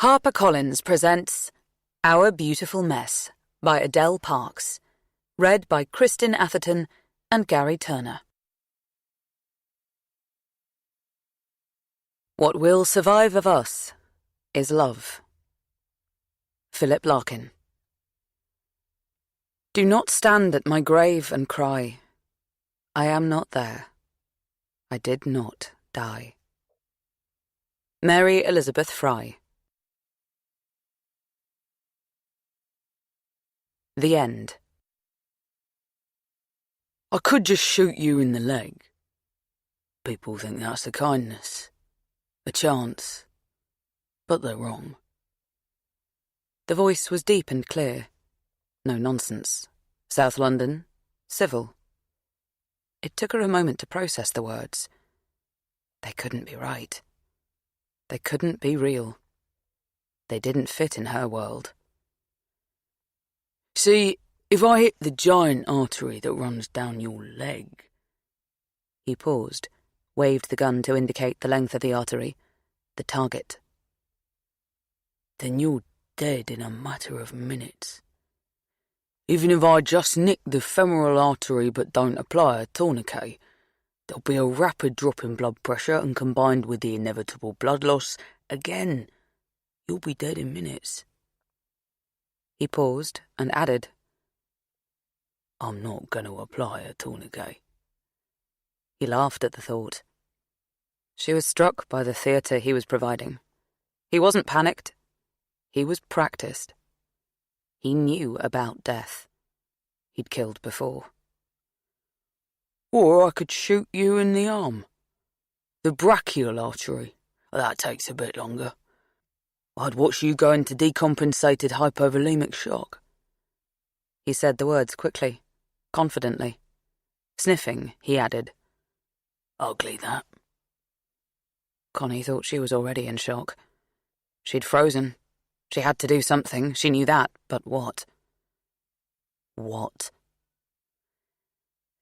HarperCollins presents Our Beautiful Mess by Adele Parks, read by Kristen Atherton and Gary Turner. What will survive of us is love. Philip Larkin. Do not stand at my grave and cry, I am not there. I did not die. Mary Elizabeth Fry. The End. I could just shoot you in the leg. People think that's a kindness, a chance, but they're wrong. The voice was deep and clear. No nonsense. South London, civil. It took her a moment to process the words. They couldn't be right. They couldn't be real. They didn't fit in her world. See, if I hit the giant artery that runs down your leg... He paused, waved the gun to indicate the length of the artery, the target. Then you're dead in a matter of minutes. Even if I just nick the femoral artery but don't apply a tourniquet, there'll be a rapid drop in blood pressure and combined with the inevitable blood loss, again, you'll be dead in minutes. He paused and added, I'm not going to apply a tourniquet. He laughed at the thought. She was struck by the theatre he was providing. He wasn't panicked. He was practiced. He knew about death. He'd killed before. Or I could shoot you in the arm. The brachial artery. That takes a bit longer. I'd watch you go into decompensated hypovolemic shock. He said the words quickly, confidently. Sniffing, he added, Ugly, that. Connie thought she was already in shock. She'd frozen. She had to do something, she knew that, but what? What?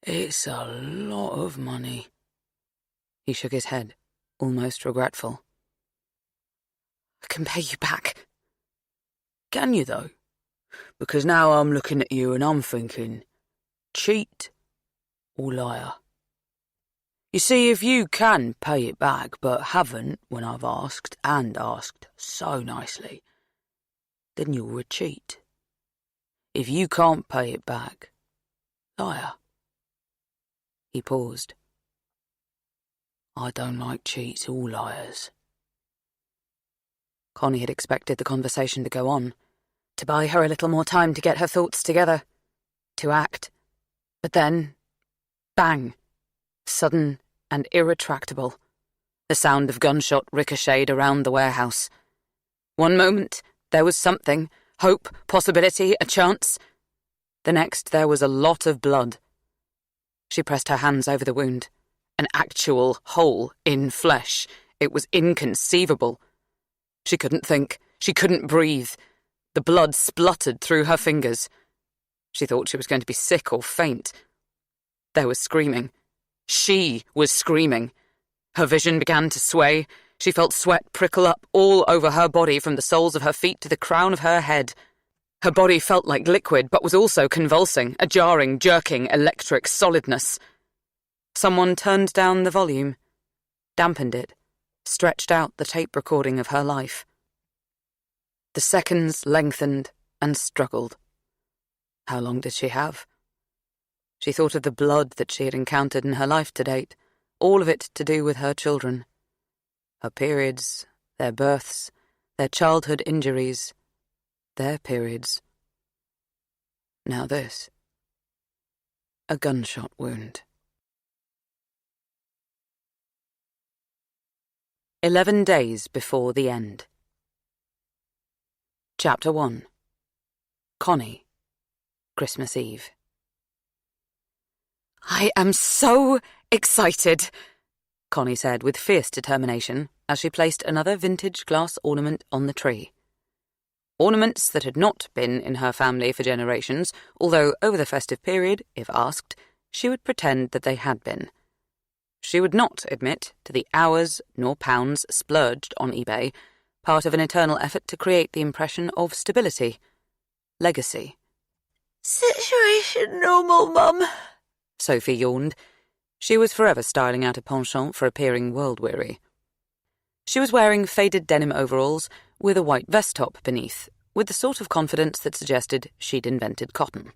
It's a lot of money. He shook his head, almost regretful. I can pay you back. Can you, though? Because now I'm looking at you and I'm thinking, cheat or liar? You see, if you can pay it back but haven't when I've asked, and asked so nicely, then you're a cheat. If you can't pay it back, liar. He paused. I don't like cheats or liars. Connie had expected the conversation to go on, to buy her a little more time to get her thoughts together, to act. But then, bang, sudden and irretractable. The sound of gunshot ricocheted around the warehouse. One moment, there was something, hope, possibility, a chance. The next, there was a lot of blood. She pressed her hands over the wound. An actual hole in flesh. It was inconceivable. She couldn't think. She couldn't breathe. The blood spluttered through her fingers. She thought she was going to be sick or faint. There was screaming. She was screaming. Her vision began to sway. She felt sweat prickle up all over her body from the soles of her feet to the crown of her head. Her body felt like liquid, but was also convulsing, a jarring, jerking, electric solidness. Someone turned down the volume, dampened it, stretched out the tape recording of her life. The seconds lengthened and struggled. How long did she have? She thought of the blood that she had encountered in her life to date, all of it to do with her children. Her periods, their births, their childhood injuries, their periods. Now this. A gunshot wound. 11 days before the end. Chapter 1. Connie. Christmas Eve. I am so excited, Connie said with fierce determination as she placed another vintage glass ornament on the tree. Ornaments that had not been in her family for generations, although over the festive period, if asked, she would pretend that they had been. She would not admit to the hours nor pounds splurged on eBay, part of an eternal effort to create the impression of stability, legacy. "Situation normal, Mum," Sophie yawned. She was forever styling out a penchant for appearing world-weary. She was wearing faded denim overalls with a white vest top beneath, with the sort of confidence that suggested she'd invented cotton.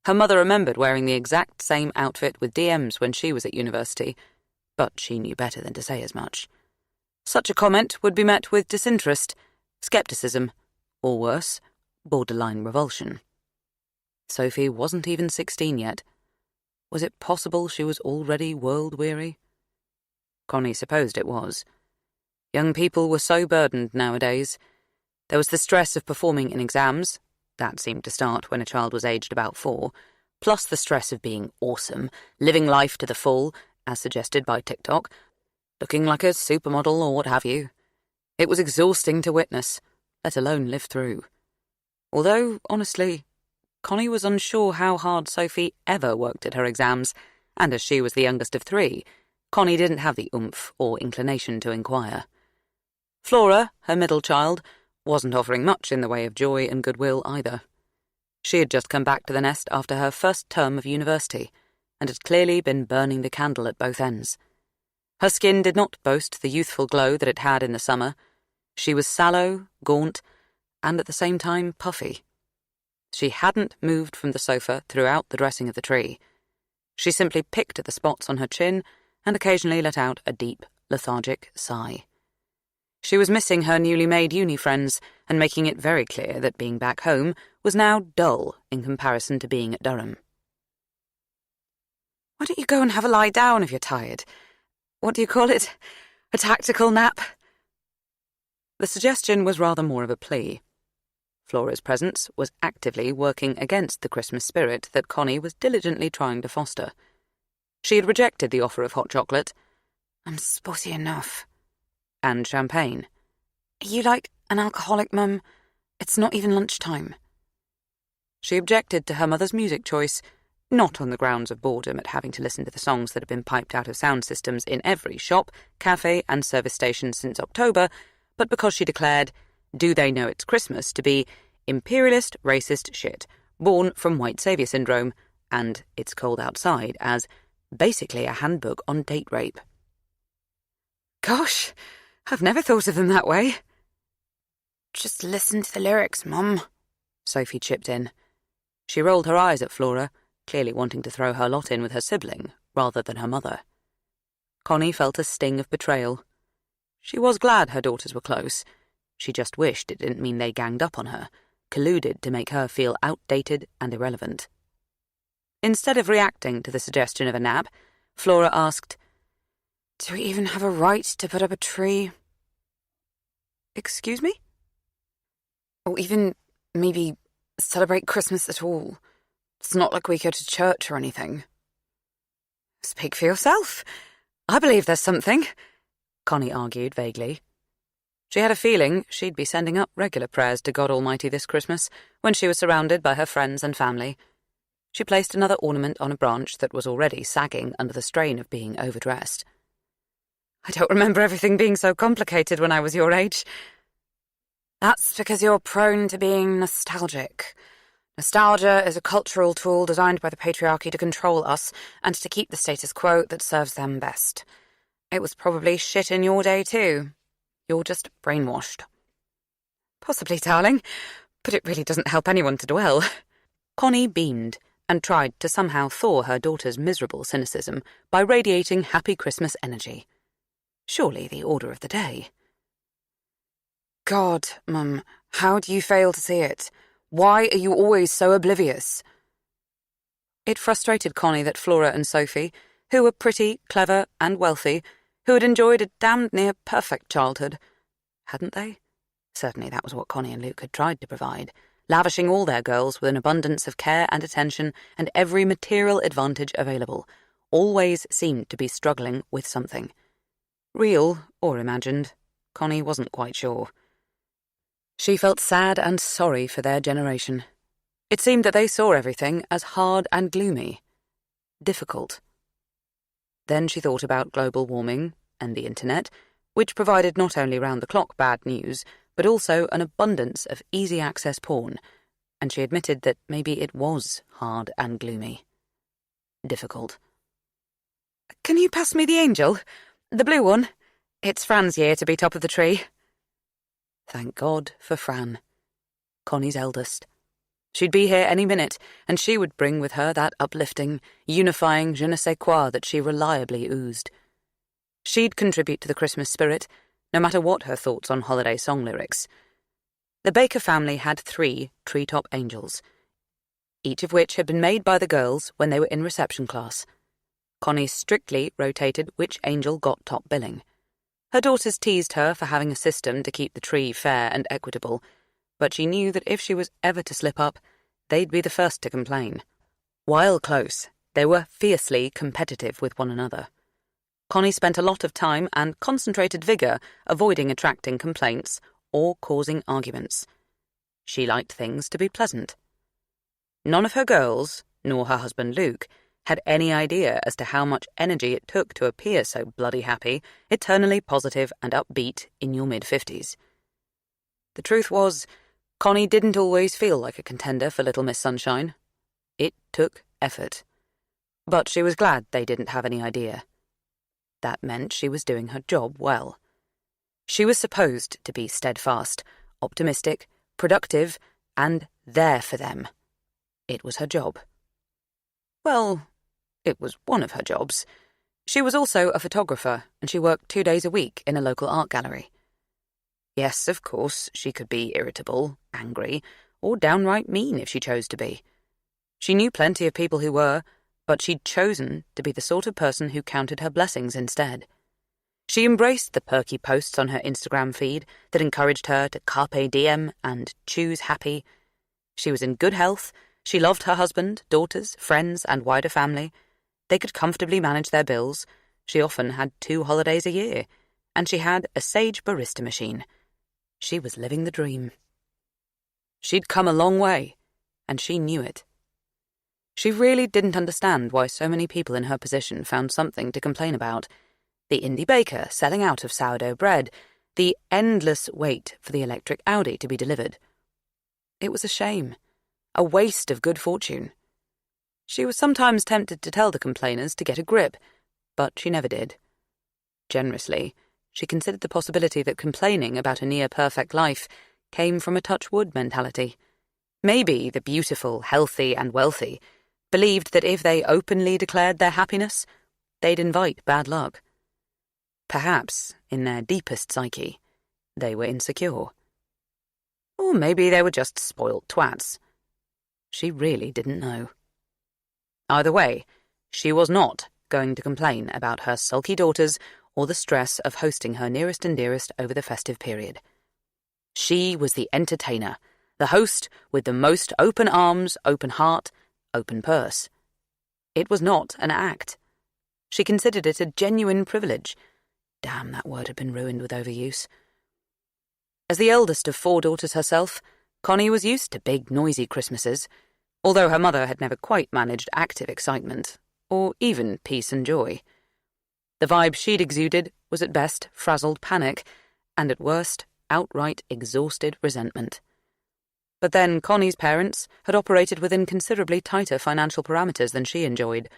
Her mother remembered wearing the exact same outfit with DMs when she was at university, but she knew better than to say as much. Such a comment would be met with disinterest, scepticism, or worse, borderline revulsion. Sophie wasn't even 16 yet. Was it possible she was already world-weary? Connie supposed it was. Young people were so burdened nowadays. There was the stress of performing in exams, that seemed to start when a child was aged about 4, plus the stress of being awesome, living life to the full, as suggested by TikTok, looking like a supermodel or what have you. It was exhausting to witness, let alone live through. Although, honestly, Connie was unsure how hard Sophie ever worked at her exams, and as she was the youngest of 3, Connie didn't have the oomph or inclination to inquire. Flora, her middle child, wasn't offering much in the way of joy and goodwill either. She had just come back to the nest after her first term of university, and had clearly been burning the candle at both ends. Her skin did not boast the youthful glow that it had in the summer. She was sallow, gaunt, and at the same time puffy. She hadn't moved from the sofa throughout the dressing of the tree. She simply picked at the spots on her chin and occasionally let out a deep, lethargic sigh. She was missing her newly made uni friends and making it very clear that being back home was now dull in comparison to being at Durham. "Why don't you go and have a lie down if you're tired? What do you call it? A tactical nap?" The suggestion was rather more of a plea. Flora's presence was actively working against the Christmas spirit that Connie was diligently trying to foster. She had rejected the offer of hot chocolate. "I'm spotty enough." And champagne. "Are you like an alcoholic, Mum? It's not even lunchtime." She objected to her mother's music choice, not on the grounds of boredom at having to listen to the songs that had been piped out of sound systems in every shop, cafe, and service station since October, but because she declared, "Do they know it's Christmas?" to be imperialist, racist shit, born from white saviour syndrome, and It's Cold Outside as basically a handbook on date rape. "Gosh, I've never thought of them that way." "Just listen to the lyrics, Mum," Sophie chipped in. She rolled her eyes at Flora, clearly wanting to throw her lot in with her sibling, rather than her mother. Connie felt a sting of betrayal. She was glad her daughters were close. She just wished it didn't mean they ganged up on her, colluded to make her feel outdated and irrelevant. Instead of reacting to the suggestion of a nap, Flora asked, "Do we even have a right to put up a tree?" "Excuse me?" "Or even, maybe, celebrate Christmas at all. It's not like we go to church or anything." "Speak for yourself. I believe there's something," Connie argued vaguely. She had a feeling she'd be sending up regular prayers to God Almighty this Christmas when she was surrounded by her friends and family. She placed another ornament on a branch that was already sagging under the strain of being overdressed. "I don't remember everything being so complicated when I was your age." "That's because you're prone to being nostalgic. Nostalgia is a cultural tool designed by the patriarchy to control us and to keep the status quo that serves them best. It was probably shit in your day too. You're just brainwashed." "Possibly, darling, but it really doesn't help anyone to dwell." Connie beamed and tried to somehow thaw her daughter's miserable cynicism by radiating happy Christmas energy. Surely the order of the day. "God, Mum, how do you fail to see it? Why are you always so oblivious?" It frustrated Connie that Flora and Sophie, who were pretty, clever, and wealthy, who had enjoyed a damned near perfect childhood, hadn't they? Certainly that was what Connie and Luke had tried to provide, lavishing all their girls with an abundance of care and attention and every material advantage available, always seemed to be struggling with something. Real or imagined, Connie wasn't quite sure. She felt sad and sorry for their generation. It seemed that they saw everything as hard and gloomy, difficult. Then she thought about global warming and the internet, which provided not only round-the-clock bad news, but also an abundance of easy-access porn, and she admitted that maybe it was hard and gloomy. Difficult. "Can you pass me the angel? The blue one? It's Fran's year to be top of the tree." Thank God for Fran, Connie's eldest. She'd be here any minute, and she would bring with her that uplifting, unifying je ne sais quoi that she reliably oozed. She'd contribute to the Christmas spirit, no matter what her thoughts on holiday song lyrics. The Baker family had 3 treetop angels, each of which had been made by the girls when they were in reception class. Connie strictly rotated which angel got top billing. Her daughters teased her for having a system to keep the tree fair and equitable, but she knew that if she was ever to slip up, they'd be the first to complain. While close, they were fiercely competitive with one another. Connie spent a lot of time and concentrated vigour avoiding attracting complaints or causing arguments. She liked things to be pleasant. None of her girls, nor her husband Luke, had any idea as to how much energy it took to appear so bloody happy, eternally positive and upbeat in your mid-50s. The truth was, Connie didn't always feel like a contender for Little Miss Sunshine. It took effort. But she was glad they didn't have any idea. That meant she was doing her job well. She was supposed to be steadfast, optimistic, productive, and there for them. It was her job. Well, it was one of her jobs. She was also a photographer, and she worked 2 days a week in a local art gallery. Yes, of course, she could be irritable, angry, or downright mean if she chose to be. She knew plenty of people who were, but she'd chosen to be the sort of person who counted her blessings instead. She embraced the perky posts on her Instagram feed that encouraged her to carpe diem and choose happy. She was in good health. She loved her husband, daughters, friends, and wider family. They could comfortably manage their bills. She often had 2 holidays a year, and she had a Sage barista machine. She was living the dream. She'd come a long way, and she knew it. She really didn't understand why so many people in her position found something to complain about. The indie baker selling out of sourdough bread, the endless wait for the electric Audi to be delivered. It was a shame. A waste of good fortune. She was sometimes tempted to tell the complainers to get a grip, but she never did. Generously, she considered the possibility that complaining about a near-perfect life came from a touch-wood mentality. Maybe the beautiful, healthy, and wealthy believed that if they openly declared their happiness, they'd invite bad luck. Perhaps, in their deepest psyche, they were insecure. Or maybe they were just spoilt twats. She really didn't know. Either way, she was not going to complain about her sulky daughters or the stress of hosting her nearest and dearest over the festive period. She was the entertainer, the host with the most open arms, open heart, open purse. It was not an act. She considered it a genuine privilege. Damn, that word had been ruined with overuse. As the eldest of 4 daughters herself, Connie was used to big, noisy Christmases, although her mother had never quite managed active excitement, or even peace and joy. The vibe she'd exuded was at best frazzled panic, and at worst, outright exhausted resentment. But then Connie's parents had operated within considerably tighter financial parameters than she enjoyed,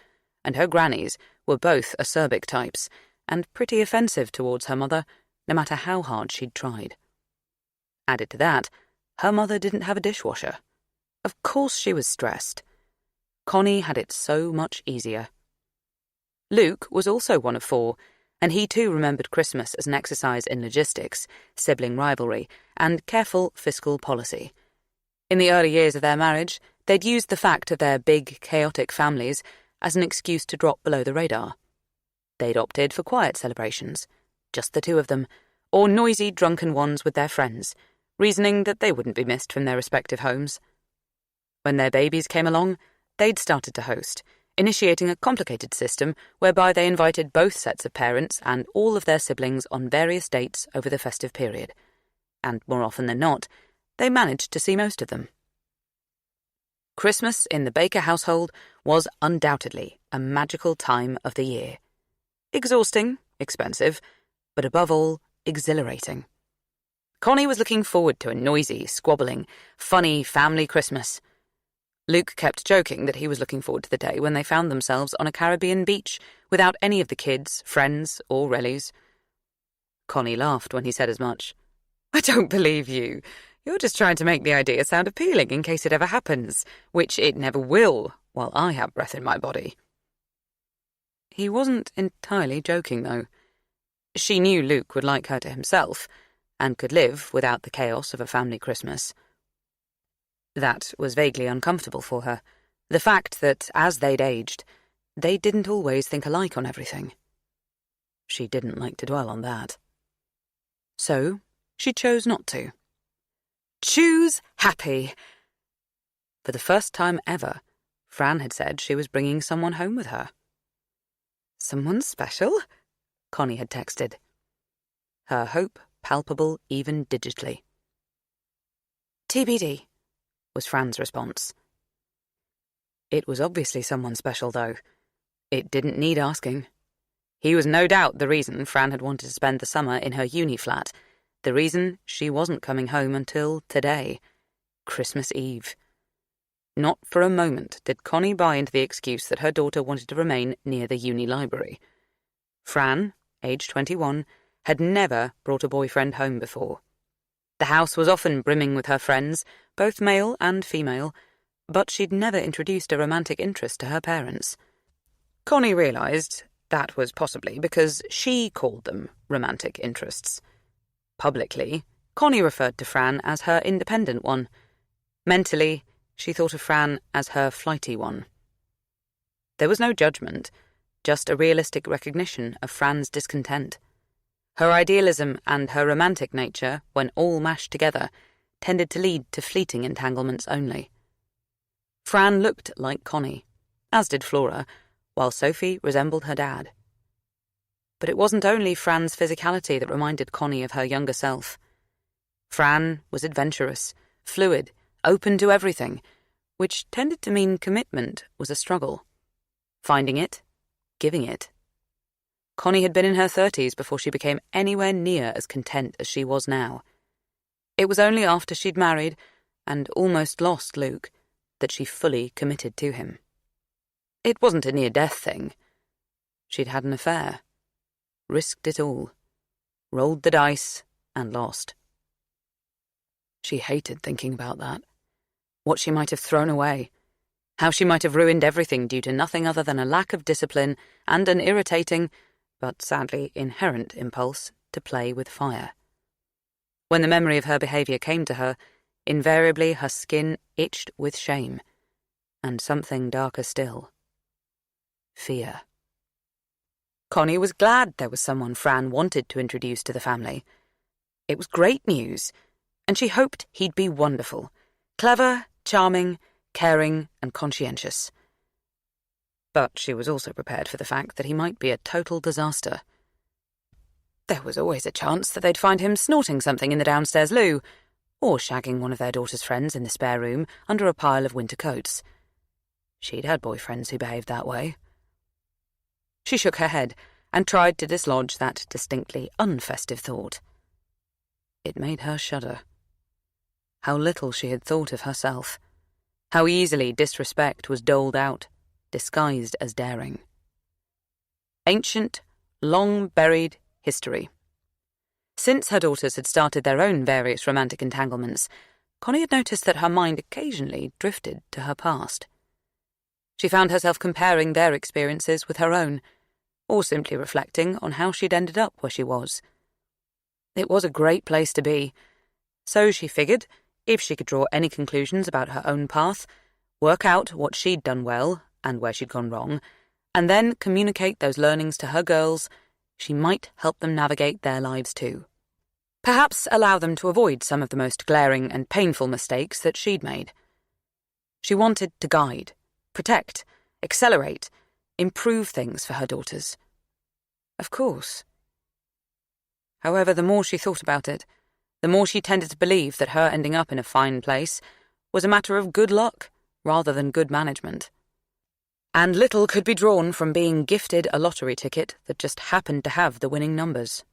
and her grannies were both acerbic types, and pretty offensive towards her mother, no matter how hard she'd tried. Added to that, her mother didn't have a dishwasher. Of course she was stressed. Connie had it so much easier. Luke was also one of 4, and he too remembered Christmas as an exercise in logistics, sibling rivalry, and careful fiscal policy. In the early years of their marriage, they'd used the fact of their big, chaotic families as an excuse to drop below the radar. They'd opted for quiet celebrations, just the 2 of them, or noisy, drunken ones with their friends, reasoning that they wouldn't be missed from their respective homes. When their babies came along, they'd started to host, initiating a complicated system whereby they invited both sets of parents and all of their siblings on various dates over the festive period, and more often than not, they managed to see most of them. Christmas in the Baker household was undoubtedly a magical time of the year. Exhausting, expensive, but above all, exhilarating. Connie was looking forward to a noisy, squabbling, funny family Christmas. Luke kept joking that he was looking forward to the day when they found themselves on a Caribbean beach without any of the kids, friends, or rellies. Connie laughed when he said as much. "I don't believe you. You're just trying to make the idea sound appealing in case it ever happens, which it never will while I have breath in my body." He wasn't entirely joking, though. She knew Luke would like her to himself, and could live without the chaos of a family Christmas. That was vaguely uncomfortable for her, the fact that, as they'd aged, they didn't always think alike on everything. She didn't like to dwell on that. So, she chose not to. Choose happy! For the first time ever, Fran had said she was bringing someone home with her. "Someone special?" Connie had texted. Her hope palpable even digitally. "TBD," was Fran's response. It was obviously someone special, though. It didn't need asking. He was no doubt the reason Fran had wanted to spend the summer in her uni flat, the reason she wasn't coming home until today, Christmas Eve. Not for a moment did Connie buy into the excuse that her daughter wanted to remain near the uni library. Fran, aged 21, had never brought a boyfriend home before. The house was often brimming with her friends, both male and female, but she'd never introduced a romantic interest to her parents. Connie realised that was possibly because she called them romantic interests. Publicly, Connie referred to Fran as her independent one. Mentally, she thought of Fran as her flighty one. There was no judgment, just a realistic recognition of Fran's discontent. Her idealism and her romantic nature, when all mashed together, tended to lead to fleeting entanglements only. Fran looked like Connie, as did Flora, while Sophie resembled her dad. But it wasn't only Fran's physicality that reminded Connie of her younger self. Fran was adventurous, fluid, open to everything, which tended to mean commitment was a struggle. Finding it, giving it. Connie had been in her 30s before she became anywhere near as content as she was now. It was only after she'd married, and almost lost Luke, that she fully committed to him. It wasn't a near-death thing. She'd had an affair. Risked it all. Rolled the dice, and lost. She hated thinking about that. What she might have thrown away. How she might have ruined everything due to nothing other than a lack of discipline and an irritating, but sadly inherent impulse to play with fire. When the memory of her behaviour came to her, invariably her skin itched with shame, and something darker still. Fear. Connie was glad there was someone Fran wanted to introduce to the family. It was great news, and she hoped he'd be wonderful, clever, charming, caring, and conscientious. But she was also prepared for the fact that he might be a total disaster. There was always a chance that they'd find him snorting something in the downstairs loo, or shagging one of their daughter's friends in the spare room under a pile of winter coats. She'd had boyfriends who behaved that way. She shook her head and tried to dislodge that distinctly unfestive thought. It made her shudder. How little she had thought of herself. How easily disrespect was doled out, disguised as daring. Ancient, long-buried history. Since her daughters had started their own various romantic entanglements, Connie had noticed that her mind occasionally drifted to her past. She found herself comparing their experiences with her own, or simply reflecting on how she'd ended up where she was. It was a great place to be, so she figured, if she could draw any conclusions about her own path, work out what she'd done well and where she'd gone wrong, and then communicate those learnings to her girls, she might help them navigate their lives too. Perhaps allow them to avoid some of the most glaring and painful mistakes that she'd made. She wanted to guide, protect, accelerate, improve things for her daughters. Of course. However, the more she thought about it, the more she tended to believe that her ending up in a fine place was a matter of good luck rather than good management. And little could be drawn from being gifted a lottery ticket that just happened to have the winning numbers.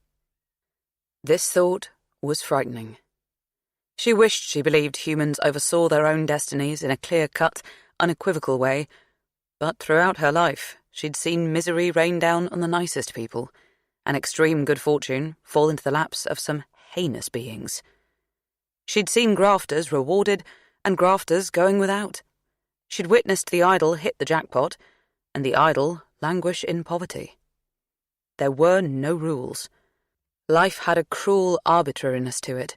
This thought was frightening. She wished she believed humans oversaw their own destinies in a clear-cut, unequivocal way, but throughout her life she'd seen misery rain down on the nicest people, and extreme good fortune fall into the laps of some heinous beings. She'd seen grafters rewarded and grafters going without. She'd witnessed the idle hit the jackpot, and the idle languish in poverty. There were no rules. Life had a cruel arbitrariness to it.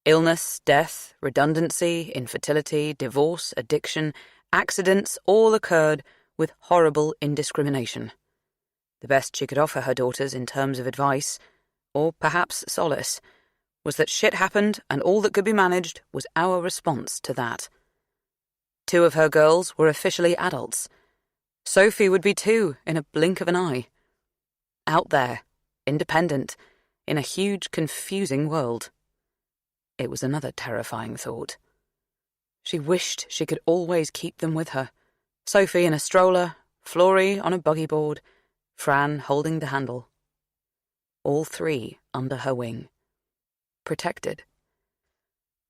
Illness, death, redundancy, infertility, divorce, addiction, accidents all occurred with horrible indiscrimination. The best she could offer her daughters in terms of advice, or perhaps solace, was that shit happened and all that could be managed was our response to that. 2 of her girls were officially adults. Sophie would be 2 in a blink of an eye. Out there, independent, in a huge, confusing world. It was another terrifying thought. She wished she could always keep them with her. Sophie in a stroller, Florrie on a buggy board, Fran holding the handle. All 3 under her wing. Protected.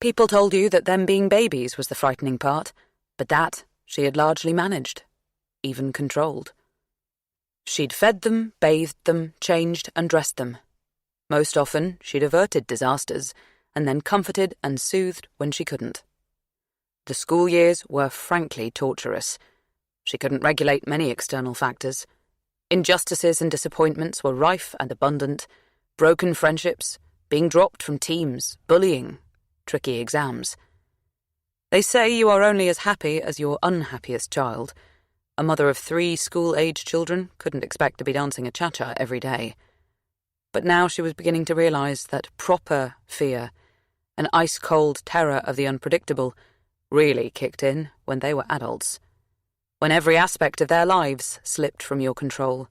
People told you that them being babies was the frightening part, but that she had largely managed, even controlled. She'd fed them, bathed them, changed and dressed them. Most often, she'd averted disasters, and then comforted and soothed when she couldn't. The school years were frankly torturous. She couldn't regulate many external factors. Injustices and disappointments were rife and abundant, broken friendships, being dropped from teams, bullying, tricky exams. They say you are only as happy as your unhappiest child. A mother of 3 school-age children couldn't expect to be dancing a cha-cha every day. But now she was beginning to realise that proper fear, an ice-cold terror of the unpredictable, really kicked in when they were adults, when every aspect of their lives slipped from your control.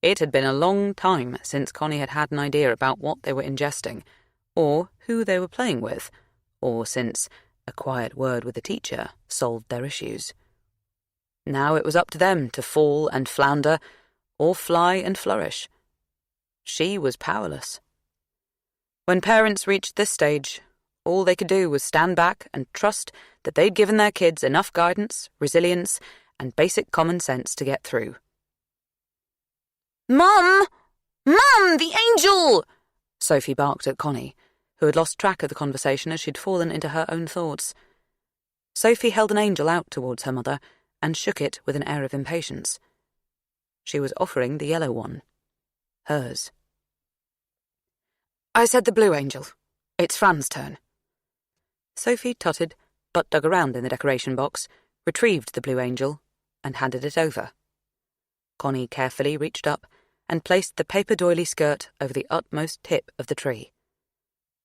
It had been a long time since Connie had had an idea about what they were ingesting, or who they were playing with, or since a quiet word with the teacher solved their issues. Now it was up to them to fall and flounder, or fly and flourish. She was powerless. When parents reached this stage, all they could do was stand back and trust that they'd given their kids enough guidance, resilience, and basic common sense to get through. Mum! Mum, the angel! Sophie barked at Connie, who had lost track of the conversation as she'd fallen into her own thoughts. Sophie held an angel out towards her mother and shook it with an air of impatience. She was offering the yellow one. Hers. I said the blue angel. It's Fran's turn. Sophie tutted, but dug around in the decoration box, retrieved the blue angel, and handed it over. Connie carefully reached up and placed the paper doily skirt over the utmost tip of the tree.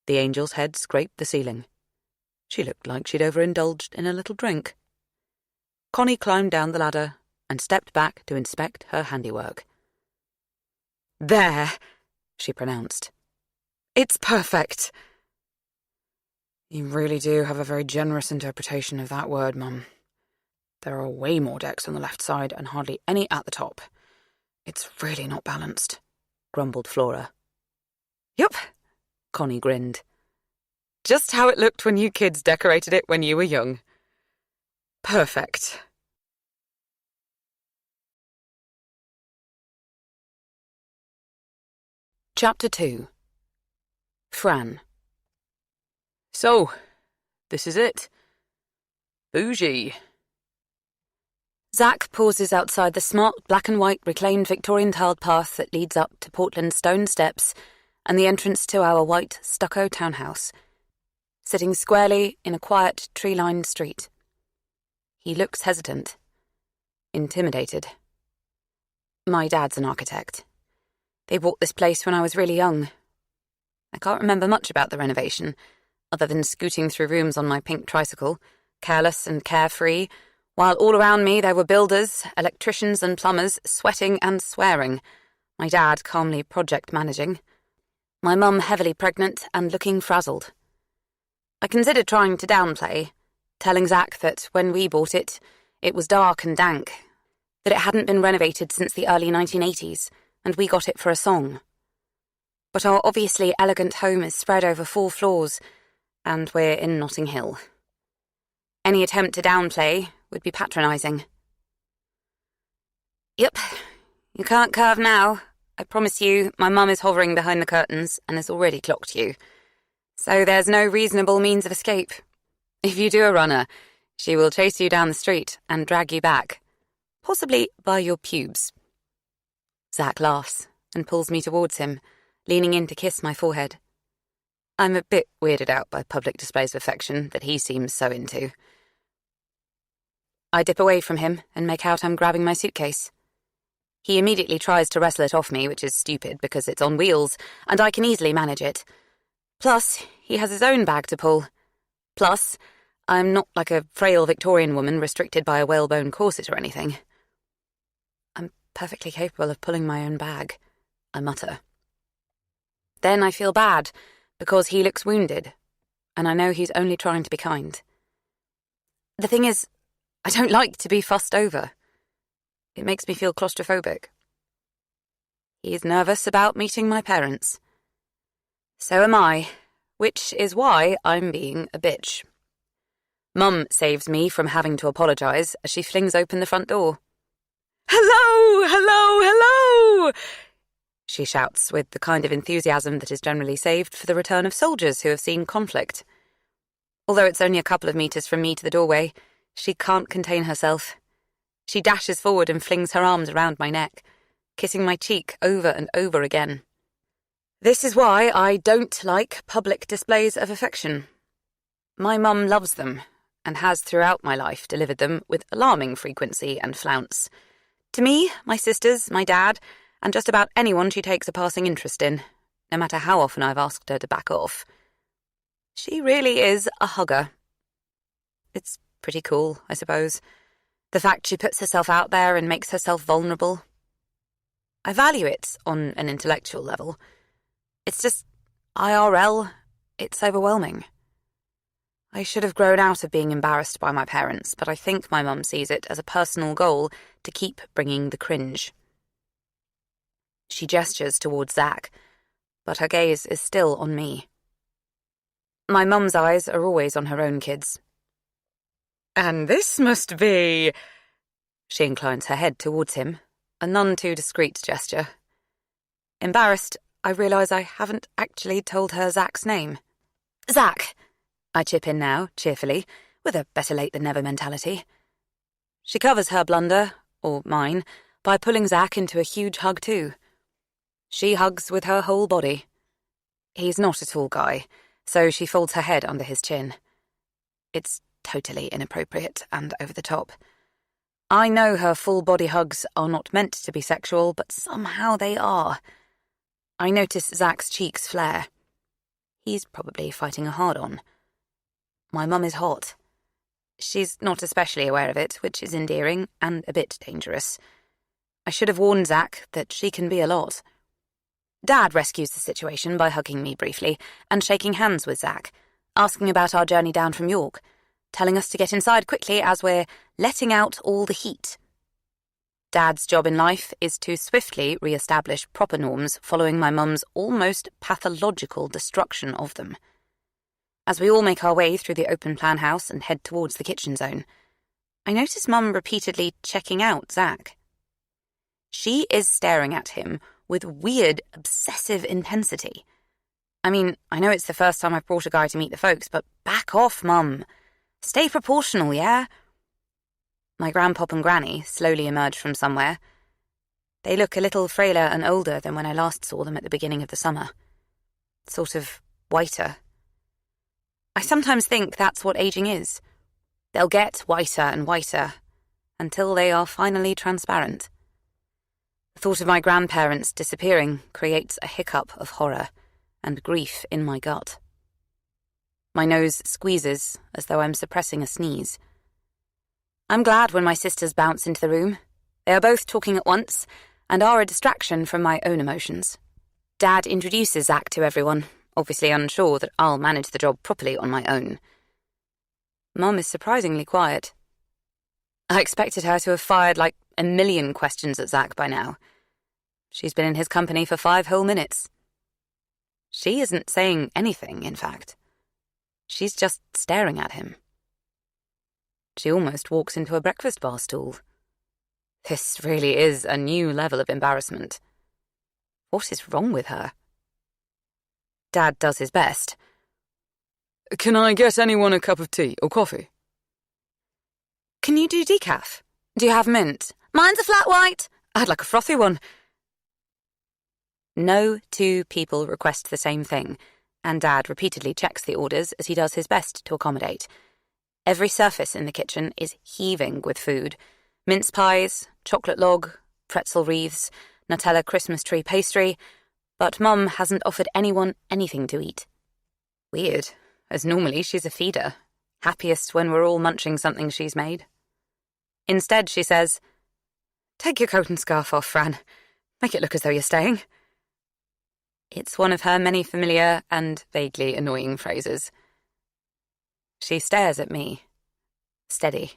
The angel's head scraped the ceiling. She looked like she'd overindulged in a little drink. Connie climbed down the ladder and stepped back to inspect her handiwork. There, she pronounced. It's perfect. You really do have a very generous interpretation of that word, Mum. There are way more decks on the left side and hardly any at the top. It's really not balanced, grumbled Flora. Yup, Connie grinned. Just how it looked when you kids decorated it when you were young. Perfect. Chapter 2. Fran. So, this is it. Bougie. Zack pauses outside the smart black-and-white reclaimed Victorian tiled path that leads up to Portland's stone steps and the entrance to our white stucco townhouse, sitting squarely in a quiet tree-lined street. He looks hesitant, intimidated. My dad's an architect. They bought this place when I was really young. I can't remember much about the renovation, other than scooting through rooms on my pink tricycle, careless and carefree, while all around me there were builders, electricians and plumbers sweating and swearing, my dad calmly project managing, my mum heavily pregnant and looking frazzled. I considered trying to downplay, telling Zack that when we bought it, it was dark and dank, that it hadn't been renovated since the early 1980s, and we got it for a song. but our obviously elegant home is spread over 4 floors, and we're in Notting Hill. Any attempt to downplay would be patronising. Yep, you can't carve now. I promise you, my mum is hovering behind the curtains and has already clocked you. So there's no reasonable means of escape. If you do a runner, she will chase you down the street and drag you back, possibly by your pubes. Zack laughs and pulls me towards him, leaning in to kiss my forehead. I'm a bit weirded out by public displays of affection that he seems so into. I dip away from him and make out I'm grabbing my suitcase. He immediately tries to wrestle it off me, which is stupid because it's on wheels, and I can easily manage it. Plus, he has his own bag to pull. Plus, I'm not like a frail Victorian woman restricted by a whalebone corset or anything. I'm perfectly capable of pulling my own bag, I mutter. Then I feel bad, because he looks wounded, and I know he's only trying to be kind. The thing is, I don't like to be fussed over. It makes me feel claustrophobic. He's nervous about meeting my parents. So am I, which is why I'm being a bitch. Mum saves me from having to apologise as she flings open the front door. "Hello, hello, hello!" she shouts with the kind of enthusiasm that is generally saved for the return of soldiers who have seen conflict. Although it's only a couple of metres from me to the doorway, she can't contain herself. She dashes forward and flings her arms around my neck, kissing my cheek over and over again. This is why I don't like public displays of affection. My mum loves them, and has throughout my life delivered them with alarming frequency and flounce. To me, my sisters, my dad, and just about anyone she takes a passing interest in, no matter how often I've asked her to back off. She really is a hugger. It's pretty cool, I suppose. The fact she puts herself out there and makes herself vulnerable. I value it on an intellectual level. It's just, IRL, it's overwhelming. I should have grown out of being embarrassed by my parents, but I think my mum sees it as a personal goal to keep bringing the cringe. She gestures towards Zack, but her gaze is still on me. My mum's eyes are always on her own kids. "And this must be—" She inclines her head towards him, a none too discreet gesture. Embarrassed, I realise I haven't actually told her Zack's name. "Zack," I chip in now, cheerfully, with a better-late-than-never mentality. She covers her blunder, or mine, by pulling Zack into a huge hug too. She hugs with her whole body. He's not a tall guy, so she folds her head under his chin. It's totally inappropriate and over the top. I know her full-body hugs are not meant to be sexual, but somehow they are. I notice Zack's cheeks flare. He's probably fighting a hard-on. My mum is hot. She's not especially aware of it, which is endearing and a bit dangerous. I should have warned Zack that she can be a lot. Dad rescues the situation by hugging me briefly and shaking hands with Zack, asking about our journey down from York, telling us to get inside quickly as we're letting out all the heat. Dad's job in life is to swiftly re-establish proper norms following my mum's almost pathological destruction of them. As we all make our way through the open-plan house and head towards the kitchen zone, I notice Mum repeatedly checking out Zack. She is staring at him with weird, obsessive intensity. I mean, I know it's the first time I've brought a guy to meet the folks, but back off, Mum. Stay proportional, yeah? My grandpop and granny slowly emerge from somewhere. They look a little frailer and older than when I last saw them at the beginning of the summer. Sort of whiter. I sometimes think that's what aging is. They'll get whiter and whiter, until they are finally transparent. The thought of my grandparents disappearing creates a hiccup of horror and grief in my gut. My nose squeezes as though I'm suppressing a sneeze. I'm glad when my sisters bounce into the room. They are both talking at once and are a distraction from my own emotions. Dad introduces Zack to everyone, obviously unsure that I'll manage the job properly on my own. Mum is surprisingly quiet. I expected her to have fired like a million questions at Zack by now. She's been in his company for 5 whole minutes. She isn't saying anything, in fact. She's just staring at him. She almost walks into a breakfast bar stool. This really is a new level of embarrassment. What is wrong with her? Dad does his best. Can I get anyone a cup of tea or coffee? Can you do decaf? Do you have mint? Mine's a flat white. I'd like a frothy one. No two people request the same thing, and Dad repeatedly checks the orders as he does his best to accommodate. Every surface in the kitchen is heaving with food. Mince pies, chocolate log, pretzel wreaths, Nutella Christmas tree pastry, but Mum hasn't offered anyone anything to eat. Weird, as normally she's a feeder, happiest when we're all munching something she's made. Instead, she says, "Take your coat and scarf off, Fran. Make it look as though you're staying." It's one of her many familiar and vaguely annoying phrases. She stares at me, steady.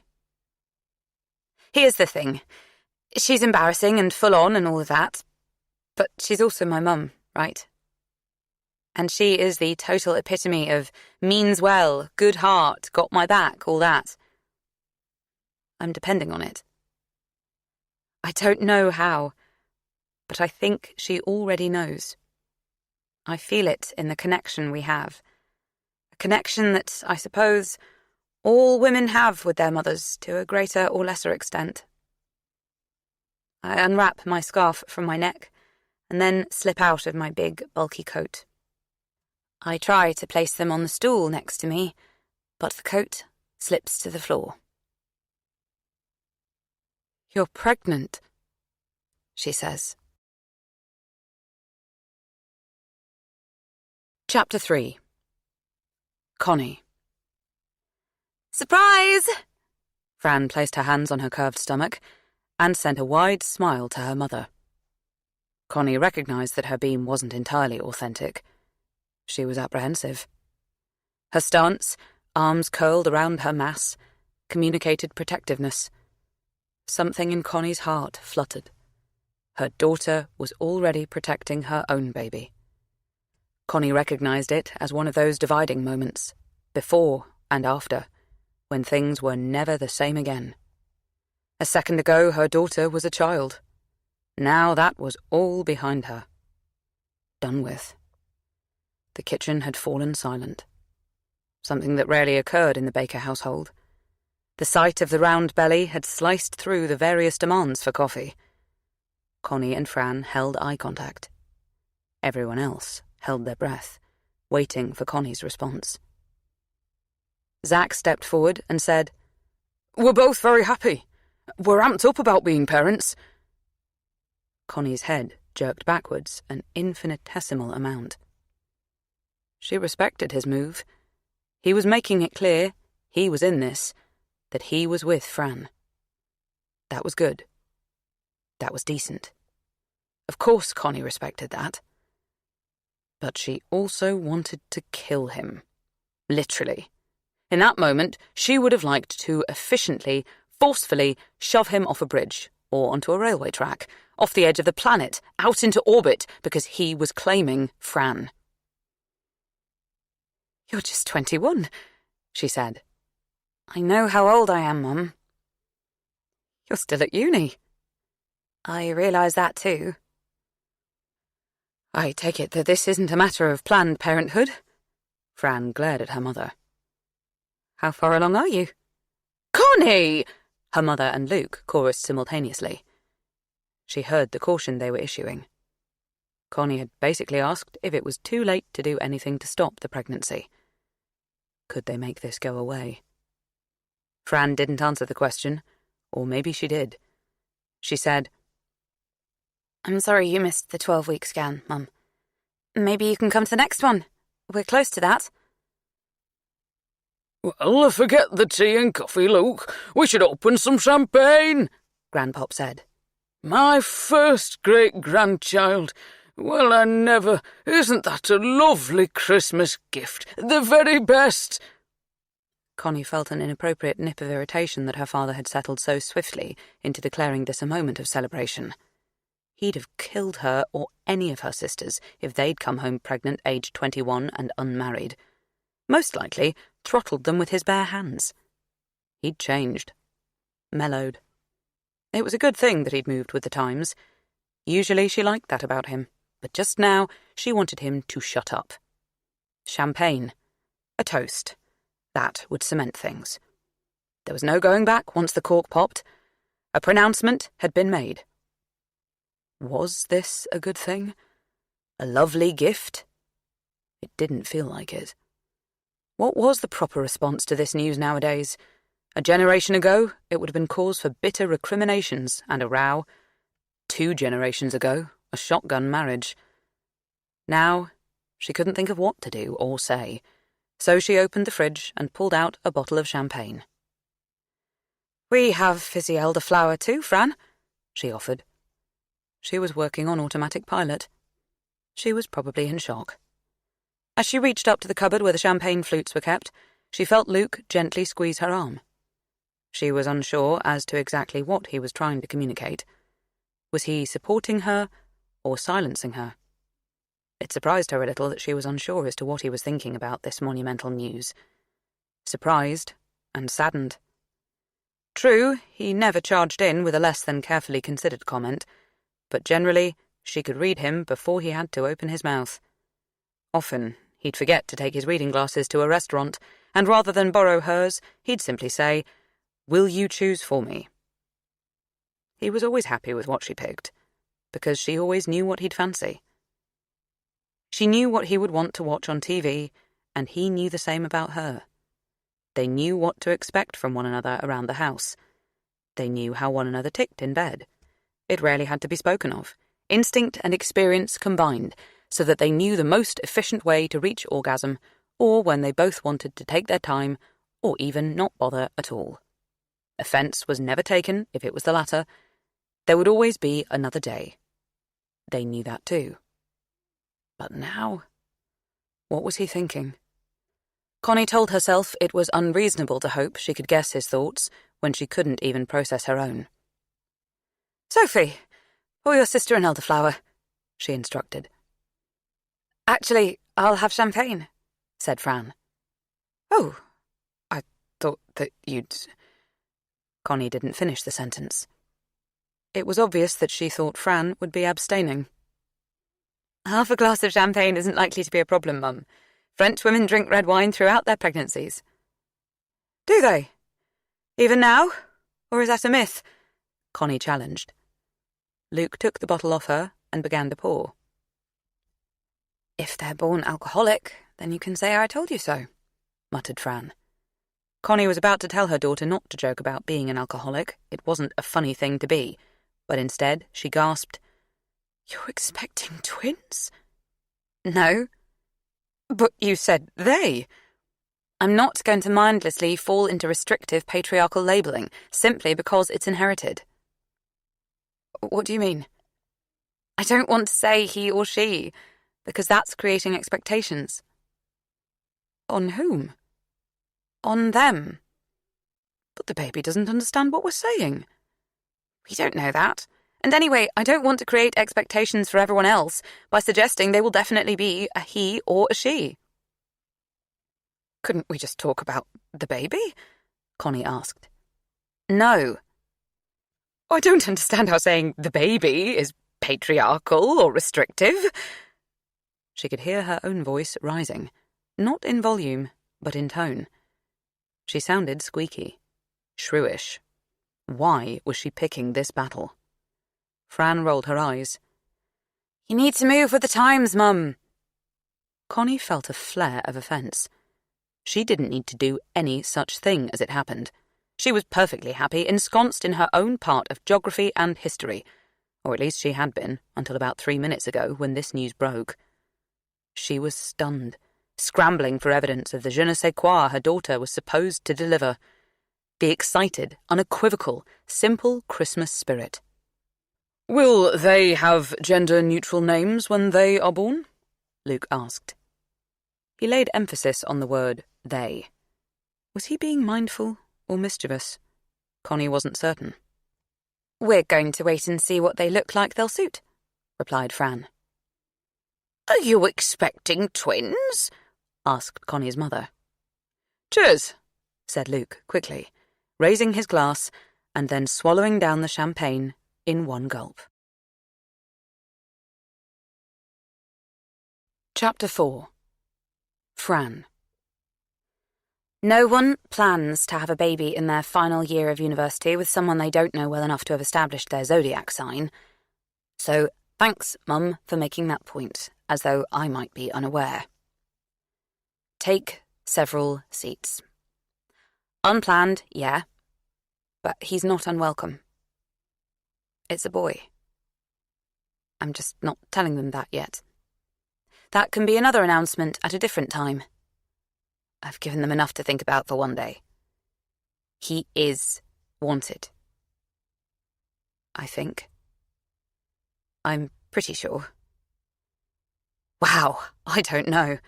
Here's the thing. She's embarrassing and full on and all of that, but she's also my mum, right? And she is the total epitome of means well, good heart, got my back, all that. I'm depending on it. I don't know how, but I think she already knows. I feel it in the connection we have. A connection that, I suppose, all women have with their mothers to a greater or lesser extent. I unwrap my scarf from my neck and then slip out of my big, bulky coat. I try to place them on the stool next to me, but the coat slips to the floor. "You're pregnant," she says. Chapter 3. Connie. Surprise! Fran placed her hands on her curved stomach and sent a wide smile to her mother. Connie recognised that her beam wasn't entirely authentic. She was apprehensive. Her stance, arms curled around her mass, communicated protectiveness. Something in Connie's heart fluttered. Her daughter was already protecting her own baby. Connie recognised it as one of those dividing moments, before and after, when things were never the same again. A second ago, her daughter was a child. Now that was all behind her. Done with. The kitchen had fallen silent. Something that rarely occurred in the Baker household. The sight of the round belly had sliced through the various demands for coffee. Connie and Fran held eye contact. Everyone else held their breath, waiting for Connie's response. Zach stepped forward and said, "We're both very happy. We're amped up about being parents." Connie's head jerked backwards an infinitesimal amount. She respected his move. He was making it clear he was in this, that he was with Fran. That was good. That was decent. Of course Connie respected that. But she also wanted to kill him. Literally. In that moment, she would have liked to efficiently, forcefully shove him off a bridge, or onto a railway track, off the edge of the planet, out into orbit, because he was claiming Fran. "You're just 21, she said. "I know how old I am, Mum." "You're still at uni." "I realise that too." "I take it that this isn't a matter of Planned Parenthood?" Fran glared at her mother. "How far along are you?" Connie! Her mother and Luke chorused simultaneously. She heard the caution they were issuing. Connie had basically asked if it was too late to do anything to stop the pregnancy. Could they make this go away? Fran didn't answer the question, or maybe she did. She said, "I'm sorry you missed the 12-week scan, Mum. Maybe you can come to the next one. We're close to that." "Well, forget the tea and coffee, Luke. We should open some champagne," Grandpop said. "My first great-grandchild. Well, I never. Isn't that a lovely Christmas gift? The very best." Connie felt an inappropriate nip of irritation that her father had settled so swiftly into declaring this a moment of celebration. He'd have killed her or any of her sisters if they'd come home pregnant, aged 21 and unmarried. Most likely throttled them with his bare hands. He'd changed. Mellowed. It was a good thing that he'd moved with the times. Usually she liked that about him, but just now she wanted him to shut up. Champagne. A toast. That would cement things. There was no going back once the cork popped. A pronouncement had been made. Was this a good thing? A lovely gift? It didn't feel like it. What was the proper response to this news nowadays? A generation ago, it would have been cause for bitter recriminations and a row. 2 generations ago, a shotgun marriage. Now, she couldn't think of what to do or say, so she opened the fridge and pulled out a bottle of champagne. We have fizzy elderflower too, Fran, she offered. She was working on automatic pilot. She was probably in shock. As she reached up to the cupboard where the champagne flutes were kept, she felt Luke gently squeeze her arm. She was unsure as to exactly what he was trying to communicate. Was he supporting her or silencing her? It surprised her a little that she was unsure as to what he was thinking about this monumental news. Surprised and saddened. True, he never charged in with a less than carefully considered comment, but generally she could read him before he had to open his mouth. Often he'd forget to take his reading glasses to a restaurant, and rather than borrow hers, he'd simply say, "Will you choose for me?" He was always happy with what she picked, because she always knew what he'd fancy. She knew what he would want to watch on TV, and he knew the same about her. They knew what to expect from one another around the house. They knew how one another ticked in bed. It rarely had to be spoken of. Instinct and experience combined, so that they knew the most efficient way to reach orgasm, or when they both wanted to take their time, or even not bother at all. Offence was never taken if it was the latter. There would always be another day. They knew that too. But now, what was he thinking? Connie told herself it was unreasonable to hope she could guess his thoughts when she couldn't even process her own. Sophie, pour your sister an elderflower, she instructed. Actually, I'll have champagne, said Fran. Oh, I thought that you'd... Connie didn't finish the sentence. It was obvious that she thought Fran would be abstaining. Half a glass of champagne isn't likely to be a problem, Mum. French women drink red wine throughout their pregnancies. Do they? Even now? Or is that a myth? Connie challenged. Luke took the bottle off her and began to pour. If they're born alcoholic, then you can say I told you so, muttered Fran. Connie was about to tell her daughter not to joke about being an alcoholic. It wasn't a funny thing to be. But instead, she gasped, "You're expecting twins?" No. But you said they. I'm not going to mindlessly fall into restrictive patriarchal labelling simply because it's inherited. What do you mean? I don't want to say he or she, because that's creating expectations. On whom? On them. But the baby doesn't understand what we're saying. We don't know that. And anyway, I don't want to create expectations for everyone else by suggesting they will definitely be a he or a she. Couldn't we just talk about the baby? Connie asked. No. I don't understand how saying the baby is patriarchal or restrictive. She could hear her own voice rising, not in volume, but in tone. She sounded squeaky, shrewish. Why was she picking this battle? Fran rolled her eyes. You need to move with the times, Mum. Connie felt a flare of offence. She didn't need to do any such thing as it happened. She was perfectly happy, ensconced in her own part of geography and history, or at least she had been until about 3 minutes ago when this news broke. She was stunned, scrambling for evidence of the je ne sais quoi her daughter was supposed to deliver. The excited, unequivocal, simple Christmas spirit. "Will they have gender-neutral names when they are born?" Luke asked. He laid emphasis on the word they. Was he being mindful or mischievous? Connie wasn't certain. We're going to wait and see what they look like they'll suit, replied Fran. "Are you expecting twins?" asked Connie's mother. "Cheers," said Luke quickly, raising his glass and then swallowing down the champagne in one gulp. Chapter 4. Fran. No one plans to have a baby in their final year of university with someone they don't know well enough to have established their zodiac sign. So, thanks, Mum, for making that point, as though I might be unaware. Take several seats. Unplanned, yeah, but he's not unwelcome. It's a boy. I'm just not telling them that yet. That can be another announcement at a different time. I've given them enough to think about for one day. He is wanted. I think. I'm pretty sure. Wow, I don't know.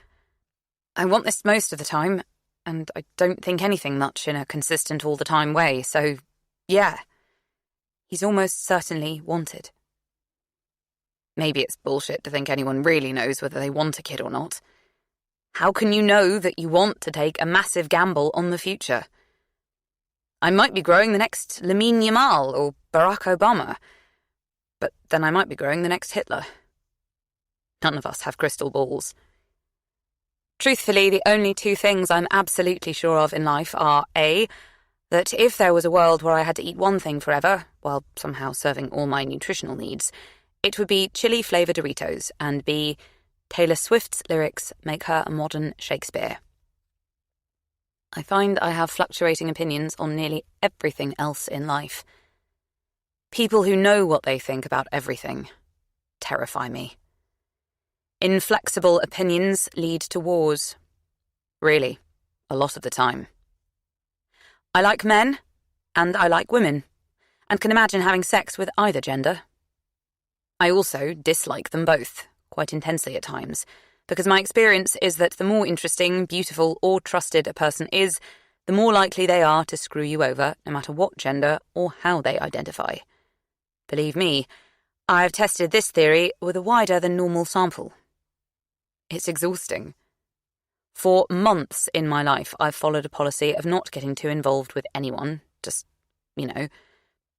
I want this most of the time, and I don't think anything much in a consistent all-the-time way, so, yeah. He's almost certainly wanted. Maybe it's bullshit to think anyone really knows whether they want a kid or not. How can you know that you want to take a massive gamble on the future? I might be growing the next Lamine Yamal or Barack Obama, but then I might be growing the next Hitler. None of us have crystal balls. Truthfully, the only two things I'm absolutely sure of in life are A, that if there was a world where I had to eat one thing forever, while somehow serving all my nutritional needs, it would be chili-flavoured Doritos, and B, Taylor Swift's lyrics make her a modern Shakespeare. I find I have fluctuating opinions on nearly everything else in life. People who know what they think about everything terrify me. Inflexible opinions lead to wars. Really, a lot of the time. I like men, and I like women, and can imagine having sex with either gender. I also dislike them both, quite intensely at times, because my experience is that the more interesting, beautiful, or trusted a person is, the more likely they are to screw you over, no matter what gender or how they identify. Believe me, I've tested this theory with a wider than normal sample. It's exhausting. For months in my life, I've followed a policy of not getting too involved with anyone, just,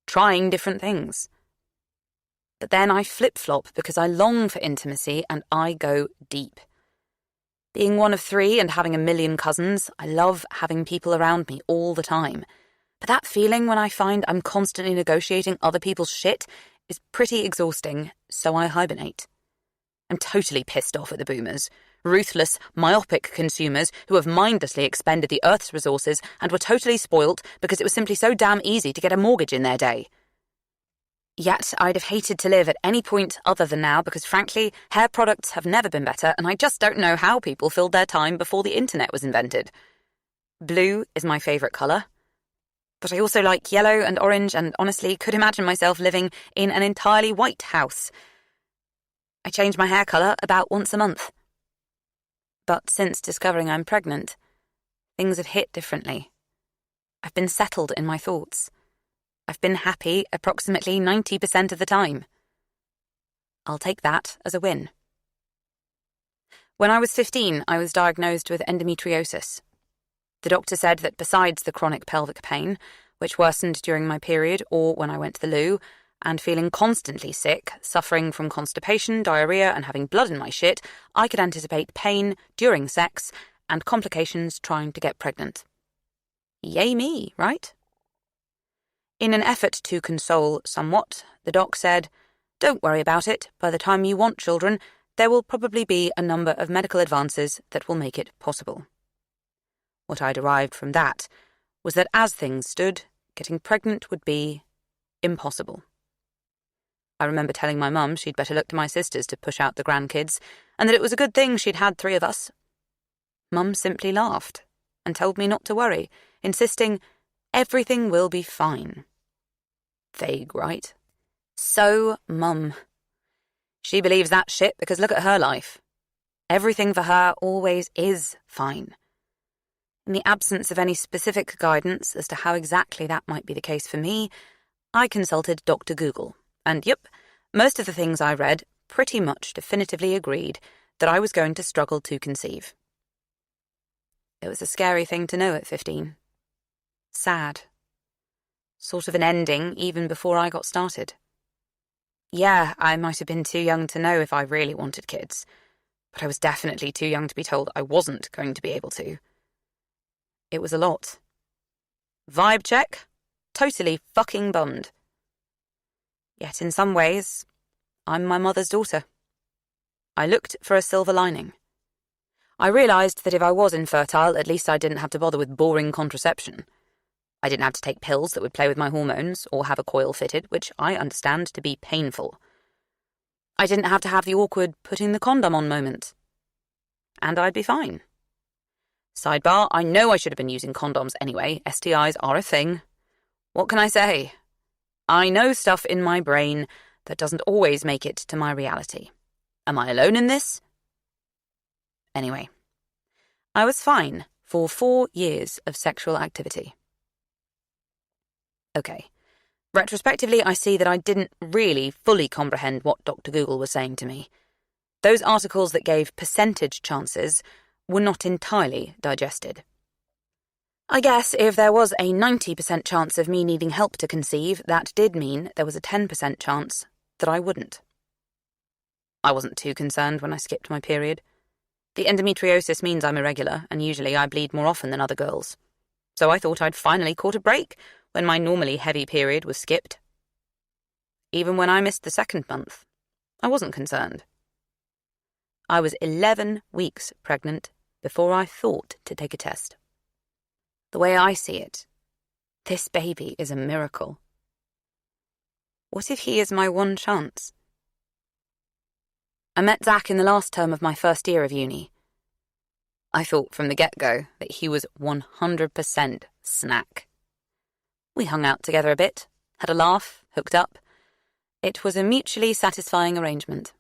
trying different things. But then I flip-flop because I long for intimacy and I go deep. Being one of 3 and having a million cousins, I love having people around me all the time. But that feeling when I find I'm constantly negotiating other people's shit is pretty exhausting, so I hibernate. I'm totally pissed off at the boomers, ruthless, myopic consumers who have mindlessly expended the Earth's resources and were totally spoilt because it was simply so damn easy to get a mortgage in their day. Yet I'd have hated to live at any point other than now because, frankly, hair products have never been better and I just don't know how people filled their time before the internet was invented. Blue is my favourite colour. But I also like yellow and orange and honestly could imagine myself living in an entirely white house. I change my hair colour about once a month. But since discovering I'm pregnant, things have hit differently. I've been settled in my thoughts. I've been happy approximately 90% of the time. I'll take that as a win. When I was 15, I was diagnosed with endometriosis. The doctor said that besides the chronic pelvic pain, which worsened during my period or when I went to the loo, and feeling constantly sick, suffering from constipation, diarrhea, and having blood in my shit, I could anticipate pain during sex and complications trying to get pregnant. Yay me, right? In an effort to console somewhat, the doc said, "Don't worry about it. By the time you want children, there will probably be a number of medical advances that will make it possible." What I derived from that was that as things stood, getting pregnant would be impossible. I remember telling my mum she'd better look to my sisters to push out the grandkids, and that it was a good thing she'd had 3 of us. Mum simply laughed and told me not to worry, insisting, "Everything will be fine." Vague, right? So, Mum. She believes that shit because look at her life. Everything for her always is fine. In the absence of any specific guidance as to how exactly that might be the case for me, I consulted Dr. Google. And yep, most of the things I read pretty much definitively agreed that I was going to struggle to conceive. It was a scary thing to know at 15. Sad. Sort of an ending even before I got started. Yeah, I might have been too young to know if I really wanted kids, but I was definitely too young to be told I wasn't going to be able to. It was a lot. Vibe check? Totally fucking bummed. Yet in some ways, I'm my mother's daughter. I looked for a silver lining. I realised that if I was infertile, at least I didn't have to bother with boring contraception. I didn't have to take pills that would play with my hormones or have a coil fitted, which I understand to be painful. I didn't have to have the awkward putting the condom on moment. And I'd be fine. Sidebar, I know I should have been using condoms anyway. STIs are a thing. What can I say? I know stuff in my brain that doesn't always make it to my reality. Am I alone in this? Anyway, I was fine for 4 years of sexual activity. Okay, retrospectively I see that I didn't really fully comprehend what Dr. Google was saying to me. Those articles that gave percentage chances were not entirely digested. I guess if there was a 90% chance of me needing help to conceive, that did mean there was a 10% chance that I wouldn't. I wasn't too concerned when I skipped my period. The endometriosis means I'm irregular, and usually I bleed more often than other girls. So I thought I'd finally caught a break when my normally heavy period was skipped. Even when I missed the second month, I wasn't concerned. I was 11 weeks pregnant before I thought to take a test. The way I see it, this baby is a miracle. What if he is my one chance? I met Zach in the last term of my first year of uni. I thought from the get-go that he was 100% snack. We hung out together a bit, had a laugh, hooked up. It was a mutually satisfying arrangement.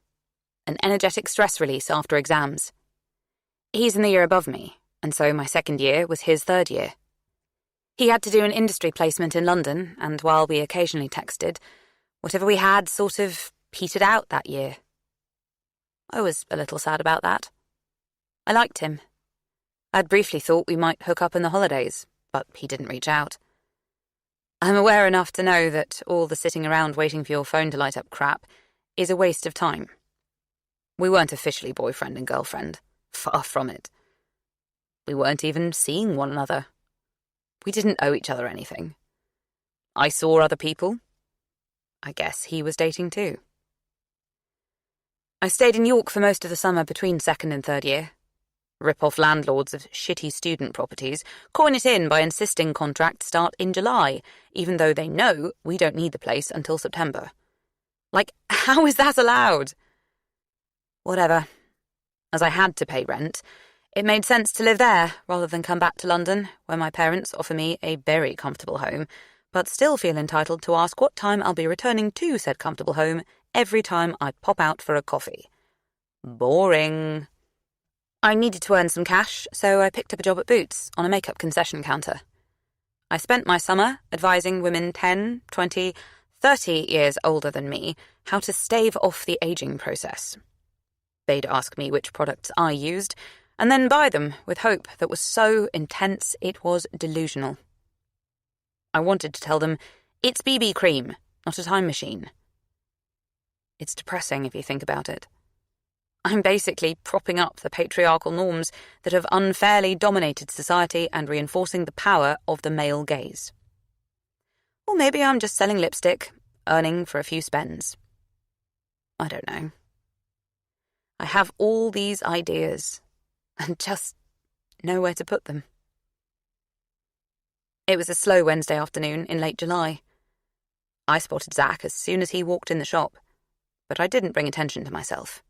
An energetic stress release after exams. He's in the year above me, and so my second year was his third year. He had to do an industry placement in London, and while we occasionally texted, whatever we had sort of petered out that year. I was a little sad about that. I liked him. I'd briefly thought we might hook up in the holidays, but he didn't reach out. I'm aware enough to know that all the sitting around waiting for your phone to light up crap is a waste of time. We weren't officially boyfriend and girlfriend. Far from it. We weren't even seeing one another. We didn't owe each other anything. I saw other people. I guess he was dating too. I stayed in York for most of the summer between second and third year. Rip-off landlords of shitty student properties coin it in by insisting contracts start in July, even though they know we don't need the place until September. Like, how is that allowed? Whatever. As I had to pay rent, it made sense to live there rather than come back to London, where my parents offer me a very comfortable home, but still feel entitled to ask what time I'll be returning to said comfortable home every time I pop out for a coffee. Boring. I needed to earn some cash, so I picked up a job at Boots on a makeup concession counter. I spent my summer advising women 10, 20, 30 years older than me how to stave off the aging process. They'd ask me which products I used, and then buy them with hope that was so intense it was delusional. I wanted to tell them, it's BB cream, not a time machine. It's depressing if you think about it. I'm basically propping up the patriarchal norms that have unfairly dominated society and reinforcing the power of the male gaze. Or maybe I'm just selling lipstick, earning for a few spends. I don't know. I have all these ideas, and just nowhere to put them. It was a slow Wednesday afternoon in late July. I spotted Zach as soon as he walked in the shop, but I didn't bring attention to myself.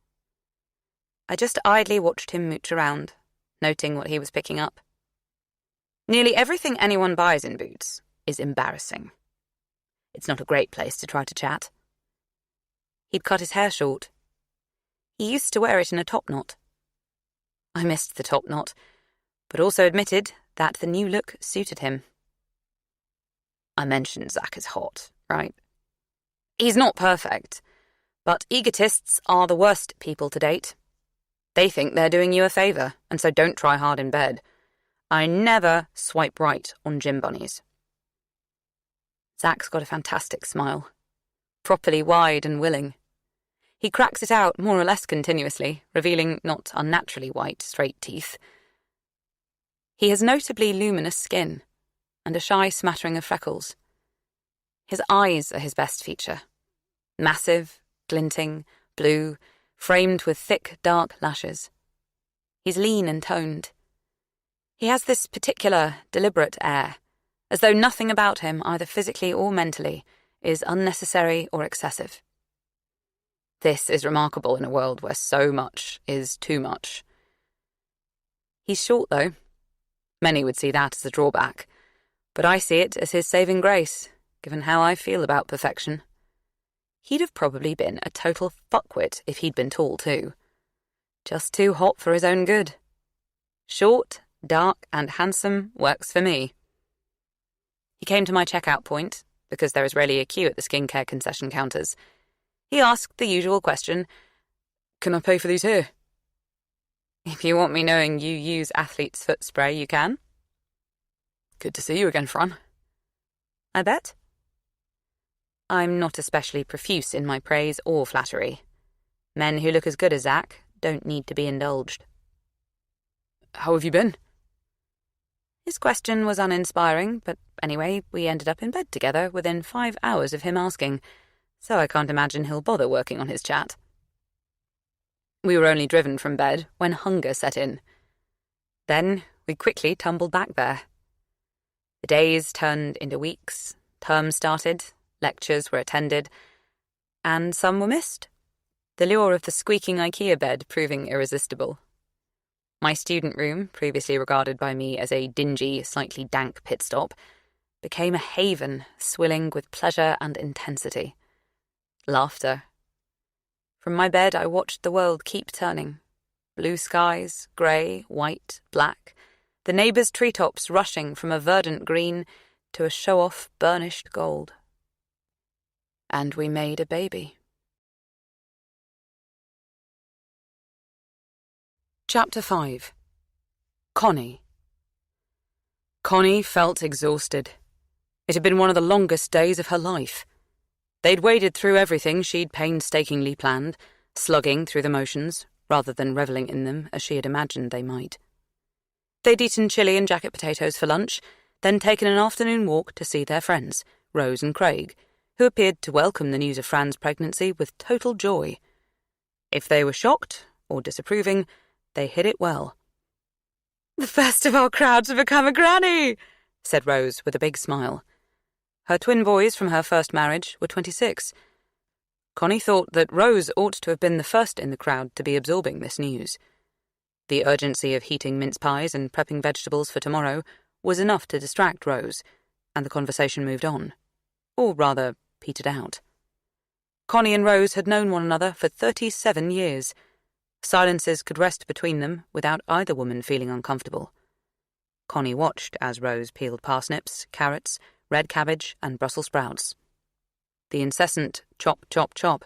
I just idly watched him mooch around, noting what he was picking up. Nearly everything anyone buys in Boots is embarrassing. It's not a great place to try to chat. He'd cut his hair short. He used to wear it in a top knot. I missed the top knot, but also admitted that the new look suited him. I mentioned Zach is hot, right? He's not perfect, But egotists are the worst people to date. They think they're doing you a favour, and so don't try hard in bed. I never swipe right on gym bunnies. Zach's got a fantastic smile, properly wide and willing. He cracks it out more or less continuously, revealing not unnaturally white, straight teeth. He has notably luminous skin, and a shy smattering of freckles. His eyes are his best feature. Massive, glinting, blue, framed with thick, dark lashes. He's lean and toned. He has this particular, deliberate air, as though nothing about him, either physically or mentally, is unnecessary or excessive. This is remarkable in a world where so much is too much. He's short, though. Many would see that as a drawback, but I see it as his saving grace, given how I feel about perfection. He'd have probably been a total fuckwit if he'd been tall, too. Just too hot for his own good. Short, dark, and handsome works for me. He came to my checkout point, because there is rarely a queue at the skincare concession counters. He asked the usual question, Can I pay for these here? If you want me knowing you use athlete's foot spray, you can. Good to see you again, Fran. I bet. I'm not especially profuse in my praise or flattery. Men who look as good as Zach don't need to be indulged. How have you been? His question was uninspiring, but anyway, we ended up in bed together within 5 hours of him asking, so I can't imagine he'll bother working on his chat. We were only driven from bed when hunger set in. Then we quickly tumbled back there. The days turned into weeks, terms started, lectures were attended, and some were missed, the lure of the squeaking IKEA bed proving irresistible. My student room, previously regarded by me as a dingy, slightly dank pit stop, became a haven swilling with pleasure and intensity. Laughter. From my bed I watched the world keep turning. Blue skies, grey, white, black, the neighbours' treetops rushing from a verdant green to a show-off burnished gold. And we made a baby. Chapter 5. Connie. Connie felt exhausted. It had been one of the longest days of her life. They'd waded through everything she'd painstakingly planned, slugging through the motions, rather than revelling in them as she had imagined they might. They'd eaten chili and jacket potatoes for lunch, then taken an afternoon walk to see their friends, Rose and Craig, who appeared to welcome the news of Fran's pregnancy with total joy. If they were shocked or disapproving, they hid it well. "The first of our crowd to become a granny," said Rose with a big smile. Her twin boys from her first marriage were 26. Connie thought that Rose ought to have been the first in the crowd to be absorbing this news. The urgency of heating mince pies and prepping vegetables for tomorrow was enough to distract Rose, and the conversation moved on. Or rather, petered out. Connie and Rose had known one another for 37 years. Silences could rest between them without either woman feeling uncomfortable. Connie watched as Rose peeled parsnips, carrots, red cabbage, and Brussels sprouts. The incessant chop, chop, chop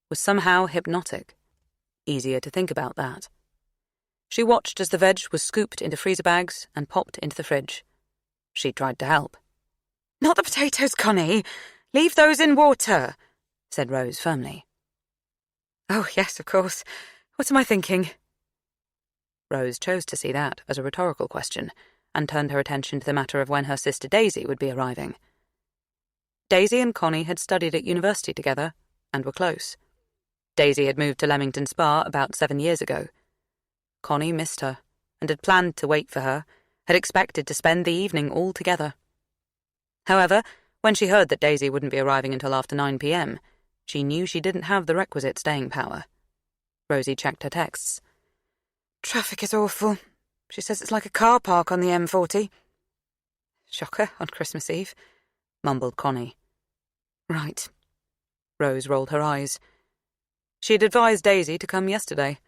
was somehow hypnotic. Easier to think about that. She watched as the veg was scooped into freezer bags and popped into the fridge. She tried to help. "Not the potatoes, Connie. Leave those in water," said Rose firmly. "Oh, yes, of course. What am I thinking?" Rose chose to see that as a rhetorical question and turned her attention to the matter of when her sister Daisy would be arriving. Daisy and Connie had studied at university together and were close. Daisy had moved to Leamington Spa about 7 years ago. Connie missed her and had planned to wait for her, had expected to spend the evening all together. However, when she heard that Daisy wouldn't be arriving until after 9 p.m., she knew she didn't have the requisite staying power. Rosie checked her texts. "Traffic is awful. She says it's like a car park on the M40. "Shocker on Christmas Eve," mumbled Connie. "Right." Rose rolled her eyes. She had advised Daisy to come yesterday.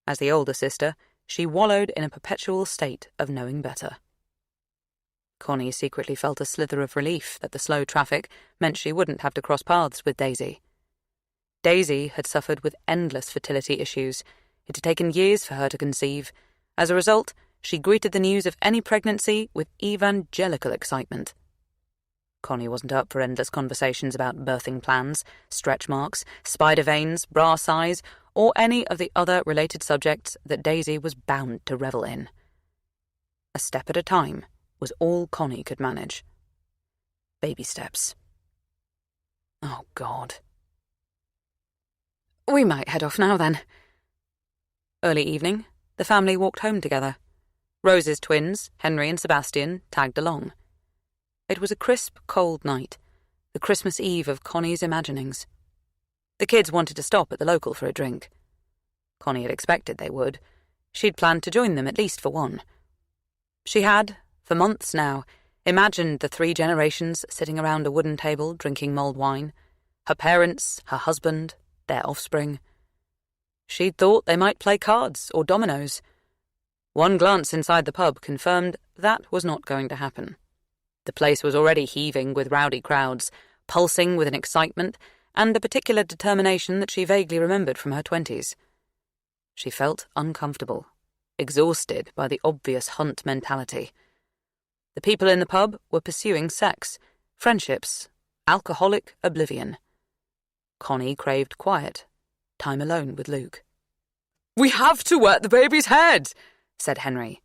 As the older sister, she wallowed in a perpetual state of knowing better. Connie secretly felt a slither of relief that the slow traffic meant she wouldn't have to cross paths with Daisy. Daisy had suffered with endless fertility issues. It had taken years for her to conceive. As a result, she greeted the news of any pregnancy with evangelical excitement. Connie wasn't up for endless conversations about birthing plans, stretch marks, spider veins, bra size, or any of the other related subjects that Daisy was bound to revel in. A step at a time was all Connie could manage. Baby steps. Oh, God. We might head off now, then. Early evening, the family walked home together. Rose's twins, Henry and Sebastian, tagged along. It was a crisp, cold night, the Christmas Eve of Connie's imaginings. The kids wanted to stop at the local for a drink. Connie had expected they would. She'd planned to join them at least for one. She had, for months now, imagined the 3 generations sitting around a wooden table drinking mulled wine, her parents, her husband, their offspring. She'd thought they might play cards or dominoes. One glance inside the pub confirmed that was not going to happen. The place was already heaving with rowdy crowds, pulsing with an excitement and a particular determination that she vaguely remembered from her 20s. She felt uncomfortable, exhausted by the obvious hunt mentality. The people in the pub were pursuing sex, friendships, alcoholic oblivion. Connie craved quiet, time alone with Luke. "We have to wet the baby's head," said Henry.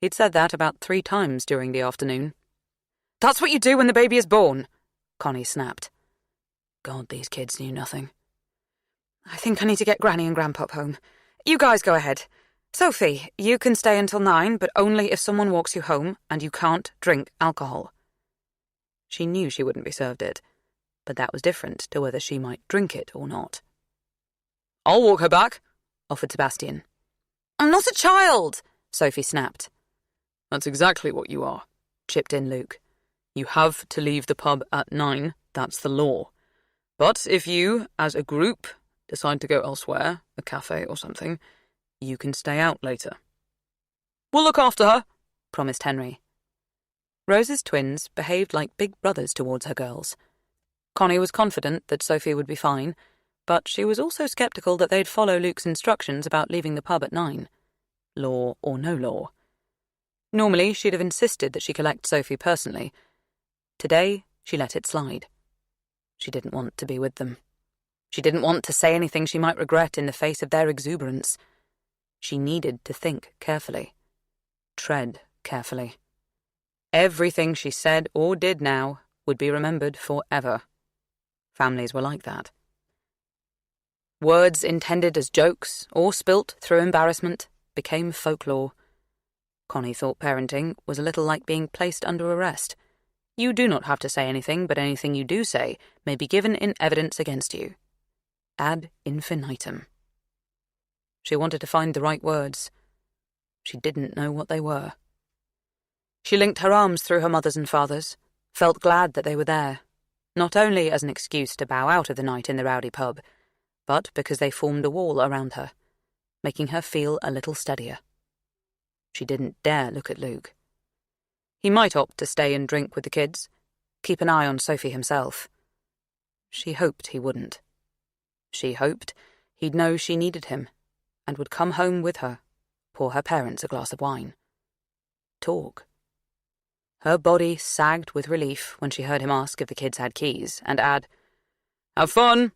He'd said that about 3 times during the afternoon. "That's what you do when the baby is born," Connie snapped. God, these kids knew nothing. "I think I need to get Granny and Grandpop home. You guys go ahead. Sophie, you can stay until 9, but only if someone walks you home and you can't drink alcohol." She knew she wouldn't be served it, but that was different to whether she might drink it or not. "I'll walk her back," offered Sebastian. "I'm not a child," Sophie snapped. "That's exactly what you are," chipped in Luke. "You have to leave the pub at 9, that's the law. But if you, as a group, decide to go elsewhere, a cafe or something, you can stay out later." "We'll look after her," promised Henry. Rose's twins behaved like big brothers towards her girls. Connie was confident that Sophie would be fine, but she was also sceptical that they'd follow Luke's instructions about leaving the pub at 9. Law or no law. Normally, she'd have insisted that she collect Sophie personally. Today, she let it slide. She didn't want to be with them. She didn't want to say anything she might regret in the face of their exuberance. She needed to think carefully. Tread carefully. Everything she said or did now would be remembered forever. Families were like that. Words intended as jokes or spilt through embarrassment became folklore. Connie thought parenting was a little like being placed under arrest. You do not have to say anything, but anything you do say may be given in evidence against you. Ad infinitum. She wanted to find the right words. She didn't know what they were. She linked her arms through her mother's and father's, felt glad that they were there, not only as an excuse to bow out of the night in the rowdy pub, but because they formed a wall around her, making her feel a little steadier. She didn't dare look at Luke. He might opt to stay and drink with the kids, keep an eye on Sophie himself. She hoped he wouldn't. She hoped he'd know she needed him and would come home with her, pour her parents a glass of wine. Talk. Her body sagged with relief when she heard him ask if the kids had keys and add, "Have fun,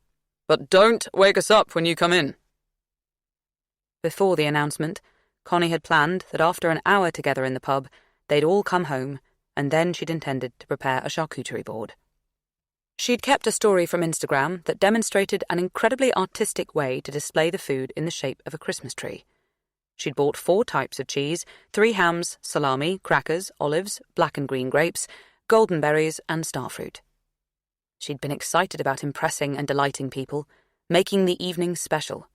but don't wake us up when you come in." Before the announcement, Connie had planned that after an hour together in the pub, they'd all come home, and then she'd intended to prepare a charcuterie board. She'd kept a story from Instagram that demonstrated an incredibly artistic way to display the food in the shape of a Christmas tree. She'd bought 4 types of cheese, 3 hams, salami, crackers, olives, black and green grapes, golden berries, and starfruit. She'd been excited about impressing and delighting people, making the evening special.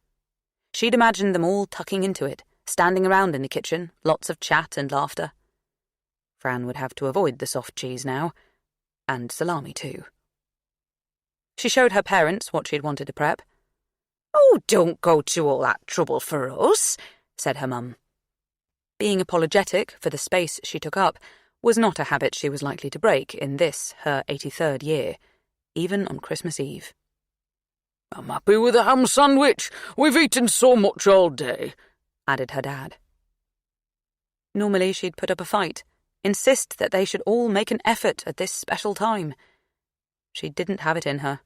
She'd imagined them all tucking into it, standing around in the kitchen, lots of chat and laughter. Fran would have to avoid the soft cheese now, and salami too. She showed her parents what she'd wanted to prep. "Oh, don't go to all that trouble for us," said her mum. Being apologetic for the space she took up was not a habit she was likely to break in this, her 83rd year, even on Christmas Eve. I'm happy with a ham sandwich. We've eaten so much all day, added her dad. Normally she'd put up a fight, insist that they should all make an effort at this special time. She didn't have it in her.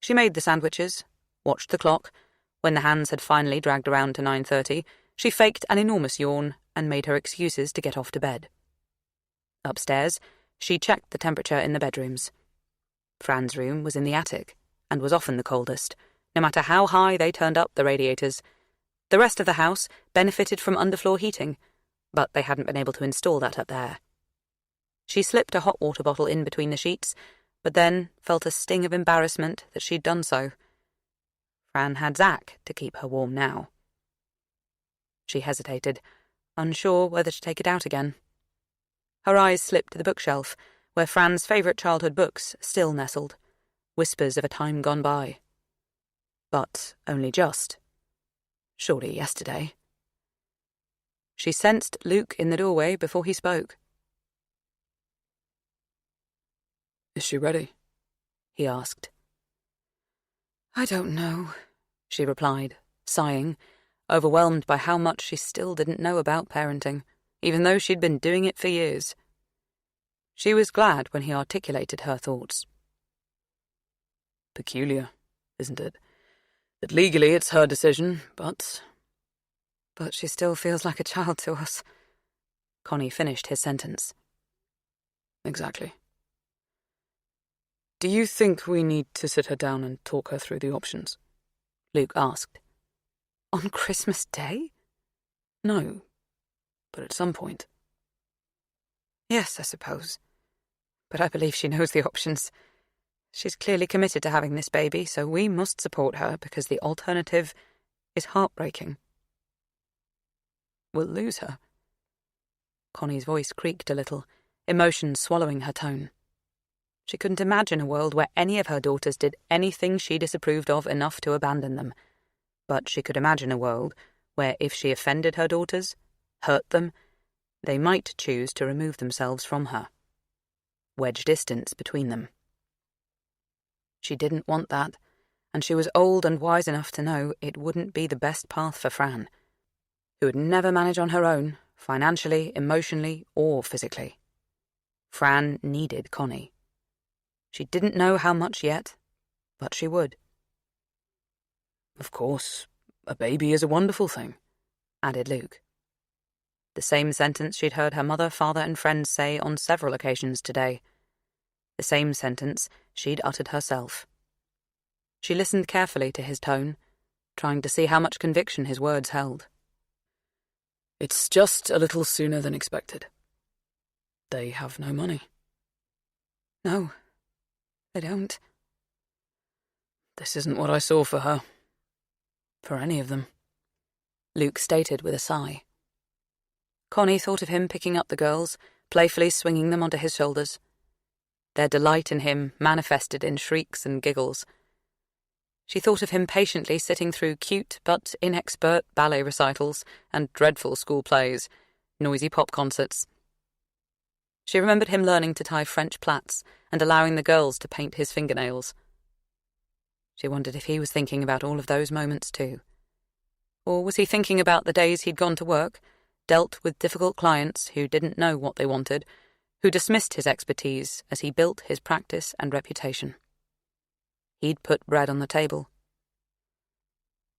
She made the sandwiches, watched the clock. When the hands had finally dragged around to 9:30, she faked an enormous yawn and made her excuses to get off to bed. Upstairs, she checked the temperature in the bedrooms. Fran's room was in the attic, and was often the coldest, no matter how high they turned up the radiators. The rest of the house benefited from underfloor heating, but they hadn't been able to install that up there. She slipped a hot water bottle in between the sheets, but then felt a sting of embarrassment that she'd done so. Fran had Zach to keep her warm now. She hesitated, unsure whether to take it out again. Her eyes slipped to the bookshelf, where Fran's favourite childhood books still nestled, whispers of a time gone by. But only just. Surely yesterday. She sensed Luke in the doorway before he spoke. Is she ready? He asked. I don't know, she replied, sighing, overwhelmed by how much she still didn't know about parenting, even though she'd been doing it for years. She was glad when he articulated her thoughts. Peculiar, isn't it? That legally it's her decision, but she still feels like a child to us. Connie finished his sentence. Exactly. Do you think we need to sit her down and talk her through the options? Luke asked. On Christmas Day? No, but at some point. Yes, I suppose. But I believe she knows the options. She's clearly committed to having this baby, so we must support her because the alternative is heartbreaking. We'll lose her. Connie's voice creaked a little, emotion swallowing her tone. She couldn't imagine a world where any of her daughters did anything she disapproved of enough to abandon them. But she could imagine a world where if she offended her daughters, hurt them, they might choose to remove themselves from her. Wedge distance between them. She didn't want that, and she was old and wise enough to know it wouldn't be the best path for Fran, who would never manage on her own, financially, emotionally, or physically. Fran needed Connie. She didn't know how much yet, but she would. Of course, a baby is a wonderful thing, added Luke. The same sentence she'd heard her mother, father, and friends say on several occasions today. The same sentence she'd uttered herself. She listened carefully to his tone, trying to see how much conviction his words held. It's just a little sooner than expected. They have no money. No, they don't. This isn't what I saw for her. For any of them. Luke stated with a sigh. Connie thought of him picking up the girls, playfully swinging them onto his shoulders. Their delight in him manifested in shrieks and giggles. She thought of him patiently sitting through cute but inexpert ballet recitals and dreadful school plays, noisy pop concerts. She remembered him learning to tie French plaits and allowing the girls to paint his fingernails. She wondered if he was thinking about all of those moments too. Or was he thinking about the days he'd gone to work, dealt with difficult clients who didn't know what they wanted, who dismissed his expertise as he built his practice and reputation. He'd put bread on the table.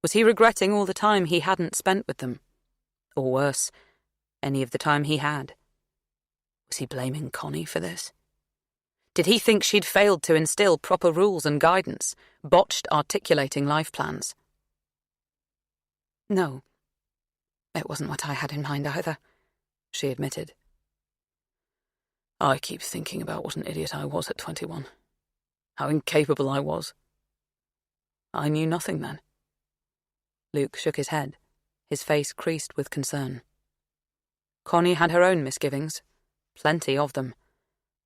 Was he regretting all the time he hadn't spent with them? Or worse, any of the time he had? Was he blaming Connie for this? Did he think she'd failed to instill proper rules and guidance, botched articulating life plans? No, it wasn't what I had in mind either, she admitted. I keep thinking about what an idiot I was at 21. How incapable I was. I knew nothing then. Luke shook his head, his face creased with concern. Connie had her own misgivings, plenty of them,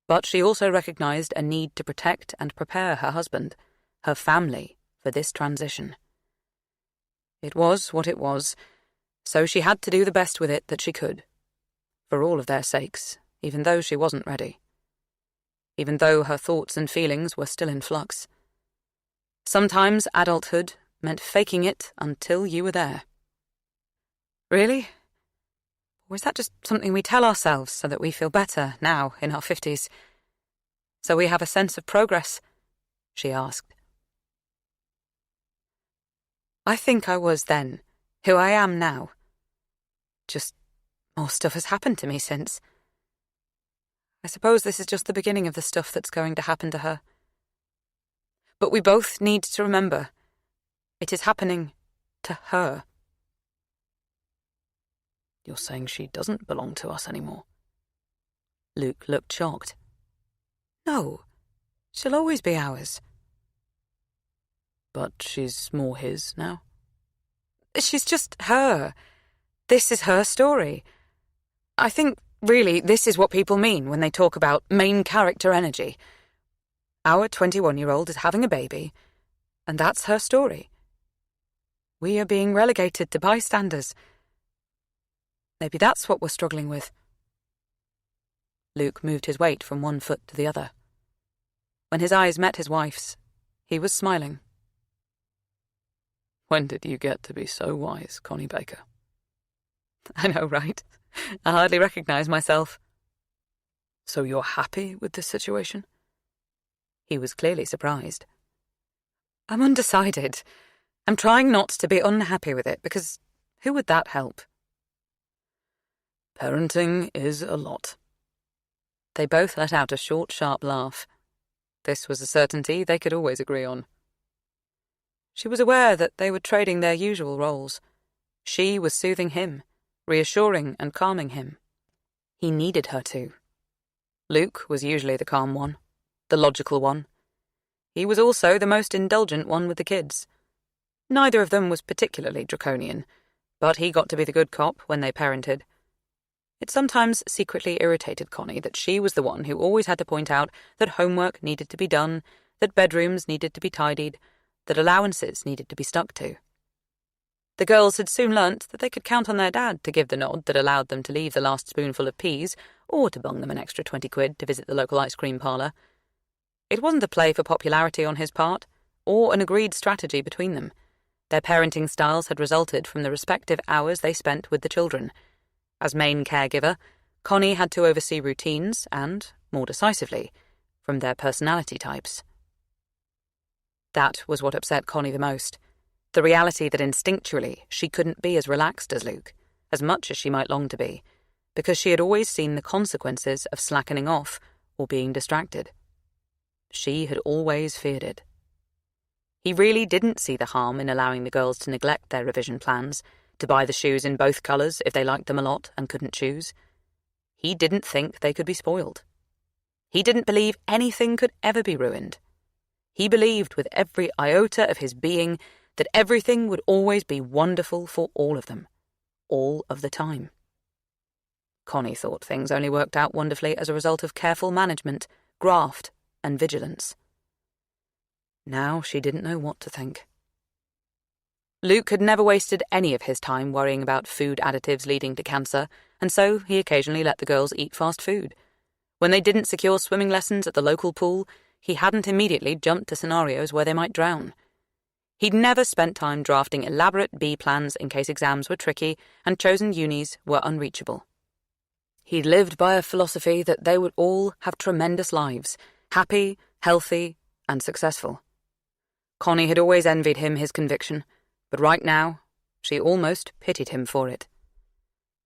but she also recognized a need to protect and prepare her husband, her family, for this transition. It was what it was, so she had to do the best with it that she could, for all of their sakes, even though she wasn't ready. Even though her thoughts and feelings were still in flux. Sometimes adulthood meant faking it until you were there. Really? Or is that just something we tell ourselves so that we feel better now in our 50s? So we have a sense of progress? She asked. I think I was then who I am now. Just more stuff has happened to me since. I suppose this is just the beginning of the stuff that's going to happen to her. But we both need to remember, it is happening to her. You're saying she doesn't belong to us anymore? Luke looked shocked. No, she'll always be ours. But she's more his now? She's just her. This is her story. I think, really, this is what people mean when they talk about main character energy. Our 21-year-old is having a baby, and that's her story. We are being relegated to bystanders. Maybe that's what we're struggling with. Luke moved his weight from one foot to the other. When his eyes met his wife's, he was smiling. When did you get to be so wise, Connie Baker? I know, right? I hardly recognise myself. So you're happy with this situation? He was clearly surprised. I'm undecided. I'm trying not to be unhappy with it, because who would that help? Parenting is a lot. They both let out a short, sharp laugh. This was a certainty they could always agree on. She was aware that they were trading their usual roles. She was soothing him, reassuring and calming him. He needed her to. Luke was usually the calm one, the logical one. He was also the most indulgent one with the kids. Neither of them was particularly draconian, but he got to be the good cop when they parented. It sometimes secretly irritated Connie that she was the one who always had to point out that homework needed to be done, that bedrooms needed to be tidied, that allowances needed to be stuck to. The girls had soon learnt that they could count on their dad to give the nod that allowed them to leave the last spoonful of peas, or to bung them an extra 20 quid to visit the local ice cream parlour. It wasn't a play for popularity on his part, or an agreed strategy between them. Their parenting styles had resulted from the respective hours they spent with the children. As main caregiver, Connie had to oversee routines and, more decisively, from their personality types. That was what upset Connie the most, the reality that instinctually she couldn't be as relaxed as Luke, as much as she might long to be, because she had always seen the consequences of slackening off or being distracted. She had always feared it. He really didn't see the harm in allowing the girls to neglect their revision plans, to buy the shoes in both colours if they liked them a lot and couldn't choose. He didn't think they could be spoiled. He didn't believe anything could ever be ruined. He believed with every iota of his being that everything would always be wonderful for all of them, all of the time. Connie thought things only worked out wonderfully as a result of careful management, graft, and vigilance. Now she didn't know what to think. Luke had never wasted any of his time worrying about food additives leading to cancer, and so he occasionally let the girls eat fast food. When they didn't secure swimming lessons at the local pool, he hadn't immediately jumped to scenarios where they might drown. He'd never spent time drafting elaborate B plans in case exams were tricky and chosen unis were unreachable. He'd lived by a philosophy that they would all have tremendous lives, happy, healthy, and successful. Connie had always envied him his conviction, but right now, she almost pitied him for it.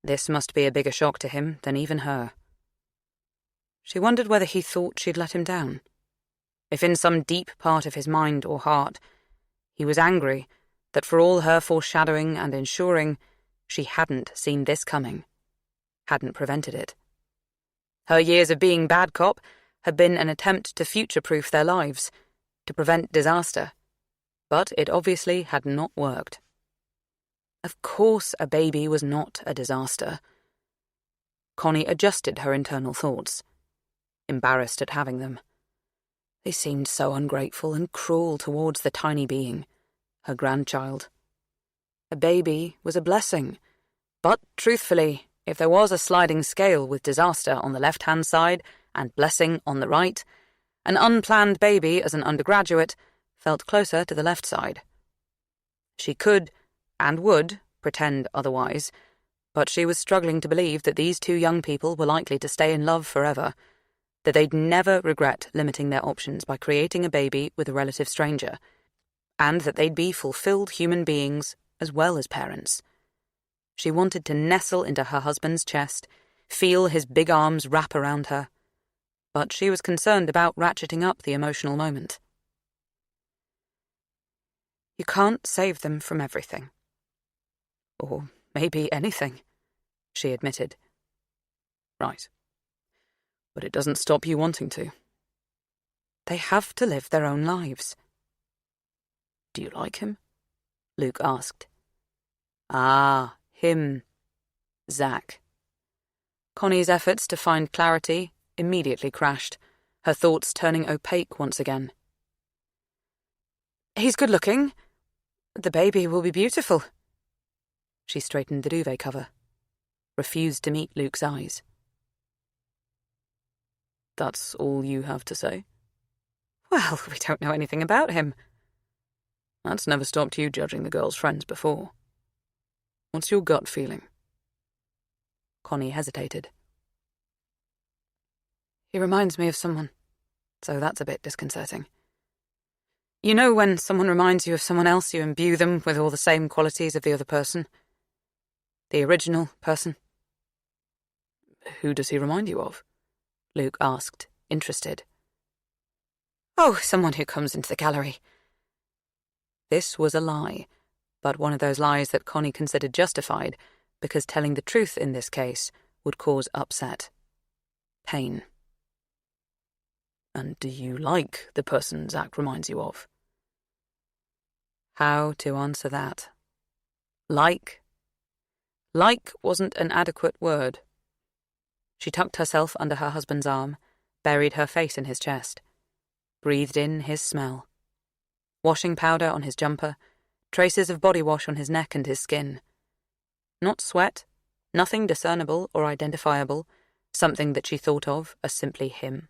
This must be a bigger shock to him than even her. She wondered whether he thought she'd let him down. If in some deep part of his mind or heart, he was angry that for all her foreshadowing and ensuring, she hadn't seen this coming, hadn't prevented it. Her years of being bad cop had been an attempt to future-proof their lives, to prevent disaster. But it obviously had not worked. Of course a baby was not a disaster. Connie adjusted her internal thoughts, embarrassed at having them. They seemed so ungrateful and cruel towards the tiny being, her grandchild. A baby was a blessing, but truthfully, if there was a sliding scale with disaster on the left-hand side and blessing on the right, an unplanned baby as an undergraduate felt closer to the left side. She could, and would, pretend otherwise, but she was struggling to believe that these two young people were likely to stay in love forever, that they'd never regret limiting their options by creating a baby with a relative stranger, and that they'd be fulfilled human beings as well as parents. She wanted to nestle into her husband's chest, feel his big arms wrap around her, but she was concerned about ratcheting up the emotional moment. You can't save them from everything. Or maybe anything, she admitted. Right. But it doesn't stop you wanting to. They have to live their own lives. Do you like him? Luke asked. Ah, him. Zach. Connie's efforts to find clarity immediately crashed, her thoughts turning opaque once again. He's good-looking. The baby will be beautiful. She straightened the duvet cover, refused to meet Luke's eyes. That's all you have to say? Well, we don't know anything about him. That's never stopped you judging the girl's friends before. What's your gut feeling? Connie hesitated. He reminds me of someone, so that's a bit disconcerting. You know when someone reminds you of someone else, you imbue them with all the same qualities of the other person? The original person? Who does he remind you of? Luke asked, interested. Oh, someone who comes into the gallery. This was a lie, but one of those lies that Connie considered justified because telling the truth in this case would cause upset. Pain. And do you like the person Zach reminds you of? How to answer that? Like wasn't an adequate word. She tucked herself under her husband's arm, buried her face in his chest, breathed in his smell. Washing powder on his jumper, traces of body wash on his neck and his skin. Not sweat, nothing discernible or identifiable, something that she thought of as simply him.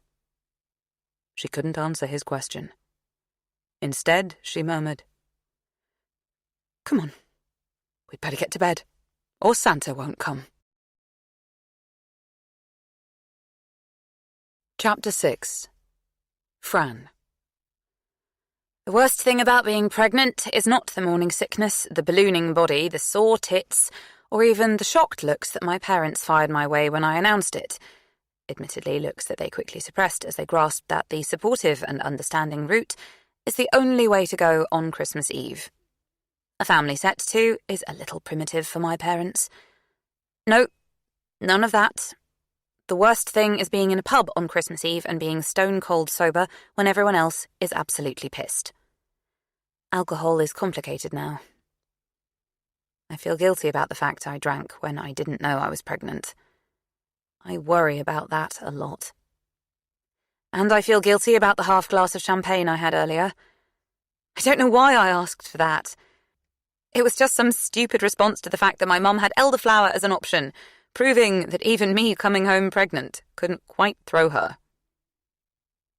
She couldn't answer his question. Instead, she murmured, "Come on, we'd better get to bed, or Santa won't come." Chapter 6. Fran. The worst thing about being pregnant is not the morning sickness, the ballooning body, the sore tits, or even the shocked looks that my parents fired my way when I announced it. Admittedly, looks that they quickly suppressed as they grasped that the supportive and understanding route is the only way to go on Christmas Eve. A family set, too, is a little primitive for my parents. No, none of that. The worst thing is being in a pub on Christmas Eve and being stone-cold sober when everyone else is absolutely pissed. Alcohol is complicated now. I feel guilty about the fact I drank when I didn't know I was pregnant. I worry about that a lot. And I feel guilty about the half glass of champagne I had earlier. I don't know why I asked for that. It was just some stupid response to the fact that my mum had elderflower as an option, proving that even me coming home pregnant couldn't quite throw her.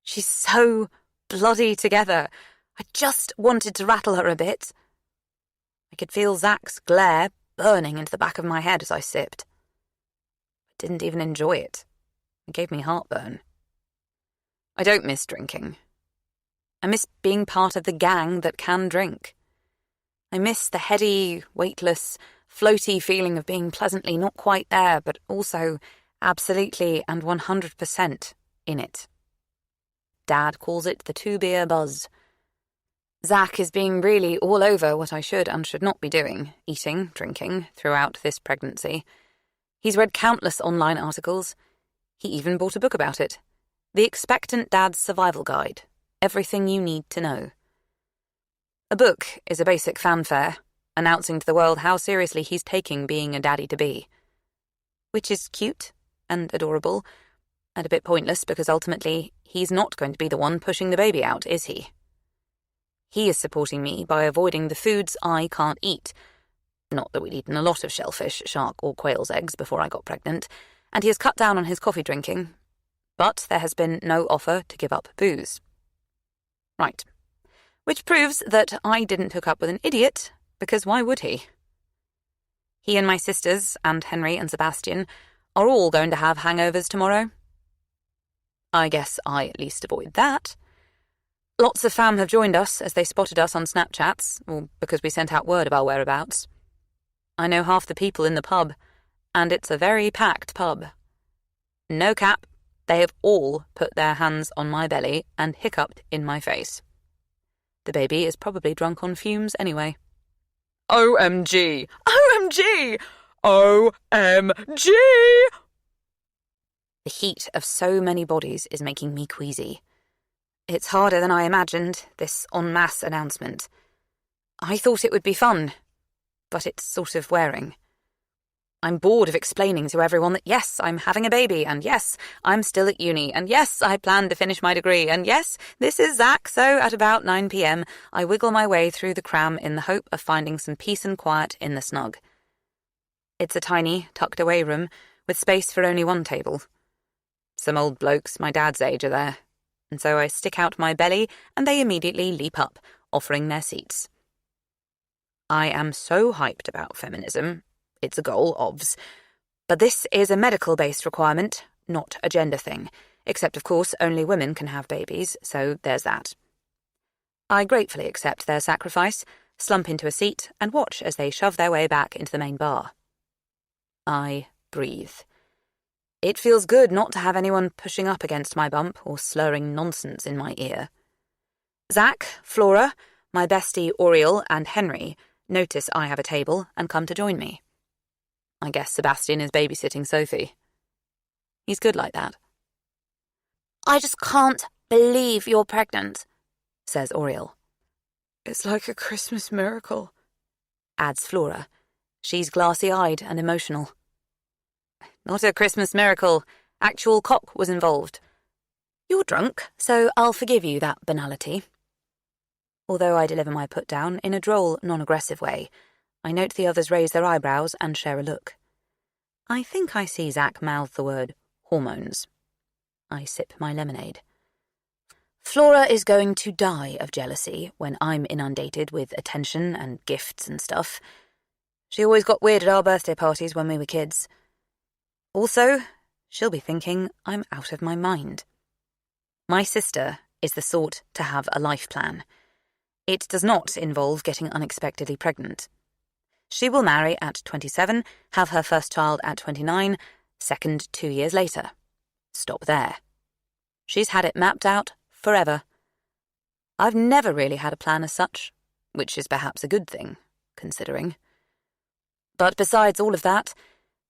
She's so bloody together. I just wanted to rattle her a bit. I could feel Zach's glare burning into the back of my head as I sipped. I didn't even enjoy it. It gave me heartburn. I don't miss drinking. I miss being part of the gang that can drink. I miss the heady, weightless, floaty feeling of being pleasantly not quite there, but also absolutely and 100% in it. Dad calls it the two-beer buzz. Zach is being really all over what I should and should not be doing, eating, drinking, throughout this pregnancy. He's read countless online articles. He even bought a book about it. The Expectant Dad's Survival Guide. Everything you need to know. A book is a basic fanfare, announcing to the world how seriously he's taking being a daddy-to-be. Which is cute and adorable, and a bit pointless because ultimately he's not going to be the one pushing the baby out, is he? He is supporting me by avoiding the foods I can't eat. Not that we'd eaten a lot of shellfish, shark, or quail's eggs before I got pregnant, and he has cut down on his coffee drinking, but there has been no offer to give up booze. Right. Which proves that I didn't hook up with an idiot, because why would he? He and my sisters, and Henry and Sebastian, are all going to have hangovers tomorrow. I guess I at least avoid that. Lots of fam have joined us as they spotted us on Snapchats, or because we sent out word of our whereabouts. I know half the people in the pub, and it's a very packed pub. No cap, they have all put their hands on my belly and hiccuped in my face. The baby is probably drunk on fumes anyway. OMG! OMG! OMG! The heat of so many bodies is making me queasy. It's harder than I imagined, this en masse announcement. I thought it would be fun, but it's sort of wearing. I'm bored of explaining to everyone that yes, I'm having a baby, and yes, I'm still at uni, and yes, I plan to finish my degree, and yes, this is Zach, so at about 9 p.m, I wiggle my way through the cram in the hope of finding some peace and quiet in the snug. It's a tiny, tucked-away room with space for only one table. Some old blokes my dad's age are there, and so I stick out my belly and they immediately leap up, offering their seats. I am so hyped about feminism. It's a goal, obvs. But this is a medical-based requirement, not a gender thing, except, of course, only women can have babies, so there's that. I gratefully accept their sacrifice, slump into a seat, and watch as they shove their way back into the main bar. I breathe. It feels good not to have anyone pushing up against my bump or slurring nonsense in my ear. Zach, Flora, my bestie Oriel, and Henry notice I have a table and come to join me. I guess Sebastian is babysitting Sophie. He's good like that. I just can't believe you're pregnant, says Oriel. It's like a Christmas miracle, Adds Flora. She's glassy-eyed and emotional. Not a Christmas miracle. Actual cock was involved. You're drunk, so I'll forgive you that banality. Although I deliver my put-down in a droll, non-aggressive way, I note the others raise their eyebrows and share a look. I think I see Zach mouth the word hormones. I sip my lemonade. Flora is going to die of jealousy when I'm inundated with attention and gifts and stuff. She always got weird at our birthday parties when we were kids. Also, she'll be thinking I'm out of my mind. My sister is the sort to have a life plan. It does not involve getting unexpectedly pregnant. She will marry at 27, have her first child at 29, second 2 years later. Stop there. She's had it mapped out forever. I've never really had a plan as such, which is perhaps a good thing, considering. But besides all of that,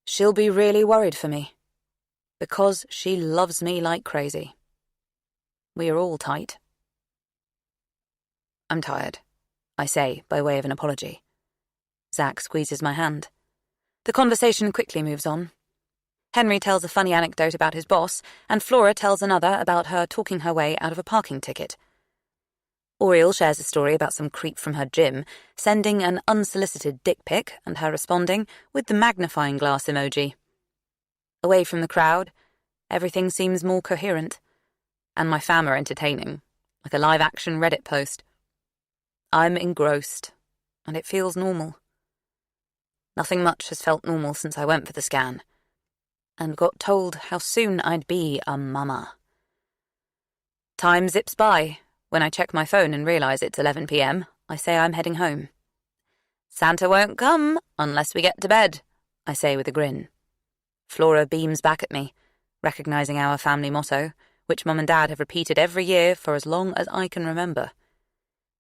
she'll be really worried for me, because she loves me like crazy. We are all tight. I'm tired, I say by way of an apology. Zach squeezes my hand. The conversation quickly moves on. Henry tells a funny anecdote about his boss, and Flora tells another about her talking her way out of a parking ticket. Oriel shares a story about some creep from her gym sending an unsolicited dick pic and her responding with the magnifying glass emoji. Away from the crowd, everything seems more coherent, and my fam are entertaining, like a live-action Reddit post. I'm engrossed, and it feels normal. Nothing much has felt normal since I went for the scan, and got told how soon I'd be a mama. Time zips by. When I check my phone and realise it's 11 p.m, I say I'm heading home. Santa won't come unless we get to bed, I say with a grin. Flora beams back at me, recognising our family motto, which Mum and Dad have repeated every year for as long as I can remember.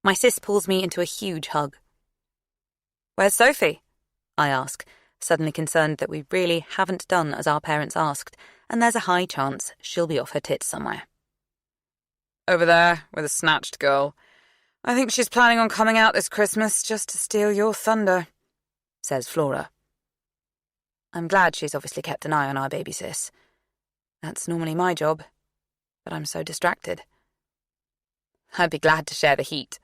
My sis pulls me into a huge hug. Where's Sophie? I ask, suddenly concerned that we really haven't done as our parents asked, and there's a high chance she'll be off her tits somewhere. Over there with a snatched girl. I think she's planning on coming out this Christmas just to steal your thunder, says Flora. I'm glad she's obviously kept an eye on our baby sis. That's normally my job, but I'm so distracted. I'd be glad to share the heat.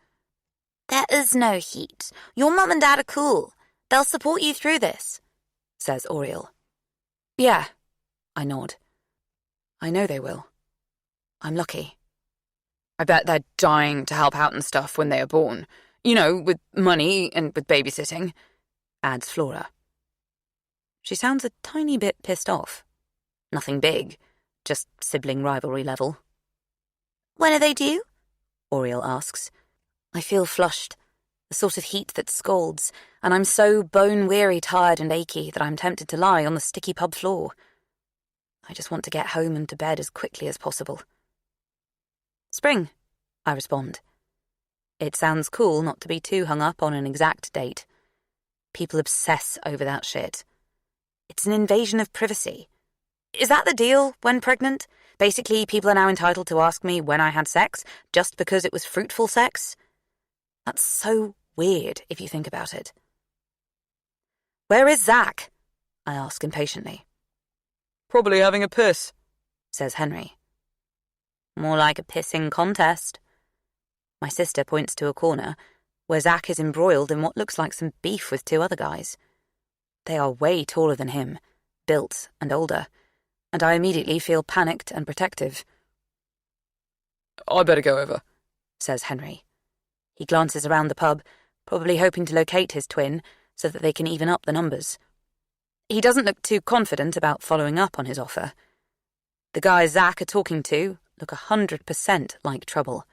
There is no heat. Your mum and dad are cool. They'll support you through this, says Oriel. Yeah, I nod. I know they will. I'm lucky. I bet they're dying to help out and stuff when they are born. You know, with money and with babysitting, adds Flora. She sounds a tiny bit pissed off. Nothing big, just sibling rivalry level. When are they due? Oriel asks. I feel flushed, the sort of heat that scalds, and I'm so bone-weary, tired and achy that I'm tempted to lie on the sticky pub floor. I just want to get home and to bed as quickly as possible. Spring, I respond. It sounds cool not to be too hung up on an exact date. People obsess over that shit. It's an invasion of privacy. Is that the deal when pregnant? Basically, people are now entitled to ask me when I had sex, just because it was fruitful sex? That's so weird, if you think about it. Where is Zach? I ask impatiently. Probably having a piss, says Henry. More like a pissing contest. My sister points to a corner where Zach is embroiled in what looks like some beef with two other guys. They are way taller than him, built and older, and I immediately feel panicked and protective. I better go over, says Henry. He glances around the pub, probably hoping to locate his twin so that they can even up the numbers. He doesn't look too confident about following up on his offer. The guys Zach are talking to look 100% like trouble.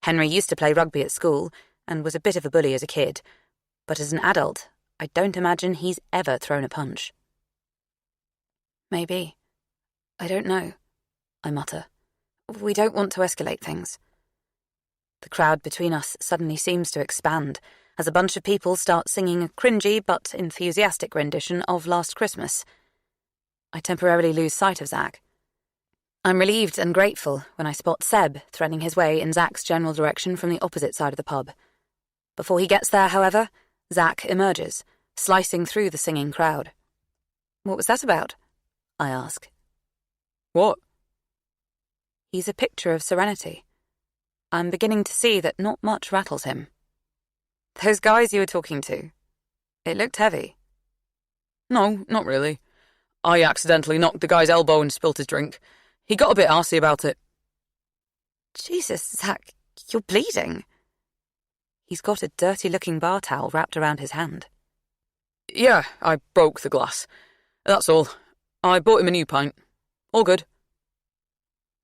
Henry used to play rugby at school and was a bit of a bully as a kid, but as an adult, I don't imagine he's ever thrown a punch. Maybe. I don't know, I mutter. We don't want to escalate things. The crowd between us suddenly seems to expand as a bunch of people start singing a cringy but enthusiastic rendition of Last Christmas. I temporarily lose sight of Zach. I'm relieved and grateful when I spot Seb threading his way in Zach's general direction from the opposite side of the pub. Before he gets there, however, Zach emerges, slicing through the singing crowd. What was that about? I ask. What? He's a picture of serenity. I'm beginning to see that not much rattles him. Those guys you were talking to, it looked heavy. No, not really. I accidentally knocked the guy's elbow and spilt his drink. He got a bit arsey about it. Jesus, Zach, you're bleeding. He's got a dirty-looking bar towel wrapped around his hand. Yeah, I broke the glass. That's all. I bought him a new pint. All good.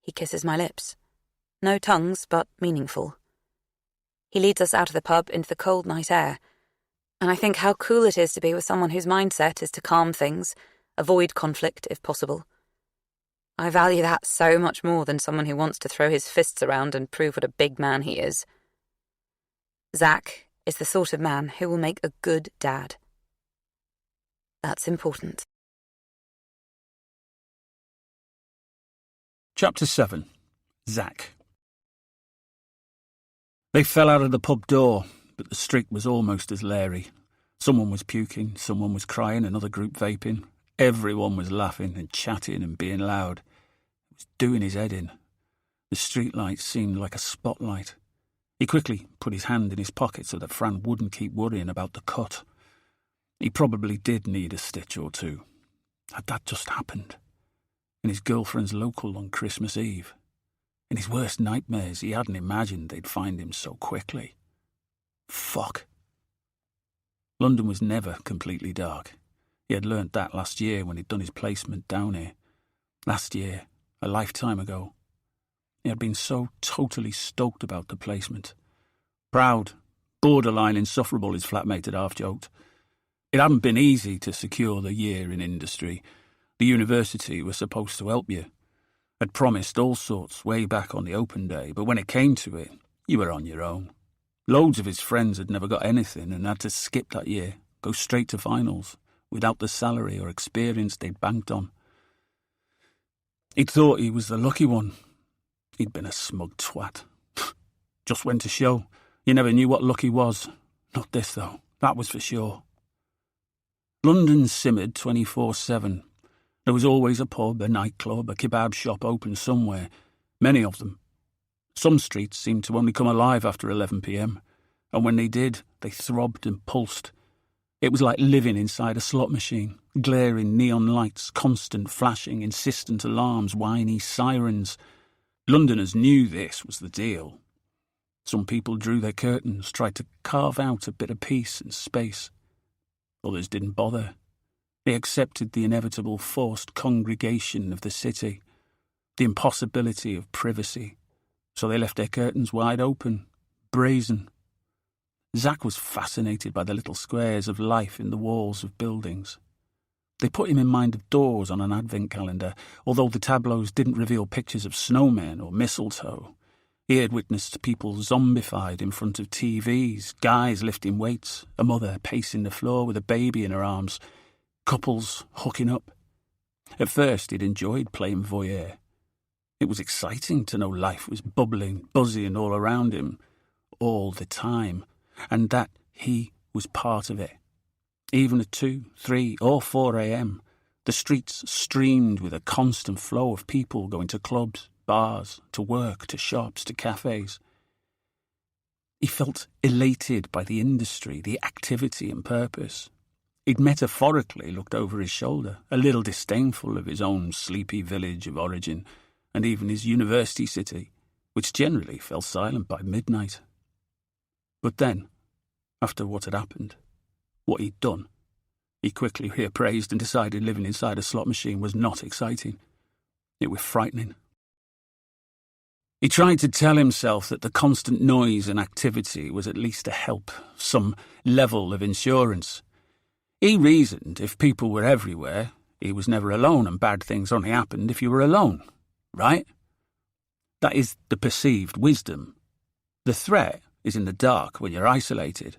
He kisses my lips. No tongues, but meaningful. He leads us out of the pub into the cold night air, and I think how cool it is to be with someone whose mindset is to calm things, avoid conflict if possible. I value that so much more than someone who wants to throw his fists around and prove what a big man he is. Zach is the sort of man who will make a good dad. That's important. Chapter 7. Zach. They fell out of the pub door, but the street was almost as leery. Someone was puking, someone was crying, another group vaping. Everyone was laughing and chatting and being loud. It was doing his head in. The streetlight seemed like a spotlight. He quickly put his hand in his pocket so that Fran wouldn't keep worrying about the cut. He probably did need a stitch or two. Had that just happened? In his girlfriend's local on Christmas Eve. In his worst nightmares, he hadn't imagined they'd find him so quickly. Fuck. London was never completely dark. He had learnt that last year when he'd done his placement down here. Last year, a lifetime ago. He had been so totally stoked about the placement. Proud, borderline insufferable, his flatmate had half-joked. It hadn't been easy to secure the year in industry. The university was supposed to help you. Had promised all sorts way back on the open day, but when it came to it, you were on your own. Loads of his friends had never got anything and had to skip that year, go straight to finals, without the salary or experience they'd banked on. He'd thought he was the lucky one. He'd been a smug twat. Just went to show. You never knew what lucky was. Not this, though. That was for sure. London simmered 24/7. There was always a pub, a nightclub, a kebab shop open somewhere. Many of them. Some streets seemed to only come alive after 11 p.m, and when they did, they throbbed and pulsed. It was like living inside a slot machine. Glaring neon lights, constant flashing, insistent alarms, whiny sirens. Londoners knew this was the deal. Some people drew their curtains, tried to carve out a bit of peace and space. Others didn't bother. They accepted the inevitable forced congregation of the city, the impossibility of privacy, so they left their curtains wide open, brazen. Zack was fascinated by the little squares of life in the walls of buildings. They put him in mind of doors on an advent calendar, although the tableaus didn't reveal pictures of snowmen or mistletoe. He had witnessed people zombified in front of TVs, guys lifting weights, a mother pacing the floor with a baby in her arms, couples hooking up. At first he'd enjoyed playing voyeur. It was exciting to know life was bubbling, buzzing all around him, all the time, and that he was part of it. Even at 2, 3 or 4 a.m, the streets streamed with a constant flow of people going to clubs, bars, to work, to shops, to cafes. He felt elated by the industry, the activity and purpose. He'd metaphorically looked over his shoulder, a little disdainful of his own sleepy village of origin, and even his university city, which generally fell silent by midnight. But then, after what had happened, what he'd done, he quickly reappraised and decided living inside a slot machine was not exciting. It was frightening. He tried to tell himself that the constant noise and activity was at least a help, some level of insurance. He reasoned if people were everywhere, he was never alone, and bad things only happened if you were alone, right? That is the perceived wisdom. The threat is in the dark when you're isolated.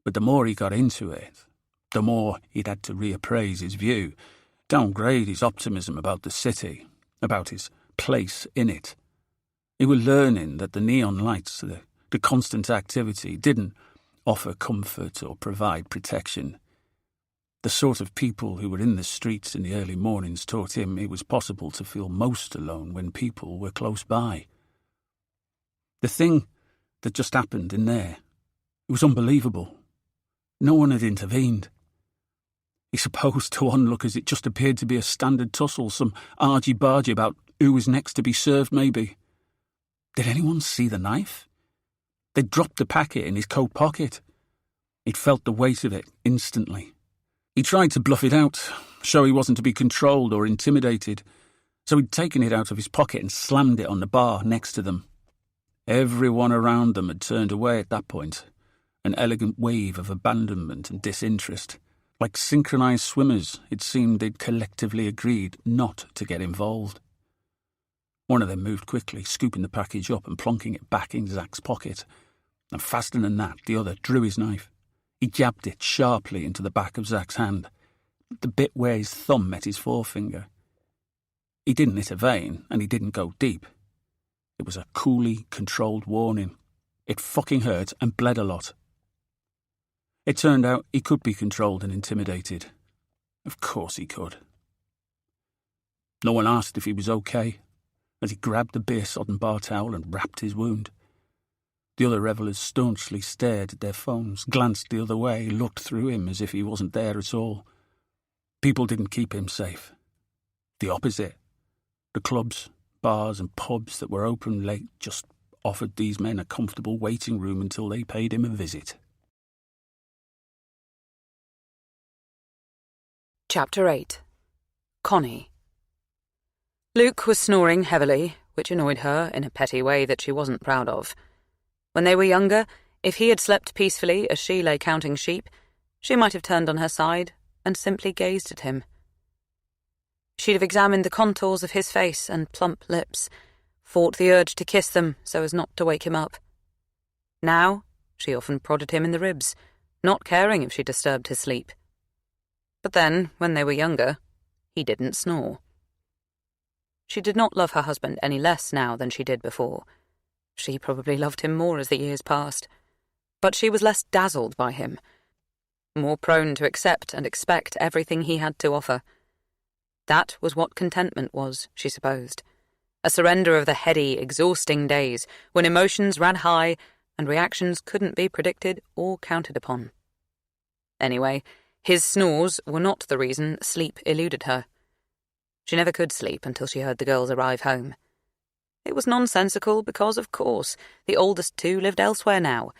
But the more he got into it, the more he'd had to reappraise his view, downgrade his optimism about the city, about his place in it. He was learning that the neon lights, the constant activity, didn't offer comfort or provide protection. The sort of people who were in the streets in the early mornings taught him it was possible to feel most alone when people were close by. The thing that just happened in there, it was unbelievable. No one had intervened. He supposed to onlookers it just appeared to be a standard tussle, some argy-bargy about who was next to be served, maybe. Did anyone see the knife? They'd dropped the packet in his coat pocket. He'd felt the weight of it instantly. He tried to bluff it out, show he wasn't to be controlled or intimidated, so he'd taken it out of his pocket and slammed it on the bar next to them. Everyone around them had turned away at that point, an elegant wave of abandonment and disinterest. Like synchronized swimmers, it seemed they'd collectively agreed not to get involved. One of them moved quickly, scooping the package up and plonking it back in Zack's pocket, and faster than that, the other drew his knife. He jabbed it sharply into the back of Zack's hand, the bit where his thumb met his forefinger. He didn't hit a vein, and he didn't go deep. It was a coolly controlled warning. It fucking hurt and bled a lot. It turned out he could be controlled and intimidated. Of course he could. No one asked if he was okay, as he grabbed the beer-sodden bar towel and wrapped his wound. The other revellers staunchly stared at their phones, glanced the other way, looked through him as if he wasn't there at all. People didn't keep him safe. The opposite. The clubs, bars and pubs that were open late just offered these men a comfortable waiting room until they paid him a visit. Chapter 8. Connie. Luke was snoring heavily, which annoyed her in a petty way that she wasn't proud of. When they were younger, if he had slept peacefully as she lay counting sheep, she might have turned on her side and simply gazed at him. She'd have examined the contours of his face and plump lips, fought the urge to kiss them so as not to wake him up. Now, she often prodded him in the ribs, not caring if she disturbed his sleep. But then, when they were younger, he didn't snore. She did not love her husband any less now than she did before. She probably loved him more as the years passed. But she was less dazzled by him, more prone to accept and expect everything he had to offer. That was what contentment was, she supposed. A surrender of the heady, exhausting days when emotions ran high and reactions couldn't be predicted or counted upon. Anyway, his snores were not the reason sleep eluded her. She never could sleep until she heard the girls arrive home. It was nonsensical because, of course, the oldest two lived elsewhere now,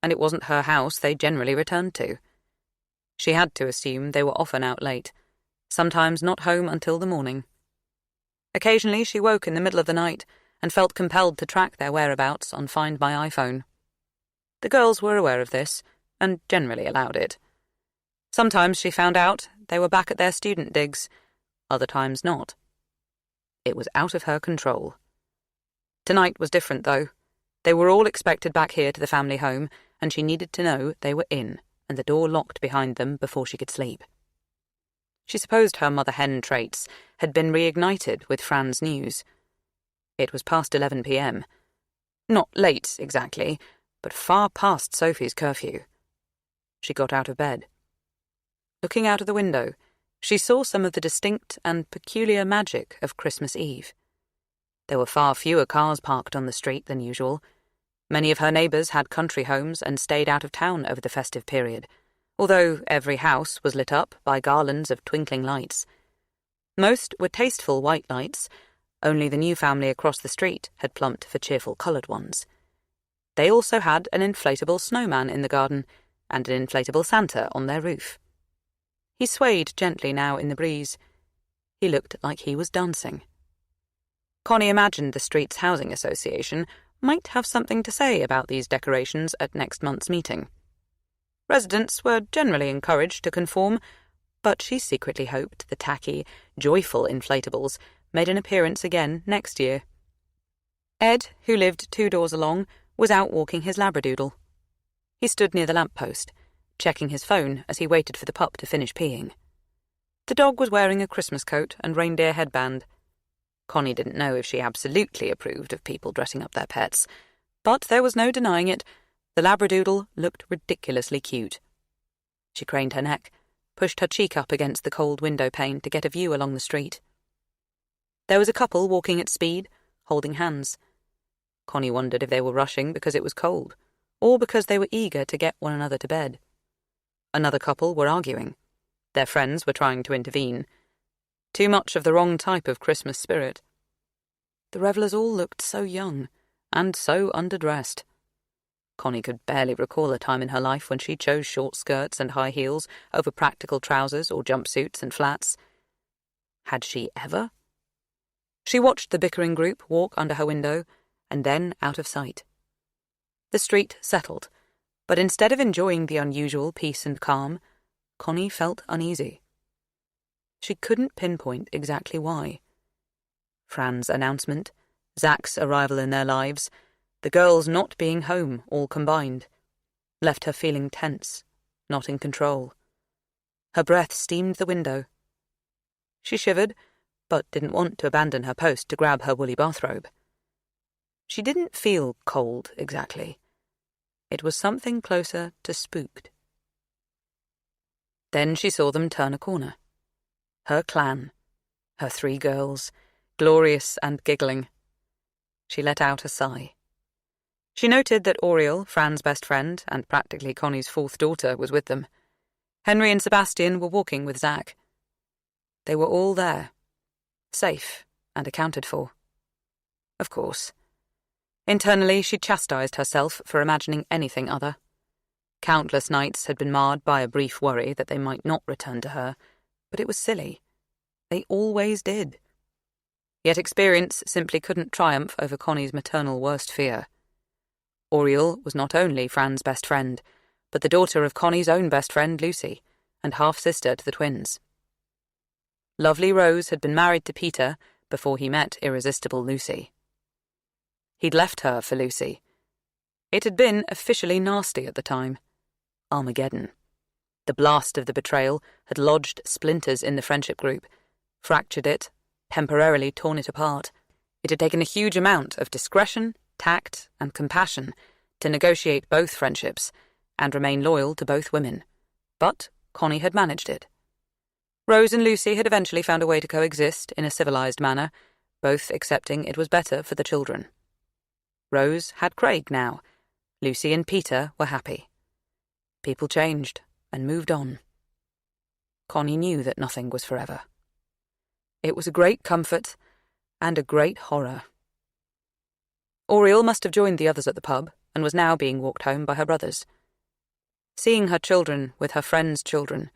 and it wasn't her house they generally returned to. She had to assume they were often out late, sometimes not home until the morning. Occasionally she woke in the middle of the night and felt compelled to track their whereabouts on Find My iPhone. The girls were aware of this, and generally allowed it. Sometimes she found out they were back at their student digs, other times not. It was out of her control. Tonight was different, though. They were all expected back here to the family home, and she needed to know they were in, and the door locked behind them before she could sleep. She supposed her mother-hen traits had been reignited with Fran's news. It was past 11 p.m. Not late, exactly, but far past Sophie's curfew. She got out of bed. Looking out of the window, she saw some of the distinct and peculiar magic of Christmas Eve. There were far fewer cars parked on the street than usual. Many of her neighbours had country homes and stayed out of town over the festive period, although every house was lit up by garlands of twinkling lights. Most were tasteful white lights. Only the new family across the street had plumped for cheerful coloured ones. They also had an inflatable snowman in the garden and an inflatable Santa on their roof. He swayed gently now in the breeze. He looked like he was dancing. Connie imagined the street's housing association might have something to say about these decorations at next month's meeting. Residents were generally encouraged to conform, but she secretly hoped the tacky, joyful inflatables made an appearance again next year. Ed, who lived 2 doors along, was out walking his labradoodle. He stood near the lamp-post, checking his phone as he waited for the pup to finish peeing. The dog was wearing a Christmas coat and reindeer headband. Connie didn't know if she absolutely approved of people dressing up their pets, but there was no denying it. The labradoodle looked ridiculously cute. She craned her neck, pushed her cheek up against the cold window pane to get a view along the street. There was a couple walking at speed, holding hands. Connie wondered if they were rushing because it was cold, or because they were eager to get one another to bed. Another couple were arguing. Their friends were trying to intervene. Too much of the wrong type of Christmas spirit. The revellers all looked so young, and so underdressed. Connie could barely recall a time in her life when she chose short skirts and high heels over practical trousers or jumpsuits and flats. Had she ever? She watched the bickering group walk under her window, and then out of sight. The street settled, but instead of enjoying the unusual peace and calm, Connie felt uneasy. She couldn't pinpoint exactly why. Fran's announcement, Zach's arrival in their lives, the girls not being home all combined, left her feeling tense, not in control. Her breath steamed the window. She shivered, but didn't want to abandon her post to grab her woolly bathrobe. She didn't feel cold, exactly. It was something closer to spooked. Then she saw them turn a corner. Her clan, her 3 girls, glorious and giggling. She let out a sigh. She noted that Oriel, Fran's best friend, and practically Connie's 4th daughter, was with them. Henry and Sebastian were walking with Zach. They were all there, safe and accounted for. Of course. Internally, she chastised herself for imagining anything other. Countless nights had been marred by a brief worry that they might not return to her, but it was silly. They always did. Yet experience simply couldn't triumph over Connie's maternal worst fear. Oriel was not only Fran's best friend, but the daughter of Connie's own best friend, Lucy, and half-sister to the twins. Lovely Rose had been married to Peter before he met irresistible Lucy. He'd left her for Lucy. It had been officially nasty at the time. Armageddon. The blast of the betrayal had lodged splinters in the friendship group, fractured it, temporarily torn it apart. It had taken a huge amount of discretion, tact, and compassion to negotiate both friendships and remain loyal to both women. But Connie had managed it. Rose and Lucy had eventually found a way to coexist in a civilized manner, both accepting it was better for the children. Rose had Craig now. Lucy and Peter were happy. People changed and moved on. Connie knew that nothing was forever. It was a great comfort and a great horror. Oriel must have joined the others at the pub and was now being walked home by her brothers. Seeing her children with her friends' children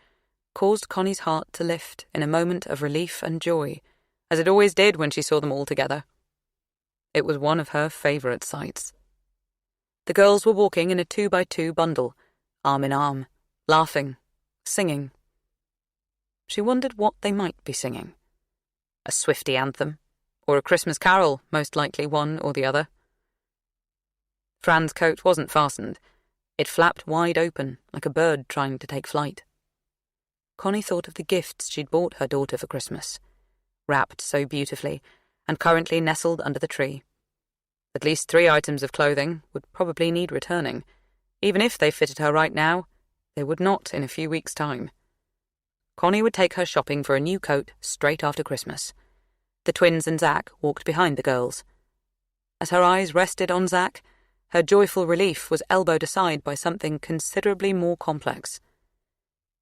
caused Connie's heart to lift in a moment of relief and joy, as it always did when she saw them all together. It was one of her favourite sights. The girls were walking in a 2x2 bundle, arm in arm, laughing, singing. She wondered what they might be singing. A Swiftie anthem, or a Christmas carol, most likely one or the other. Fran's coat wasn't fastened. It flapped wide open, like a bird trying to take flight. Connie thought of the gifts she'd bought her daughter for Christmas, wrapped so beautifully, and currently nestled under the tree. At least 3 items of clothing would probably need returning. Even if they fitted her right now, they would not in a few weeks' time. Connie would take her shopping for a new coat straight after Christmas. The twins and Zack walked behind the girls. As her eyes rested on Zack, her joyful relief was elbowed aside by something considerably more complex.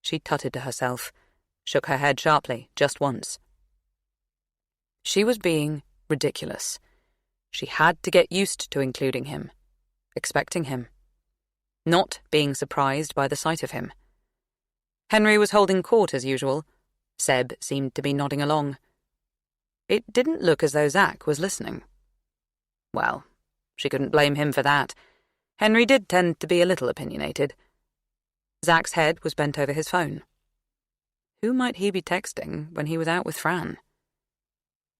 She tutted to herself, shook her head sharply, just once. She was being ridiculous. She had to get used to including him, expecting him, not being surprised by the sight of him. Henry was holding court as usual. Seb seemed to be nodding along. It didn't look as though Zack was listening. Well, she couldn't blame him for that. Henry did tend to be a little opinionated. Zack's head was bent over his phone. Who might he be texting when he was out with Fran?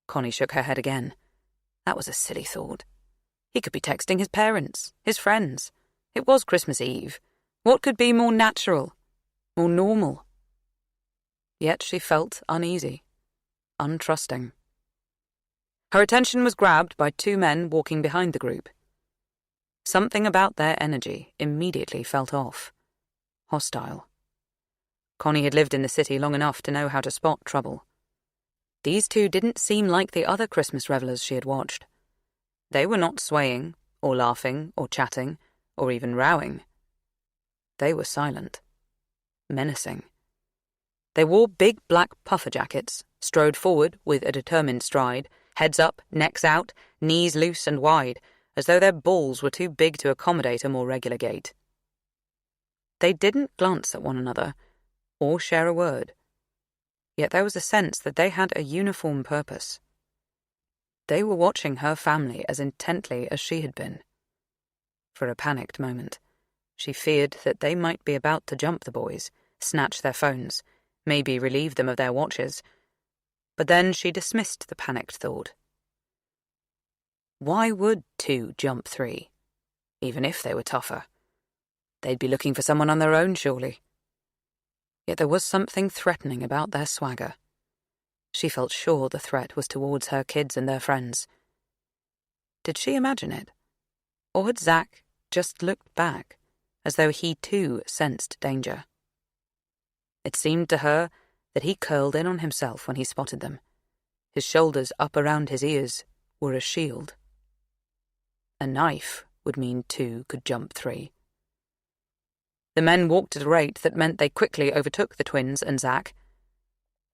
Connie shook her head again. That was a silly thought. He could be texting his parents, his friends. It was Christmas Eve. What could be more natural, more normal? Yet she felt uneasy, untrusting. Her attention was grabbed by 2 men walking behind the group. Something about their energy immediately felt off, hostile. Connie had lived in the city long enough to know how to spot trouble. These 2 didn't seem like the other Christmas revellers she had watched. They were not swaying, or laughing, or chatting, or even rowing. They were silent, menacing. They wore big black puffer jackets, strode forward with a determined stride, heads up, necks out, knees loose and wide, as though their balls were too big to accommodate a more regular gait. They didn't glance at one another, or share a word. Yet there was a sense that they had a uniform purpose. They were watching her family as intently as she had been. For a panicked moment, she feared that they might be about to jump the boys, snatch their phones, maybe relieve them of their watches. But then she dismissed the panicked thought. Why would 2 jump 3, even if they were tougher? They'd be looking for someone on their own, surely. Yet there was something threatening about their swagger. She felt sure the threat was towards her kids and their friends. Did she imagine it? Or had Zack just looked back, as though he too sensed danger? It seemed to her that he curled in on himself when he spotted them. His shoulders up around his ears were a shield. A knife would mean 2 could jump 3. The men walked at a rate that meant they quickly overtook the twins and Zack.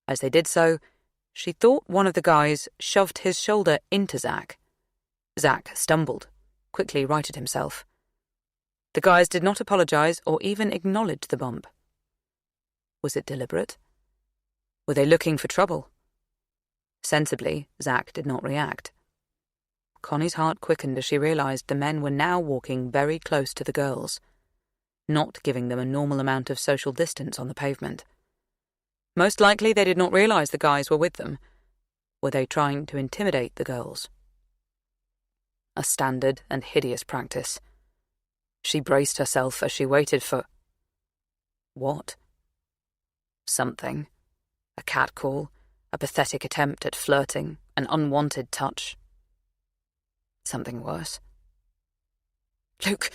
As they did so, she thought one of the guys shoved his shoulder into Zack. Zack stumbled, quickly righted himself. The guys did not apologize or even acknowledge the bump. Was it deliberate? Were they looking for trouble? Sensibly, Zack did not react. Connie's heart quickened as she realized the men were now walking very close to the girls, not giving them a normal amount of social distance on the pavement. Most likely they did not realize the guys were with them. Were they trying to intimidate the girls? A standard and hideous practice. She braced herself as she waited for... what? Something. A catcall, a pathetic attempt at flirting, an unwanted touch. Something worse. Luke,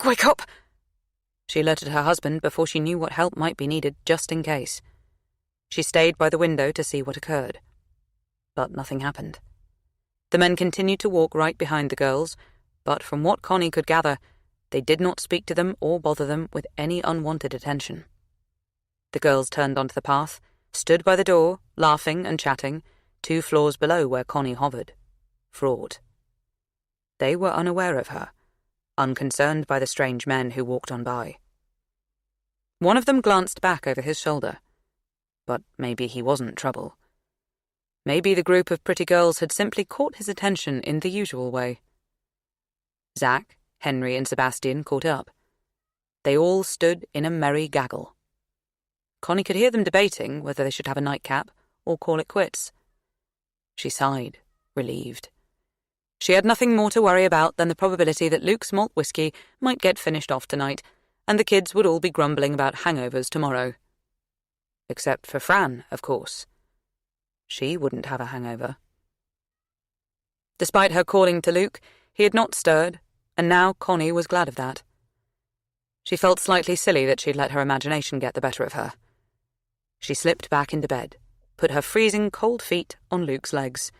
wake up! She alerted her husband before she knew what help might be needed, just in case. She stayed by the window to see what occurred. But nothing happened. The men continued to walk right behind the girls, but from what Connie could gather, they did not speak to them or bother them with any unwanted attention. The girls turned onto the path, stood by the door, laughing and chatting, 2 floors below where Connie hovered. Fraught. They were unaware of her, unconcerned by the strange men who walked on by. One of them glanced back over his shoulder, but maybe he wasn't trouble. Maybe the group of pretty girls had simply caught his attention in the usual way. Zack, Henry, and Sebastian caught up. They all stood in a merry gaggle. Connie could hear them debating whether they should have a nightcap or call it quits. She sighed, relieved. She had nothing more to worry about than the probability that Luke's malt whiskey might get finished off tonight, and the kids would all be grumbling about hangovers tomorrow. Except for Fran, of course. She wouldn't have a hangover. Despite her calling to Luke, he had not stirred, and now Connie was glad of that. She felt slightly silly that she'd let her imagination get the better of her. She slipped back into bed, put her freezing cold feet on Luke's legs.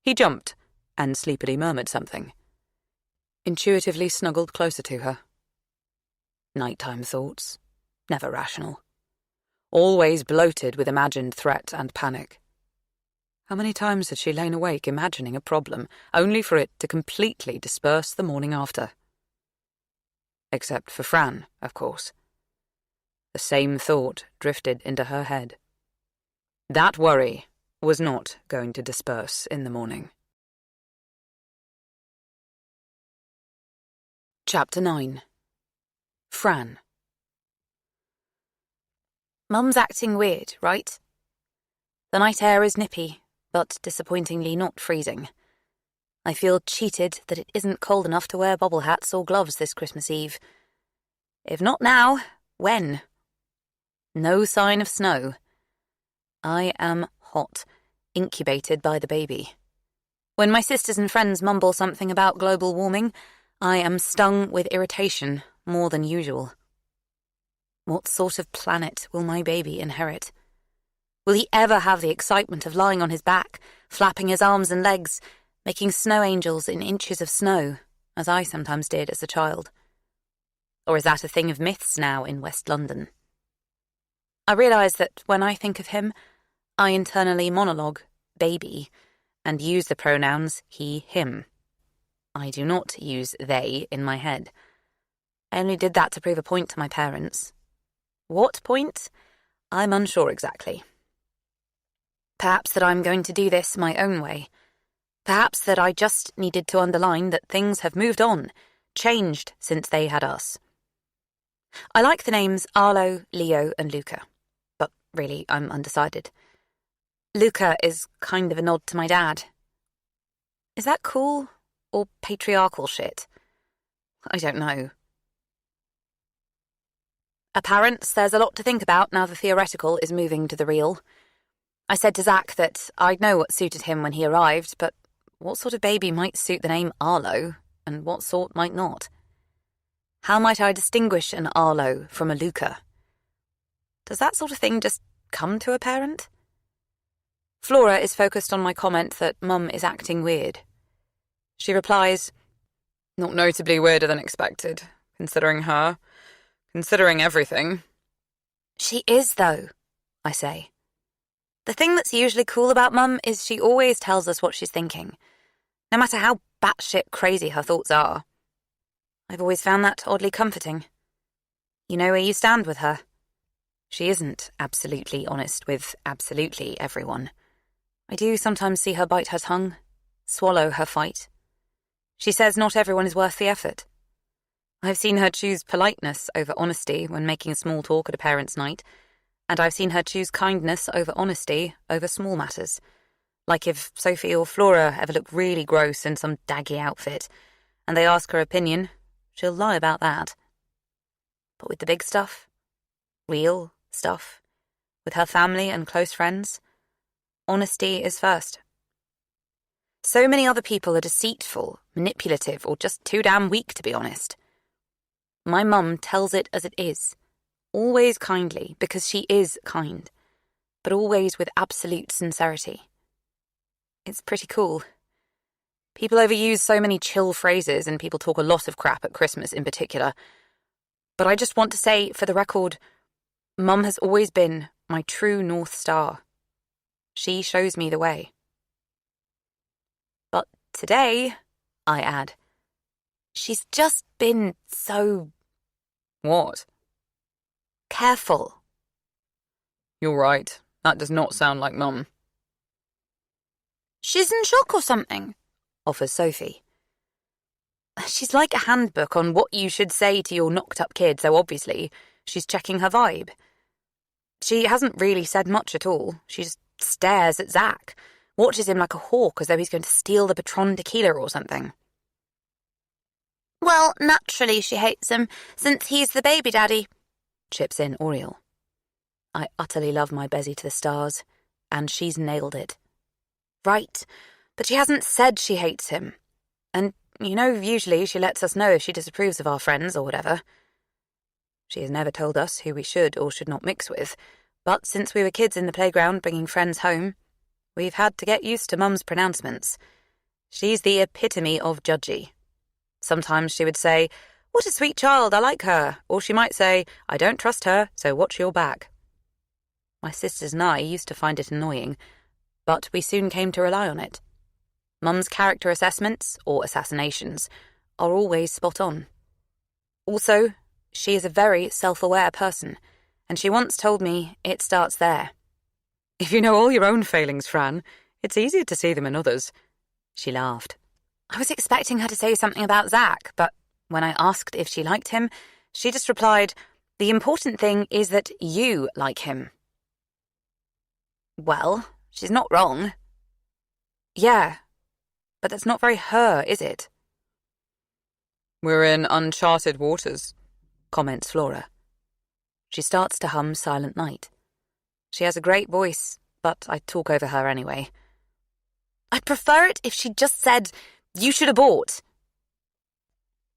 He jumped, and sleepily murmured something. Intuitively snuggled closer to her. Nighttime thoughts, never rational. Always bloated with imagined threat and panic. How many times had she lain awake imagining a problem, only for it to completely disperse the morning after? Except for Fran, of course. The same thought drifted into her head. That worry was not going to disperse in the morning. Chapter 9. Fran. Mum's acting weird, right? The night air is nippy, but disappointingly not freezing. I feel cheated that it isn't cold enough to wear bobble hats or gloves this Christmas Eve. If not now, when? No sign of snow. I am hot, incubated by the baby. When my sisters and friends mumble something about global warming, I am stung with irritation more than usual. What sort of planet will my baby inherit? Will he ever have the excitement of lying on his back, flapping his arms and legs, making snow angels in inches of snow, as I sometimes did as a child? Or is that a thing of myths now in West London? I realise that when I think of him, I internally monologue, baby, and use the pronouns he, him. I do not use they in my head. I only did that to prove a point to my parents. What point? I'm unsure exactly. Perhaps that I'm going to do this my own way. Perhaps that I just needed to underline that things have moved on, changed since they had us. I like the names Arlo, Leo, and Luca, but really I'm undecided. Luca is kind of a nod to my dad. Is that cool or patriarchal shit? I don't know. Apparently, there's a lot to think about now the theoretical is moving to the real. I said to Zack that I'd know what suited him when he arrived, but what sort of baby might suit the name Arlo, and what sort might not? How might I distinguish an Arlo from a Luca? Does that sort of thing just come to a parent? Flora is focused on my comment that Mum is acting weird. She replies, Not notably weirder than expected, considering her, considering everything. She is, though, I say. The thing that's usually cool about Mum is she always tells us what she's thinking, no matter how batshit crazy her thoughts are. I've always found that oddly comforting. You know where you stand with her. She isn't absolutely honest with absolutely everyone. I do sometimes see her bite her tongue, swallow her fight. She says not everyone is worth the effort. I've seen her choose politeness over honesty when making small talk at a parents' night, and I've seen her choose kindness over honesty over small matters. Like if Sophie or Flora ever look really gross in some daggy outfit, and they ask her opinion, she'll lie about that. But with the big stuff, real stuff, with her family and close friends, honesty is first. So many other people are deceitful, manipulative, or just too damn weak to be honest. My mum tells it as it is, always kindly, because she is kind, but always with absolute sincerity. It's pretty cool. People overuse so many chill phrases and people talk a lot of crap at Christmas in particular. But I just want to say, for the record, Mum has always been my true North Star. She shows me the way. But today, I add, She's just been so... What? careful. You're right. That does not sound like Mum. She's in shock or something, offers Sophie. She's like a handbook on what you should say to your knocked-up kid, so obviously she's checking her vibe. She hasn't really said much at all. She just stares at Zach, watches him like a hawk as though he's going to steal the Patron tequila or something. Well, naturally she hates him, since he's the baby daddy, chips in Oriel. I utterly love my Bezzy to the stars, and she's nailed it. Right, but she hasn't said she hates him. And, usually she lets us know if she disapproves of our friends or whatever. She has never told us who we should or should not mix with, but since we were kids in the playground bringing friends home, we've had to get used to Mum's pronouncements. She's the epitome of judgy. Sometimes she would say, "What a sweet child, I like her," or she might say, "I don't trust her, so watch your back." My sisters and I used to find it annoying, but we soon came to rely on it. Mum's character assessments, or assassinations, are always spot on. Also, she is a very self-aware person, and she once told me it starts there. If you know all your own failings, Fran, it's easier to see them in others. She laughed. I was expecting her to say something about Zach, but when I asked if she liked him, she just replied, "The important thing is that you like him." Well, she's not wrong. Yeah, but that's not very her, is it? We're in uncharted waters, comments Flora. She starts to hum Silent Night. She has a great voice, but I talk over her anyway. I'd prefer it if she just said, "You should abort."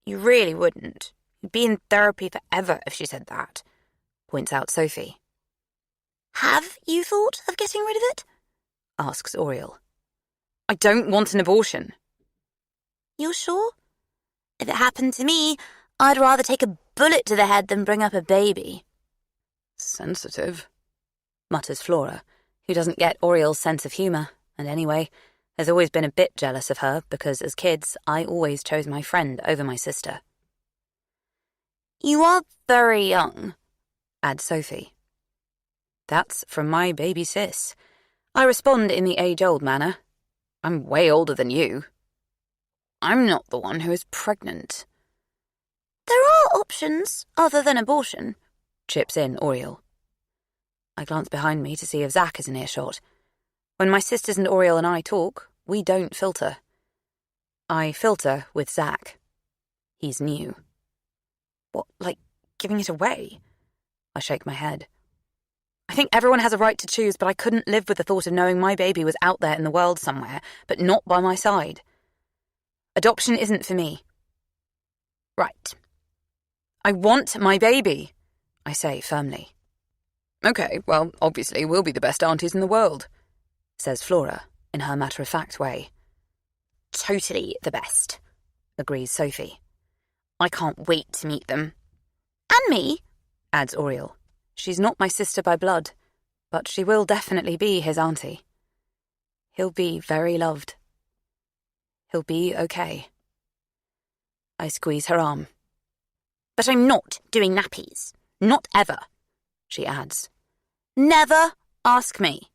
You really wouldn't. You'd be in therapy forever if she said that, points out Sophie. Have you thought of getting rid of it? Asks Oriel. I don't want an abortion. You're sure? If it happened to me, I'd rather take a bullet to the head than bring up a baby. sensitive, mutters Flora, who doesn't get Oriel's sense of humour, and anyway, has always been a bit jealous of her because as kids I always chose my friend over my sister. You are very young, adds Sophie. That's from my baby sis. I respond in the age-old manner. I'm way older than you. I'm not the one who is pregnant. There are options other than abortion, chips in Oriel. I glance behind me to see if Zach is in earshot. When my sisters and Oriel and I talk, we don't filter. I filter with Zach. He's new. What, like giving it away? I shake my head. I think everyone has a right to choose, but I couldn't live with the thought of knowing my baby was out there in the world somewhere, but not by my side. Adoption isn't for me. Right. I want my baby, I say firmly. Okay, well, obviously we'll be the best aunties in the world, says Flora, in her matter-of-fact way. Totally the best, agrees Sophie. I can't wait to meet them. And me, adds Oriel. She's not my sister by blood, but she will definitely be his auntie. He'll be very loved. He'll be okay. I squeeze her arm. But I'm not doing nappies. Not ever, she adds. Never ask me.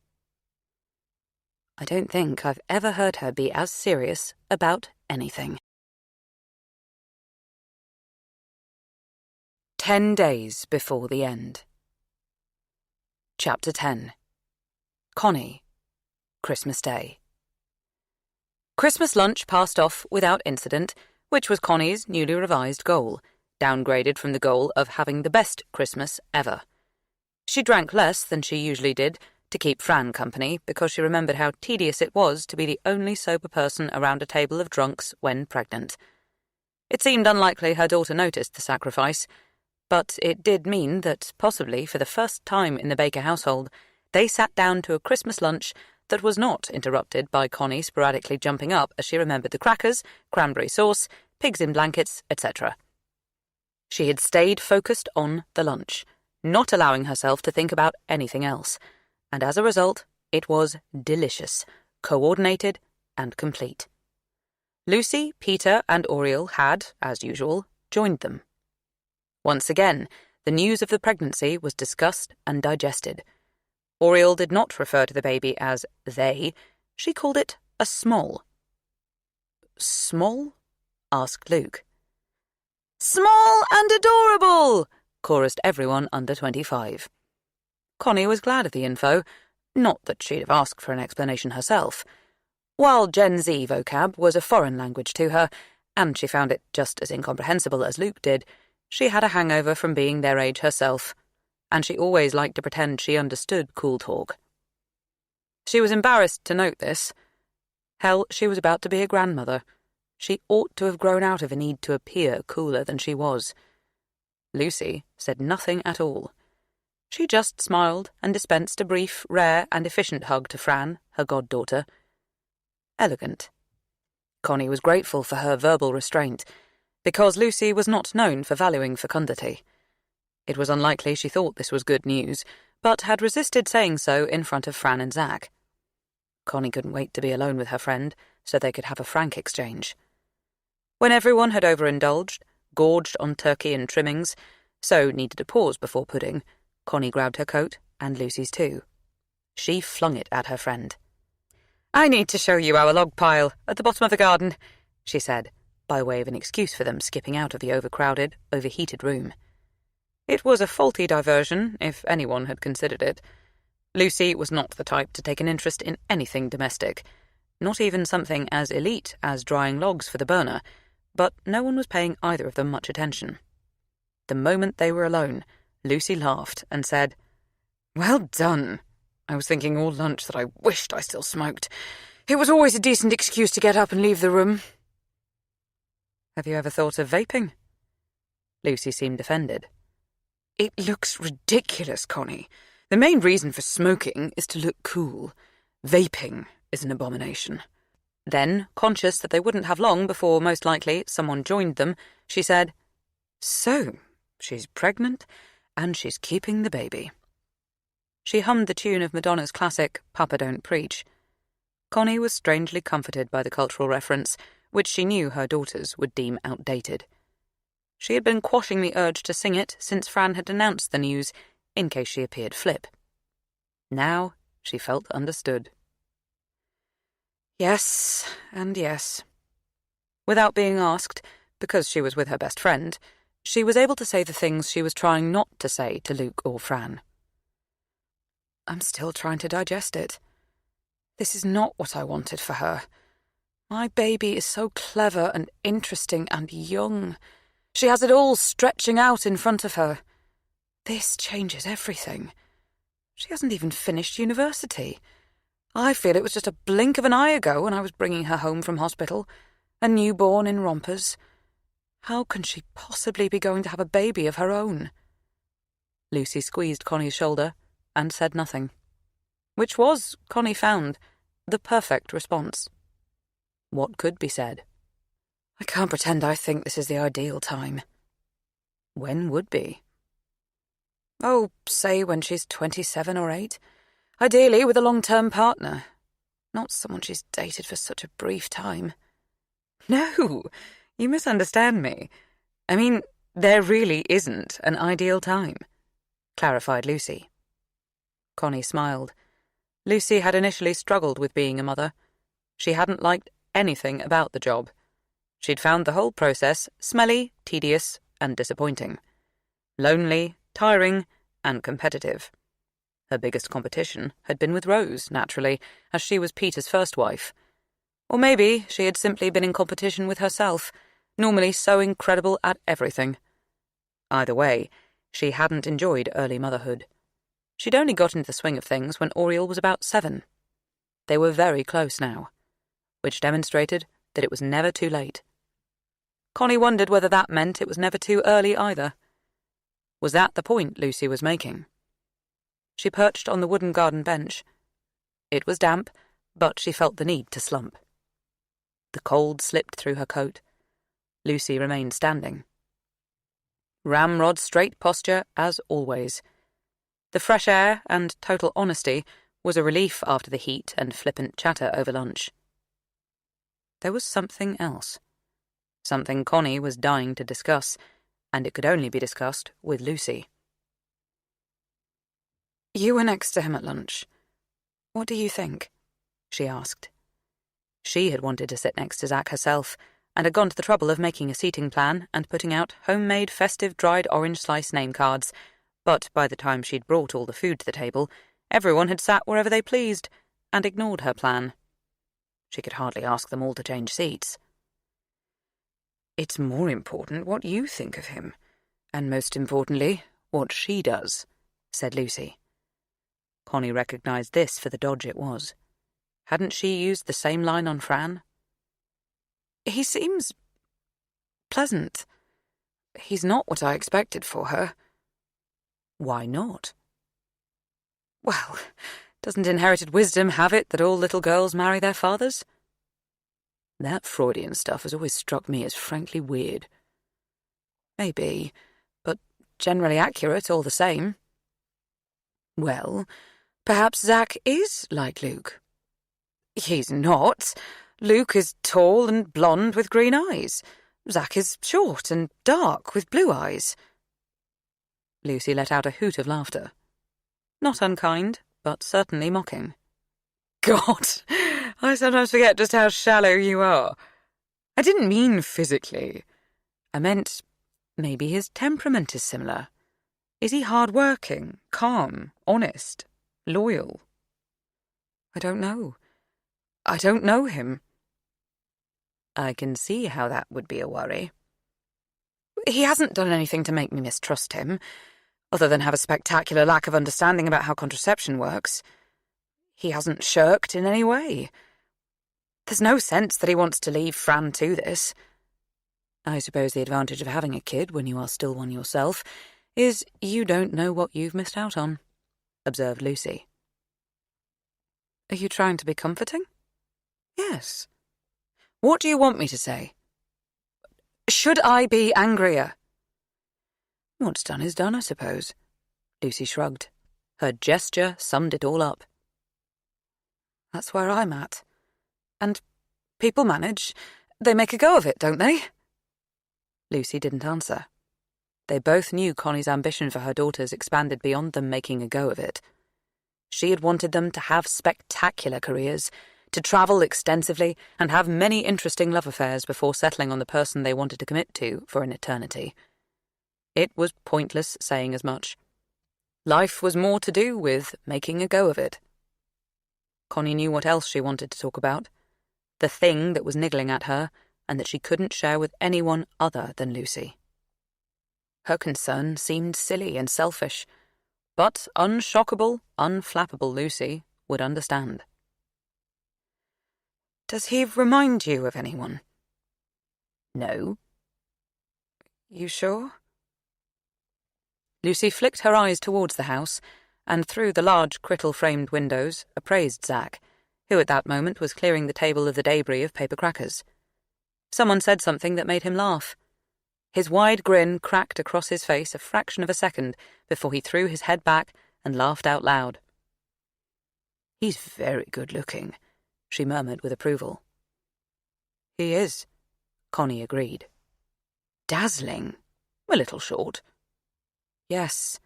I don't think I've ever heard her be as serious about anything. 10 days before the end. Chapter 10. Connie. Christmas Day. Christmas lunch passed off without incident, which was Connie's newly revised goal, downgraded from the goal of having the best Christmas ever. She drank less than she usually did to keep Fran company because she remembered how tedious it was to be the only sober person around a table of drunks when pregnant. It seemed unlikely her daughter noticed the sacrifice, but it did mean that, possibly for the first time in the Baker household, they sat down to a Christmas lunch that was not interrupted by Connie sporadically jumping up as she remembered the crackers, cranberry sauce, pigs in blankets, etc. She had stayed focused on the lunch, not allowing herself to think about anything else, and as a result, it was delicious, coordinated, and complete. Lucy, Peter, and Oriel had, as usual, joined them. Once again, the news of the pregnancy was discussed and digested. Oriel did not refer to the baby as they. She called it a small. Small? Asked Luke. Small and adorable! Chorused everyone under 25. Connie was glad of the info, not that she'd have asked for an explanation herself. While Gen Z vocab was a foreign language to her, and she found it just as incomprehensible as Luke did, she had a hangover from being their age herself, and she always liked to pretend she understood cool talk. She was embarrassed to note this. Hell, she was about to be a grandmother. She ought to have grown out of a need to appear cooler than she was. Lucy said nothing at all. She just smiled and dispensed a brief, rare, and efficient hug to Fran, her goddaughter. Elegant. Connie was grateful for her verbal restraint, because Lucy was not known for valuing fecundity. It was unlikely she thought this was good news, but had resisted saying so in front of Fran and Zach. Connie couldn't wait to be alone with her friend, so they could have a frank exchange. When everyone had overindulged, gorged on turkey and trimmings, so needed a pause before pudding, Connie grabbed her coat, and Lucy's too. She flung it at her friend. "I need to show you our log pile at the bottom of the garden," she said, by way of an excuse for them skipping out of the overcrowded, overheated room. It was a faulty diversion, if anyone had considered it. Lucy was not the type to take an interest in anything domestic, not even something as elite as drying logs for the burner, but no one was paying either of them much attention. The moment they were alone, Lucy laughed and said, "Well done. I was thinking all lunch that I wished I still smoked. It was always a decent excuse to get up and leave the room." "Have you ever thought of vaping?" Lucy seemed offended. "It looks ridiculous, Connie. The main reason for smoking is to look cool. Vaping is an abomination." Then, conscious that they wouldn't have long before, most likely, someone joined them, she said, "So, she's pregnant, and she's keeping the baby." She hummed the tune of Madonna's classic, Papa Don't Preach. Connie was strangely comforted by the cultural reference, which she knew her daughters would deem outdated. She had been quashing the urge to sing it since Fran had announced the news, in case she appeared flip. Now she felt understood. Yes, and yes. Without being asked, because she was with her best friend, she was able to say the things she was trying not to say to Luke or Fran. "I'm still trying to digest it. This is not what I wanted for her. My baby is so clever and interesting and young. She has it all stretching out in front of her. This changes everything. She hasn't even finished university. I feel it was just a blink of an eye ago when I was bringing her home from hospital, a newborn in rompers. How can she possibly be going to have a baby of her own?" Lucy squeezed Connie's shoulder and said nothing, which was, Connie found, the perfect response. What could be said? "I can't pretend I think this is the ideal time." When would be? "Oh, say when she's 27 or 8. Ideally with a long-term partner. Not someone she's dated for such a brief time." "No, you misunderstand me. I mean, there really isn't an ideal time," clarified Lucy. Connie smiled. Lucy had initially struggled with being a mother. She hadn't liked anything about the job. She'd found the whole process smelly, tedious, and disappointing. Lonely, tiring, and competitive. Her biggest competition had been with Rose, naturally, as she was Peter's first wife. Or maybe she had simply been in competition with herself, normally so incredible at everything. Either way, she hadn't enjoyed early motherhood. She'd only got into the swing of things when Oriel was about 7. They were very close now, which demonstrated that it was never too late. Connie wondered whether that meant it was never too early either. Was that the point Lucy was making? She perched on the wooden garden bench. It was damp, but she felt the need to slump. The cold slipped through her coat. Lucy remained standing. Ramrod straight posture, as always. The fresh air and total honesty was a relief after the heat and flippant chatter over lunch. there was something else. Something Connie was dying to discuss, and it could only be discussed with Lucy. "You were next to him at lunch. What do you think?" she asked. She had wanted to sit next to Zack herself, and had gone to the trouble of making a seating plan and putting out homemade festive dried orange slice name cards, but by the time she'd brought all the food to the table, everyone had sat wherever they pleased, and ignored her plan. She could hardly ask them all to change seats. "It's more important what you think of him, and most importantly, what she does," said Lucy. Connie recognised this for the dodge it was. Hadn't she used the same line on Fran? "He seems pleasant. He's not what I expected for her." "Why not?" "Well, doesn't inherited wisdom have it that all little girls marry their fathers?" That Freudian stuff has always struck me as frankly weird. "Maybe, but generally accurate all the same." "Well, perhaps Zack is like Luke." "He's not. Luke is tall and blonde with green eyes. Zack is short and dark with blue eyes." Lucy let out a hoot of laughter. Not unkind, but certainly mocking. "God, I sometimes forget just how shallow you are. I didn't mean physically. I meant maybe his temperament is similar. Is he hard-working, calm, honest, loyal?" "I don't know. I don't know him." "I can see how that would be a worry." "He hasn't done anything to make me mistrust him, other than have a spectacular lack of understanding about how contraception works. He hasn't shirked in any way. There's no sense that he wants to leave Fran to this." "I suppose the advantage of having a kid when you are still one yourself is you don't know what you've missed out on," observed Lucy. "Are you trying to be comforting?" "Yes." "What do you want me to say? Should I be angrier?" "What's done is done, I suppose." Lucy shrugged. Her gesture summed it all up. "That's where I'm at. And people manage. They make a go of it, don't they?" Lucy didn't answer. They both knew Connie's ambition for her daughters expanded beyond them making a go of it. She had wanted them to have spectacular careers, to travel extensively, and have many interesting love affairs before settling on the person they wanted to commit to for an eternity. It was pointless saying as much. Life was more to do with making a go of it. Connie knew what else she wanted to talk about, the thing that was niggling at her and that she couldn't share with anyone other than Lucy. Her concern seemed silly and selfish, but unshockable, unflappable Lucy would understand. "Does he remind you of anyone?" "No." "You sure?" Lucy flicked her eyes towards the house, and through the large crystal-framed windows appraised Zack, who at that moment was clearing the table of the debris of paper crackers. Someone said something that made him laugh. His wide grin cracked across his face a fraction of a second before he threw his head back and laughed out loud. "He's very good-looking," she murmured with approval. "He is," Connie agreed. "Dazzling. A little short." "Yes.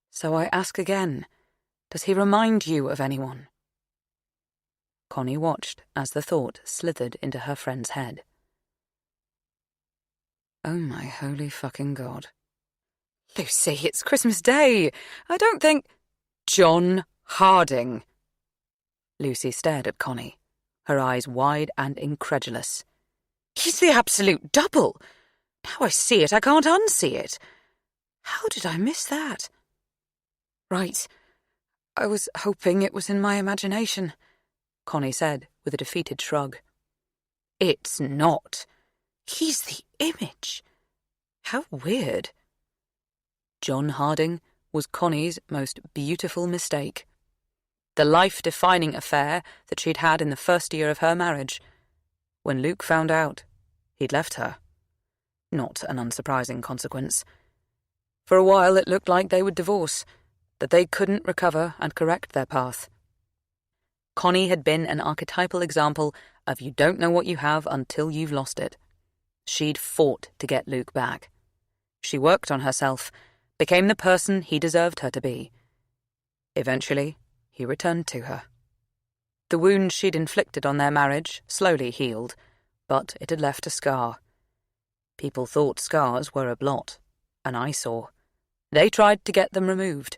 So I ask again, does he remind you of anyone?" Connie watched as the thought slithered into her friend's head. "Oh my holy fucking God. Lucy, it's Christmas Day. I don't think—" "John Harding." Lucy stared at Connie, her eyes wide and incredulous. "He's the absolute double. Now I see it, I can't unsee it. How did I miss that?" "Right. I was hoping it was in my imagination," Connie said with a defeated shrug. "It's not. He's the image. How weird." John Harding was Connie's most beautiful mistake. The life-defining affair that she'd had in the first year of her marriage. When Luke found out, he'd left her. Not an unsurprising consequence. For a while it looked like they would divorce, that they couldn't recover and correct their path. Connie had been an archetypal example of you don't know what you have until you've lost it. She'd fought to get Luke back. She worked on herself, became the person he deserved her to be. Eventually, he returned to her. The wound she'd inflicted on their marriage slowly healed, but it had left a scar. People thought scars were a blot, an eyesore. They tried to get them removed.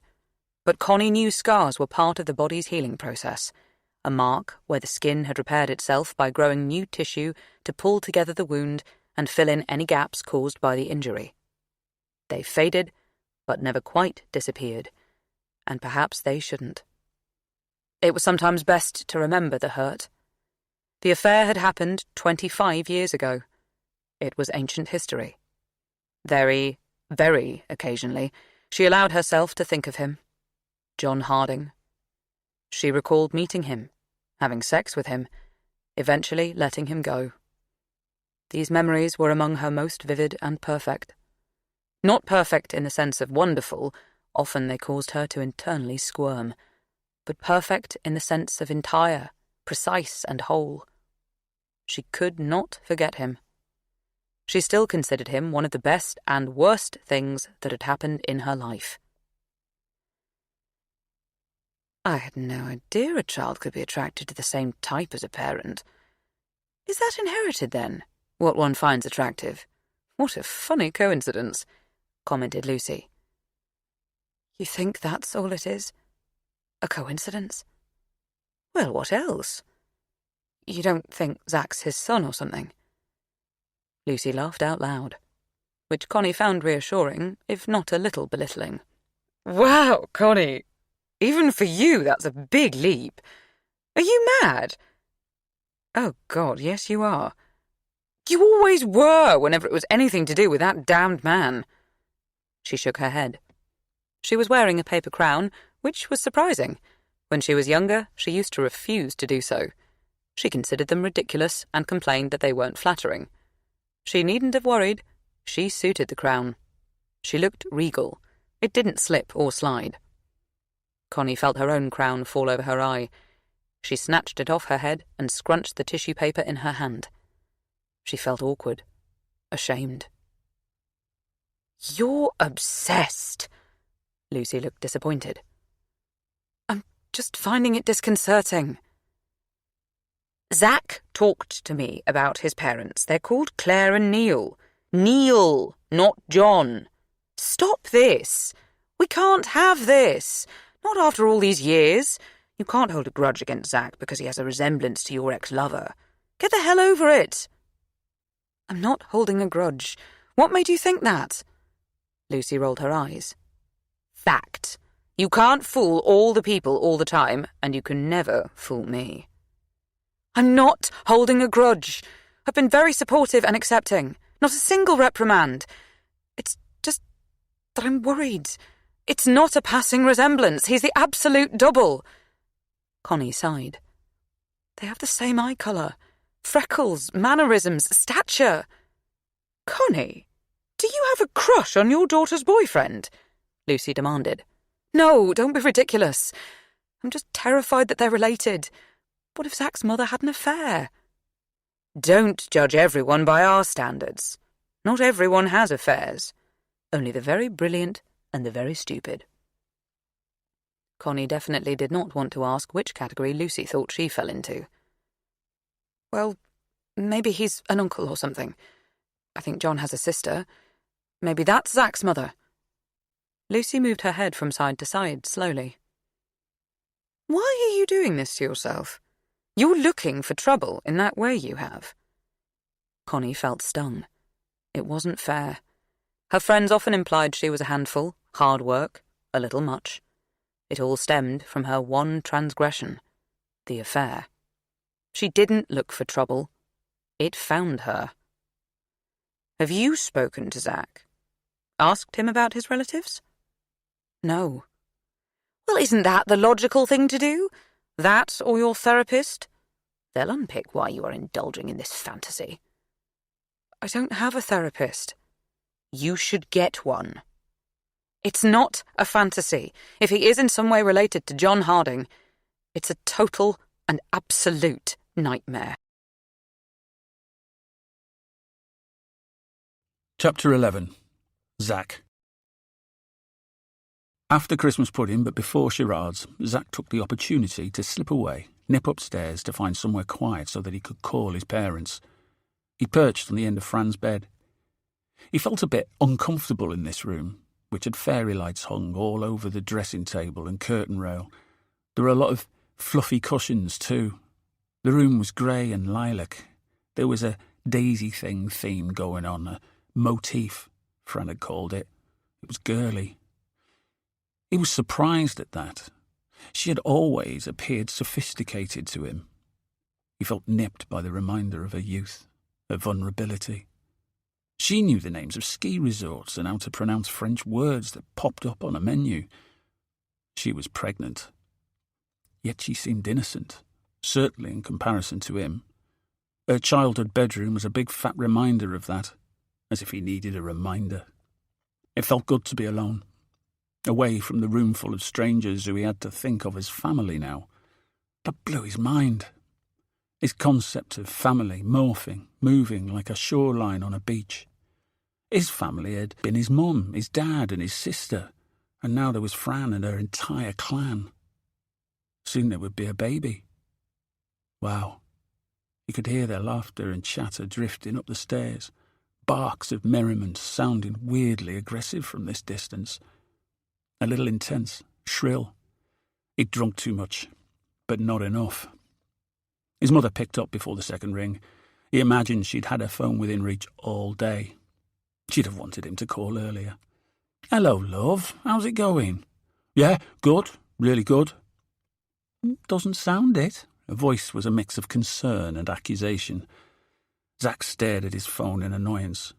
But Connie knew scars were part of the body's healing process, a mark where the skin had repaired itself by growing new tissue to pull together the wound and fill in any gaps caused by the injury. They faded, but never quite disappeared, and perhaps they shouldn't. It was sometimes best to remember the hurt. The affair had happened 25 years ago. It was ancient history. Very, very occasionally, she allowed herself to think of him. John Harding. She recalled meeting him, having sex with him, eventually letting him go. These memories were among her most vivid and perfect. Not perfect in the sense of wonderful, often they caused her to internally squirm, but perfect in the sense of entire, precise and whole. She could not forget him. She still considered him one of the best and worst things that had happened in her life. I had no idea a child could be attracted to the same type as a parent. Is that inherited, then, what one finds attractive? What a funny coincidence, commented Lucy. You think that's all it is? A coincidence? Well, what else? You don't think Zach's his son or something? Lucy laughed out loud, which Connie found reassuring, if not a little belittling. Wow, Connie! Even for you, that's a big leap. Are you mad? Oh, God, yes, you are. You always were, whenever it was anything to do with that damned man. She shook her head. She was wearing a paper crown, which was surprising. When she was younger, she used to refuse to do so. She considered them ridiculous and complained that they weren't flattering. She needn't have worried. She suited the crown. She looked regal. It didn't slip or slide. Connie felt her own crown fall over her eye. She snatched it off her head and scrunched the tissue paper in her hand. She felt awkward, ashamed. You're obsessed. Lucy looked disappointed. I'm just finding it disconcerting. Zach talked to me about his parents. They're called Claire and Neil. Neil, not John. Stop this. We can't have this. Not after all these years. You can't hold a grudge against Zach because he has a resemblance to your ex-lover. Get the hell over it. I'm not holding a grudge. What made you think that? Lucy rolled her eyes. Fact. You can't fool all the people all the time, and you can never fool me. I'm not holding a grudge. I've been very supportive and accepting. Not a single reprimand. It's just that I'm worried. It's not a passing resemblance. He's the absolute double. Connie sighed. They have the same eye colour. Freckles, mannerisms, stature. Connie, do you have a crush on your daughter's boyfriend? Lucy demanded. No, don't be ridiculous. I'm just terrified that they're related. What if Zach's mother had an affair? Don't judge everyone by our standards. Not everyone has affairs. Only the very brilliant and the very stupid. Connie definitely did not want to ask which category Lucy thought she fell into. Well, maybe he's an uncle or something. I think John has a sister. Maybe that's Zach's mother. Lucy moved her head from side to side slowly. Why are you doing this to yourself? You're looking for trouble in that way you have. Connie felt stung. It wasn't fair. Her friends often implied she was a handful, hard work, a little much. It all stemmed from her one transgression, the affair. She didn't look for trouble. It found her. Have you spoken to Zach? Asked him about his relatives? No. Well, isn't that the logical thing to do? That or your therapist? They'll unpick why you are indulging in this fantasy. I don't have a therapist. You should get one. It's not a fantasy. If he is in some way related to John Harding, it's a total and absolute nightmare. Chapter 11. Zack. After Christmas pudding, but before charades, Zack took the opportunity to slip away, nip upstairs to find somewhere quiet so that he could call his parents. He perched on the end of Fran's bed. He felt a bit uncomfortable in this room, which had fairy lights hung all over the dressing table and curtain rail. There were a lot of fluffy cushions, too. The room was grey and lilac. There was a daisy thing theme going on, a motif, Fran had called it. It was girly. He was surprised at that. She had always appeared sophisticated to him. He felt nipped by the reminder of her youth, her vulnerability. She knew the names of ski resorts and how to pronounce French words that popped up on a menu. She was pregnant. Yet she seemed innocent, certainly in comparison to him. Her childhood bedroom was a big fat reminder of that, as if he needed a reminder. It felt good to be alone, away from the room full of strangers who he had to think of as family now. That blew his mind. His concept of family morphing, moving like a shoreline on a beach. His family had been his mum, his dad and his sister, and now there was Fran and her entire clan. Soon there would be a baby. Wow. He could hear their laughter and chatter drifting up the stairs, barks of merriment sounding weirdly aggressive from this distance. A little intense, shrill. He'd drunk too much, but not enough. His mother picked up before the second ring. He imagined she'd had her phone within reach all day. She'd have wanted him to call earlier. "Hello, love. How's it going?" "Yeah, good. Really good." "Doesn't sound it." Her voice was a mix of concern and accusation. Zack stared at his phone in annoyance.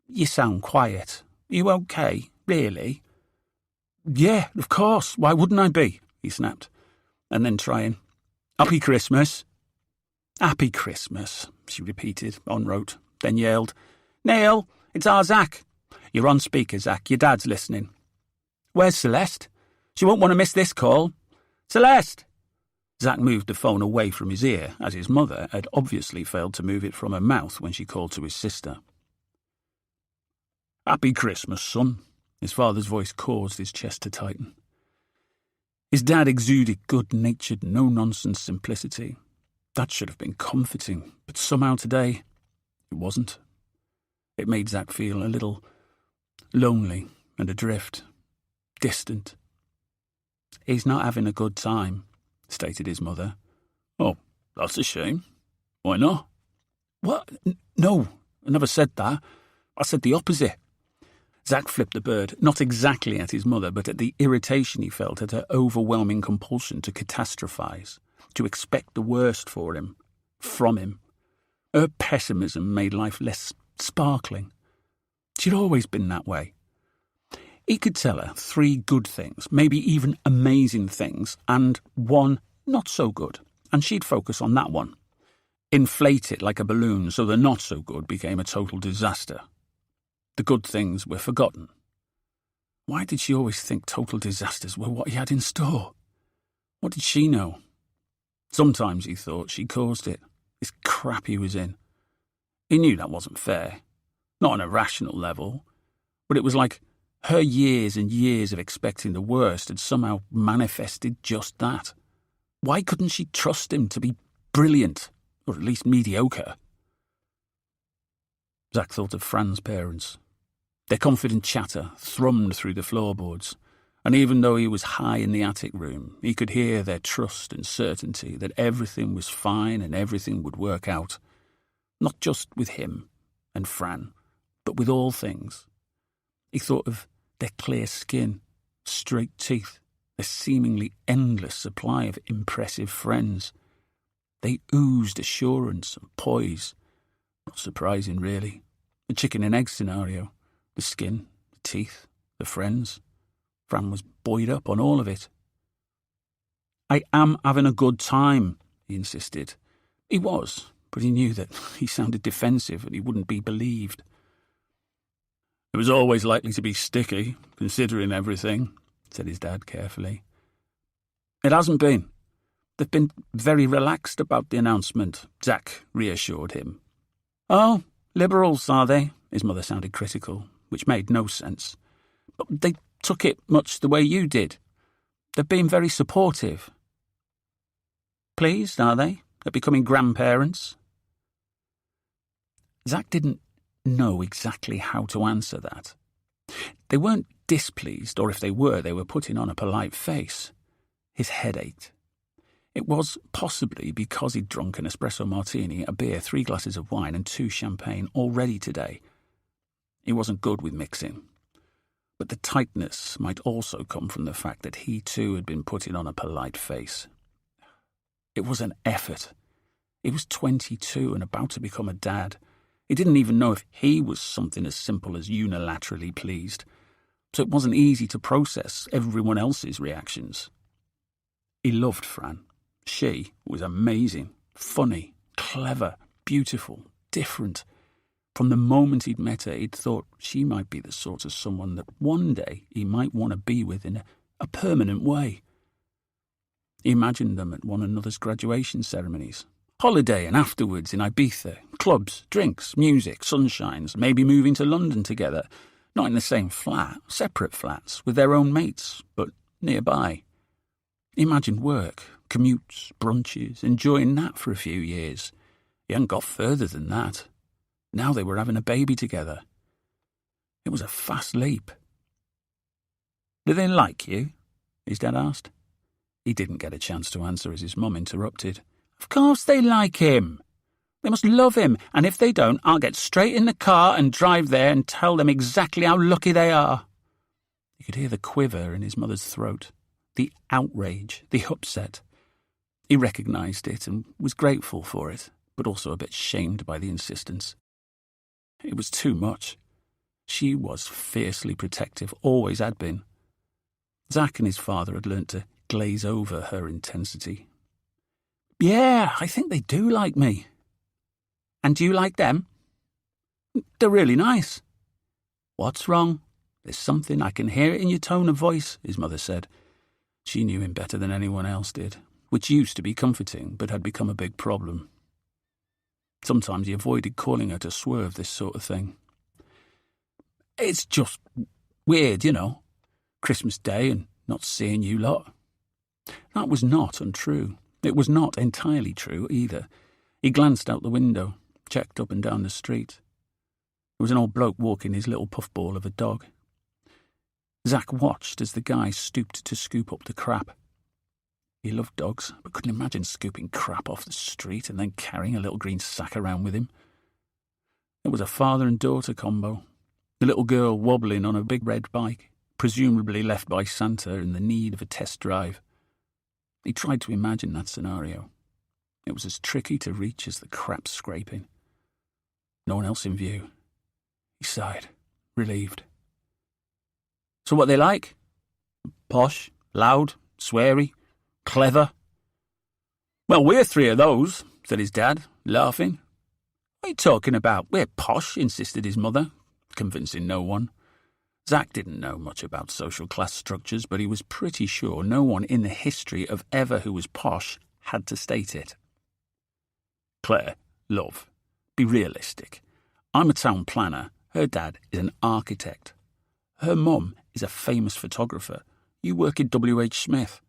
"You sound quiet. Are you okay, really?" "Yeah, of course. Why wouldn't I be?" he snapped. And then trying, "Happy Christmas." "Happy Christmas," she repeated, en route, then yelled, "Neil, it's our Zack. You're on speaker, Zack. Your dad's listening." "Where's Celeste? She won't want to miss this call. Celeste!" Zack moved the phone away from his ear, as his mother had obviously failed to move it from her mouth when she called to his sister. "Happy Christmas, son." His father's voice caused his chest to tighten. His dad exuded good-natured, no-nonsense simplicity. That should have been comforting, but somehow today it wasn't. It made Zack feel a little lonely and adrift, distant. "He's not having a good time," stated his mother. "Oh, that's a shame. Why not?" "What? No, I never said that. I said the opposite." Zack flipped the bird, not exactly at his mother, but at the irritation he felt at her overwhelming compulsion to catastrophize, to expect the worst for him, from him. Her pessimism made life less sparkling. She'd always been that way. He could tell her 3 good things, maybe even amazing things, and 1 not so good, and she'd focus on that one. Inflate it like a balloon so the not so good became a total disaster. The good things were forgotten. Why did she always think total disasters were what he had in store? What did she know? Sometimes he thought she caused it, this crap he was in. He knew that wasn't fair, not on a rational level, but it was like her years and years of expecting the worst had somehow manifested just that. Why couldn't she trust him to be brilliant, or at least mediocre? Zack thought of Fran's parents. Their confident chatter thrummed through the floorboards, and even though he was high in the attic room, he could hear their trust and certainty that everything was fine and everything would work out. Not just with him and Fran, but with all things. He thought of their clear skin, straight teeth, their seemingly endless supply of impressive friends. They oozed assurance and poise. Not surprising, really. The chicken and egg scenario. The skin, the teeth, the friends. Fran was buoyed up on all of it. "I am having a good time," he insisted. He was, but he knew that he sounded defensive and he wouldn't be believed. "It was always likely to be sticky, considering everything," said his dad carefully. "It hasn't been. They've been very relaxed about the announcement," Zack reassured him. "Oh, liberals, are they?" His mother sounded critical, which made no sense. But they took it much the way you did. They've been very supportive. Pleased, are they, at becoming grandparents? Zack didn't know exactly how to answer that. They weren't displeased, or if they were putting on a polite face. His head ached. It was possibly because he'd drunk an espresso martini, a beer, 3 glasses of wine and 2 champagne already today. He wasn't good with mixing. But the tightness might also come from the fact that he too had been putting on a polite face. It was an effort. He was 22 and about to become a dad. He didn't even know if he was something as simple as unilaterally pleased, so it wasn't easy to process everyone else's reactions. He loved Fran. She was amazing, funny, clever, beautiful, different. From the moment he'd met her, he'd thought she might be the sort of someone that one day he might want to be with in a permanent way. He imagined them at one another's graduation ceremonies, holiday and afterwards in Ibiza, clubs, drinks, music, sunshines, maybe moving to London together, not in the same flat, separate flats, with their own mates, but nearby. He imagined work, commutes, brunches, enjoying that for a few years. He hadn't got further than that. Now they were having a baby together. It was a fast leap. "Do they like you?" his dad asked. He didn't get a chance to answer as his mum interrupted. "Of course they like him. They must love him, and if they don't, I'll get straight in the car and drive there and tell them exactly how lucky they are." He could hear the quiver in his mother's throat, the outrage, the upset. He recognised it and was grateful for it, but also a bit shamed by the insistence. It was too much. She was fiercely protective, always had been. Zack and his father had learnt to glaze over her intensity. "Yeah, I think they do like me." "And do you like them?" "They're really nice." "What's wrong? There's something, I can hear it in your tone of voice," his mother said. She knew him better than anyone else did, which used to be comforting but had become a big problem. Sometimes he avoided calling her to swerve this sort of thing. "It's just weird, you know, Christmas Day and not seeing you lot." That was not untrue. It was not entirely true either. He glanced out the window, checked up and down the street. There was an old bloke walking his little puffball of a dog. Zack watched as the guy stooped to scoop up the crap. He loved dogs, but couldn't imagine scooping crap off the street and then carrying a little green sack around with him. It was a father and daughter combo. The little girl wobbling on a big red bike, presumably left by Santa in the need of a test drive. He tried to imagine that scenario. It was as tricky to reach as the crap scraping. No one else in view. He sighed, relieved. "So what they like? Posh, loud, sweary, clever?" "Well, we're 3 of those," said his dad, laughing. "What are you talking about? We're posh," insisted his mother, convincing no one. Zack didn't know much about social class structures, but he was pretty sure no one in the history of ever who was posh had to state it. "Claire, love, be realistic. I'm a town planner. Her dad is an architect. Her mum is a famous photographer. You work at W.H. Smith.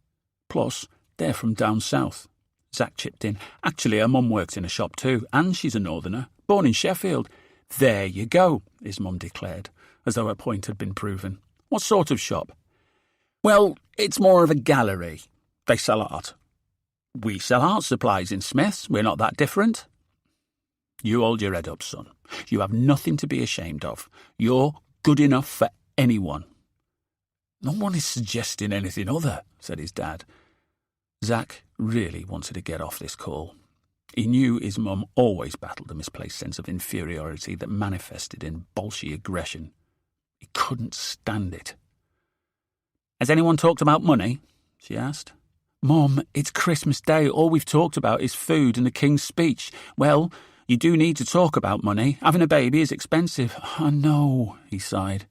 Plus, they're from down south." Zack chipped in. "Actually, her mum works in a shop too, and she's a northerner, born in Sheffield." "There you go," his mum declared, as though her point had been proven. "What sort of shop?" "Well, it's more of a gallery. They sell art." "We sell art supplies in Smith's. We're not that different." "You hold your head up, son. You have nothing to be ashamed of. You're good enough for anyone." "No one is suggesting anything other," said his dad. Zack really wanted to get off this call. He knew his mum always battled a misplaced sense of inferiority that manifested in bolshy aggression. He couldn't stand it. "Has anyone talked about money?" she asked. "Mum, it's Christmas Day. All we've talked about is food and the King's speech." "Well, you do need to talk about money. Having a baby is expensive." "I know," he sighed.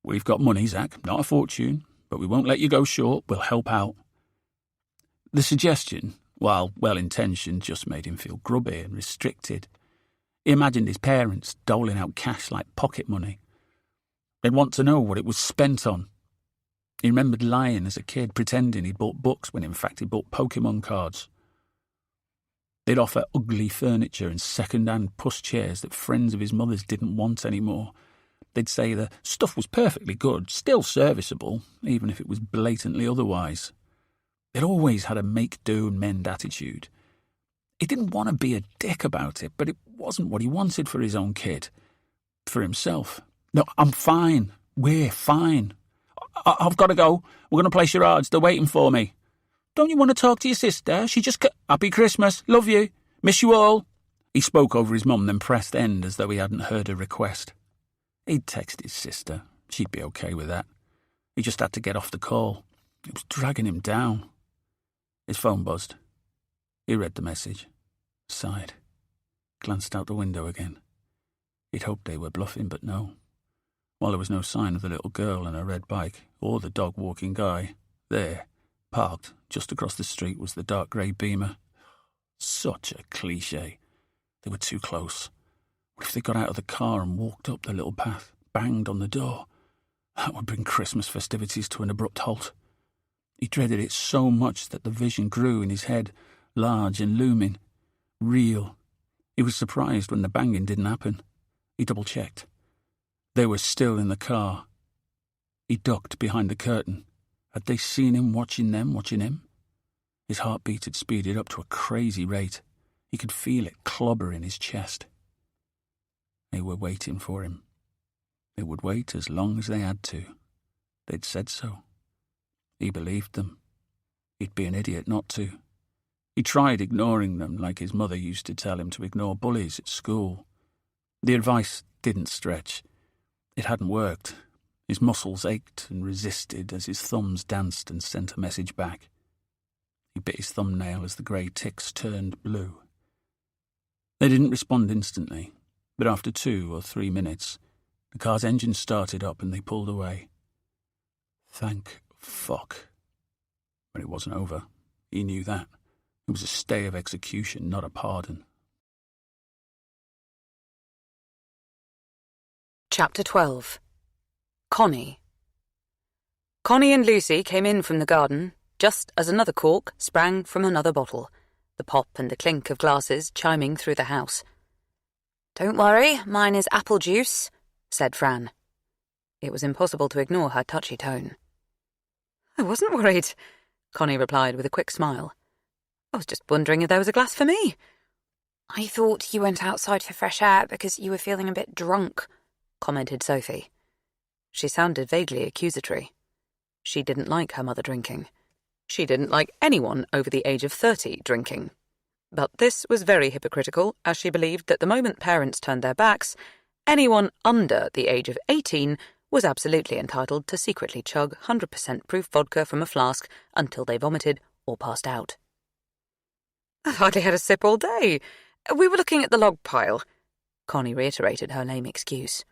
"We've got money, Zack, not a fortune, but we won't let you go short. We'll help out." The suggestion, while well-intentioned, just made him feel grubby and restricted. He imagined his parents doling out cash like pocket money. They'd want to know what it was spent on. He remembered lying as a kid, pretending he'd bought books when in fact he'd bought Pokemon cards. They'd offer ugly furniture and second-hand pushchairs that friends of his mother's didn't want anymore. They'd say the stuff was perfectly good, still serviceable, even if it was blatantly otherwise. They'd always had a make-do and mend attitude. He didn't want to be a dick about it, but it wasn't what he wanted for his own kid. For himself. No, I'm fine. We're fine. I've got to go. We're going to play charades. They're waiting for me. Don't you want to talk to your sister? She just... Happy Christmas. Love you. Miss you all. He spoke over his mum, then pressed end as though he hadn't heard her request. He'd text his sister. She'd be okay with that. He just had to get off the call. It was dragging him down. His phone buzzed. He read the message. Sighed. Glanced out the window again. He'd hoped they were bluffing, but no. While there was no sign of the little girl and her red bike, or the dog-walking guy, there, parked just across the street, was the dark grey Beamer. Such a cliché. They were too close. What if they got out of the car and walked up the little path, banged on the door? That would bring Christmas festivities to an abrupt halt. He dreaded it so much that the vision grew in his head, large and looming, real. He was surprised when the banging didn't happen. He double-checked. They were still in the car. He ducked behind the curtain. Had they seen him watching them watching him? His heartbeat had speeded up to a crazy rate. He could feel it clobber in his chest. They were waiting for him. They would wait as long as they had to. They'd said so. He believed them. He'd be an idiot not to. He tried ignoring them like his mother used to tell him to ignore bullies at school. The advice didn't stretch. It hadn't worked. His muscles ached and resisted as his thumbs danced and sent a message back. He bit his thumbnail as the grey ticks turned blue. They didn't respond instantly, but after 2 or 3 minutes, the car's engine started up and they pulled away. Thank fuck. But it wasn't over. He knew that. It was a stay of execution, not a pardon. Chapter 12. Connie. Connie and Lucy came in from the garden just as another cork sprang from another bottle, the pop and the clink of glasses chiming through the house. "Don't worry, mine is apple juice," said Fran. It was impossible to ignore her touchy tone. "I wasn't worried," Connie replied with a quick smile. "I was just wondering if there was a glass for me." "I thought you went outside for fresh air because you were feeling a bit drunk," commented Sophie. She sounded vaguely accusatory. She didn't like her mother drinking. She didn't like anyone over the age of 30 drinking. But this was very hypocritical, as she believed that the moment parents turned their backs, anyone under the age of 18 was absolutely entitled to secretly chug 100% proof vodka from a flask until they vomited or passed out. "I've hardly had a sip all day. We were looking at the log pile," Connie reiterated her lame excuse.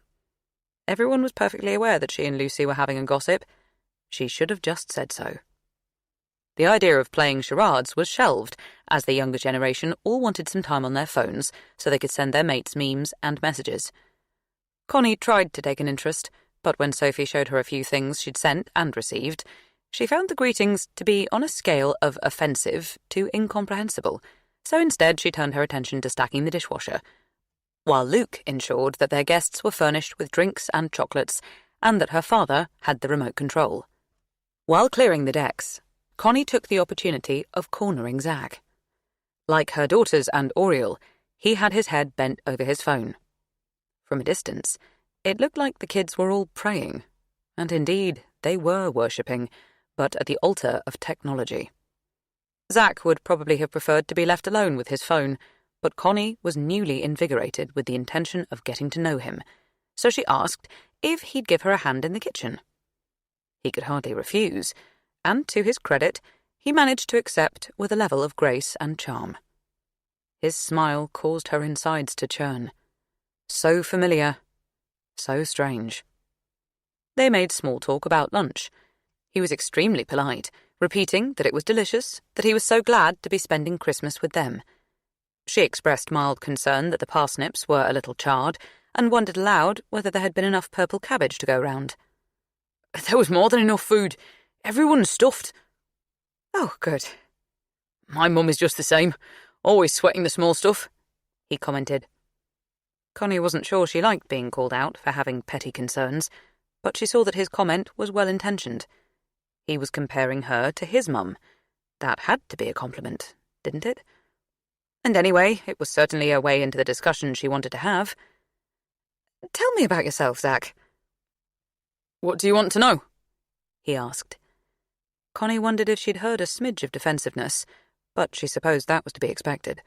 Everyone was perfectly aware that she and Lucy were having a gossip. She should have just said so. The idea of playing charades was shelved, as the younger generation all wanted some time on their phones so they could send their mates memes and messages. Connie tried to take an interest, but when Sophie showed her a few things she'd sent and received, she found the greetings to be on a scale of offensive to incomprehensible, so instead she turned her attention to stacking the dishwasher, while Luke ensured that their guests were furnished with drinks and chocolates, and that her father had the remote control. While clearing the decks, Connie took the opportunity of cornering Zach. Like her daughters and Oriel, he had his head bent over his phone. From a distance, it looked like the kids were all praying, and indeed they were worshipping, but at the altar of technology. Zach would probably have preferred to be left alone with his phone, but Connie was newly invigorated with the intention of getting to know him, so she asked if he'd give her a hand in the kitchen. He could hardly refuse, and to his credit, he managed to accept with a level of grace and charm. His smile caused her insides to churn. So familiar, so strange. They made small talk about lunch. He was extremely polite, repeating that it was delicious, that he was so glad to be spending Christmas with them. She expressed mild concern that the parsnips were a little charred, and wondered aloud whether there had been enough purple cabbage to go round. There was more than enough food. Everyone's stuffed. Oh, good. My mum is just the same, always sweating the small stuff, he commented. Connie wasn't sure she liked being called out for having petty concerns, but she saw that his comment was well-intentioned. He was comparing her to his mum. That had to be a compliment, didn't it? And anyway, it was certainly a way into the discussion she wanted to have. Tell me about yourself, Zach. What do you want to know? He asked. Connie wondered if she'd heard a smidge of defensiveness, but she supposed that was to be expected.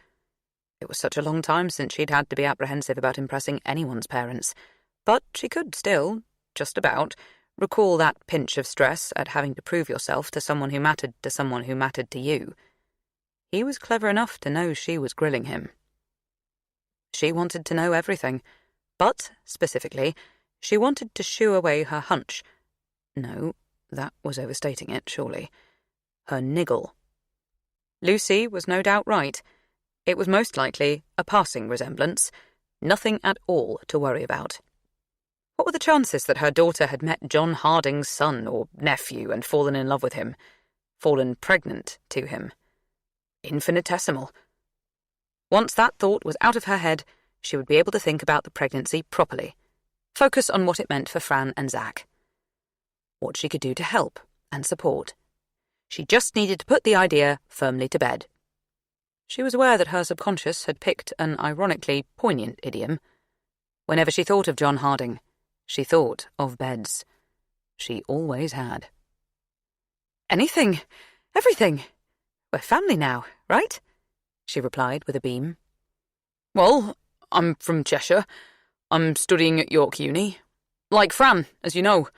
It was such a long time since she'd had to be apprehensive about impressing anyone's parents, but she could still, just about, recall that pinch of stress at having to prove yourself to someone who mattered to you. He was clever enough to know she was grilling him. She wanted to know everything, but, specifically, she wanted to shoo away her hunch. No, that was overstating it, surely. Her niggle. Lucy was no doubt right. It was most likely a passing resemblance, nothing at all to worry about. What were the chances that her daughter had met John Harding's son or nephew and fallen in love with him, fallen pregnant to him? Infinitesimal. Once that thought was out of her head, she would be able to think about the pregnancy properly, focus on what it meant for Fran and Zach, what she could do to help and support. She just needed to put the idea firmly to bed. She was aware that her subconscious had picked an ironically poignant idiom. Whenever she thought of John Harding, she thought of beds. She always had. Anything, everything. We're family now, right? She replied with a beam. Well, I'm from Cheshire. I'm studying at York Uni. Like Fran, as you know.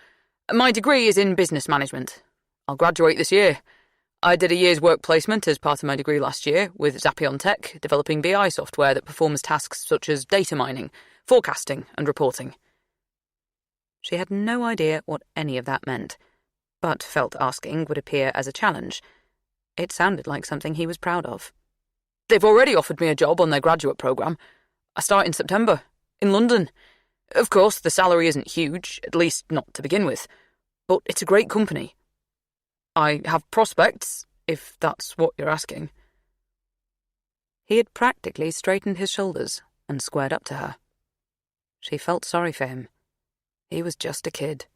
My degree is in business management. I'll graduate this year. I did a year's work placement as part of my degree last year with Zapion Tech, developing BI software that performs tasks such as data mining, forecasting and reporting. She had no idea what any of that meant, but felt asking would appear as a challenge. It sounded like something he was proud of. They've already offered me a job on their graduate programme. I start in September, in London. Of course, the salary isn't huge, at least not to begin with, but it's a great company. I have prospects, if that's what you're asking. He had practically straightened his shoulders and squared up to her. She felt sorry for him. He was just a kid.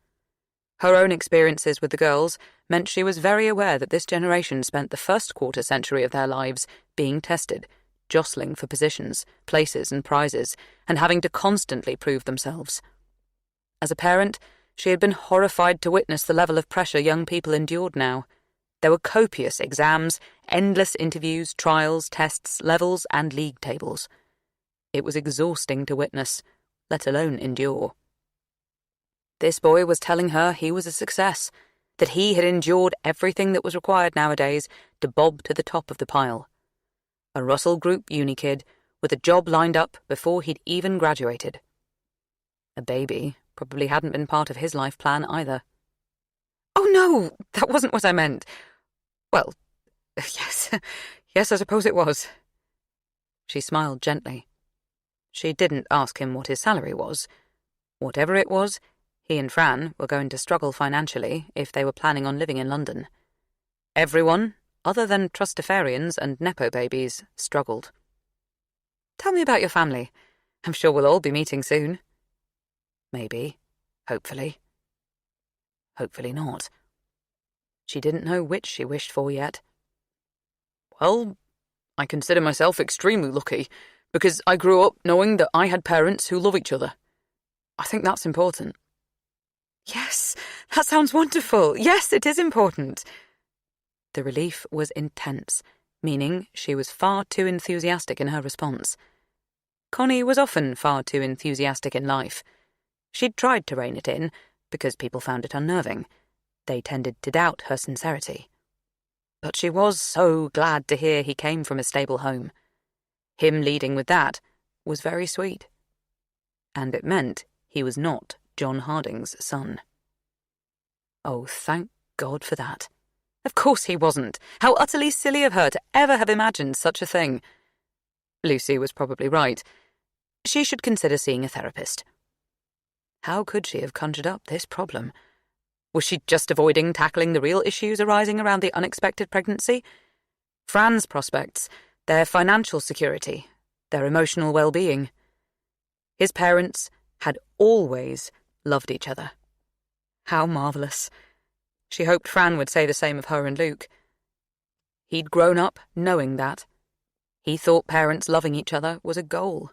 Her own experiences with the girls meant she was very aware that this generation spent the first quarter-century of their lives being tested, jostling for positions, places and prizes, and having to constantly prove themselves. As a parent, she had been horrified to witness the level of pressure young people endured now. There were copious exams, endless interviews, trials, tests, levels, and league tables. It was exhausting to witness, let alone endure. This boy was telling her he was a success, that he had endured everything that was required nowadays to bob to the top of the pile. A Russell Group uni kid with a job lined up before he'd even graduated. A baby probably hadn't been part of his life plan either. Oh no, that wasn't what I meant. Well, yes, I suppose it was. She smiled gently. She didn't ask him what his salary was. Whatever it was, he and Fran were going to struggle financially if they were planning on living in London. Everyone, other than Trustafarians and Nepo babies, struggled. Tell me about your family. I'm sure we'll all be meeting soon. Maybe. Hopefully. Hopefully not. She didn't know which she wished for yet. Well, I consider myself extremely lucky, because I grew up knowing that I had parents who love each other. I think that's important. Yes, that sounds wonderful. Yes, it is important. The relief was intense, meaning she was far too enthusiastic in her response. Connie was often far too enthusiastic in life. She'd tried to rein it in, because people found it unnerving. They tended to doubt her sincerity. But she was so glad to hear he came from a stable home. Him leading with that was very sweet. And it meant he was not John Harding's son. Oh, thank God for that. Of course he wasn't. How utterly silly of her to ever have imagined such a thing. Lucy was probably right. She should consider seeing a therapist. How could she have conjured up this problem? Was she just avoiding tackling the real issues arising around the unexpected pregnancy? Fran's prospects, their financial security, their emotional well-being. His parents had always loved each other. How marvellous. She hoped Fran would say the same of her and Luke. He'd grown up knowing that. He thought parents loving each other was a goal.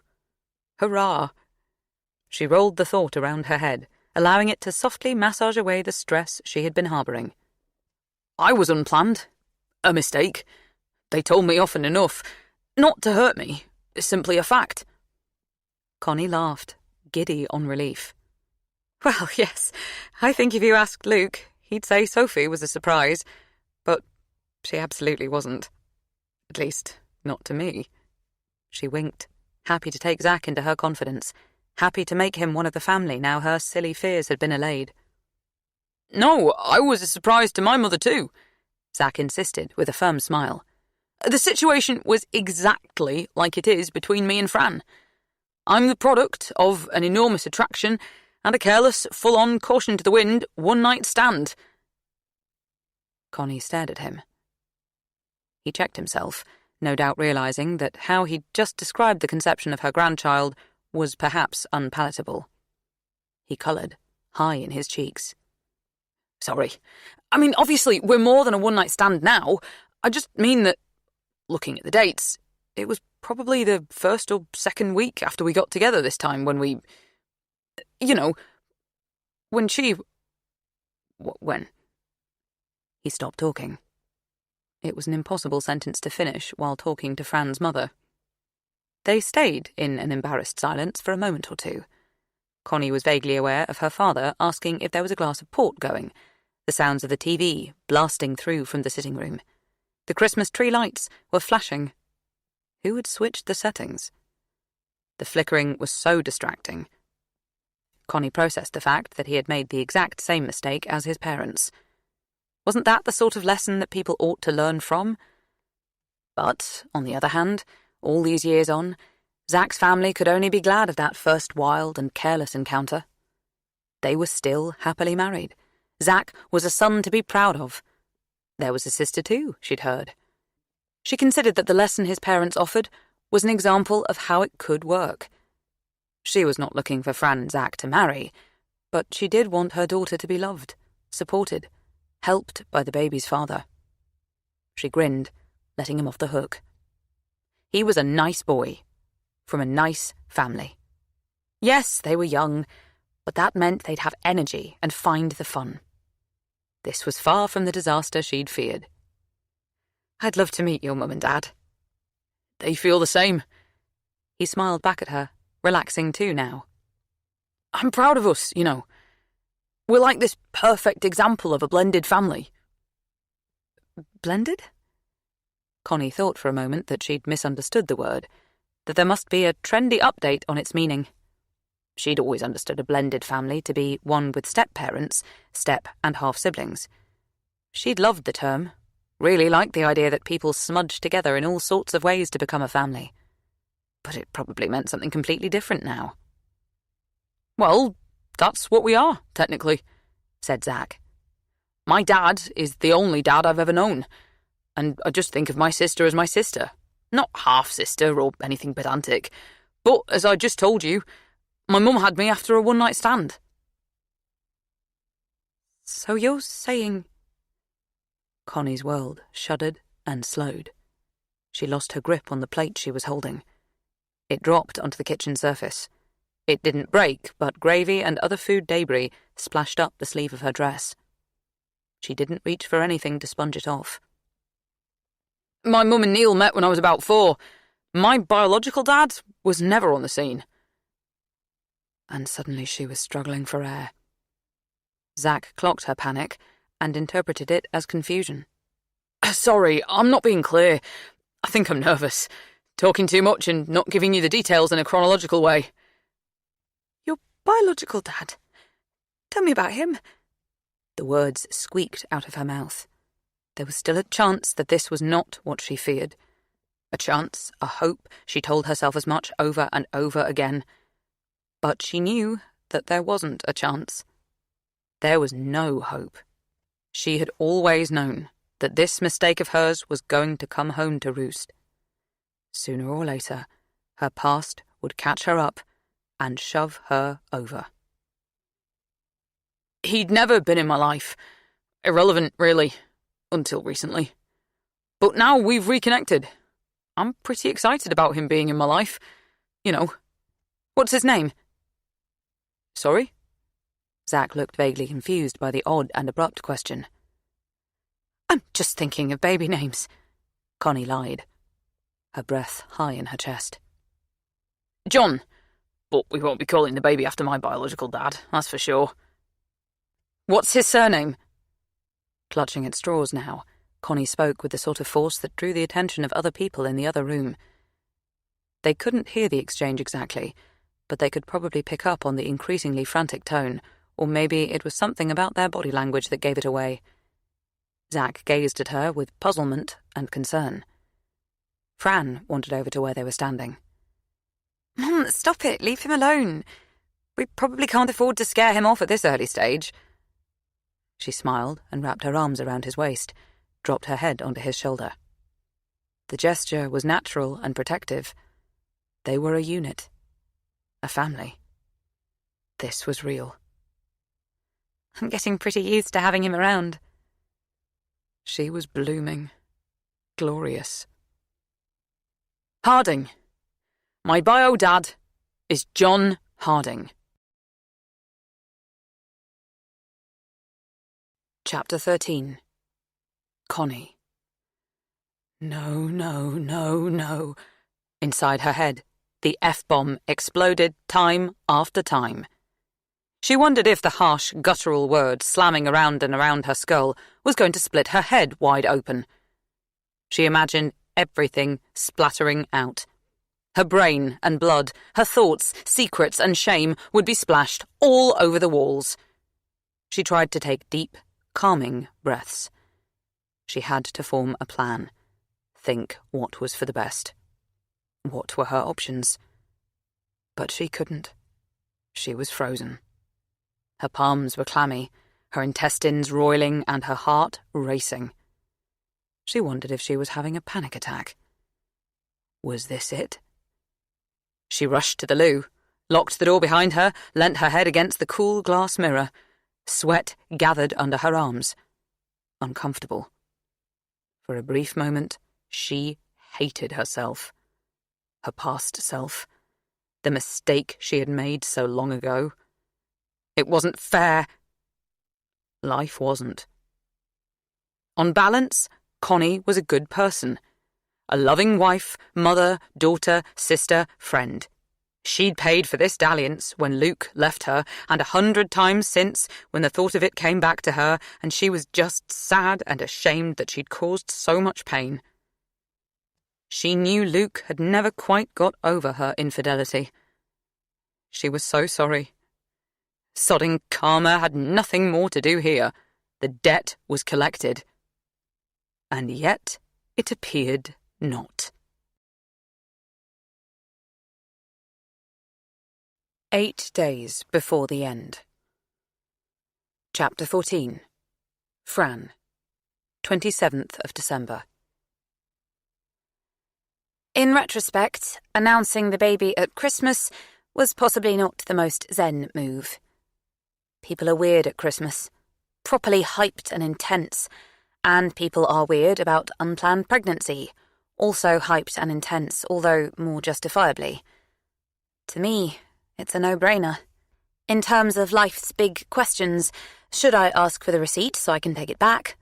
Hurrah! She rolled the thought around her head, allowing it to softly massage away the stress she had been harbouring. I was unplanned. A mistake. They told me often enough. Not to hurt me. It's simply a fact. Connie laughed, giddy on relief. Well, yes, I think if you asked Luke, he'd say Sophie was a surprise, but she absolutely wasn't. At least, not to me. She winked, happy to take Zack into her confidence, happy to make him one of the family now her silly fears had been allayed. No, I was a surprise to my mother too, Zack insisted with a firm smile. The situation was exactly like it is between me and Fran. I'm the product of an enormous attraction and a careless, full-on, caution to the wind, one-night stand. Connie stared at him. He checked himself, no doubt realising that how he'd just described the conception of her grandchild was perhaps unpalatable. He coloured, high in his cheeks. Sorry. I mean, obviously, we're more than a one-night stand now. I just mean that, looking at the dates, it was probably the first or second week after we got together this time when we... You know, when she... When? He stopped talking. It was an impossible sentence to finish while talking to Fran's mother. They stayed in an embarrassed silence for a moment or two. Connie was vaguely aware of her father asking if there was a glass of port going, the sounds of the TV blasting through from the sitting room. The Christmas tree lights were flashing. Who had switched the settings? The flickering was so distracting. Connie processed the fact that he had made the exact same mistake as his parents. Wasn't that the sort of lesson that people ought to learn from? But, on the other hand, all these years on, Zack's family could only be glad of that first wild and careless encounter. They were still happily married. Zack was a son to be proud of. There was a sister too, she'd heard. She considered that the lesson his parents offered was an example of how it could work. She was not looking for Fran and Zack to marry, but she did want her daughter to be loved, supported, helped by the baby's father. She grinned, letting him off the hook. He was a nice boy, from a nice family. Yes, they were young, but that meant they'd have energy and find the fun. This was far from the disaster she'd feared. I'd love to meet your mum and dad. They feel the same. He smiled back at her, relaxing too now. I'm proud of us, you know. We're like this perfect example of a blended family. Blended? Connie thought for a moment that she'd misunderstood the word, that there must be a trendy update on its meaning. She'd always understood a blended family to be one with step-parents, step- and half-siblings. She'd loved the term, really liked the idea that people smudged together in all sorts of ways to become a family. But it probably meant something completely different now. Well, that's what we are, technically, said Zack. My dad is the only dad I've ever known, and I just think of my sister as my sister. Not half-sister or anything pedantic, but, as I just told you, my mum had me after a one-night stand. So you're saying... Connie's world shuddered and slowed. She lost her grip on the plate she was holding. It dropped onto the kitchen surface. It didn't break, but gravy and other food debris splashed up the sleeve of her dress. She didn't reach for anything to sponge it off. My mum and Neil met when I was about 4. My biological dad was never on the scene. And suddenly she was struggling for air. Zack clocked her panic and interpreted it as confusion. Sorry, I'm not being clear. I think I'm nervous. Talking too much and not giving you the details in a chronological way. Your biological dad? Tell me about him. The words squeaked out of her mouth. There was still a chance that this was not what she feared. A chance, a hope, she told herself as much over and over again. But she knew that there wasn't a chance. There was no hope. She had always known that this mistake of hers was going to come home to roost. Sooner or later, her past would catch her up and shove her over. He'd never been in my life. Irrelevant, really, until recently. But now we've reconnected. I'm pretty excited about him being in my life. You know. What's his name? Sorry? Zack looked vaguely confused by the odd and abrupt question. I'm just thinking of baby names, Connie lied, her breath high in her chest. John, but we won't be calling the baby after my biological dad, that's for sure. What's his surname? Clutching at straws now, Connie spoke with the sort of force that drew the attention of other people in the other room. They couldn't hear the exchange exactly, but they could probably pick up on the increasingly frantic tone, or maybe it was something about their body language that gave it away. Zack gazed at her with puzzlement and concern. Fran wandered over to where they were standing. Mum, stop it, leave him alone. We probably can't afford to scare him off at this early stage. She smiled and wrapped her arms around his waist, dropped her head onto his shoulder. The gesture was natural and protective. They were a unit. A family. This was real. I'm getting pretty used to having him around. She was blooming. Glorious. Harding. My bio dad is John Harding. Chapter 13. Connie. No, no, no, no. Inside her head, the F-bomb exploded time after time. She wondered if the harsh, guttural word slamming around and around her skull was going to split her head wide open. She imagined everything splattering out. Her brain and blood, her thoughts, secrets and shame would be splashed all over the walls. She tried to take deep, calming breaths. She had to form a plan. Think what was for the best. What were her options? But she couldn't. She was frozen. Her palms were clammy, her intestines roiling and her heart racing. She wondered if she was having a panic attack. Was this it? She rushed to the loo, locked the door behind her, leant her head against the cool glass mirror. Sweat gathered under her arms. Uncomfortable. For a brief moment, she hated herself. Her past self. The mistake she had made so long ago. It wasn't fair. Life wasn't. On balance, Connie was a good person. A loving wife, mother, daughter, sister, friend. She'd paid for this dalliance when Luke left her, and 100 times since when the thought of it came back to her, and she was just sad and ashamed that she'd caused so much pain. She knew Luke had never quite got over her infidelity. She was so sorry. Sodding karma had nothing more to do here. The debt was collected. And yet it appeared not. 8 days before the end. Chapter 14. Fran. 27th of December. In retrospect, announcing the baby at Christmas was possibly not the most zen move. People are weird at Christmas. Properly hyped and intense. And people are weird about unplanned pregnancy. Also hyped and intense, although more justifiably. To me, it's a no-brainer. In terms of life's big questions, should I ask for the receipt so I can take it back?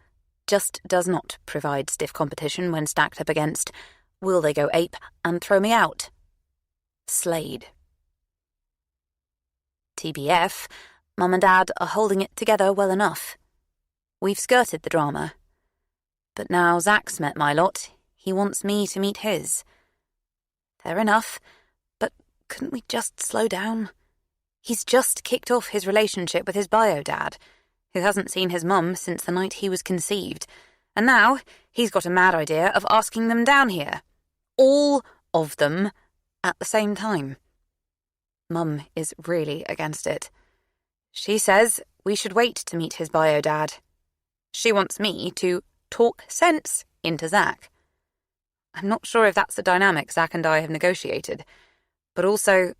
Just does not provide stiff competition when stacked up against, will they go ape and throw me out? Slade. TBF, Mum and Dad are holding it together well enough. We've skirted the drama. But now Zack's met my lot, he wants me to meet his. Fair enough, but couldn't we just slow down? He's just kicked off his relationship with his bio-dad, who hasn't seen his mum since the night he was conceived, and now he's got a mad idea of asking them down here. All of them at the same time. Mum is really against it. She says we should wait to meet his bio dad. She wants me to talk sense into Zach. I'm not sure if that's the dynamic Zach and I have negotiated, but also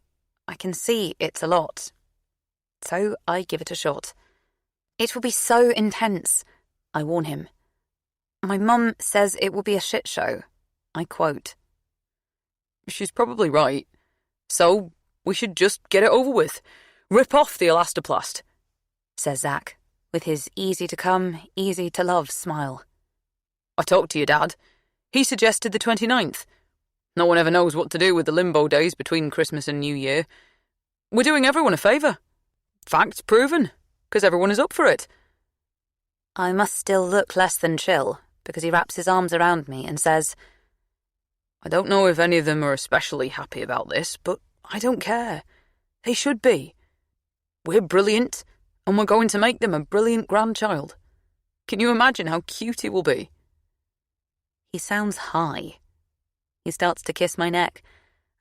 I can see it's a lot. So I give it a shot. It will be so intense, I warn him. My mum says it will be a shit show. I quote. She's probably right. So we should just get it over with. Rip off the elastoplast, says Zach, with his easy-to-come, easy-to-love smile. I talked to your dad. He suggested the 29th. No one ever knows what to do with the limbo days between Christmas and New Year. We're doing everyone a favour. Facts proven, because everyone is up for it. I must still look less than chill, because he wraps his arms around me and says, I don't know if any of them are especially happy about this, but I don't care. They should be. We're brilliant, and we're going to make them a brilliant grandchild. Can you imagine how cute he will be? He sounds high. He starts to kiss my neck,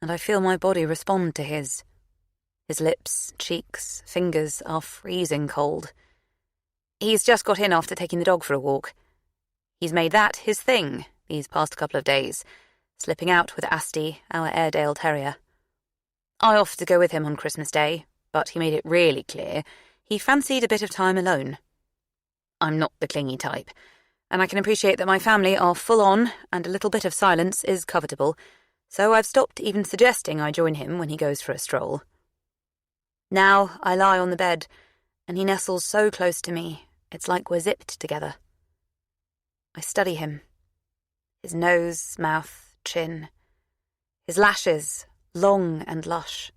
and I feel my body respond to his. His lips, cheeks, fingers are freezing cold. He's just got in after taking the dog for a walk. He's made that his thing these past couple of days, slipping out with Asti, our Airedale Terrier. I offered to go with him on Christmas Day, but he made it really clear he fancied a bit of time alone. I'm not the clingy type, and I can appreciate that my family are full on and a little bit of silence is covetable, so I've stopped even suggesting I join him when he goes for a stroll. Now I lie on the bed, and he nestles so close to me, it's like we're zipped together. I study him. His nose, mouth, chin. His lashes, long and lush.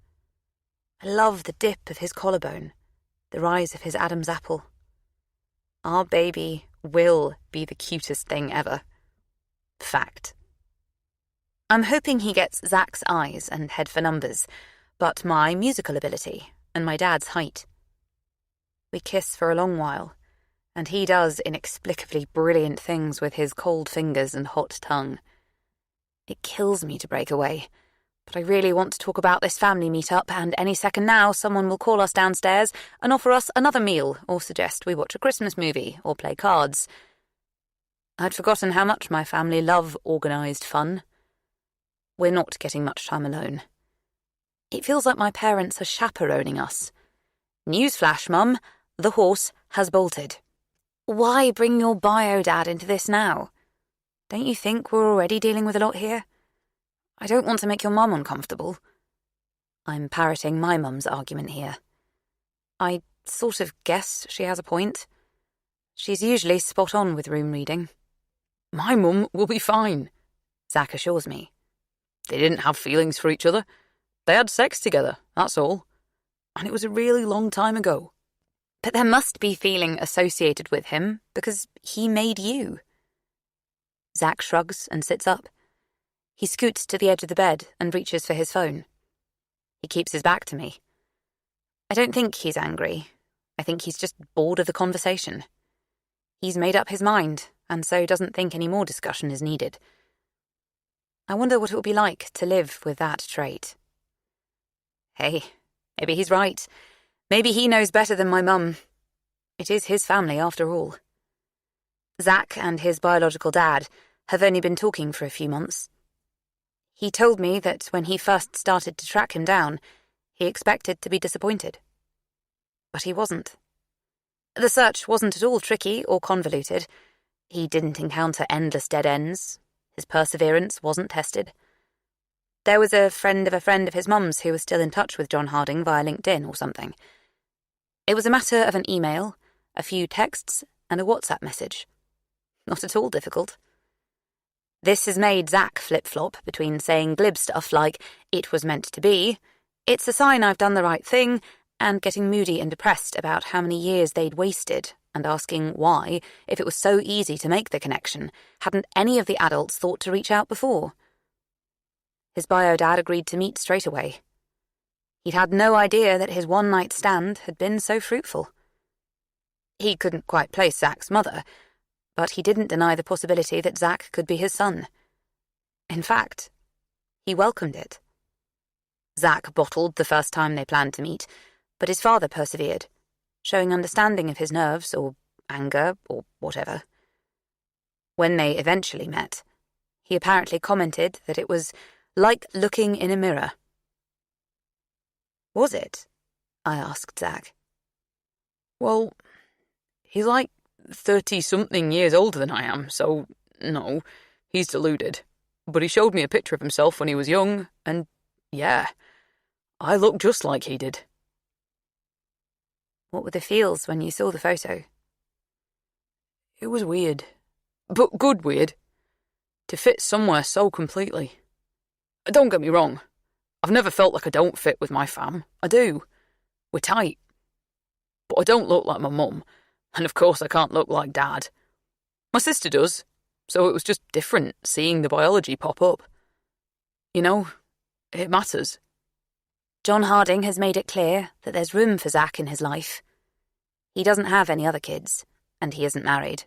I love the dip of his collarbone, the rise of his Adam's apple. Our baby will be the cutest thing ever. Fact. I'm hoping he gets Zach's eyes and head for numbers, but my musical ability and my dad's height. We kiss for a long while, and he does inexplicably brilliant things with his cold fingers and hot tongue. It kills me to break away, but I really want to talk about this family meet-up, and any second now someone will call us downstairs and offer us another meal or suggest we watch a Christmas movie or play cards. I'd forgotten how much my family love organised fun. We're not getting much time alone. It feels like my parents are chaperoning us. Newsflash, Mum, the horse has bolted. Why bring your bio dad into this now? Don't you think we're already dealing with a lot here? I don't want to make your mum uncomfortable. I'm parroting my mum's argument here. I sort of guess she has a point. She's usually spot on with room reading. My mum will be fine, Zach assures me. They didn't have feelings for each other. They had sex together, that's all. And it was a really long time ago. But there must be feeling associated with him, because he made you. Zach shrugs and sits up. He scoots to the edge of the bed and reaches for his phone. He keeps his back to me. I don't think he's angry. I think he's just bored of the conversation. He's made up his mind, and so doesn't think any more discussion is needed. I wonder what it will be like to live with that trait. Hey, maybe he's right. Maybe he knows better than my mum. It is his family, after all. Zach and his biological dad have only been talking for a few months. He told me that when he first started to track him down, he expected to be disappointed. But he wasn't. The search wasn't at all tricky or convoluted. He didn't encounter endless dead ends. His perseverance wasn't tested. There was a friend of his mum's who was still in touch with John Harding via LinkedIn or something. It was a matter of an email, a few texts, and a WhatsApp message. Not at all difficult. This has made Zach flip-flop between saying glib stuff like, it was meant to be, it's a sign I've done the right thing, and getting moody and depressed about how many years they'd wasted, and asking why, if it was so easy to make the connection, hadn't any of the adults thought to reach out before. His bio dad agreed to meet straight away. He'd had no idea that his one-night stand had been so fruitful. He couldn't quite place Zach's mother, but he didn't deny the possibility that Zach could be his son. In fact, He welcomed it. Zach bottled the first time they planned to meet, but his father persevered, showing understanding of his nerves or anger or whatever. When they eventually met, he apparently commented that it was like looking in a mirror. Was it? I asked Zach. Well, he's like 30-something years older than I am, so no, he's deluded. But he showed me a picture of himself when he was young, and yeah, I look just like he did. What were the feels when you saw the photo? It was weird, but good weird, to fit somewhere so completely. Don't get me wrong, I've never felt like I don't fit with my fam. I do. We're tight. But I don't look like my mum, and of course I can't look like Dad. My sister does, so it was just different seeing the biology pop up. You know, it matters. John Harding has made it clear that there's room for Zach in his life. He doesn't have any other kids, and he isn't married.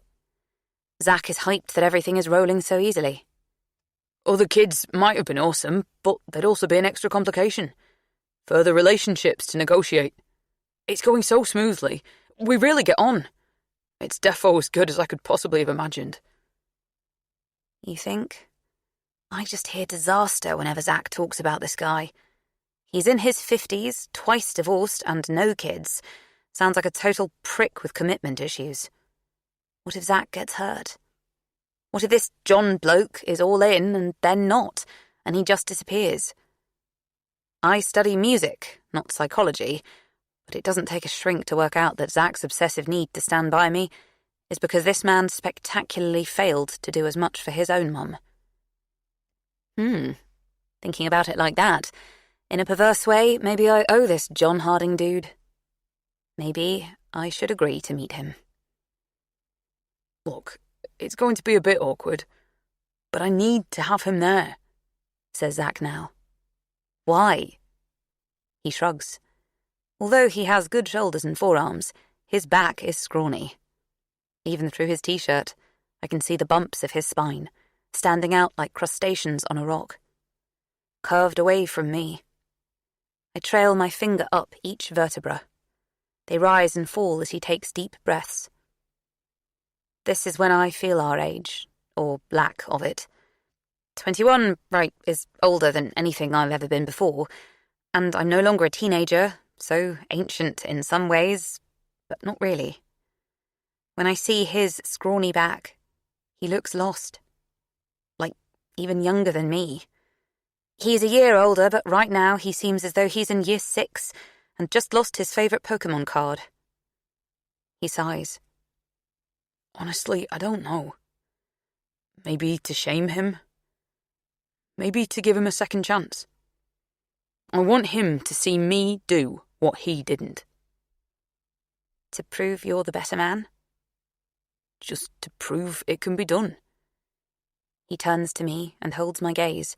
Zach is hyped that everything is rolling so easily. Other kids might have been awesome, but there'd also be an extra complication. Further relationships to negotiate. It's going so smoothly. We really get on. It's defo as good as I could possibly have imagined. You think? I just hear disaster whenever Zach talks about this guy. He's in his 50s, twice divorced, and no kids. Sounds like a total prick with commitment issues. What if Zach gets hurt? What if this John bloke is all in and then not, and he just disappears? I study music, not psychology, but it doesn't take a shrink to work out that Zach's obsessive need to stand by me is because this man spectacularly failed to do as much for his own mum. Thinking about it like that, in a perverse way, maybe I owe this John Harding dude. Maybe I should agree to meet him. Look, it's going to be a bit awkward, but I need to have him there, says Zach now. Why? He shrugs. Although he has good shoulders and forearms, his back is scrawny. Even through his t-shirt, I can see the bumps of his spine, standing out like crustaceans on a rock. Curved away from me. I trail my finger up each vertebra. They rise and fall as he takes deep breaths. This is when I feel our age, or lack of it. 21, right, is older than anything I've ever been before, and I'm no longer a teenager, so ancient in some ways, but not really. When I see his scrawny back, he looks lost. Like, even younger than me. He's a year older, but right now he seems as though he's in year 6 and just lost his favourite Pokemon card. He sighs. Honestly, I don't know. Maybe to shame him. Maybe to give him a second chance. I want him to see me do what he didn't. To prove you're the better man? Just to prove it can be done. He turns to me and holds my gaze,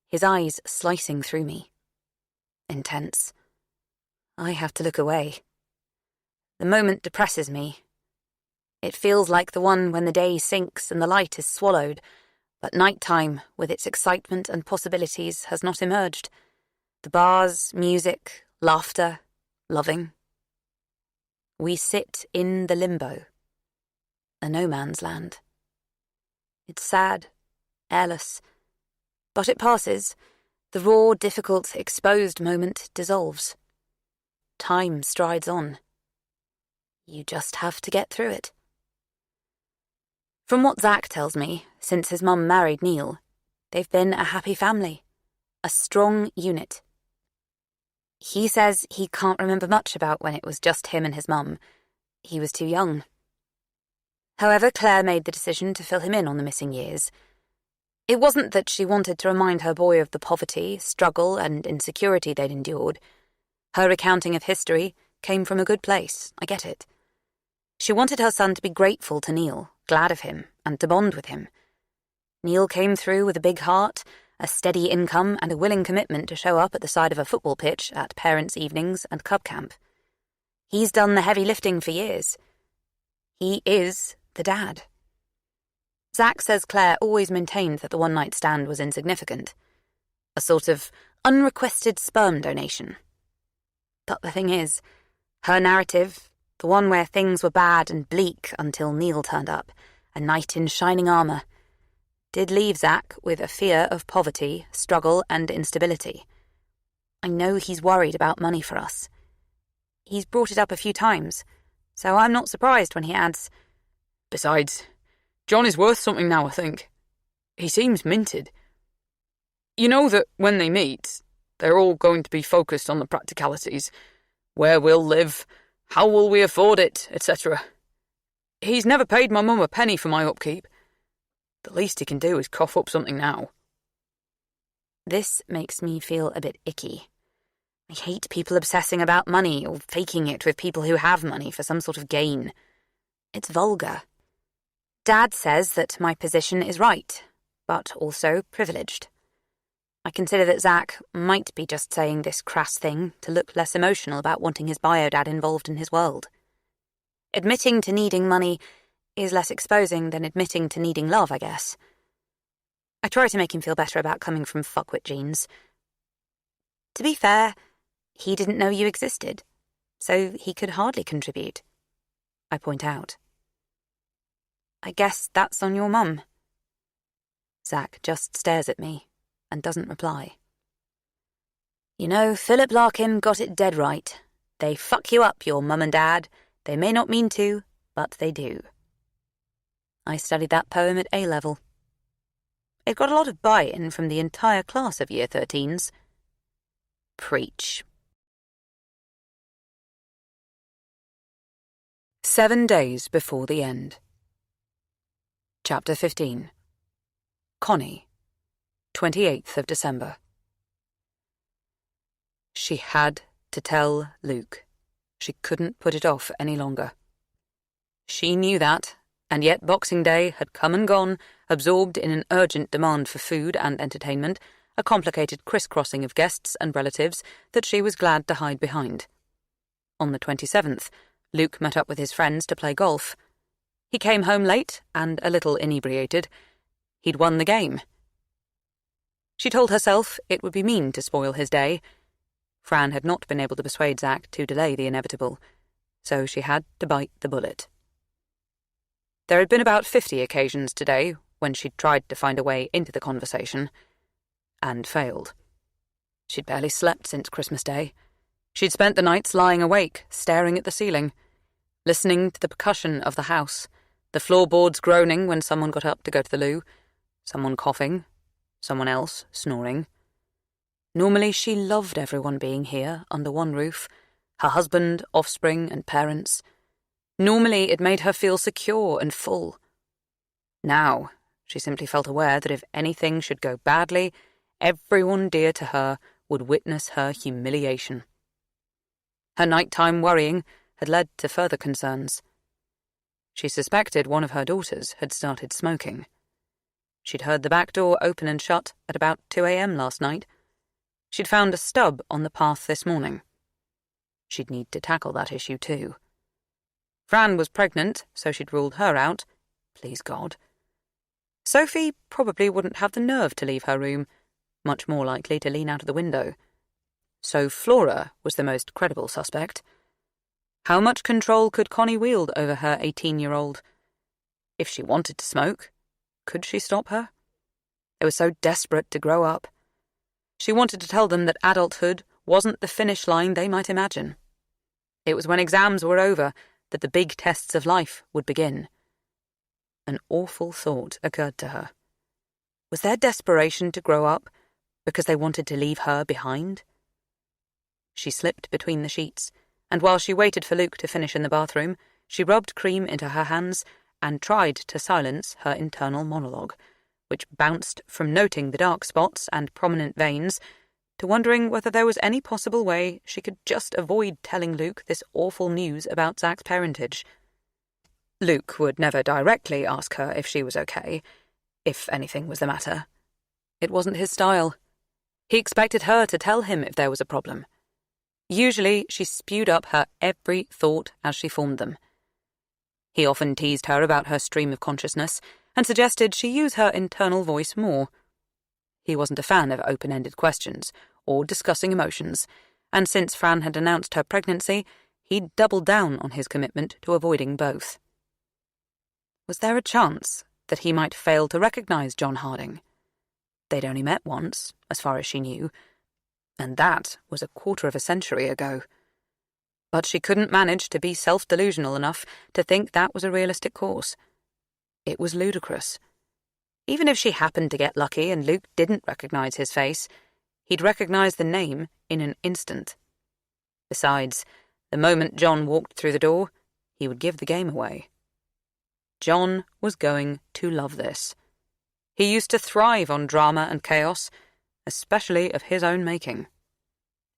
his eyes slicing through me. Intense. I have to look away. The moment depresses me. It feels like the one when the day sinks and the light is swallowed, but nighttime, with its excitement and possibilities, has not emerged. The bars, music, laughter, loving. We sit in the limbo. A no man's land. It's sad, airless, but it passes. The raw, difficult, exposed moment dissolves. Time strides on. You just have to get through it. From what Zach tells me, since his mum married Neil, they've been a happy family, a strong unit. He says he can't remember much about when it was just him and his mum. He was too young. However, Claire made the decision to fill him in on the missing years. It wasn't that she wanted to remind her boy of the poverty, struggle, and insecurity they'd endured. Her recounting of history came from a good place, I get it. She wanted her son to be grateful to Neil, glad of him, and to bond with him. Neil came through with a big heart, a steady income, and a willing commitment to show up at the side of a football pitch at parents' evenings and cub camp. He's done the heavy lifting for years. He is the dad. Zach says Claire always maintained that the one-night stand was insignificant. A sort of unrequested sperm donation. But the thing is, her narrative, the one where things were bad and bleak until Neil turned up, a knight in shining armour, did leave Zack with a fear of poverty, struggle and instability. I know he's worried about money for us. He's brought it up a few times, so I'm not surprised when he adds, Besides, John is worth something now, I think. He seems minted. You know that when they meet, they're all going to be focused on the practicalities. Where we'll live, how will we afford it, etc. He's never paid my mum a penny for my upkeep. The least he can do is cough up something now. This makes me feel a bit icky. I hate people obsessing about money or faking it with people who have money for some sort of gain. It's vulgar. Dad says that my position is right, but also privileged. I consider that Zack might be just saying this crass thing to look less emotional about wanting his bio-dad involved in his world. Admitting to needing money is less exposing than admitting to needing love, I guess. I try to make him feel better about coming from fuckwit genes. To be fair, he didn't know you existed, so he could hardly contribute. I point out. I guess that's on your mum. Zack just stares at me and doesn't reply. You know, Philip Larkin got it dead right. They fuck you up, your mum and dad. They may not mean to, but they do. I studied that poem at A-level. It got a lot of buy-in from the entire class of Year 13s. Preach. 7 days before the end. Chapter 15. Connie, 28th of December. She had to tell Luke. She couldn't put it off any longer. She knew that, and yet Boxing Day had come and gone, absorbed in an urgent demand for food and entertainment, a complicated crisscrossing of guests and relatives that she was glad to hide behind. On the 27th, Luke met up with his friends to play golf. He came home late and a little inebriated. He'd won the game. She told herself it would be mean to spoil his day. Fran had not been able to persuade Zack to delay the inevitable, so she had to bite the bullet. There had been about 50 occasions today when she'd tried to find a way into the conversation, and failed. She'd barely slept since Christmas Day. She'd spent the nights lying awake, staring at the ceiling, listening to the percussion of the house, the floorboards groaning when someone got up to go to the loo, someone coughing, someone else snoring. Normally she loved everyone being here under one roof, her husband, offspring, and parents. Normally it made her feel secure and full. Now she simply felt aware that if anything should go badly, everyone dear to her would witness her humiliation. Her nighttime worrying had led to further concerns. She suspected one of her daughters had started smoking. She'd heard the back door open and shut at about 2 a.m. last night. She'd found a stub on the path this morning. She'd need to tackle that issue too. Fran was pregnant, so she'd ruled her out. Please God. Sophie probably wouldn't have the nerve to leave her room, much more likely to lean out of the window. So Flora was the most credible suspect. How much control could Connie wield over her 18-year-old? If she wanted to smoke, could she stop her? They were so desperate to grow up. She wanted to tell them that adulthood wasn't the finish line they might imagine. It was when exams were over that the big tests of life would begin. An awful thought occurred to her. Was their desperation to grow up because they wanted to leave her behind? She slipped between the sheets, and while she waited for Luke to finish in the bathroom, she rubbed cream into her hands and tried to silence her internal monologue, which bounced from noting the dark spots and prominent veins to wondering whether there was any possible way she could just avoid telling Luke this awful news about Zack's parentage. Luke would never directly ask her if she was okay, if anything was the matter. It wasn't his style. He expected her to tell him if there was a problem. Usually she spewed up her every thought as she formed them. He often teased her about her stream of consciousness and suggested she use her internal voice more. He wasn't a fan of open-ended questions or discussing emotions, and since Fran had announced her pregnancy, he'd doubled down on his commitment to avoiding both. Was there a chance that he might fail to recognise John Harding? They'd only met once, as far as she knew, and that was a quarter of a century ago. But she couldn't manage to be self-delusional enough to think that was a realistic course. It was ludicrous. Even if she happened to get lucky and Luke didn't recognise his face, he'd recognise the name in an instant. Besides, the moment John walked through the door, he would give the game away. John was going to love this. He used to thrive on drama and chaos, especially of his own making.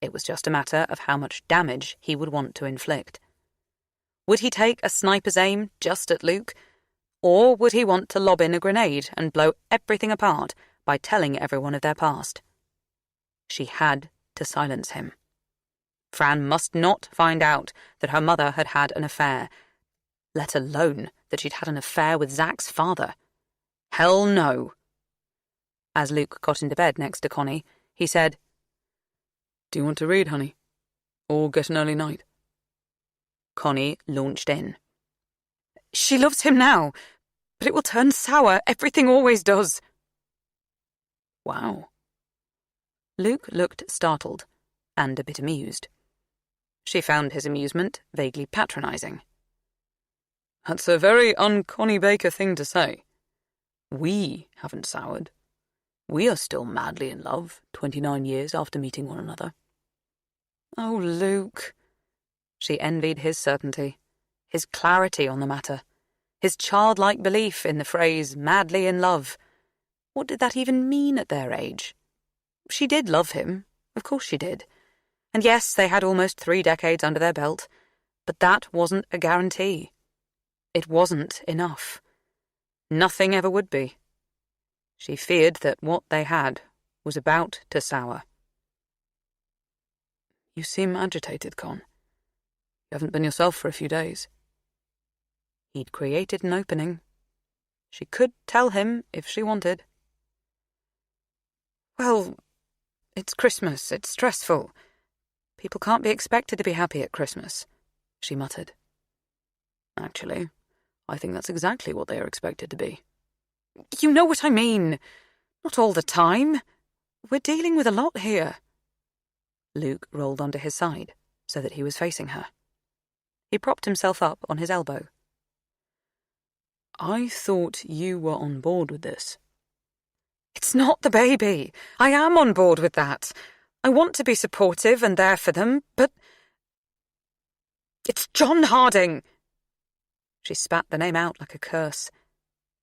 It was just a matter of how much damage he would want to inflict. Would he take a sniper's aim just at Luke, or would he want to lob in a grenade and blow everything apart by telling everyone of their past? She had to silence him. Fran must not find out that her mother had had an affair, let alone that she'd had an affair with Zach's father. Hell no. As Luke got into bed next to Connie, he said, "Do you want to read, honey? Or get an early night?" Connie launched in. "She loves him now, but it will turn sour. Everything always does." Wow. Luke looked startled and a bit amused. She found his amusement vaguely patronising. That's a very un-Connie Baker thing to say. We haven't soured. We are still madly in love, 29 years after meeting one another. Oh, Luke. She envied his certainty, his clarity on the matter, his childlike belief in the phrase madly in love. What did that even mean at their age? She did love him, of course she did. And yes, they had almost 3 decades under their belt, but that wasn't a guarantee. It wasn't enough. Nothing ever would be. She feared that what they had was about to sour. You seem agitated, Con. You haven't been yourself for a few days. He'd created an opening. She could tell him if she wanted. Well, it's Christmas. It's stressful. People can't be expected to be happy at Christmas, she muttered. Actually, I think that's exactly what they are expected to be. You know what I mean. Not all the time. We're dealing with a lot here. Luke rolled onto his side so that he was facing her. He propped himself up on his elbow. I thought you were on board with this. It's not the baby. I am on board with that. I want to be supportive and there for them, but... It's John Harding! She spat the name out like a curse.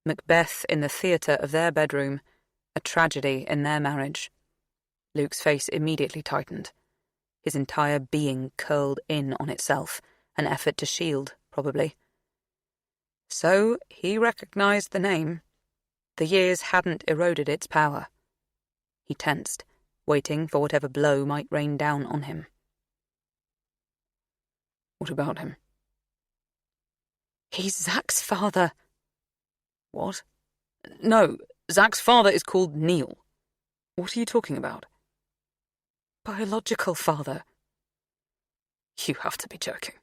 Macbeth in the theatre of their bedroom, a tragedy in their marriage. Luke's face immediately tightened. His entire being curled in on itself, an effort to shield, probably. So he recognised the name. The years hadn't eroded its power. He tensed, waiting for whatever blow might rain down on him. What about him? He's Zach's father. What? No, Zach's father is called Neil. What are you talking about? Biological father. You have to be joking.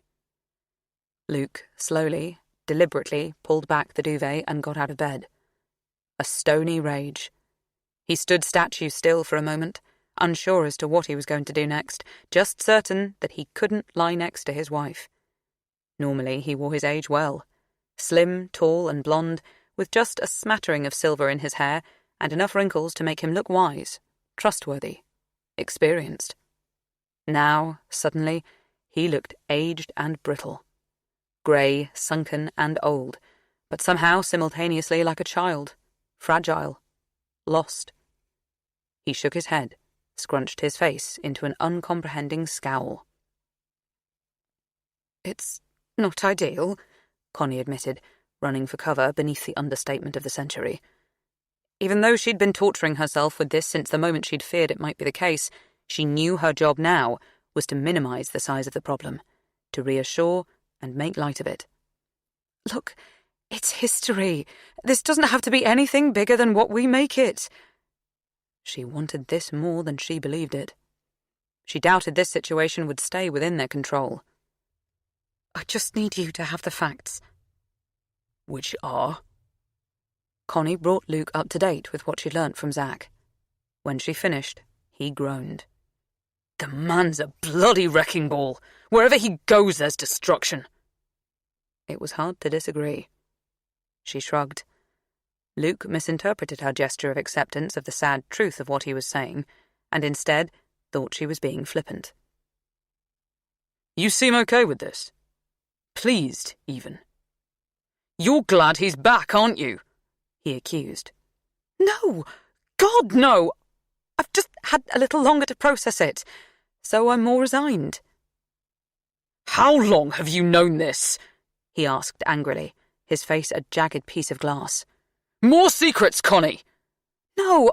Luke slowly, deliberately pulled back the duvet and got out of bed. A stony rage. He stood statue still for a moment, unsure as to what he was going to do next, just certain that he couldn't lie next to his wife. Normally he wore his age well. Slim, tall and blonde, with just a smattering of silver in his hair and enough wrinkles to make him look wise, trustworthy, experienced. Now, suddenly, he looked aged and brittle. Grey, sunken and old, but somehow simultaneously like a child, fragile, lost. He shook his head, scrunched his face into an uncomprehending scowl. It's not ideal, Connie admitted, running for cover beneath the understatement of the century. Even though she'd been torturing herself with this since the moment she'd feared it might be the case, she knew her job now was to minimise the size of the problem, to reassure and make light of it. Look, it's history. This doesn't have to be anything bigger than what we make it. She wanted this more than she believed it. She doubted this situation would stay within their control. "I just need you to have the facts." Which are? Connie brought Luke up to date with what she'd learnt from Zack. When she finished, he groaned. The man's a bloody wrecking ball. Wherever he goes, there's destruction. It was hard to disagree. She shrugged. Luke misinterpreted her gesture of acceptance of the sad truth of what he was saying, and instead thought she was being flippant. You seem okay with this. Pleased, even. You're glad he's back, aren't you? He accused. No! God, no! I've just had a little longer to process it, so I'm more resigned. How long have you known this? He asked angrily, his face a jagged piece of glass. More secrets, Connie! No,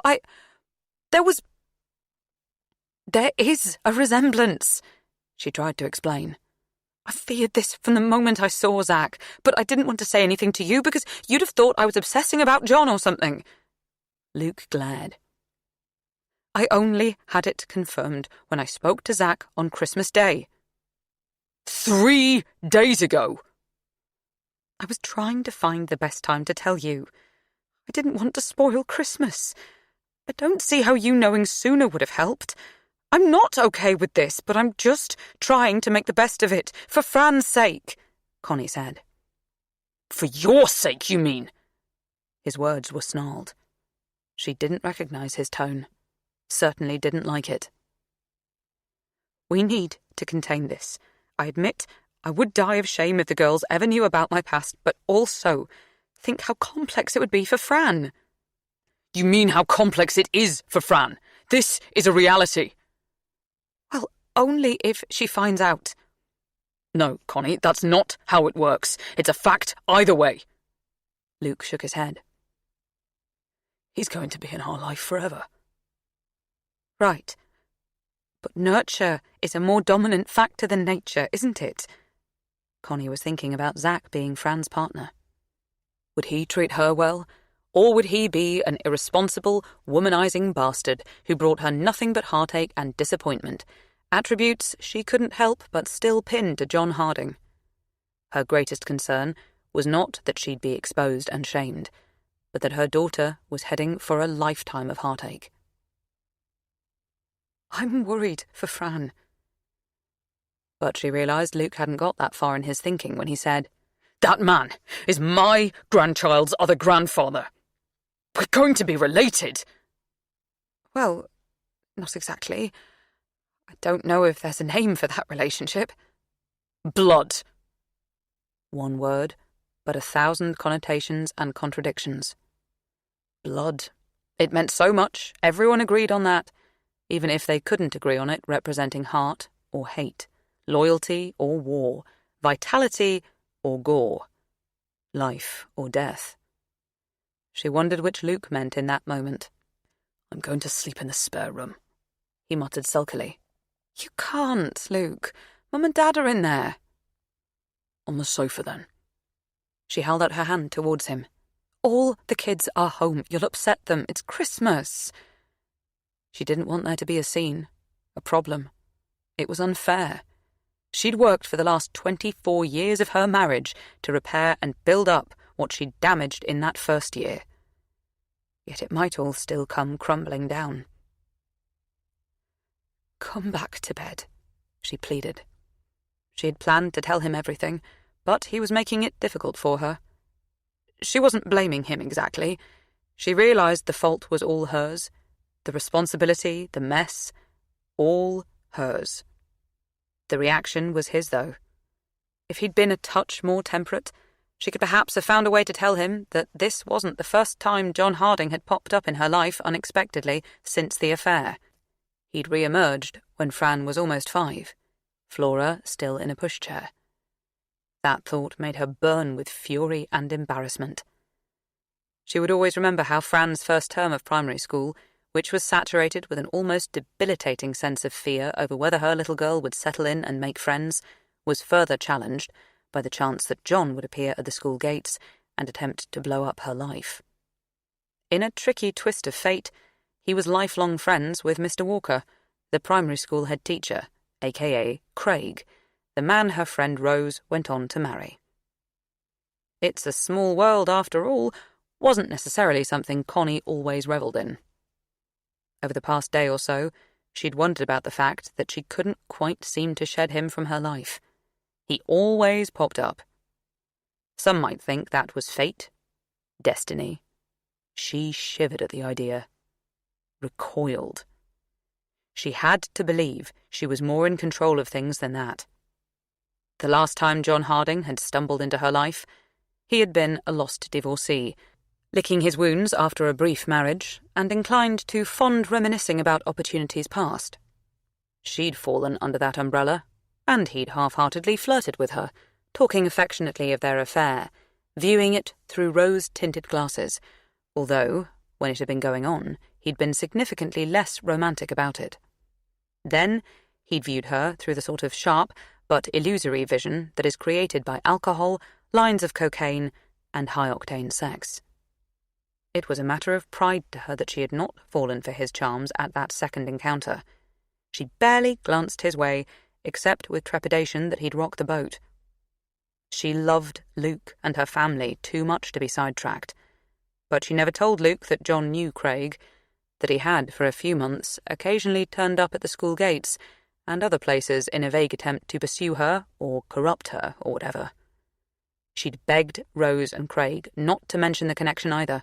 There is a resemblance, she tried to explain. I feared this from the moment I saw Zack, but I didn't want to say anything to you because you'd have thought I was obsessing about John or something. Luke glared. I only had it confirmed when I spoke to Zack on Christmas Day. 3 days ago. I was trying to find the best time to tell you. I didn't want to spoil Christmas. I don't see how you knowing sooner would have helped. I'm not okay with this, but I'm just trying to make the best of it, for Fran's sake, Connie said. For your sake, you mean? His words were snarled. She didn't recognize his tone. Certainly didn't like it. We need to contain this. I admit I would die of shame if the girls ever knew about my past, but also think how complex it would be for Fran. You mean how complex it is for Fran? This is a reality. Well, only if she finds out. No, Connie, that's not how it works. It's a fact either way. Luke shook his head. He's going to be in our life forever. Right. But nurture is a more dominant factor than nature, isn't it? Connie was thinking about Zack being Fran's partner. Would he treat her well? Or would he be an irresponsible, womanizing bastard who brought her nothing but heartache and disappointment, attributes she couldn't help but still pin to John Harding? Her greatest concern was not that she'd be exposed and shamed, but that her daughter was heading for a lifetime of heartache. I'm worried for Fran. But she realised Luke hadn't got that far in his thinking when he said, That man is my grandchild's other grandfather. We're going to be related. Well, not exactly. I don't know if there's a name for that relationship. Blood. One word, but 1,000 connotations and contradictions. Blood. It meant so much, everyone agreed on that, even if they couldn't agree on it representing heart or hate, loyalty or war, vitality or gore, life or death. She wondered which Luke meant in that moment. I'm going to sleep in the spare room, he muttered sulkily. You can't, Luke. Mum and Dad are in there. On the sofa, then. She held out her hand towards him. All the kids are home. You'll upset them. It's Christmas. She didn't want there to be a scene, a problem. It was unfair. She'd worked for the last 24 years of her marriage to repair and build up what she'd damaged in that first year. Yet it might all still come crumbling down. Come back to bed, she pleaded. She had planned to tell him everything, but he was making it difficult for her. She wasn't blaming him exactly. She realised the fault was all hers. The responsibility, the mess, all hers. The reaction was his, though. If he'd been a touch more temperate, she could perhaps have found a way to tell him that this wasn't the first time John Harding had popped up in her life unexpectedly since the affair. He'd re-emerged when Fran was almost 5, Flora still in a pushchair. That thought made her burn with fury and embarrassment. She would always remember how Fran's first term of primary school, which was saturated with an almost debilitating sense of fear over whether her little girl would settle in and make friends, was further challenged by the chance that John would appear at the school gates and attempt to blow up her life. In a tricky twist of fate, he was lifelong friends with Mr. Walker, the primary school head teacher, aka Craig, the man her friend Rose went on to marry. It's a small world after all wasn't necessarily something Connie always revelled in. Over the past day or so, she'd wondered about the fact that she couldn't quite seem to shed him from her life. He always popped up. Some might think that was fate, destiny. She shivered at the idea, recoiled. She had to believe she was more in control of things than that. The last time John Harding had stumbled into her life, he had been a lost divorcee, licking his wounds after a brief marriage and inclined to fond reminiscing about opportunities past. She'd fallen under that umbrella, and he'd half-heartedly flirted with her, talking affectionately of their affair, viewing it through rose-tinted glasses, although, when it had been going on, he'd been significantly less romantic about it. Then he'd viewed her through the sort of sharp but illusory vision that is created by alcohol, lines of cocaine, and high-octane sex. It was a matter of pride to her that she had not fallen for his charms at that second encounter. She barely glanced his way, except with trepidation that he'd rock the boat. She loved Luke and her family too much to be sidetracked, but she never told Luke that John knew Craig, that he had, for a few months, occasionally turned up at the school gates and other places in a vague attempt to pursue her or corrupt her or whatever. She'd begged Rose and Craig not to mention the connection either,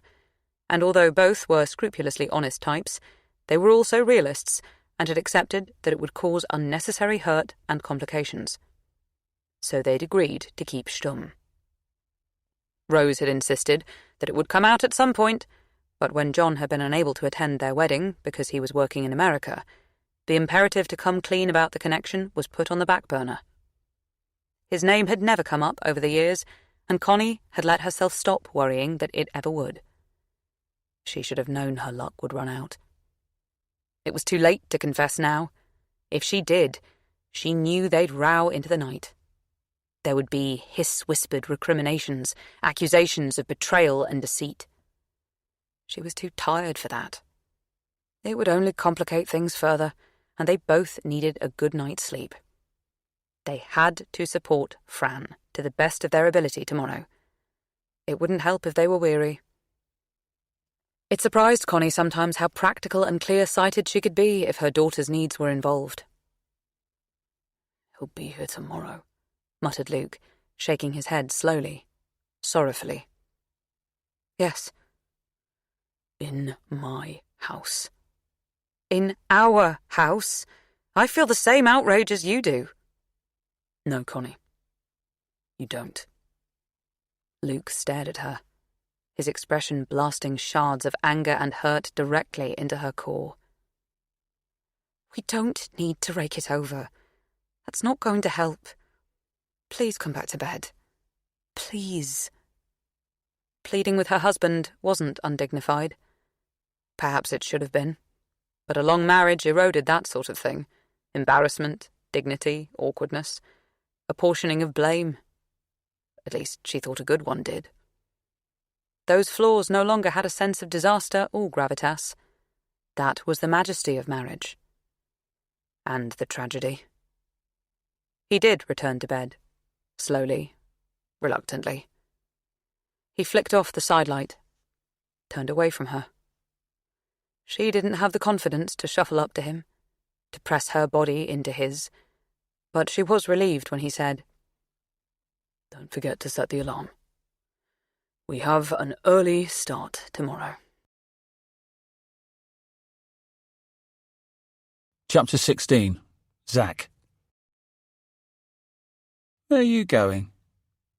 and although both were scrupulously honest types, they were also realists and had accepted that it would cause unnecessary hurt and complications. So they'd agreed to keep stum. Rose had insisted that it would come out at some point, but when John had been unable to attend their wedding because he was working in America, the imperative to come clean about the connection was put on the back burner. His name had never come up over the years, and Connie had let herself stop worrying that it ever would. She should have known her luck would run out. It was too late to confess now. If she did, she knew they'd row into the night. There would be hiss-whispered recriminations, accusations of betrayal and deceit. She was too tired for that. It would only complicate things further, and they both needed a good night's sleep. They had to support Fran to the best of their ability tomorrow. It wouldn't help if they were weary. It surprised Connie sometimes how practical and clear-sighted she could be if her daughter's needs were involved. "He'll be here tomorrow," muttered Luke, shaking his head slowly, sorrowfully. "Yes." "In my house." "In our house? I feel the same outrage as you do." "No, Connie. You don't." Luke stared at her, his expression blasting shards of anger and hurt directly into her core. "We don't need to rake it over. That's not going to help. Please come back to bed. Please." Pleading with her husband wasn't undignified. Perhaps it should have been, but a long marriage eroded that sort of thing. Embarrassment, dignity, awkwardness, apportioning of blame. At least she thought a good one did. Those flaws no longer had a sense of disaster or gravitas. That was the majesty of marriage. And the tragedy. He did return to bed, slowly, reluctantly. He flicked off the sidelight, turned away from her. She didn't have the confidence to shuffle up to him, to press her body into his, but she was relieved when he said, "Don't forget to set the alarm. We have an early start tomorrow." Chapter 16. Zack. "Where are you going?"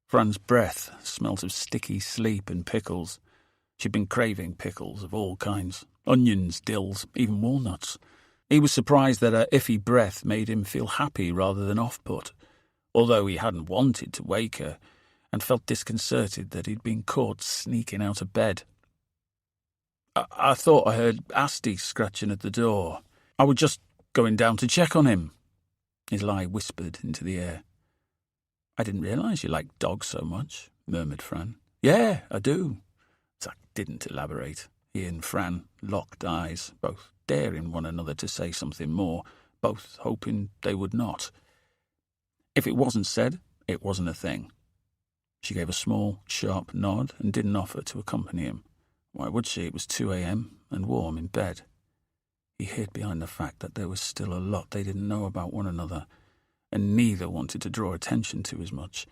Fran's breath smelt of sticky sleep and pickles. She'd been craving pickles of all kinds. Onions, dills, even walnuts. He was surprised that her iffy breath made him feel happy rather than off-put, although he hadn't wanted to wake her, and felt disconcerted that he'd been caught sneaking out of bed. I thought I heard Asti scratching at the door. I was just going down to check on him," his lie whispered into the air. "I didn't realise you liked dogs so much," murmured Fran. "Yeah, I do." Zack didn't elaborate. He and Fran locked eyes, both daring one another to say something more, both hoping they would not. If it wasn't said, it wasn't a thing. She gave a small, sharp nod and didn't offer to accompany him. Why would she? It was 2 a.m. and warm in bed. He hid behind the fact that there was still a lot they didn't know about one another, and neither wanted to draw attention to as much.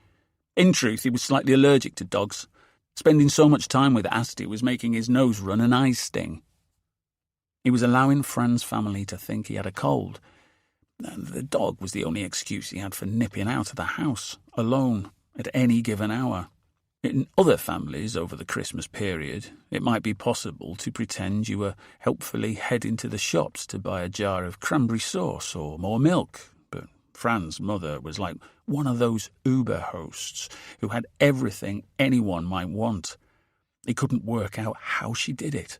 In truth, he was slightly allergic to dogs. Spending so much time with Asti was making his nose run and eyes sting. He was allowing Fran's family to think he had a cold. The dog was the only excuse he had for nipping out of the house, alone, at any given hour. In other families over the Christmas period, it might be possible to pretend you were helpfully heading to the shops to buy a jar of cranberry sauce or more milk, but Fran's mother was like one of those Uber hosts who had everything anyone might want. He couldn't work out how she did it.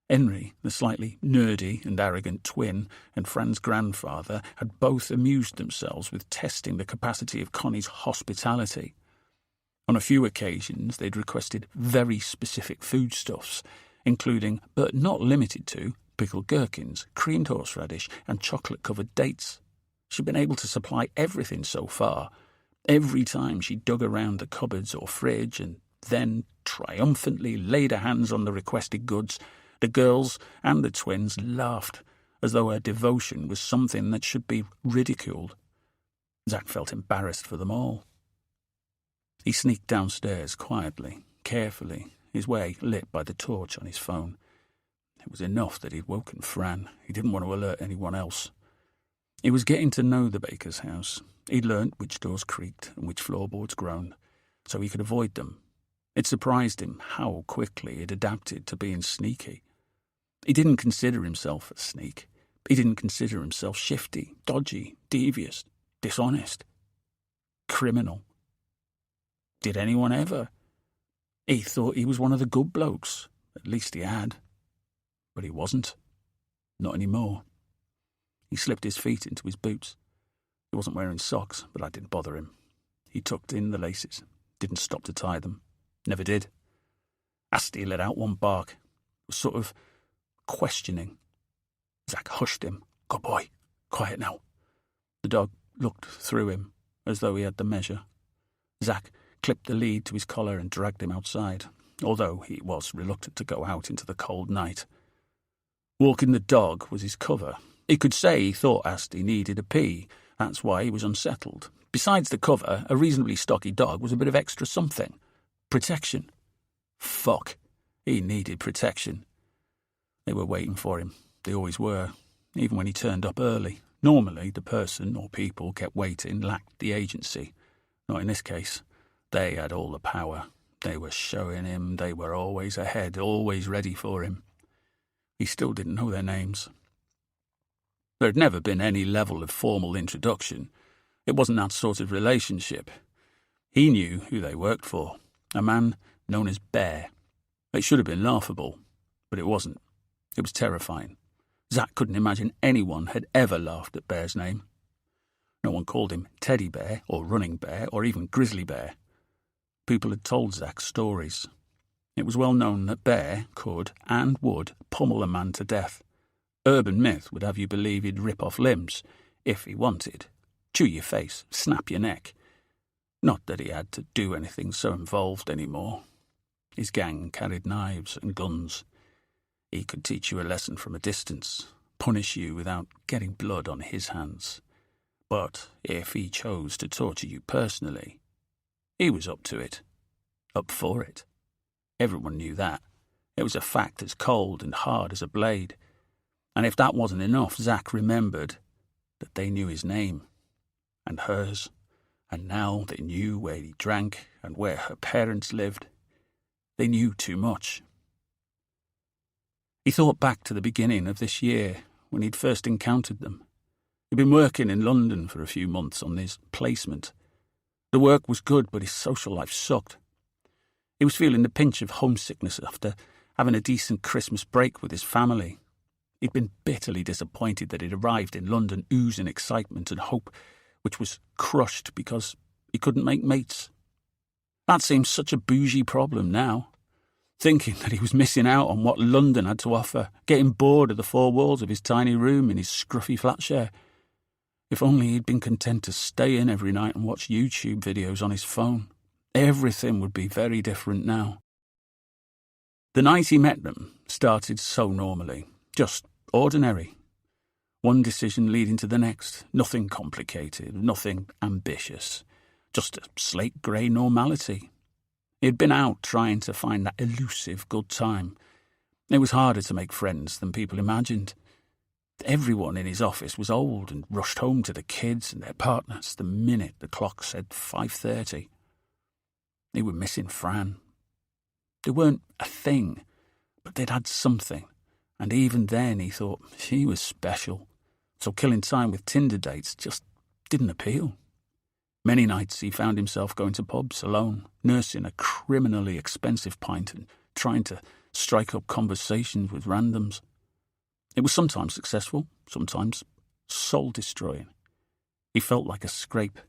Henry, the slightly nerdy and arrogant twin, and Fran's grandfather had both amused themselves with testing the capacity of Connie's hospitality. On a few occasions, they'd requested very specific foodstuffs, including, but not limited to, pickled gherkins, creamed horseradish, and chocolate-covered dates. She'd been able to supply everything so far. Every time she dug around the cupboards or fridge and then triumphantly laid her hands on the requested goods, the girls and the twins laughed, as though her devotion was something that should be ridiculed. Zack felt embarrassed for them all. He sneaked downstairs quietly, carefully, his way lit by the torch on his phone. It was enough that he'd woken Fran. He didn't want to alert anyone else. He was getting to know the baker's house. He'd learnt which doors creaked and which floorboards groaned, so he could avoid them. It surprised him how quickly he'd adapted to being sneaky. He didn't consider himself a sneak. He didn't consider himself shifty, dodgy, devious, dishonest, criminal. Did anyone ever? He thought he was one of the good blokes. At least he had. But he wasn't. Not anymore. He slipped his feet into his boots. He wasn't wearing socks, but that didn't bother him. He tucked in the laces, didn't stop to tie them. Never did. Asti let out one bark. It was sort of questioning. Zack hushed him. Good boy. Quiet now. The dog looked through him, as though he had the measure. Zack clipped the lead to his collar and dragged him outside, although he was reluctant to go out into the cold night. Walking the dog was his cover. He could say he thought Asti needed a pee. That's why he was unsettled. Besides the cover, a reasonably stocky dog was a bit of extra something. Protection. Fuck. He needed protection. They were waiting for him. They always were, even when he turned up early. Normally, the person or people kept waiting lacked the agency. Not in this case. They had all the power. They were showing him they were always ahead, always ready for him. He still didn't know their names. There had never been any level of formal introduction. It wasn't that sort of relationship. He knew who they worked for, a man known as Bear. It should have been laughable, but it wasn't. It was terrifying. Zack couldn't imagine anyone had ever laughed at Bear's name. No one called him Teddy Bear or Running Bear or even Grizzly Bear. People had told Zack stories. It was well known that Bear could and would pummel a man to death. Urban myth would have you believe he'd rip off limbs, if he wanted, chew your face, snap your neck. Not that he had to do anything so involved anymore. His gang carried knives and guns. He could teach you a lesson from a distance, punish you without getting blood on his hands. But if he chose to torture you personally, he was up to it, up for it. Everyone knew that. It was a fact as cold and hard as a blade. And if that wasn't enough, Zack remembered that they knew his name, and hers, and now they knew where he drank and where her parents lived. They knew too much. He thought back to the beginning of this year, when he'd first encountered them. He'd been working in London for a few months on his placement. The work was good, but his social life sucked. He was feeling the pinch of homesickness after having a decent Christmas break with his family. He'd been bitterly disappointed that he'd arrived in London oozing excitement and hope, which was crushed because he couldn't make mates. That seemed such a bougie problem now. thinking that he was missing out on what London had to offer, getting bored of the four walls of his tiny room in his scruffy flat share. If only he'd been content to stay in every night and watch YouTube videos on his phone, everything would be very different now. The night he met them started so normally, just ordinary. One decision leading to the next, nothing complicated, nothing ambitious, just a slate grey normality. He'd been out trying to find that elusive good time. It was harder to make friends than people imagined. Everyone in his office was old and rushed home to the kids and their partners the minute the clock said 5:30. They were missing Fran. They weren't a thing, but they'd had something, and even then he thought she was special, so killing time with Tinder dates just didn't appeal. Many nights he found himself going to pubs alone, nursing a criminally expensive pint and trying to strike up conversations with randoms. It was sometimes successful, sometimes soul-destroying. He felt like a scrape,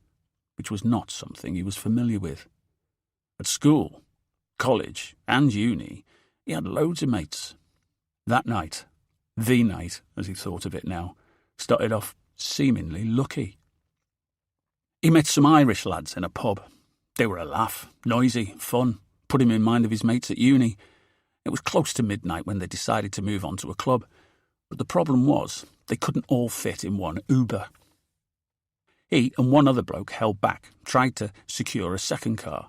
which was not something he was familiar with. At school, college, and uni, he had loads of mates. That night, the night, as he thought of it now, started off seemingly lucky. He met some Irish lads in a pub. They were a laugh, noisy, fun, put him in mind of his mates at uni. It was close to midnight when they decided to move on to a club, but the problem was they couldn't all fit in one Uber. He and one other bloke held back, tried to secure a second car.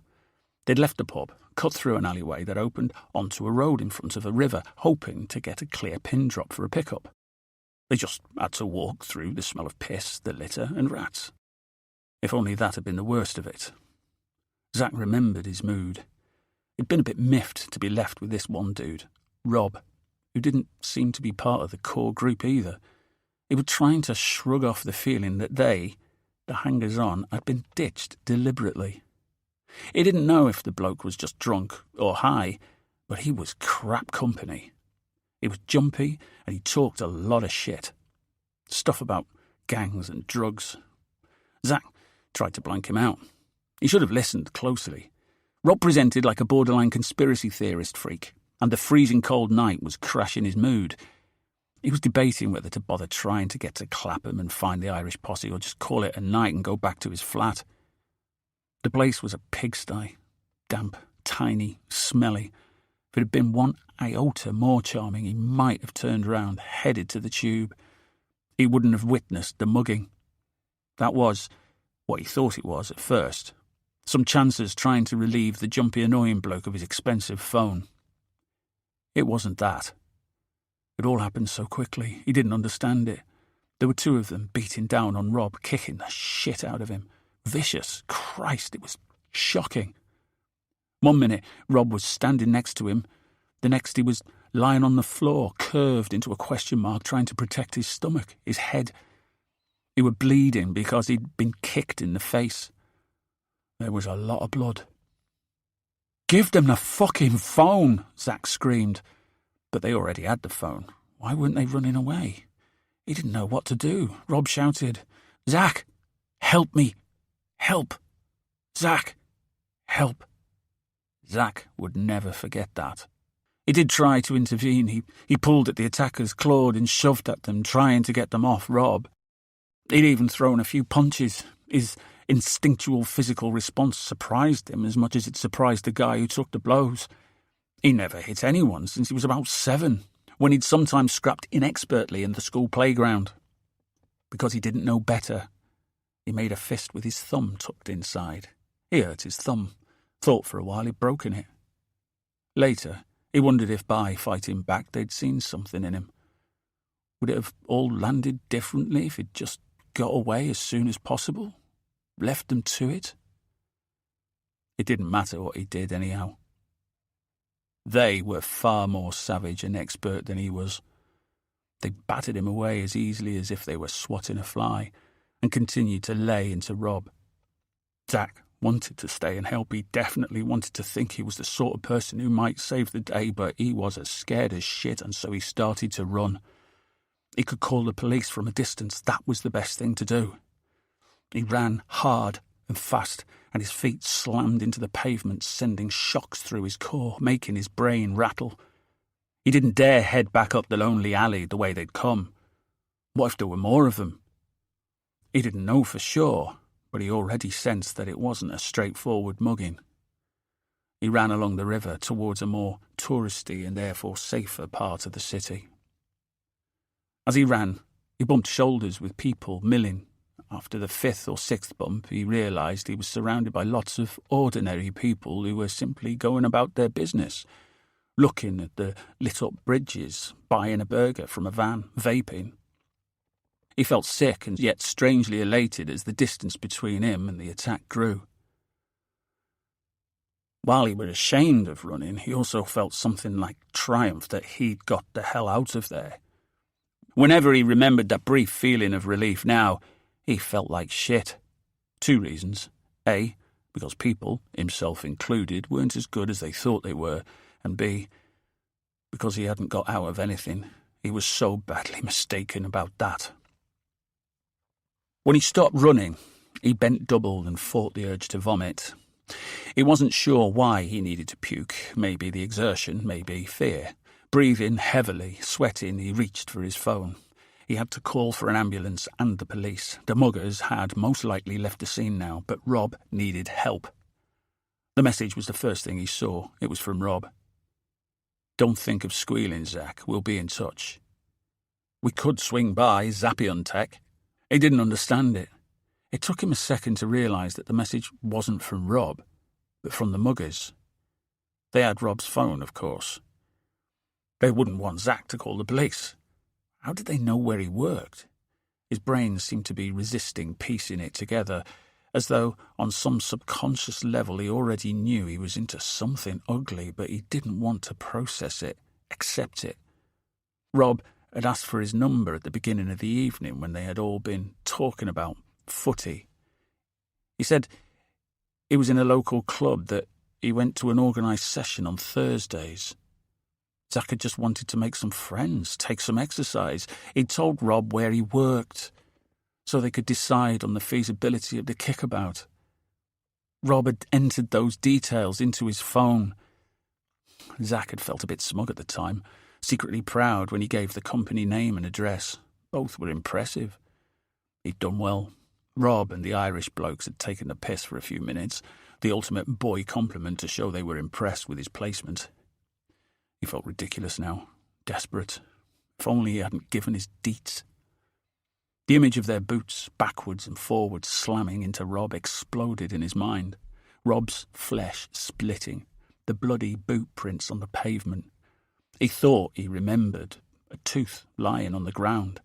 They'd left the pub, cut through an alleyway that opened onto a road in front of a river, hoping to get a clear pin drop for a pickup. They just had to walk through the smell of piss, the litter, and rats. If only that had been the worst of it. Zack remembered his mood. He'd been a bit miffed to be left with this one dude, Rob, who didn't seem to be part of the core group either. He was trying to shrug off the feeling that they, the hangers-on, had been ditched deliberately. He didn't know if the bloke was just drunk or high, but he was crap company. He was jumpy and he talked a lot of shit. Stuff about gangs and drugs. Zack tried to blank him out. He should have listened closely. Rob presented like a borderline conspiracy theorist freak, and the freezing cold night was crashing his mood. He was debating whether to bother trying to get to Clapham and find the Irish posse or just call it a night and go back to his flat. The place was a pigsty, damp, tiny, smelly. If it had been one iota more charming, he might have turned round, headed to the tube. He wouldn't have witnessed the mugging. That was what he thought it was at first. Some chancers trying to relieve the jumpy, annoying bloke of his expensive phone. It wasn't that. It all happened so quickly, he didn't understand it. There were two of them beating down on Rob, kicking the shit out of him. Vicious. Christ, it was shocking. One minute, Rob was standing next to him. The next, he was lying on the floor, curved into a question mark, trying to protect his stomach, his head. He was bleeding because he'd been kicked in the face. There was a lot of blood. "Give them the fucking phone," Zack screamed. But they already had the phone. Why weren't they running away? He didn't know what to do. Rob shouted, "Zack, help me! Help! Zack, help!" Zack would never forget that. He did try to intervene. He pulled at the attackers, clawed and shoved at them, trying to get them off Rob. He'd even thrown a few punches. His instinctual physical response surprised him as much as it surprised the guy who took the blows. He never hit anyone since he was about 7, when he'd sometimes scrapped inexpertly in the school playground. Because he didn't know better, he made a fist with his thumb tucked inside. He hurt his thumb, thought for a while he'd broken it. Later, he wondered if by fighting back they'd seen something in him. Would it have all landed differently if he'd just got away as soon as possible? Left them to it? It didn't matter what he did anyhow. They were far more savage and expert than he was. They battered him away as easily as if they were swatting a fly, and continued to lay into Rob. Zack wanted to stay and help. He definitely wanted to think he was the sort of person who might save the day, but he was as scared as shit, and so he started to run. He could call the police from a distance. That was the best thing to do. He ran hard, and fast, and his feet slammed into the pavement, sending shocks through his core, making his brain rattle. He didn't dare head back up the lonely alley the way they'd come. What if there were more of them? He didn't know for sure, but he already sensed that it wasn't a straightforward mugging. He ran along the river towards a more touristy and therefore safer part of the city. As he ran, he bumped shoulders with people milling. After the 5th or 6th bump, he realised he was surrounded by lots of ordinary people who were simply going about their business, looking at the lit-up bridges, buying a burger from a van, vaping. He felt sick and yet strangely elated as the distance between him and the attack grew. While he was ashamed of running, he also felt something like triumph that he'd got the hell out of there. Whenever he remembered that brief feeling of relief now, he felt like shit. 2 reasons. A, because people, himself included, weren't as good as they thought they were, and B, because he hadn't got out of anything. He was so badly mistaken about that. When he stopped running, he bent double and fought the urge to vomit. He wasn't sure why he needed to puke, maybe the exertion, maybe fear. Breathing heavily, sweating, he reached for his phone. He had to call for an ambulance and the police. The muggers had most likely left the scene now, but Rob needed help. The message was the first thing he saw. It was from Rob. "Don't think of squealing, Zach. We'll be in touch." We could swing by Zapion Tech. He didn't understand it. It took him a second to realise that the message wasn't from Rob, but from the muggers. They had Rob's phone, of course. They wouldn't want Zach to call the police. How did they know where he worked? His brain seemed to be resisting piecing it together, as though on some subconscious level he already knew he was into something ugly, but he didn't want to process it, accept it. Rob had asked for his number at the beginning of the evening when they had all been talking about footy. He said he was in a local club, that he went to an organised session on Thursdays. Zach had just wanted to make some friends, take some exercise. He'd told Rob where he worked, so they could decide on the feasibility of the kickabout. Rob had entered those details into his phone. Zach had felt a bit smug at the time, secretly proud when he gave the company name and address. Both were impressive. He'd done well. Rob and the Irish blokes had taken the piss for a few minutes, the ultimate boy compliment to show they were impressed with his placement. He felt ridiculous now, desperate. If only he hadn't given his deets. The image of their boots, backwards and forwards, slamming into Rob exploded in his mind. Rob's flesh splitting, the bloody boot prints on the pavement. He thought he remembered a tooth lying on the ground.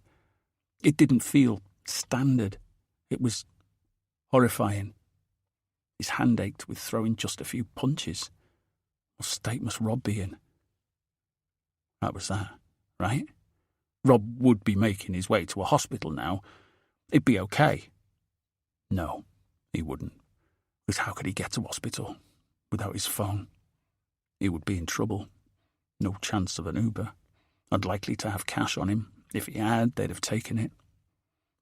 It didn't feel standard. It was horrifying. His hand ached with throwing just a few punches. What state must Rob be in? That was that, right? Rob would be making his way to a hospital now. It'd be okay. No, he wouldn't. Because how could he get to hospital without his phone? He would be in trouble. No chance of an Uber. Unlikely to have cash on him. If he had, they'd have taken it.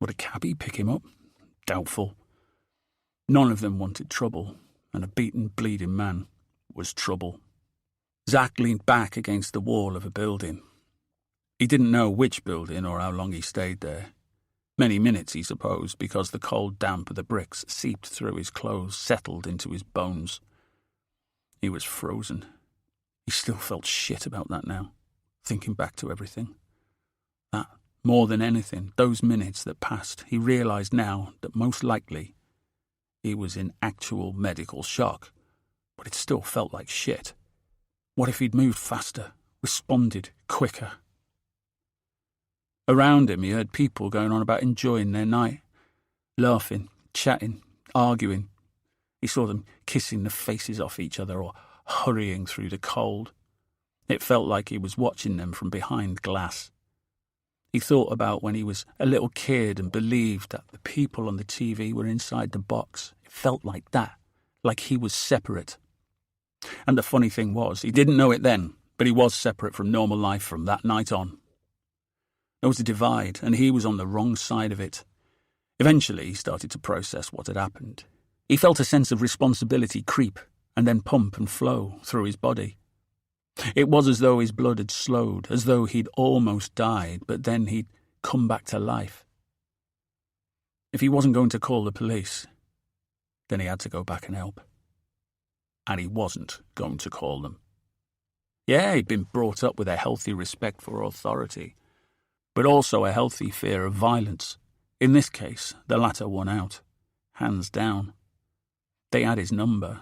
Would a cabbie pick him up? Doubtful. None of them wanted trouble, and a beaten, bleeding man was trouble. Zach leaned back against the wall of a building. He didn't know which building or how long he stayed there. Many minutes, he supposed, because the cold damp of the bricks seeped through his clothes, settled into his bones. He was frozen. He still felt shit about that now, thinking back to everything. That, more than anything, those minutes that passed, he realised now that most likely he was in actual medical shock, but it still felt like shit. What if he'd moved faster, responded quicker? Around him he heard people going on about enjoying their night, laughing, chatting, arguing. He saw them kissing the faces off each other or hurrying through the cold. It felt like he was watching them from behind glass. He thought about when he was a little kid and believed that the people on the TV were inside the box. It felt like that, like he was separate. And the funny thing was, he didn't know it then, but he was separate from normal life from that night on. There was a divide, and he was on the wrong side of it. Eventually, he started to process what had happened. He felt a sense of responsibility creep and then pump and flow through his body. It was as though his blood had slowed, as though he'd almost died, but then he'd come back to life. If he wasn't going to call the police, then he had to go back and help. And he wasn't going to call them. Yeah, he'd been brought up with a healthy respect for authority, but also a healthy fear of violence. In this case, the latter won out, hands down. They had his number.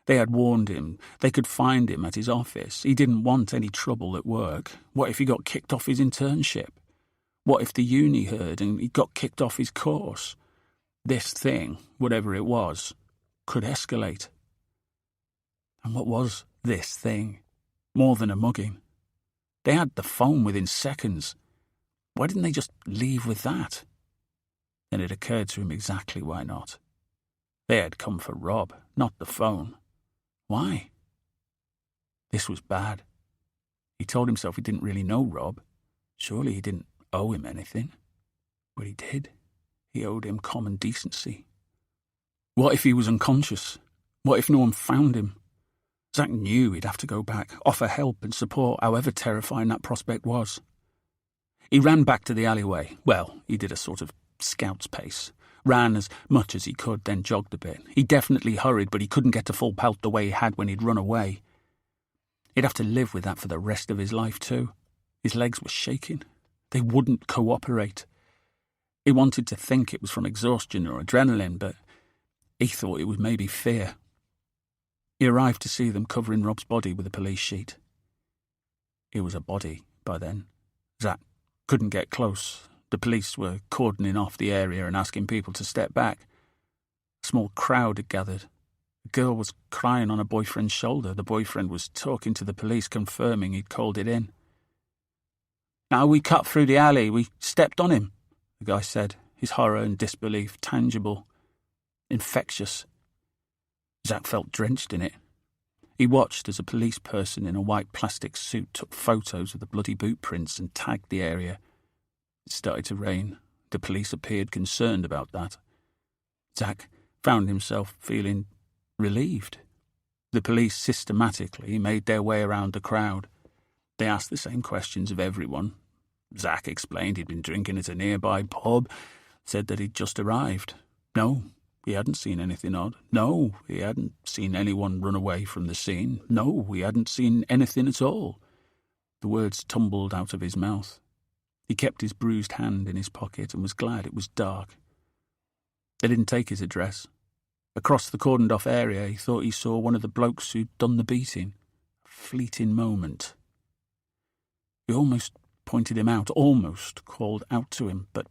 They had warned him. They could find him at his office. He didn't want any trouble at work. What if he got kicked off his internship? What if the uni heard and he got kicked off his course? This thing, whatever it was, could escalate. And what was this thing? More than a mugging. They had the phone within seconds. Why didn't they just leave with that? Then it occurred to him exactly why not. They had come for Rob, not the phone. Why? This was bad. He told himself he didn't really know Rob. Surely he didn't owe him anything. But he did. He owed him common decency. What if he was unconscious? What if no one found him? Zack knew he'd have to go back, offer help and support, however terrifying that prospect was. He ran back to the alleyway. Well, he did a sort of scout's pace. Ran as much as he could, then jogged a bit. He definitely hurried, but he couldn't get to full pelt the way he had when he'd run away. He'd have to live with that for the rest of his life, too. His legs were shaking. They wouldn't cooperate. He wanted to think it was from exhaustion or adrenaline, but he thought it was maybe fear. He arrived to see them covering Rob's body with a police sheet. It was a body by then. Zack couldn't get close. The police were cordoning off the area and asking people to step back. A small crowd had gathered. The girl was crying on her boyfriend's shoulder. The boyfriend was talking to the police, confirming he'd called it in. "Now we cut through the alley. We stepped on him," the guy said, his horror and disbelief tangible, infectious. Zack felt drenched in it. He watched as a police person in a white plastic suit took photos of the bloody boot prints and tagged the area. It started to rain. The police appeared concerned about that. Zack found himself feeling relieved. The police systematically made their way around the crowd. They asked the same questions of everyone. Zack explained he'd been drinking at a nearby pub, said that he'd just arrived. No, he hadn't seen anything odd. No, he hadn't seen anyone run away from the scene. No, he hadn't seen anything at all. The words tumbled out of his mouth. He kept his bruised hand in his pocket and was glad it was dark. They didn't take his address. Across the cordoned-off area, he thought he saw one of the blokes who'd done the beating. A fleeting moment. He almost pointed him out, almost called out to him, but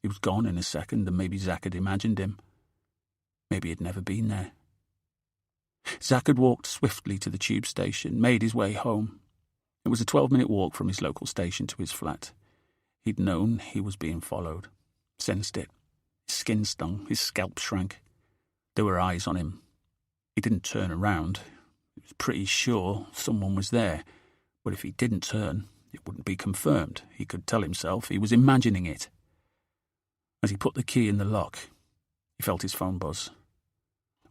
he was gone in a second, and maybe Zack had imagined him. Maybe he'd never been there. Zack had walked swiftly to the tube station, made his way home. It was a 12-minute walk from his local station to his flat. He'd known he was being followed, sensed it. His skin stung, his scalp shrank. There were eyes on him. He didn't turn around. He was pretty sure someone was there, but if he didn't turn, it wouldn't be confirmed. He could tell himself he was imagining it. As he put the key in the lock, he felt his phone buzz.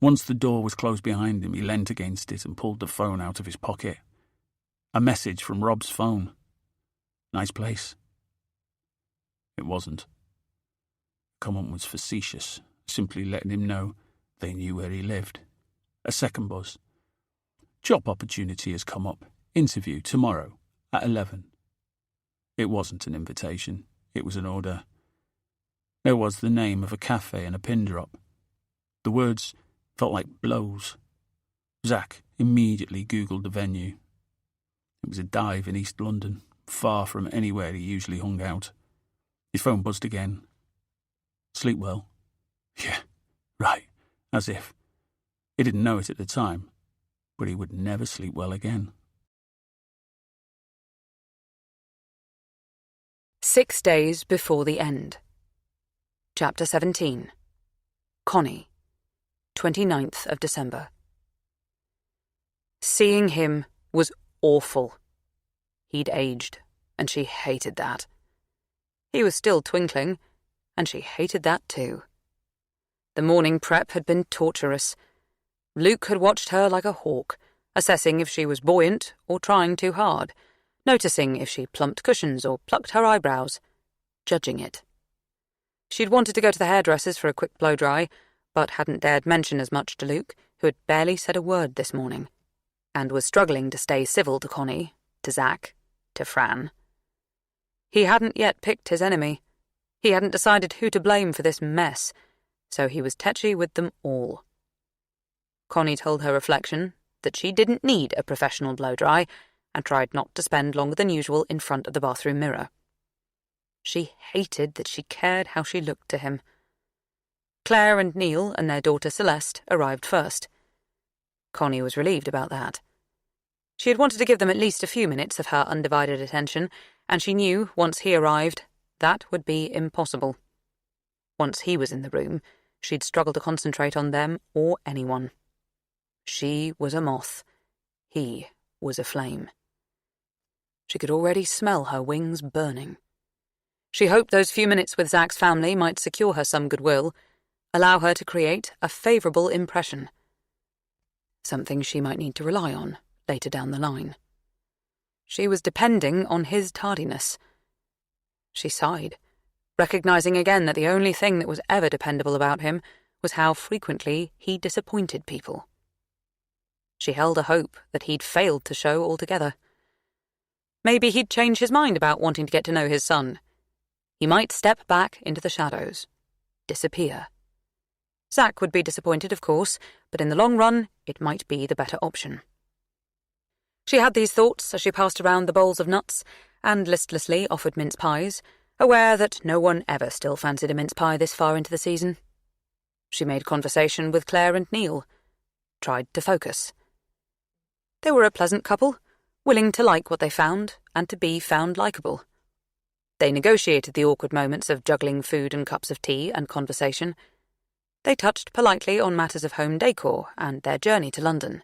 Once the door was closed behind him, he leant against it and pulled the phone out of his pocket. A message from Rob's phone. Nice place. It wasn't. The comment was facetious, simply letting him know they knew where he lived. A second buzz. Job opportunity has come up. Interview tomorrow at 11. It wasn't an invitation. It was an order. There was the name of a cafe and a pin drop. The words felt like blows. Zack immediately Googled the venue. It was a dive in East London, far from anywhere he usually hung out. His phone buzzed again. Sleep well? Yeah, right, as if. He didn't know it at the time, but he would never sleep well again. 6 days before the end. Chapter 17. Connie, 29th of December. Seeing him was awful. He'd aged, and she hated that. He was still twinkling, and she hated that too. The morning prep had been torturous. Luke had watched her like a hawk, assessing if she was buoyant or trying too hard, noticing if she plumped cushions or plucked her eyebrows, judging it. She'd wanted to go to the hairdresser's for a quick blow-dry, but hadn't dared mention as much to Luke, who had barely said a word this morning, and was struggling to stay civil to Connie, to Zack, to Fran. He hadn't yet picked his enemy. He hadn't decided who to blame for this mess, so he was tetchy with them all. Connie told her reflection that she didn't need a professional blow-dry and tried not to spend longer than usual in front of the bathroom mirror. She hated that she cared how she looked to him. Claire and Neil and their daughter Celeste arrived first. Connie was relieved about that. She had wanted to give them at least a few minutes of her undivided attention, and she knew, once he arrived, that would be impossible. Once he was in the room, she'd struggle to concentrate on them or anyone. She was a moth. He was a flame. She could already smell her wings burning. She hoped those few minutes with Zack's family might secure her some goodwill, allow her to create a favourable impression. Something she might need to rely on later down the line. She was depending on his tardiness. She sighed, recognising again that the only thing that was ever dependable about him was how frequently he disappointed people. She held a hope that he'd failed to show altogether. Maybe he'd change his mind about wanting to get to know his son. He might step back into the shadows, disappear. Zack would be disappointed, of course, but in the long run, it might be the better option. She had these thoughts as she passed around the bowls of nuts and listlessly offered mince pies, aware that no one ever still fancied a mince pie this far into the season. She made conversation with Claire and Neil, tried to focus. They were a pleasant couple, willing to like what they found and to be found likeable. They negotiated the awkward moments of juggling food and cups of tea and conversation. They touched politely on matters of home decor and their journey to London.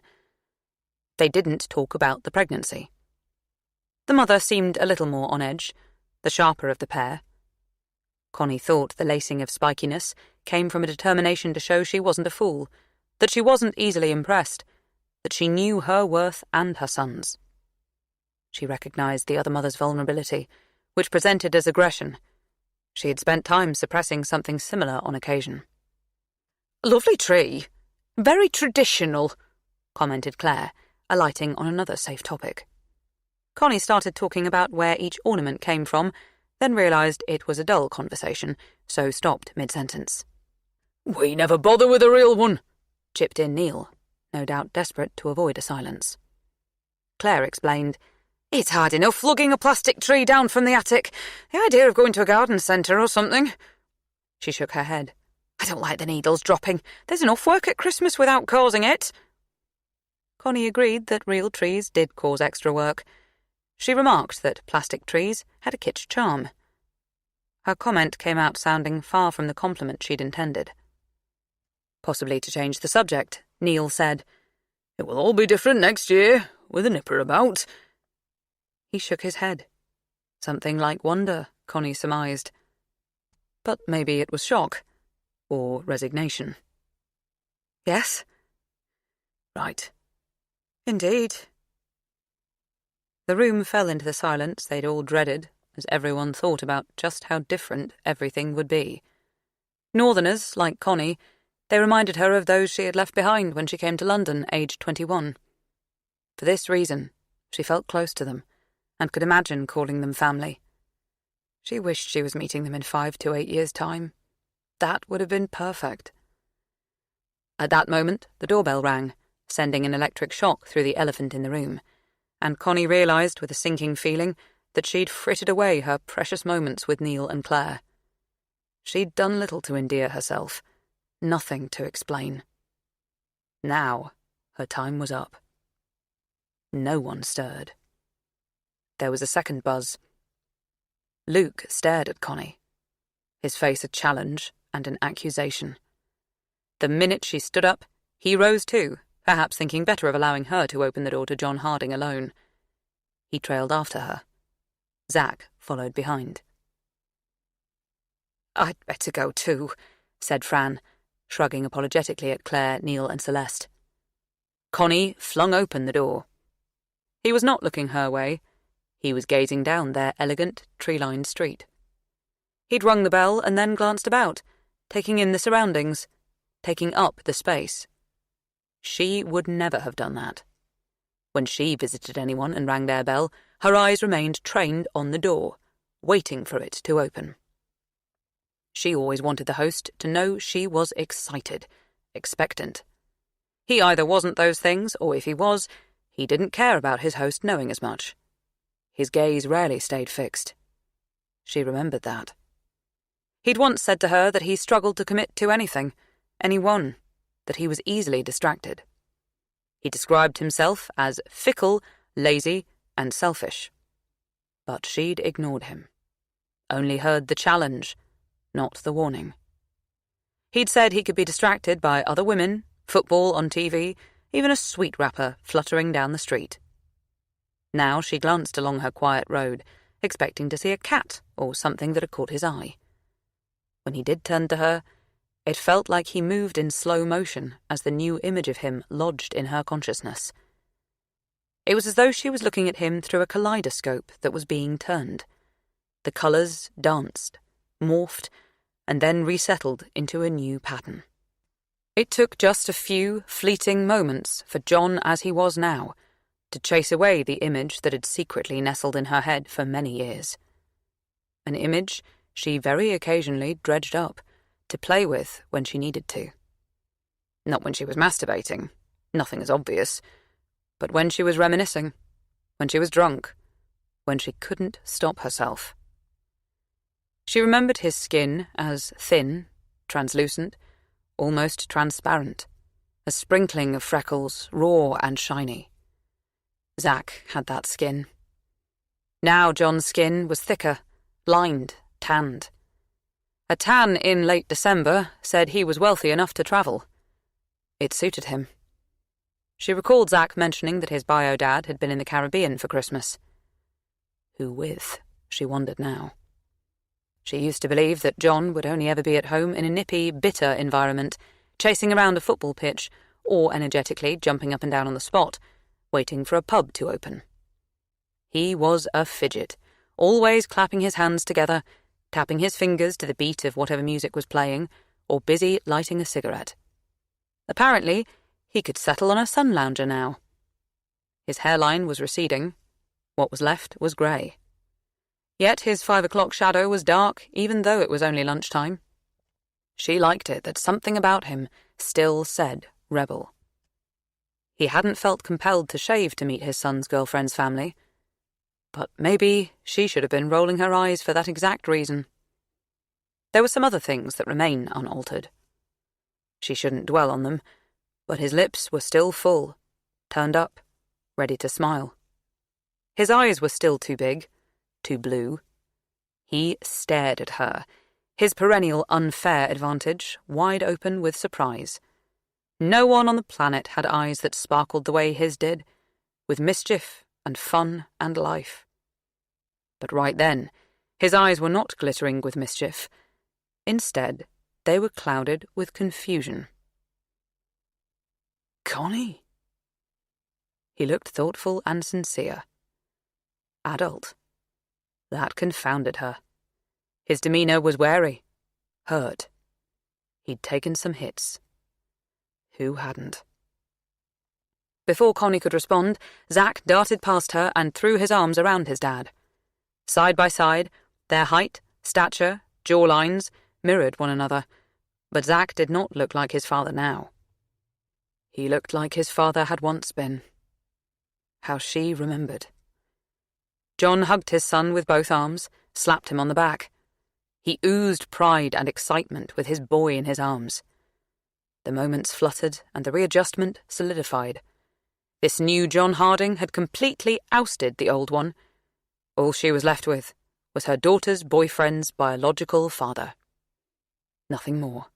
They didn't talk about the pregnancy. The mother seemed a little more on edge, the sharper of the pair. Connie thought the lacing of spikiness came from a determination to show she wasn't a fool, that she wasn't easily impressed, that she knew her worth and her son's. She recognised the other mother's vulnerability, which presented as aggression. She had spent time suppressing something similar on occasion. "Lovely tree. Very traditional," commented Claire, alighting on another safe topic. Connie started talking about where each ornament came from, then realised it was a dull conversation, so stopped mid-sentence. "We never bother with a real one," chipped in Neil, no doubt desperate to avoid a silence. Claire explained, "It's hard enough lugging a plastic tree down from the attic. The idea of going to a garden centre or something." She shook her head. "I don't like the needles dropping. There's enough work at Christmas without causing it." Connie agreed that real trees did cause extra work. She remarked that plastic trees had a kitsch charm. Her comment came out sounding far from the compliment she'd intended. Possibly to change the subject, Neil said, "It will all be different next year, with a nipper about." He shook his head. Something like wonder, Connie surmised. But maybe it was shock, or resignation. "Yes?" "Right." "Indeed." The room fell into the silence they'd all dreaded as everyone thought about just how different everything would be. Northerners, like Connie, they reminded her of those she had left behind when she came to London, aged 21. For this reason, she felt close to them, and could imagine calling them family. She wished she was meeting them in 5 to 8 years' time. That would have been perfect. At that moment, the doorbell rang, sending an electric shock through the elephant in the room, and Connie realised with a sinking feeling that she'd frittered away her precious moments with Neil and Claire. She'd done little to endear herself, nothing to explain. Now, her time was up. No one stirred. There was a second buzz. Luke stared at Connie, his face a challenge and an accusation. The minute she stood up, he rose too, perhaps thinking better of allowing her to open the door to John Harding alone. He trailed after her. Zack followed behind. "I'd better go too," said Fran, shrugging apologetically at Claire, Neil and Celeste. Connie flung open the door. He was not looking her way. He was gazing down their elegant, tree-lined street. He'd rung the bell and then glanced about, taking in the surroundings, taking up the space. She would never have done that. When she visited anyone and rang their bell, her eyes remained trained on the door, waiting for it to open. She always wanted the host to know she was excited, expectant. He either wasn't those things, or if he was, he didn't care about his host knowing as much. His gaze rarely stayed fixed. She remembered that. He'd once said to her that he struggled to commit to anything, anyone, that he was easily distracted. He described himself as fickle, lazy, and selfish. But she'd ignored him. Only heard the challenge, not the warning. He'd said he could be distracted by other women, football on TV, even a sweet wrapper fluttering down the street. Now she glanced along her quiet road, expecting to see a cat or something that had caught his eye. When he did turn to her, it felt like he moved in slow motion as the new image of him lodged in her consciousness. It was as though she was looking at him through a kaleidoscope that was being turned. The colours danced, morphed, and then resettled into a new pattern. It took just a few fleeting moments for John as he was now to chase away the image that had secretly nestled in her head for many years. An image she very occasionally dredged up to play with when she needed to. Not when she was masturbating, nothing as obvious, but when she was reminiscing, when she was drunk, when she couldn't stop herself. She remembered his skin as thin, translucent, almost transparent, a sprinkling of freckles, raw and shiny. Zack had that skin. Now John's skin was thicker, lined, tanned. A tan in late December said he was wealthy enough to travel. It suited him. She recalled Zack mentioning that his bio dad had been in the Caribbean for Christmas. Who with? She wondered now. She used to believe that John would only ever be at home in a nippy, bitter environment, chasing around a football pitch, or energetically jumping up and down on the spot, waiting for a pub to open. He was a fidget, always clapping his hands together, tapping his fingers to the beat of whatever music was playing, or busy lighting a cigarette. Apparently, he could settle on a sun lounger now. His hairline was receding. What was left was grey. Yet his 5 o'clock shadow was dark, even though it was only lunchtime. She liked it that something about him still said rebel. He hadn't felt compelled to shave to meet his son's girlfriend's family. But maybe she should have been rolling her eyes for that exact reason. There were some other things that remain unaltered. She shouldn't dwell on them, but his lips were still full, turned up, ready to smile. His eyes were still too big, too blue. He stared at her, his perennial unfair advantage wide open with surprise. No one on the planet had eyes that sparkled the way his did, with mischief and fun and life. But right then, his eyes were not glittering with mischief. Instead, they were clouded with confusion. Connie? He looked thoughtful and sincere. Adult. That confounded her. His demeanour was wary, hurt. He'd taken some hits. Who hadn't? Before Connie could respond, Zack darted past her and threw his arms around his dad. Side by side, their height, stature, jawlines mirrored one another, but Zack did not look like his father now. He looked like his father had once been. How she remembered. John hugged his son with both arms, slapped him on the back. He oozed pride and excitement with his boy in his arms. The moments fluttered and the readjustment solidified. This new John Harding had completely ousted the old one. All she was left with was her daughter's boyfriend's biological father. Nothing more.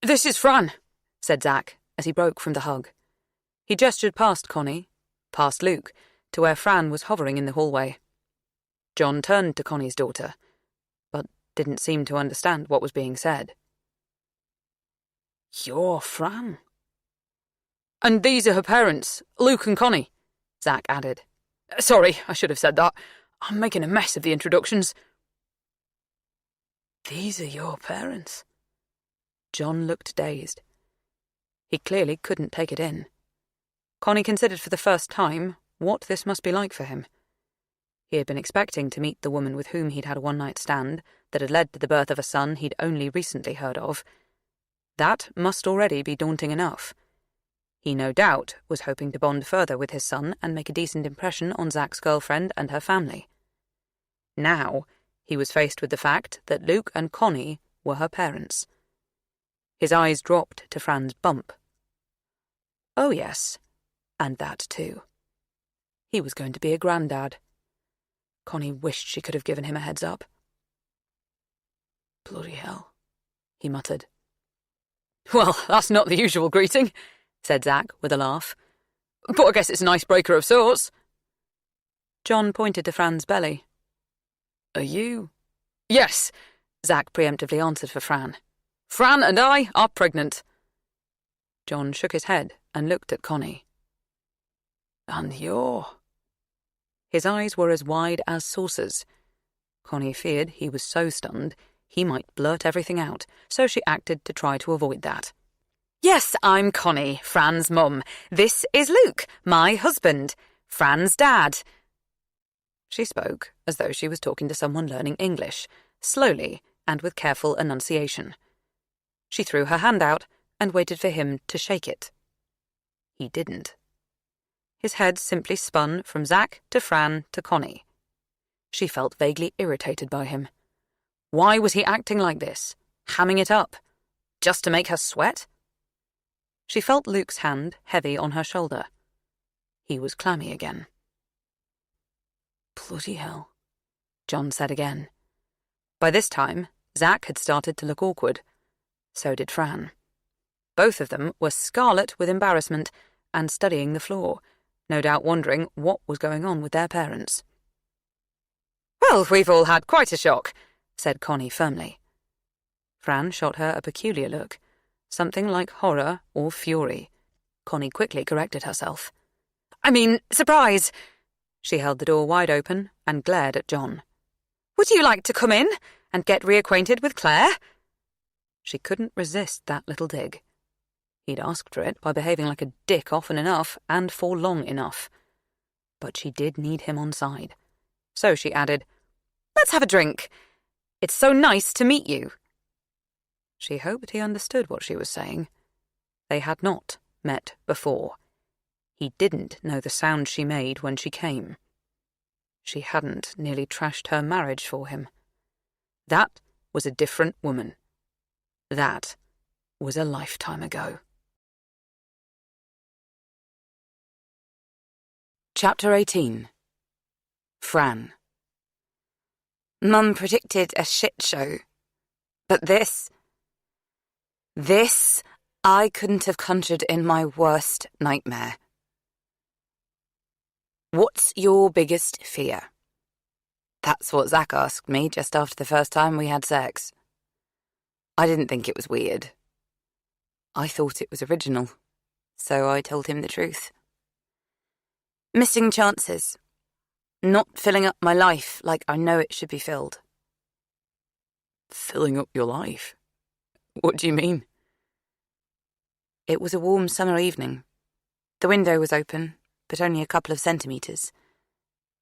"This is Fran," said Zack as he broke from the hug. He gestured past Connie, past Luke, to where Fran was hovering in the hallway. John turned to Connie's daughter, but didn't seem to understand what was being said. You're Fran. And these are her parents, Luke and Connie, Zack added. Sorry, I should have said that. I'm making a mess of the introductions. These are your parents? John looked dazed. He clearly couldn't take it in. Connie considered for the first time what this must be like for him. He had been expecting to meet the woman with whom he'd had a one-night stand that had led to the birth of a son he'd only recently heard of. That must already be daunting enough. He no doubt was hoping to bond further with his son and make a decent impression on Zack's girlfriend and her family. Now he was faced with the fact that Luke and Connie were her parents. His eyes dropped to Fran's bump. Oh yes, and that too. He was going to be a granddad. Connie wished she could have given him a heads up. Bloody hell, he muttered. Well, that's not the usual greeting, said Zack with a laugh. But I guess it's an icebreaker of sorts. John pointed to Fran's belly. Are you? Yes, Zack preemptively answered for Fran. Fran and I are pregnant. John shook his head and looked at Connie. And you're... His eyes were as wide as saucers. Connie feared he was so stunned he might blurt everything out, so she acted to try to avoid that. Yes, I'm Connie, Fran's mum. This is Luke, my husband, Fran's dad. She spoke as though she was talking to someone learning English, slowly and with careful enunciation. She threw her hand out and waited for him to shake it. He didn't. His head simply spun from Zack to Fran to Connie. She felt vaguely irritated by him. Why was he acting like this, hamming it up? Just to make her sweat? She felt Luke's hand heavy on her shoulder. He was clammy again. Bloody hell, John said again. By this time, Zack had started to look awkward. So did Fran. Both of them were scarlet with embarrassment and studying the floor, no doubt wondering what was going on with their parents. Well, we've all had quite a shock, said Connie firmly. Fran shot her a peculiar look, something like horror or fury. Connie quickly corrected herself. I mean, surprise! She held the door wide open and glared at John. Would you like to come in and get reacquainted with Claire? She couldn't resist that little dig. He'd asked for it by behaving like a dick often enough and for long enough. But she did need him on side. So she added, Let's have a drink. It's so nice to meet you. She hoped he understood what she was saying. They had not met before. He didn't know the sound she made when she came. She hadn't nearly trashed her marriage for him. That was a different woman. That was a lifetime ago. Chapter 18. Fran. Mum predicted a shit show. But this I couldn't have conjured in my worst nightmare. What's your biggest fear? That's what Zack asked me just after the first time we had sex. I didn't think it was weird. I thought it was original, so I told him the truth. Missing chances. Not filling up my life like I know it should be filled. Filling up your life? What do you mean? It was a warm summer evening. The window was open, but only a couple of centimetres.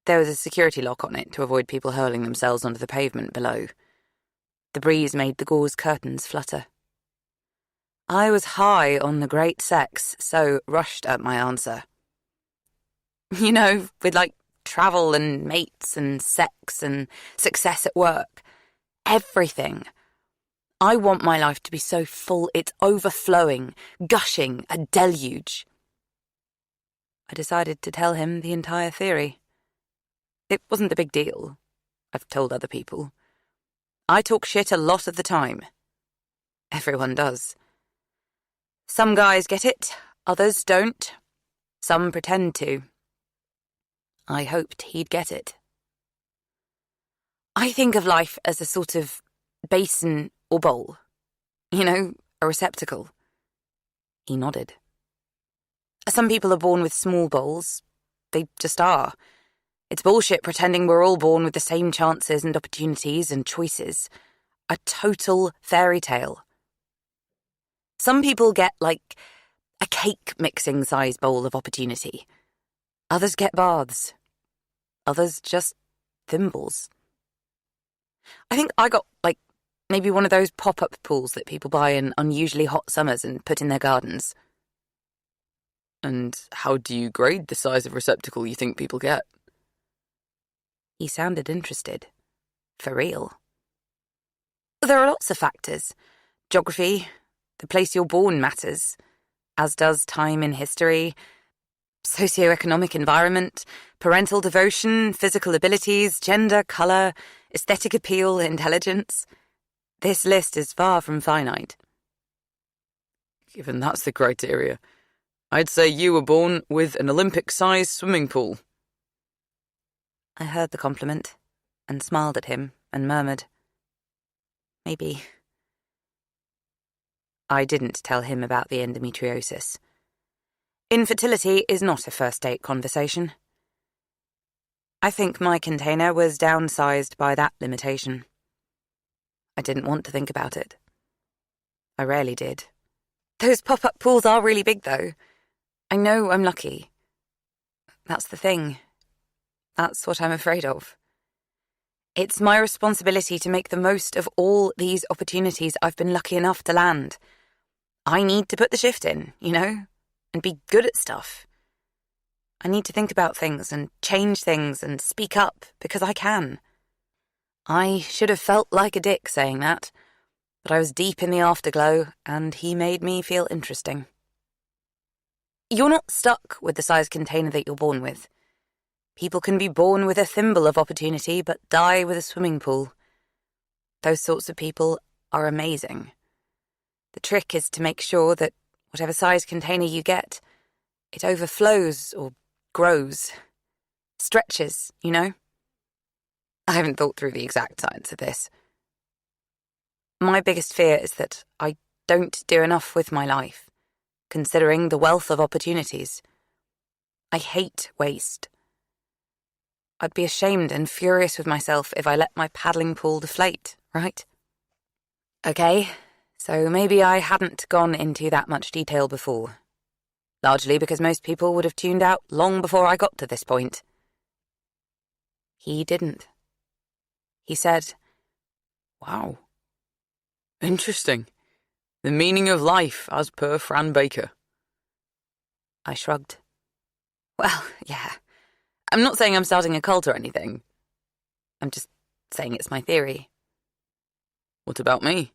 There was a security lock on it to avoid people hurling themselves onto the pavement below. The breeze made the gauze curtains flutter. I was high on the great sex, so rushed at my answer. You know, with travel and mates and sex and success at work. Everything. I want my life to be so full it's overflowing, gushing, a deluge. I decided to tell him the entire theory. It wasn't a big deal. I've told other people. I talk shit a lot of the time. Everyone does. Some guys get it, others don't. Some pretend to. I hoped he'd get it. I think of life as a sort of basin or bowl. You know, a receptacle. He nodded. Some people are born with small bowls. They just are. It's bullshit pretending we're all born with the same chances and opportunities and choices. A total fairy tale. Some people get, like, a cake-mixing size bowl of opportunity. Others get baths. Others just thimbles. I think I got, like, maybe one of those pop-up pools that people buy in unusually hot summers and put in their gardens. And how do you grade the size of receptacle you think people get? He sounded interested. For real. There are lots of factors. Geography, the place you're born matters, as does time in history, socioeconomic environment, parental devotion, physical abilities, gender, colour, aesthetic appeal, intelligence. This list is far from finite. Given that's the criteria, I'd say you were born with an Olympic-sized swimming pool. I heard the compliment and smiled at him and murmured, maybe. I didn't tell him about the endometriosis. Infertility is not a first-date conversation. I think my container was downsized by that limitation. I didn't want to think about it. I rarely did. Those pop-up pools are really big, though. I know I'm lucky. That's the thing. That's what I'm afraid of. It's my responsibility to make the most of all these opportunities I've been lucky enough to land. I need to put the shift in, and be good at stuff. I need to think about things and change things and speak up because I can. I should have felt like a dick saying that, but I was deep in the afterglow and he made me feel interesting. You're not stuck with the size container that you're born with. People can be born with a thimble of opportunity but die with a swimming pool. Those sorts of people are amazing. The trick is to make sure that whatever size container you get, it overflows or grows, stretches, I haven't thought through the exact science of this. My biggest fear is that I don't do enough with my life, considering the wealth of opportunities. I hate waste. I'd be ashamed and furious with myself if I let my paddling pool deflate, right? Okay, so maybe I hadn't gone into that much detail before. Largely because most people would have tuned out long before I got to this point. He didn't. He said, "Wow. Interesting. The meaning of life as per Fran Baker." I shrugged. Well, yeah. I'm not saying I'm starting a cult or anything. I'm just saying it's my theory. What about me?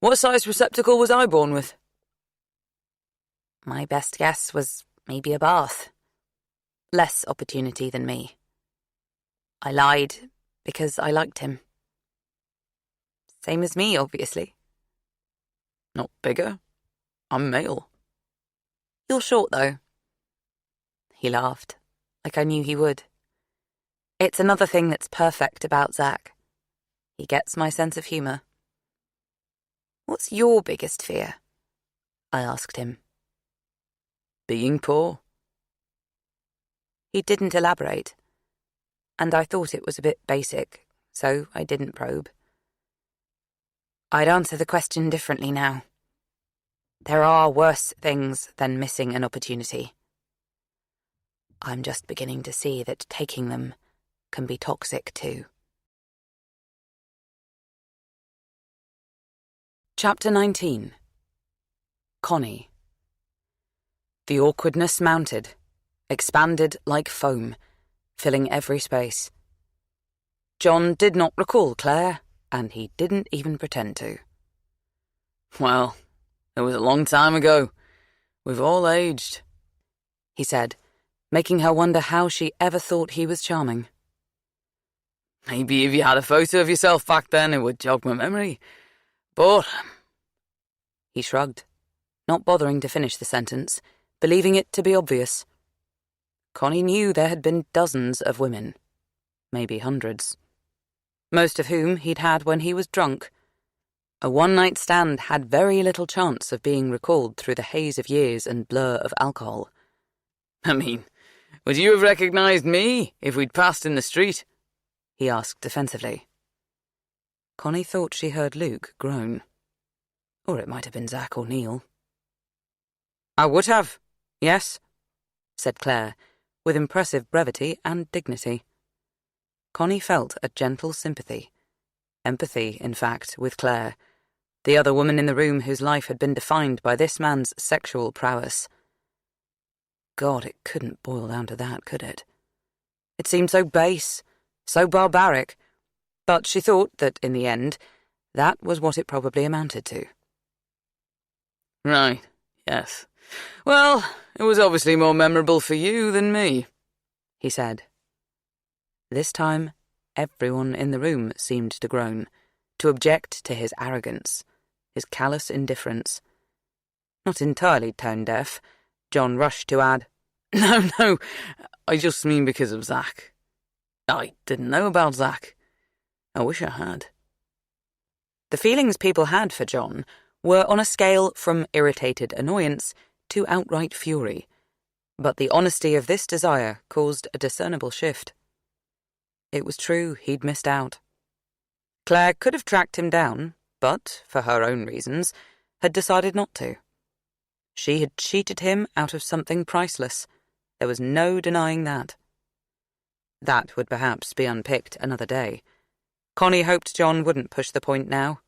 What size receptacle was I born with? My best guess was maybe a bath. Less opportunity than me. I lied because I liked him. Same as me, obviously. Not bigger. I'm male. You're short, though. He laughed, like I knew he would. It's another thing that's perfect about Zach. He gets my sense of humour. What's your biggest fear? I asked him. Being poor. He didn't elaborate, and I thought it was a bit basic, so I didn't probe. I'd answer the question differently now. There are worse things than missing an opportunity. I'm just beginning to see that taking them can be toxic too. Chapter 19. Connie. The awkwardness mounted, expanded like foam, filling every space. John did not recall Claire, and he didn't even pretend to. "Well, it was a long time ago. We've all aged," he said, making her wonder how she ever thought he was charming. "Maybe if you had a photo of yourself back then, it would jog my memory. But..." He shrugged, not bothering to finish the sentence, believing it to be obvious. Connie knew there had been dozens of women, maybe hundreds, most of whom he'd had when he was drunk. A one-night stand had very little chance of being recalled through the haze of years and blur of alcohol. I mean, would you have recognised me if we'd passed in the street? He asked defensively. Connie thought she heard Luke groan. Or it might have been Zack or Neil. I would have, yes, said Claire, with impressive brevity and dignity. Connie felt a gentle sympathy. Empathy, in fact, with Claire, the other woman in the room whose life had been defined by this man's sexual prowess. God, it couldn't boil down to that, could it? It seemed so base, so barbaric, but she thought that, in the end, that was what it probably amounted to. Right, yes. Well, it was obviously more memorable for you than me, he said. This time, everyone in the room seemed to groan, to object to his arrogance, his callous indifference. Not entirely tone-deaf, John rushed to add, No, I just mean because of Zack. I didn't know about Zack. I wish I had. The feelings people had for John were on a scale from irritated annoyance to outright fury, but the honesty of this desire caused a discernible shift. It was true he'd missed out. Claire could have tracked him down, but, for her own reasons, had decided not to. She had cheated him out of something priceless. There was no denying that. That would perhaps be unpicked another day. Connie hoped John wouldn't push the point now.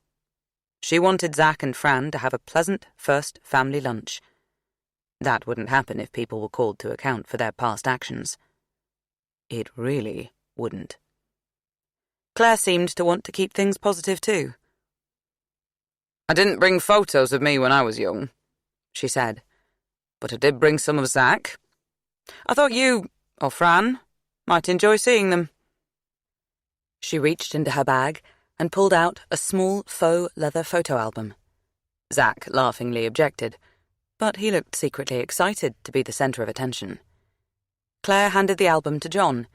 She wanted Zack and Fran to have a pleasant first family lunch. That wouldn't happen if people were called to account for their past actions. It really wouldn't. Claire seemed to want to keep things positive too. I didn't bring photos of me when I was young, she said, but I did bring some of Zack. I thought you, or Fran, might enjoy seeing them. She reached into her bag and pulled out a small faux leather photo album. Zack laughingly objected, but he looked secretly excited to be the centre of attention. Claire handed the album to John,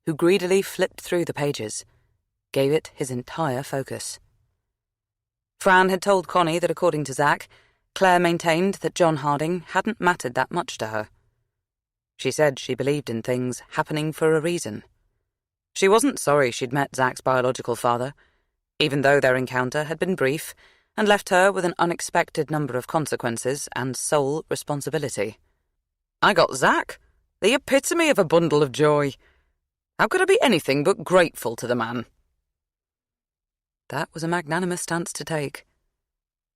who greedily flipped through the pages, gave it his entire focus. Fran had told Connie that according to Zack, Claire maintained that John Harding hadn't mattered that much to her. She said she believed in things happening for a reason. She wasn't sorry she'd met Zack's biological father, even though their encounter had been brief and left her with an unexpected number of consequences and sole responsibility. I got Zack, the epitome of a bundle of joy. How could I be anything but grateful to the man? That was a magnanimous stance to take.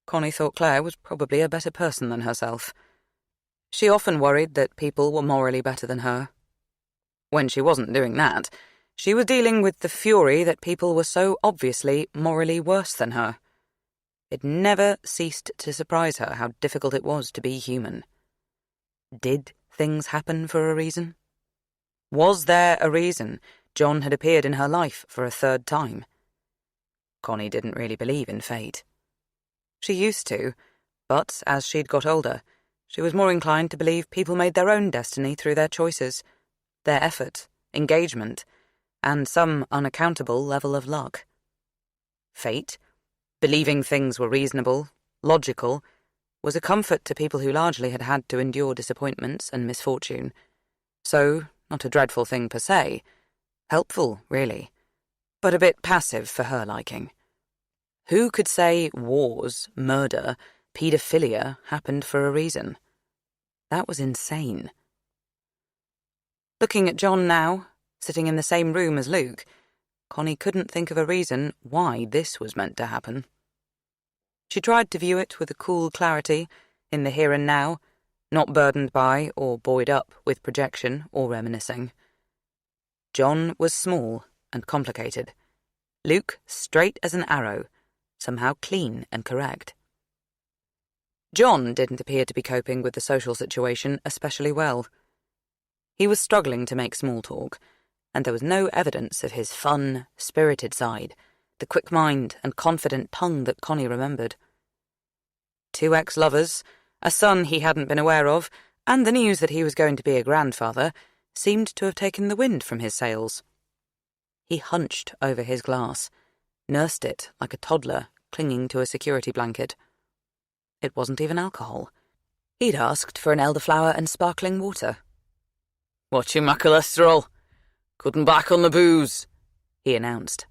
Connie thought Claire was probably a better person than herself. She often worried that people were morally better than her. When she wasn't doing that, she was dealing with the fury that people were so obviously morally worse than her. It never ceased to surprise her how difficult it was to be human. Did things happen for a reason? Was there a reason John had appeared in her life for a third time? Connie didn't really believe in fate. She used to, but as she'd got older, she was more inclined to believe people made their own destiny through their choices, their effort, engagement, and some unaccountable level of luck. Fate, believing things were reasonable, logical, was a comfort to people who largely had had to endure disappointments and misfortune. So, not a dreadful thing per se. Helpful, really, but a bit passive for her liking. Who could say wars, murder, paedophilia happened for a reason? That was insane. Looking at John now, sitting in the same room as Luke, Connie couldn't think of a reason why this was meant to happen. She tried to view it with a cool clarity, in the here and now, not burdened by or buoyed up with projection or reminiscing. John was small and complicated. Luke straight as an arrow, somehow clean and correct. John didn't appear to be coping with the social situation especially well. He was struggling to make small talk, and there was no evidence of his fun, spirited side, the quick mind and confident tongue that Connie remembered. 2 ex-lovers, a son he hadn't been aware of, and the news that he was going to be a grandfather seemed to have taken the wind from his sails. He hunched over his glass, nursed it like a toddler clinging to a security blanket. It wasn't even alcohol. He'd asked for an elderflower and sparkling water. "Watching my cholesterol. Cutting back on the booze," he announced.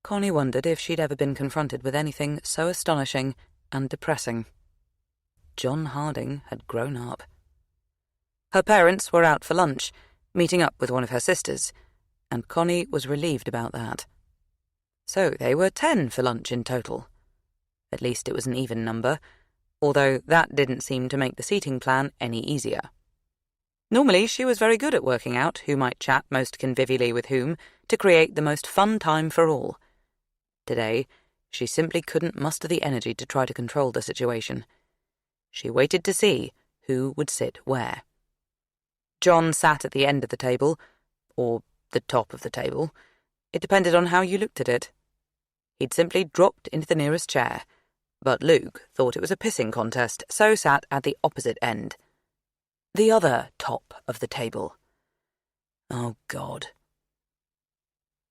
Connie wondered if she'd ever been confronted with anything so astonishing and depressing. John Harding had grown up. Her parents were out for lunch, meeting up with one of her sisters, and Connie was relieved about that. So they were 10 for lunch in total. At least it was an even number, although that didn't seem to make the seating plan any easier. Normally, she was very good at working out who might chat most convivially with whom to create the most fun time for all. Today, she simply couldn't muster the energy to try to control the situation. She waited to see who would sit where. John sat at the end of the table, or the top of the table. It depended on how you looked at it. He'd simply dropped into the nearest chair, but Luke thought it was a pissing contest, so sat at the opposite end. The other top of the table. Oh, God.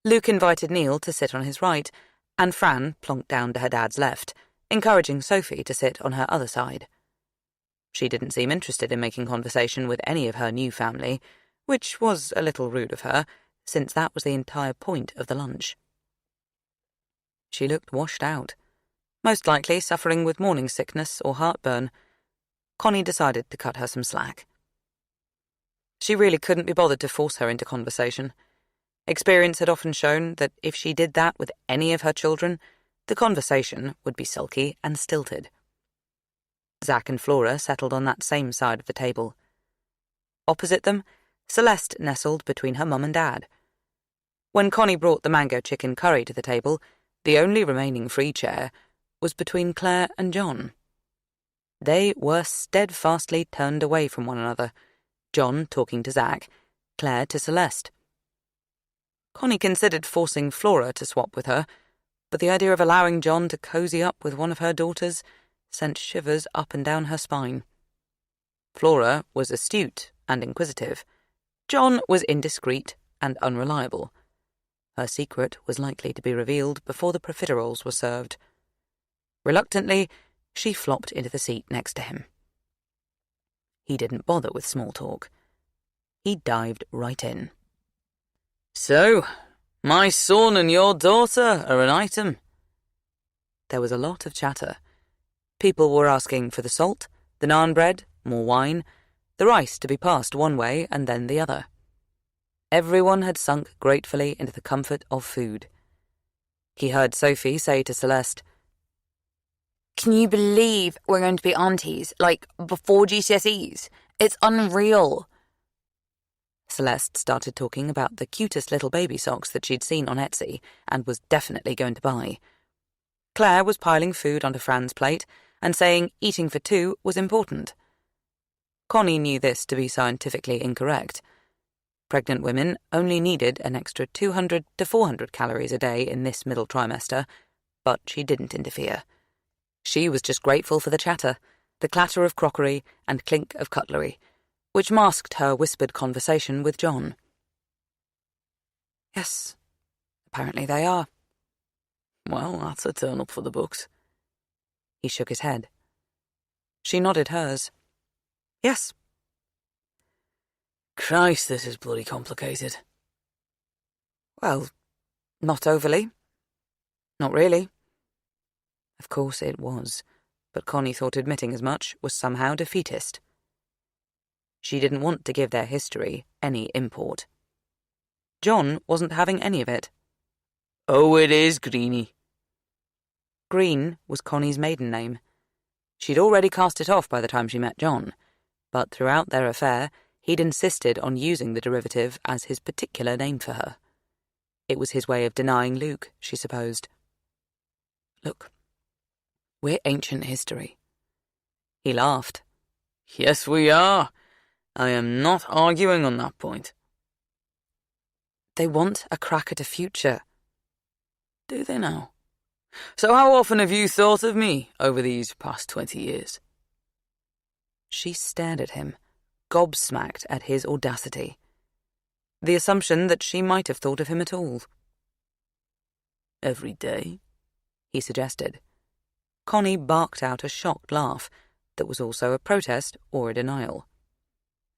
Luke invited Neil to sit on his right, and Fran plonked down to her dad's left, encouraging Sophie to sit on her other side. She didn't seem interested in making conversation with any of her new family, which was a little rude of her, since that was the entire point of the lunch. She looked washed out, most likely suffering with morning sickness or heartburn. Connie decided to cut her some slack. She really couldn't be bothered to force her into conversation. Experience had often shown that if she did that with any of her children, the conversation would be sulky and stilted. Zack and Flora settled on that same side of the table. Opposite them, Celeste nestled between her mum and dad. When Connie brought the mango chicken curry to the table, the only remaining free chair was between Claire and John. They were steadfastly turned away from one another, John talking to Zack, Claire to Celeste. Connie considered forcing Flora to swap with her, but the idea of allowing John to cozy up with one of her daughters sent shivers up and down her spine. Flora was astute and inquisitive. John was indiscreet and unreliable. Her secret was likely to be revealed before the profiteroles were served. Reluctantly, she flopped into the seat next to him. He didn't bother with small talk. He dived right in. "So, my son and your daughter are an item." There was a lot of chatter. People were asking for the salt, the naan bread, more wine, the rice to be passed one way and then the other. Everyone had sunk gratefully into the comfort of food. He heard Sophie say to Celeste, "Can you believe we're going to be aunties, like, before GCSEs? It's unreal." Celeste started talking about the cutest little baby socks that she'd seen on Etsy and was definitely going to buy. Claire was piling food onto Fran's plate and saying eating for two was important. Connie knew this to be scientifically incorrect. Pregnant women only needed an extra 200 to 400 calories a day in this middle trimester, but she didn't interfere. She was just grateful for the chatter, the clatter of crockery and clink of cutlery, which masked her whispered conversation with John. "Yes, apparently they are." "Well, that's a turn up for the books." He shook his head. She nodded hers. "Yes." "Christ, this is bloody complicated." Well, not overly. Not really. Of course it was, but Connie thought admitting as much was somehow defeatist. She didn't want to give their history any import. John wasn't having any of it. "Oh, it is Greenie." Green was Connie's maiden name. She'd already cast it off by the time she met John, but throughout their affair, he'd insisted on using the derivative as his particular name for her. It was his way of denying Luke, she supposed. "Look, we're ancient history." He laughed. "Yes, we are. I am not arguing on that point." "They want a crack at a future." "Do they now? So how often have you thought of me over these past 20 years? She stared at him, gobsmacked at his audacity. The assumption that she might have thought of him at all. "Every day," he suggested. Connie barked out a shocked laugh that was also a protest or a denial.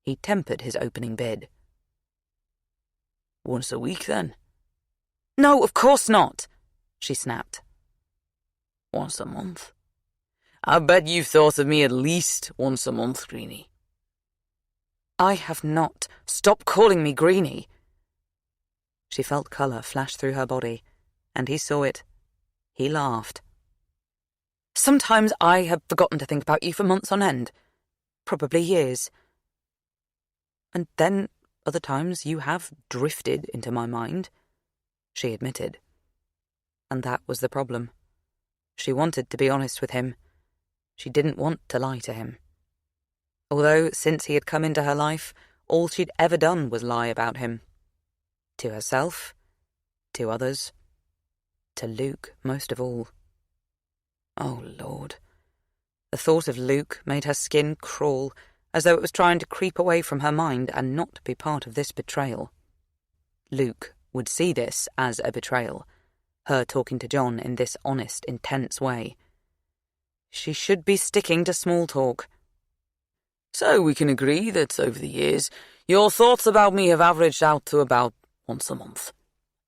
He tempered his opening bid. Once a week, then? No, of course not, she snapped. Once a month? I bet you've thought of me at least once a month, Greenie. I have not. Stop calling me Greenie. She felt colour flash through her body, and he saw it. He laughed. Sometimes I have forgotten to think about you for months on end. Probably years. And then other times you have drifted into my mind, she admitted. And that was the problem. She wanted to be honest with him. She didn't want to lie to him. Although, since he had come into her life, all she'd ever done was lie about him. To herself, to others, to Luke most of all. Oh, Lord. The thought of Luke made her skin crawl, as though it was trying to creep away from her mind and not be part of this betrayal. Luke would see this as a betrayal, her talking to John in this honest, intense way. She should be sticking to small talk. So we can agree that over the years, your thoughts about me have averaged out to about once a month,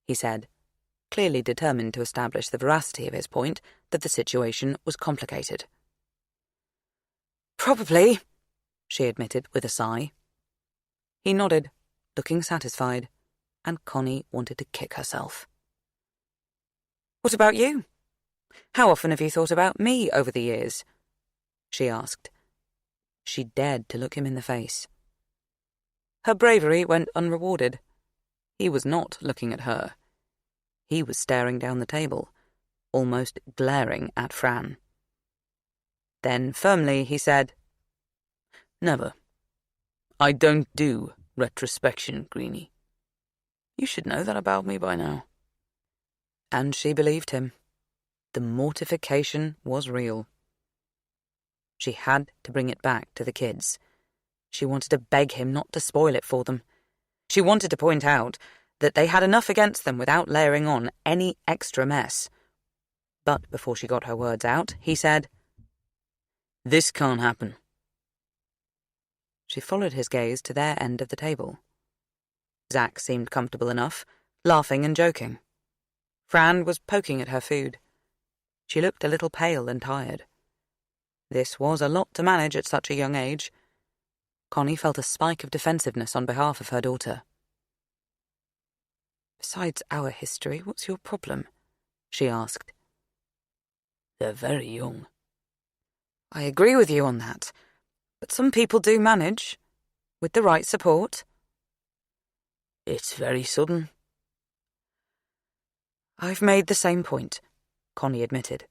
he said, clearly determined to establish the veracity of his point that the situation was complicated. Probably, she admitted with a sigh. He nodded, looking satisfied, and Connie wanted to kick herself. What about you? How often have you thought about me over the years? She asked. She dared to look him in the face. Her bravery went unrewarded. He was not looking at her. He was staring down the table, almost glaring at Fran. Then, firmly, he said, Never. I don't do retrospection, Greenie. You should know that about me by now. And she believed him. The mortification was real. She had to bring it back to the kids. She wanted to beg him not to spoil it for them. She wanted to point out that they had enough against them without layering on any extra mess. But before she got her words out, he said, This can't happen. She followed his gaze to their end of the table. Zack seemed comfortable enough, laughing and joking. Fran was poking at her food. She looked a little pale and tired. This was a lot to manage at such a young age. Connie felt a spike of defensiveness on behalf of her daughter. Besides our history, what's your problem? She asked. They're very young. I agree with you on that, but some people do manage, with the right support. It's very sudden. I've made the same point, Connie admitted.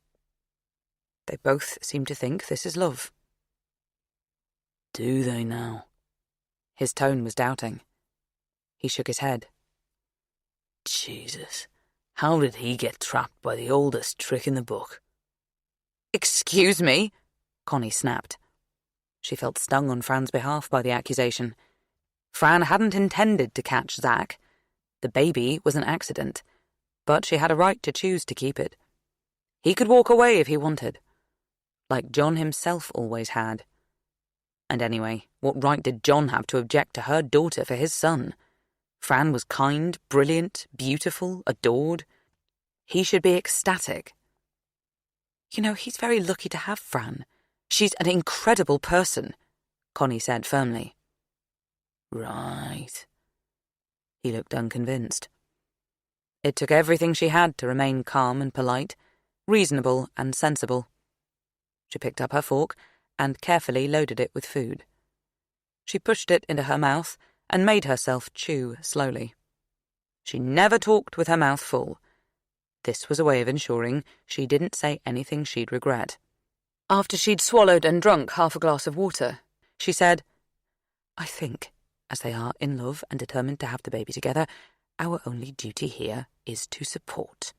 They both seem to think this is love. Do they now? His tone was doubting. He shook his head. Jesus, how did he get trapped by the oldest trick in the book? Excuse me, Connie snapped. She felt stung on Fran's behalf by the accusation. Fran hadn't intended to catch Zack. The baby was an accident, but she had a right to choose to keep it. He could walk away if he wanted, like John himself always had. And anyway, what right did John have to object to her daughter for his son? Fran was kind, brilliant, beautiful, adored. He should be ecstatic. You know, he's very lucky to have Fran. She's an incredible person, Connie said firmly. Right. He looked unconvinced. It took everything she had to remain calm and polite, reasonable and sensible. She picked up her fork and carefully loaded it with food. She pushed it into her mouth and made herself chew slowly. She never talked with her mouth full. This was a way of ensuring she didn't say anything she'd regret. After she'd swallowed and drunk half a glass of water, she said, I think, as they are in love and determined to have the baby together, our only duty here is to support.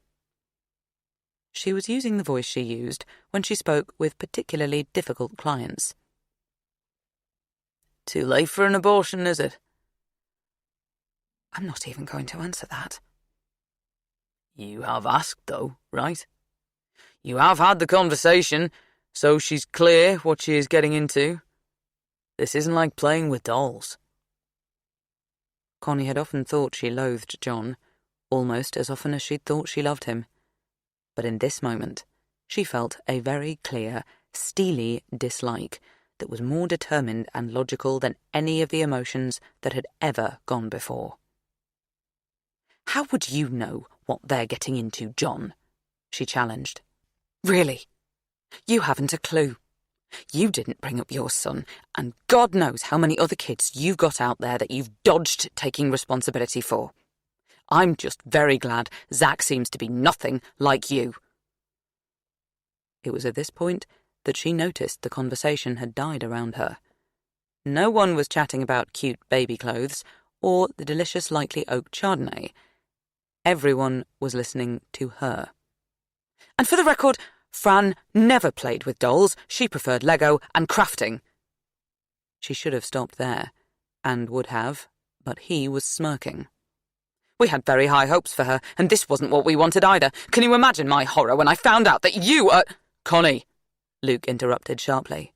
She was using the voice she used when she spoke with particularly difficult clients. Too late for an abortion, is it? I'm not even going to answer that. You have asked, though, right? You have had the conversation, so she's clear what she is getting into. This isn't like playing with dolls. Connie had often thought she loathed John, almost as often as she'd thought she loved him. But in this moment, she felt a very clear, steely dislike that was more determined and logical than any of the emotions that had ever gone before. "How would you know what they're getting into, John?" she challenged. "Really? You haven't a clue. You didn't bring up your son, and God knows how many other kids you've got out there that you've dodged taking responsibility for. I'm just very glad Zach seems to be nothing like you." It was at this point that she noticed the conversation had died around her. No one was chatting about cute baby clothes or the delicious lightly oaked Chardonnay. Everyone was listening to her. "And for the record, Fran never played with dolls. She preferred Lego and crafting." She should have stopped there, and would have, but he was smirking. "We had very high hopes for her, and this wasn't what we wanted either. Can you imagine my horror when I found out that you are—" "Connie," Luke interrupted sharply.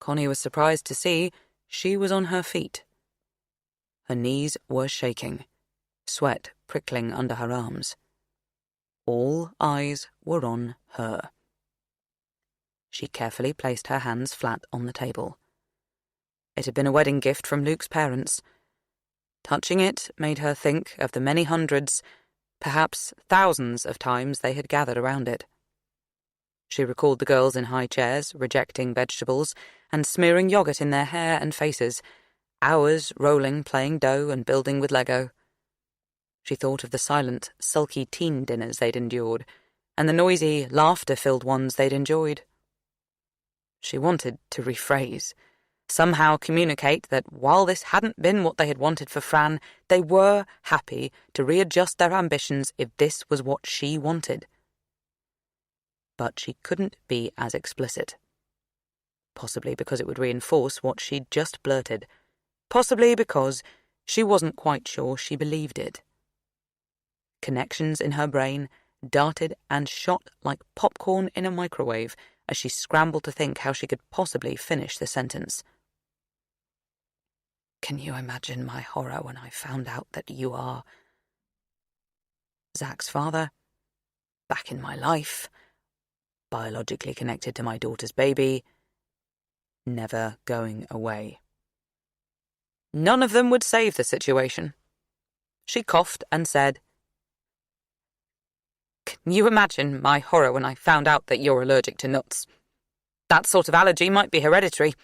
Connie was surprised to see she was on her feet. Her knees were shaking, sweat prickling under her arms. All eyes were on her. She carefully placed her hands flat on the table. It had been a wedding gift from Luke's parents. Touching it made her think of the many hundreds, perhaps thousands of times they had gathered around it. She recalled the girls in high chairs, rejecting vegetables and smearing yogurt in their hair and faces, hours rolling, playing dough and building with Lego. She thought of the silent, sulky teen dinners they'd endured, and the noisy, laughter-filled ones they'd enjoyed. She wanted to rephrase, somehow communicate that while this hadn't been what they had wanted for Fran, they were happy to readjust their ambitions if this was what she wanted. But she couldn't be as explicit. Possibly because it would reinforce what she'd just blurted. Possibly because she wasn't quite sure she believed it. Connections in her brain darted and shot like popcorn in a microwave as she scrambled to think how she could possibly finish the sentence. "Can you imagine my horror when I found out that you are Zach's father, back in my life, biologically connected to my daughter's baby, never going away?" None of them would save the situation. She coughed and said, "Can you imagine my horror when I found out that you're allergic to nuts? That sort of allergy might be hereditary.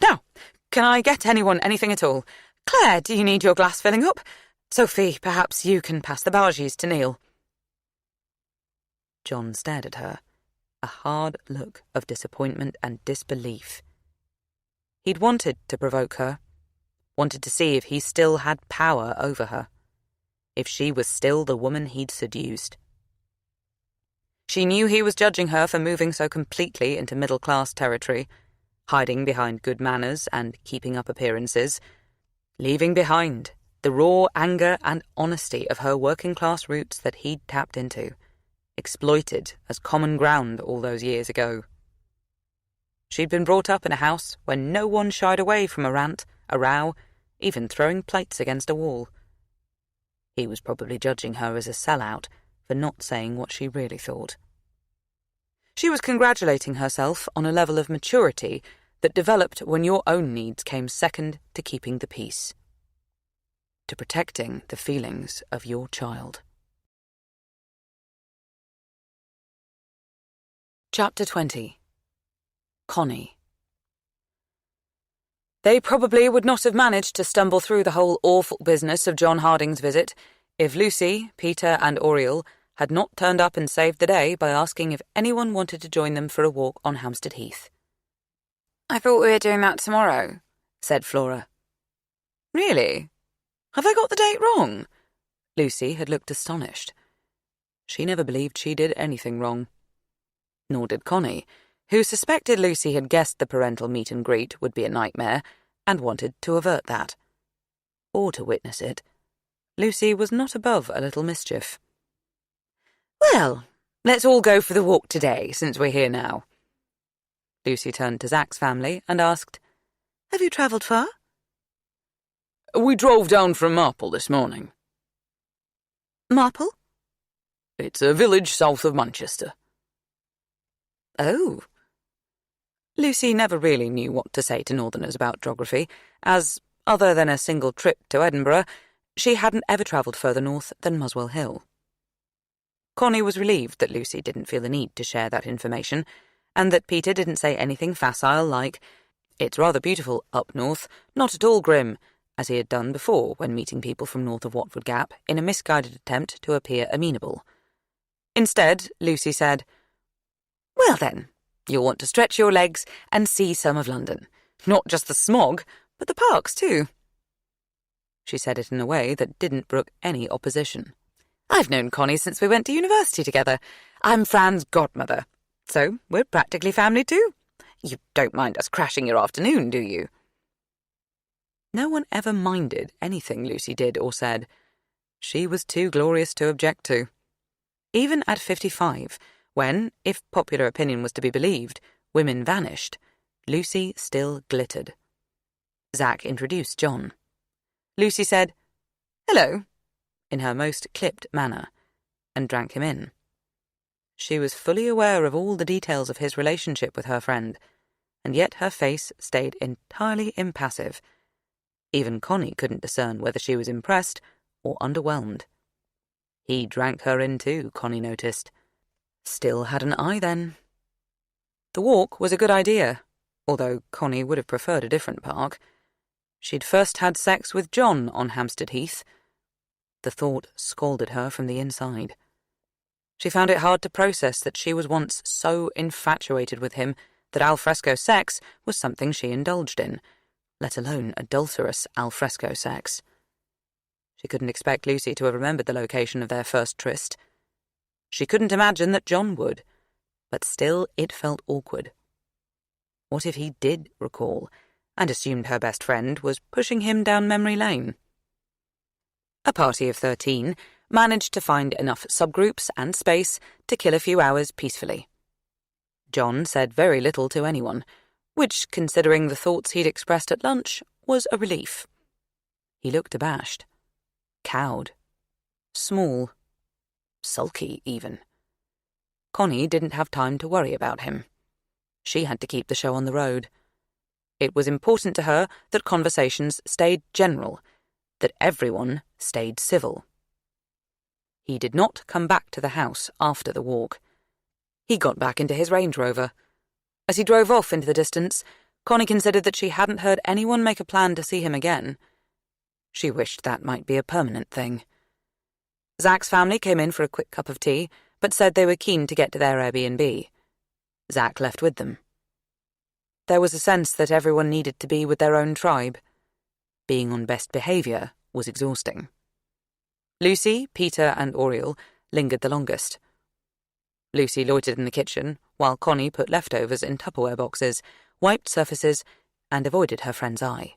Now, can I get anyone anything at all? Claire, do you need your glass filling up? Sophie, perhaps you can pass the bargies to Neil." John stared at her, a hard look of disappointment and disbelief. He'd wanted to provoke her, wanted to see if he still had power over her, if she was still the woman he'd seduced. She knew he was judging her for moving so completely into middle-class territory, hiding behind good manners and keeping up appearances, leaving behind the raw anger and honesty of her working-class roots that he'd tapped into, exploited as common ground all those years ago. She'd been brought up in a house where no one shied away from a rant, a row, even throwing plates against a wall. He was probably judging her as a sellout for not saying what she really thought. She was congratulating herself on a level of maturity that developed when your own needs came second to keeping the peace, to protecting the feelings of your child. Chapter 20. Connie. They probably would not have managed to stumble through the whole awful business of John Harding's visit if Lucy, Peter and Oriel had not turned up and saved the day by asking if anyone wanted to join them for a walk on Hampstead Heath. "I thought we were doing that tomorrow," said Flora. "Really? Have I got the date wrong?" Lucy had looked astonished. She never believed she did anything wrong. Nor did Connie, who suspected Lucy had guessed the parental meet and greet would be a nightmare and wanted to avert that. Or to witness it. Lucy was not above a little mischief. "Well, Let's all go for the walk today, since we're here now. Lucy turned to Zach's family and asked, Have you travelled far? We drove down from Marple this morning. Marple? It's a village south of Manchester. Oh. Lucy never really knew what to say to Northerners about geography, as, other than a single trip to Edinburgh, she hadn't ever travelled further north than Muswell Hill. Connie was relieved that Lucy didn't feel the need to share that information, and that Peter didn't say anything facile like, It's rather beautiful up north, not at all grim, as he had done before when meeting people from north of Watford Gap in a misguided attempt to appear amenable. Instead, Lucy said, Well then, you'll want to stretch your legs and see some of London. Not just the smog, but the parks too. She said it in a way that didn't brook any opposition. I've known Connie since we went to university together. I'm Fran's godmother, so we're practically family too. You don't mind us crashing your afternoon, do you? No one ever minded anything Lucy did or said. She was too glorious to object to. Even at 55, when, if popular opinion was to be believed, women vanished, Lucy still glittered. Zach introduced John. Lucy said, Hello, in her most clipped manner, and drank him in. She was fully aware of all the details of his relationship with her friend, and yet her face stayed entirely impassive. Even Connie couldn't discern whether she was impressed or underwhelmed. He drank her in too, Connie noticed. Still had an eye then. The walk was a good idea, although Connie would have preferred a different park. She'd first had sex with John on Hampstead Heath. The thought scalded her from the inside. She found it hard to process that she was once so infatuated with him that alfresco sex was something she indulged in, let alone adulterous alfresco sex. She couldn't expect Lucy to have remembered the location of their first tryst. She couldn't imagine that John would, but still it felt awkward. What if he did recall, and assumed her best friend was pushing him down memory lane? A party of 13 managed to find enough subgroups and space to kill a few hours peacefully. John said very little to anyone, which, considering the thoughts he'd expressed at lunch, was a relief. He looked abashed, cowed, small, sulky even. Connie didn't have time to worry about him. She had to keep the show on the road. It was important to her that conversations stayed general, that everyone stayed civil. He did not come back to the house after the walk. He got back into his Range Rover. As he drove off into the distance, Connie considered that she hadn't heard anyone make a plan to see him again. She wished that might be a permanent thing. Zach's family came in for a quick cup of tea, but said they were keen to get to their Airbnb. Zach left with them. There was a sense that everyone needed to be with their own tribe. Being on best behaviour was exhausting. Lucy, Peter and Oriel lingered the longest. Lucy loitered in the kitchen, while Connie put leftovers in Tupperware boxes, wiped surfaces, and avoided her friend's eye.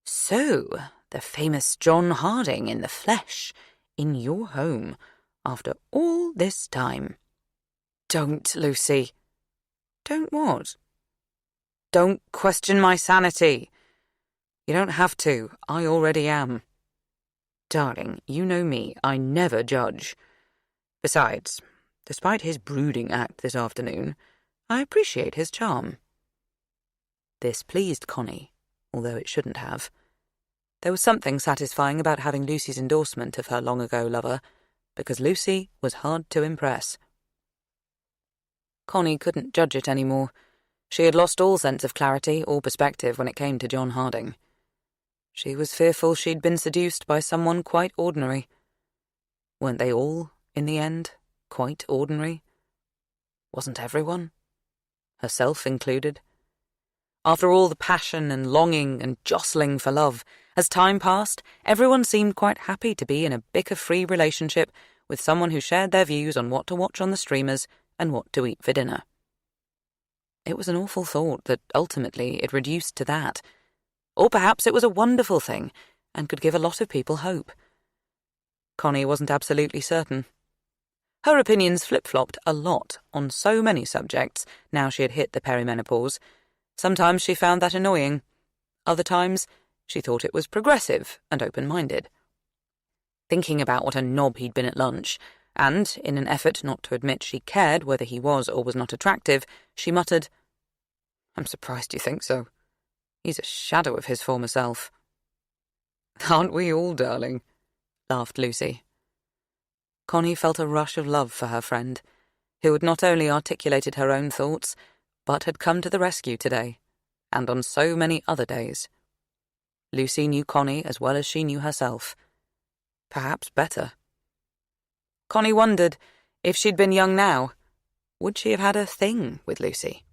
So, the famous John Harding in the flesh, in your home, after all this time. Don't, Lucy. Don't what? Don't question my sanity. You don't have to. I already am. Darling, you know me. I never judge. Besides, despite his brooding act this afternoon, I appreciate his charm. This pleased Connie, although it shouldn't have. There was something satisfying about having Lucy's endorsement of her long-ago lover, because Lucy was hard to impress. Connie couldn't judge it any more. She had lost all sense of clarity or perspective when it came to John Harding. She was fearful she'd been seduced by someone quite ordinary. Weren't they all, in the end, quite ordinary? Wasn't everyone? Herself included? After all the passion and longing and jostling for love, as time passed, everyone seemed quite happy to be in a bicker-free relationship with someone who shared their views on what to watch on the streamers and what to eat for dinner. It was an awful thought that ultimately it reduced to that. Or perhaps it was a wonderful thing and could give a lot of people hope. Connie wasn't absolutely certain. Her opinions flip-flopped a lot on so many subjects now she had hit the perimenopause. Sometimes she found that annoying. Other times, she thought it was progressive and open-minded. Thinking about what a knob he'd been at lunch, and, in an effort not to admit she cared whether he was or was not attractive, she muttered, "I'm surprised you think so. He's a shadow of his former self." "Aren't we all, darling?" laughed Lucy. Connie felt a rush of love for her friend, who had not only articulated her own thoughts, but had come to the rescue today, and on so many other days. Lucy knew Connie as well as she knew herself. Perhaps better. Connie wondered, if she'd been young now, would she have had a thing with Lucy?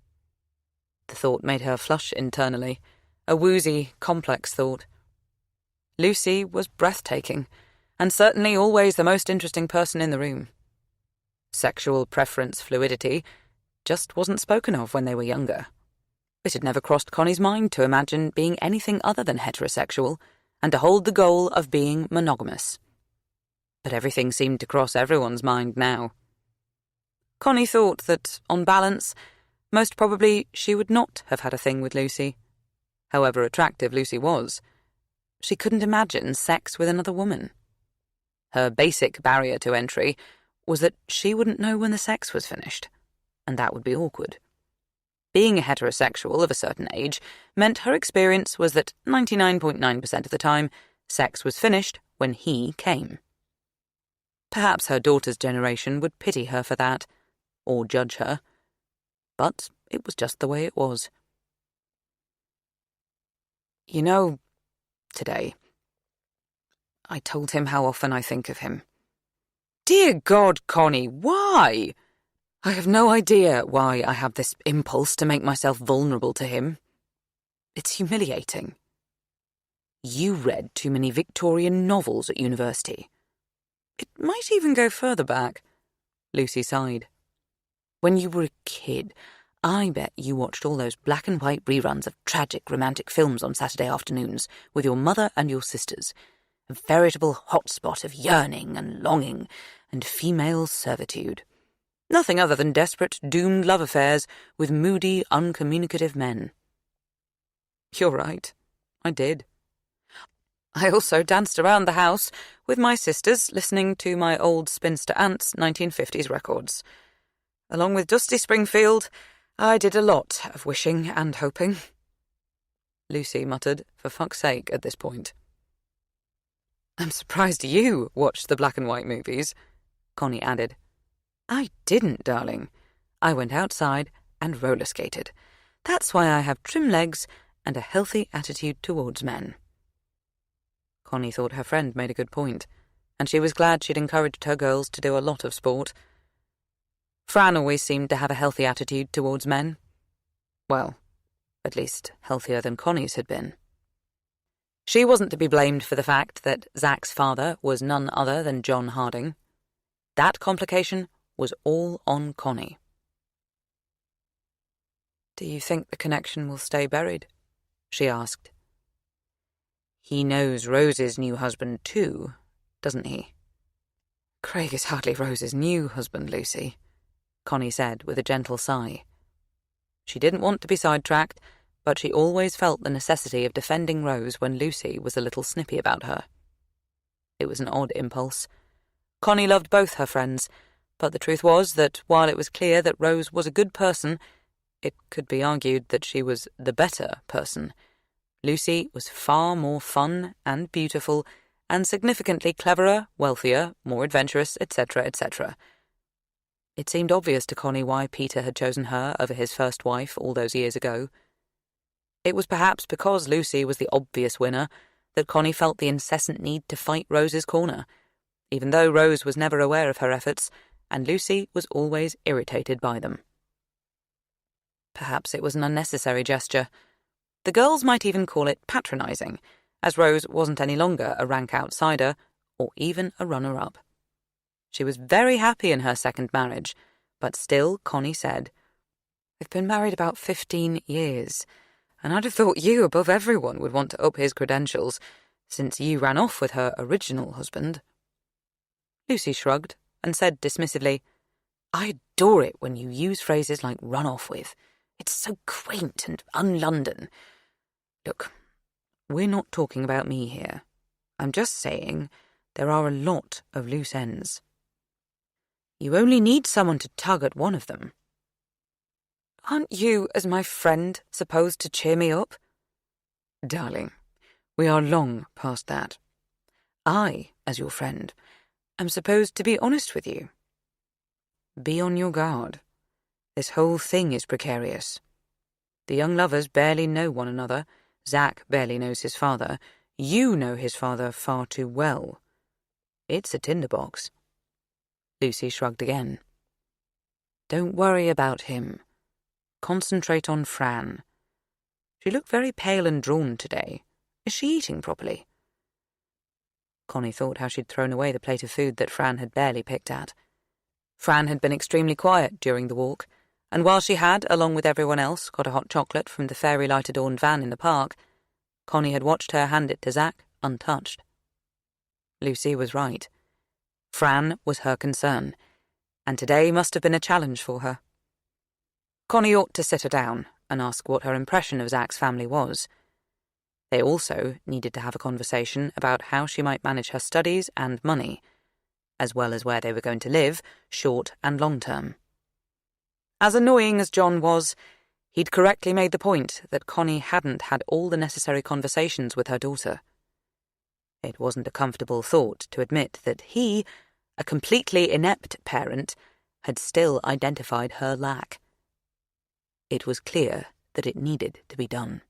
The thought made her flush internally, a woozy, complex thought. Lucy was breathtaking, and certainly always the most interesting person in the room. Sexual preference fluidity just wasn't spoken of when they were younger. It had never crossed Connie's mind to imagine being anything other than heterosexual, and to hold the goal of being monogamous. But everything seemed to cross everyone's mind now. Connie thought that, on balance, most probably she would not have had a thing with Lucy. However attractive Lucy was, she couldn't imagine sex with another woman. Her basic barrier to entry was that she wouldn't know when the sex was finished, and that would be awkward. Being a heterosexual of a certain age meant her experience was that 99.9% of the time, sex was finished when he came. Perhaps her daughter's generation would pity her for that, or judge her, but it was just the way it was. You know, today, I told him how often I think of him. Dear God, Connie, why? I have no idea why I have this impulse to make myself vulnerable to him. It's humiliating. You read too many Victorian novels at university. It might even go further back. Lucy sighed. When you were a kid, I bet you watched all those black and white reruns of tragic romantic films on Saturday afternoons with your mother and your sisters. A veritable hotspot of yearning and longing and female servitude. Nothing other than desperate, doomed love affairs with moody, uncommunicative men. You're right. I did. I also danced around the house with my sisters listening to my old spinster aunt's 1950s records. Along with Dusty Springfield, I did a lot of wishing and hoping. Lucy muttered, for fuck's sake, at this point. I'm surprised you watched the black and white movies, Connie added. I didn't, darling. I went outside and roller skated. That's why I have trim legs and a healthy attitude towards men. Connie thought her friend made a good point, and she was glad she'd encouraged her girls to do a lot of sport. Fran always seemed to have a healthy attitude towards men. Well, at least healthier than Connie's had been. She wasn't to be blamed for the fact that Zach's father was none other than John Harding. That complication was all on Connie. Do you think the connection will stay buried? She asked. He knows Rose's new husband too, doesn't he? Craig is hardly Rose's new husband, Lucy, Connie said with a gentle sigh. She didn't want to be sidetracked, but she always felt the necessity of defending Rose when Lucy was a little snippy about her. It was an odd impulse. Connie loved both her friends, but the truth was that while it was clear that Rose was a good person, it could be argued that she was the better person. Lucy was far more fun and beautiful and significantly cleverer, wealthier, more adventurous, etc., etc. It seemed obvious to Connie why Peter had chosen her over his first wife all those years ago. It was perhaps because Lucy was the obvious winner that Connie felt the incessant need to fight Rose's corner, even though Rose was never aware of her efforts, and Lucy was always irritated by them. Perhaps it was an unnecessary gesture. The girls might even call it patronising, as Rose wasn't any longer a rank outsider or even a runner-up. She was very happy in her second marriage, but still, Connie said, We've been married about 15 years, and I'd have thought you above everyone would want to up his credentials, since you ran off with her original husband. Lucy shrugged and said dismissively, "I adore it when you use phrases like run off with. It's so quaint and un-London. Look, we're not talking about me here. I'm just saying there are a lot of loose ends. You only need someone to tug at one of them. Aren't you, as my friend, supposed to cheer me up? Darling, we are long past that. I, as your friend, am supposed to be honest with you. Be on your guard. This whole thing is precarious. The young lovers barely know one another. Zack barely knows his father. You know his father far too well. It's a tinderbox." Lucy shrugged again. "Don't worry about him. Concentrate on Fran. She looked very pale and drawn today. Is she eating properly?" Connie thought how she'd thrown away the plate of food that Fran had barely picked at. Fran had been extremely quiet during the walk, and while she had, along with everyone else, got a hot chocolate from the fairy light-adorned van in the park, Connie had watched her hand it to Zack untouched. Lucy was right. Fran was her concern, and today must have been a challenge for her. Connie ought to sit her down and ask what her impression of Zack's family was. They also needed to have a conversation about how she might manage her studies and money, as well as where they were going to live, short and long term. As annoying as John was, he'd correctly made the point that Connie hadn't had all the necessary conversations with her daughter. It wasn't a comfortable thought to admit that he, a completely inept parent, had still identified her lack. It was clear that it needed to be done.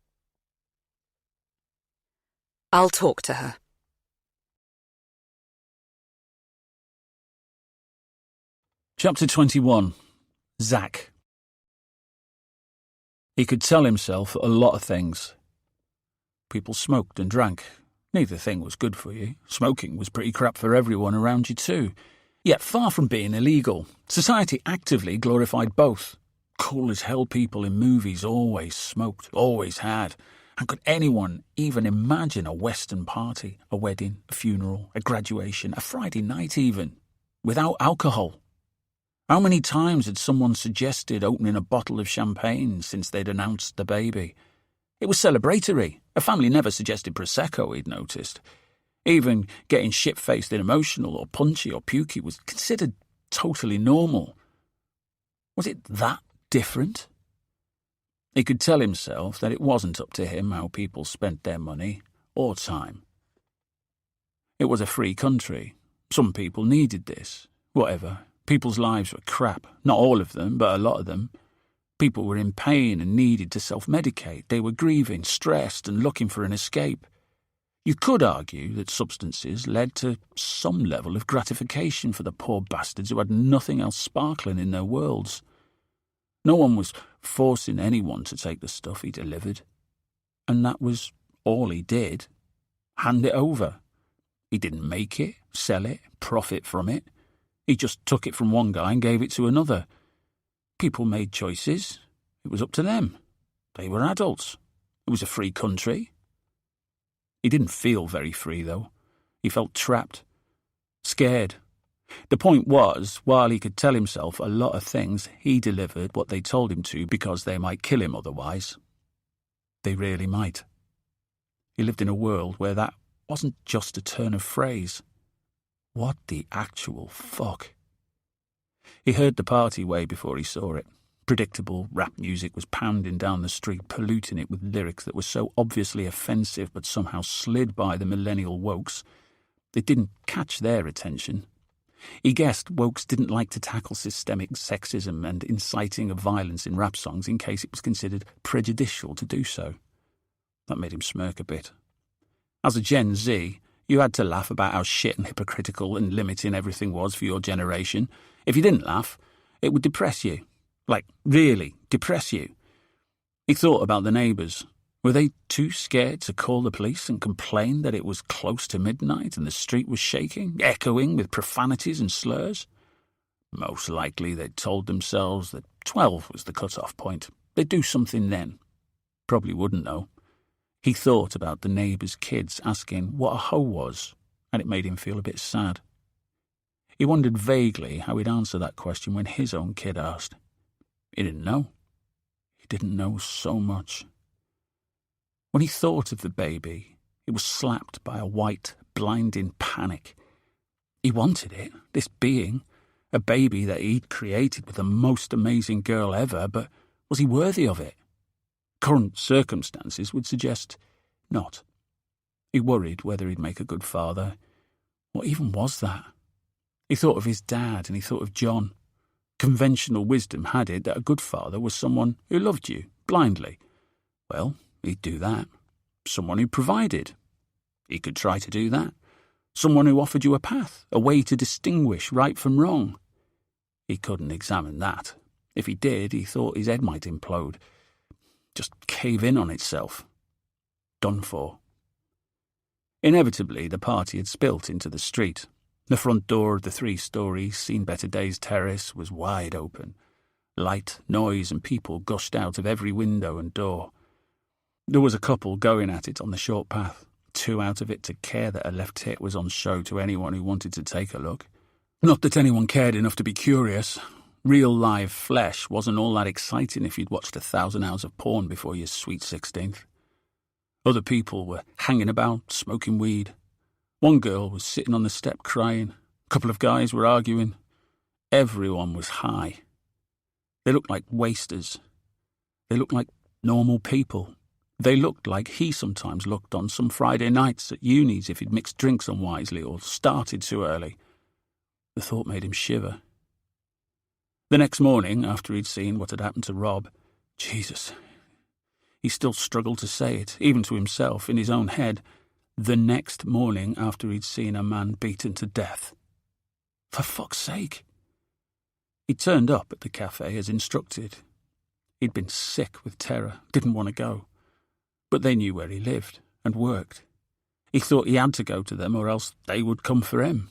"I'll talk to her." Chapter 21. Zack. He could tell himself a lot of things. People smoked and drank. Neither thing was good for you. Smoking was pretty crap for everyone around you too. Yet far from being illegal, society actively glorified both. Cool as hell people in movies always smoked, always had. And could anyone even imagine a Western party, a wedding, a funeral, a graduation, a Friday night even, without alcohol? How many times had someone suggested opening a bottle of champagne since they'd announced the baby? It was celebratory. A family never suggested Prosecco, he'd noticed. Even getting shit-faced and emotional or punchy or pukey was considered totally normal. Was it that different? He could tell himself that it wasn't up to him how people spent their money or time. It was a free country. Some people needed this. Whatever. People's lives were crap. Not all of them, but a lot of them. People were in pain and needed to self-medicate. They were grieving, stressed, and looking for an escape. You could argue that substances led to some level of gratification for the poor bastards who had nothing else sparkling in their worlds. No one was forcing anyone to take the stuff he delivered. And that was all he did. Hand it over. He didn't make it, sell it, profit from it. He just took it from one guy and gave it to another. People made choices. It was up to them. They were adults. It was a free country. He didn't feel very free, though. He felt trapped, scared. The point was, while he could tell himself a lot of things, he delivered what they told him to because they might kill him otherwise. They really might. He lived in a world where that wasn't just a turn of phrase. What the actual fuck? He heard the party way before he saw it. Predictable rap music was pounding down the street, polluting it with lyrics that were so obviously offensive but somehow slid by the millennial wokes. They didn't catch their attention. He guessed wokes didn't like to tackle systemic sexism and inciting of violence in rap songs in case it was considered prejudicial to do so. That made him smirk a bit. As a Gen Z, you had to laugh about how shit and hypocritical and limiting everything was for your generation. If you didn't laugh, it would depress you. Like, really depress you. He thought about the neighbours. Were they too scared to call the police and complain that it was close to midnight and the street was shaking, echoing with profanities and slurs? Most likely they'd told themselves that 12 was the cut-off point. They'd do something then. Probably wouldn't, though. He thought about the neighbours' kids asking what a hoe was, and it made him feel a bit sad. He wondered vaguely how he'd answer that question when his own kid asked. He didn't know. He didn't know so much. When he thought of the baby, he was slapped by a white, blinding panic. He wanted it, this being, a baby that he'd created with the most amazing girl ever, but was he worthy of it? Current circumstances would suggest not. He worried whether he'd make a good father. What even was that? He thought of his dad and he thought of John. Conventional wisdom had it that a good father was someone who loved you, blindly. Well, he'd do that. Someone who provided. He could try to do that. Someone who offered you a path, a way to distinguish right from wrong. He couldn't examine that. If he did, he thought his head might implode. Just cave in on itself. Done for. Inevitably, the party had spilt into the street. The front door of the 3-story, seen better days terrace was wide open. Light, noise and people gushed out of every window and door. There was a couple going at it on the short path, too out of it to care that a left hit was on show to anyone who wanted to take a look. Not that anyone cared enough to be curious. Real live flesh wasn't all that exciting if you'd watched 1,000 hours of porn before your sweet 16th. Other people were hanging about, smoking weed. One girl was sitting on the step crying. A couple of guys were arguing. Everyone was high. They looked like wasters. They looked like normal people. They looked like he sometimes looked on some Friday nights at unis if he'd mixed drinks unwisely or started too early. The thought made him shiver. The next morning, after he'd seen what had happened to Rob, Jesus, he still struggled to say it, even to himself, in his own head. The next morning after he'd seen a man beaten to death. For fuck's sake. He turned up at the cafe as instructed. He'd been sick with terror, didn't want to go. But they knew where he lived and worked. He thought he had to go to them or else they would come for him.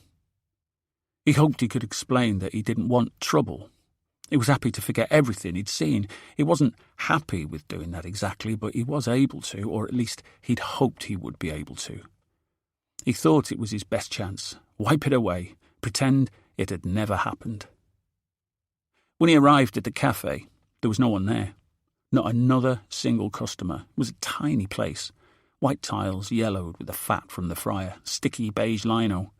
He hoped he could explain that he didn't want trouble. He was happy to forget everything he'd seen. He wasn't happy with doing that exactly, but he was able to, or at least he'd hoped he would be able to. He thought it was his best chance. Wipe it away. Pretend it had never happened. When he arrived at the cafe, there was no one there. Not another single customer. It was a tiny place. White tiles yellowed with the fat from the fryer, sticky beige lino.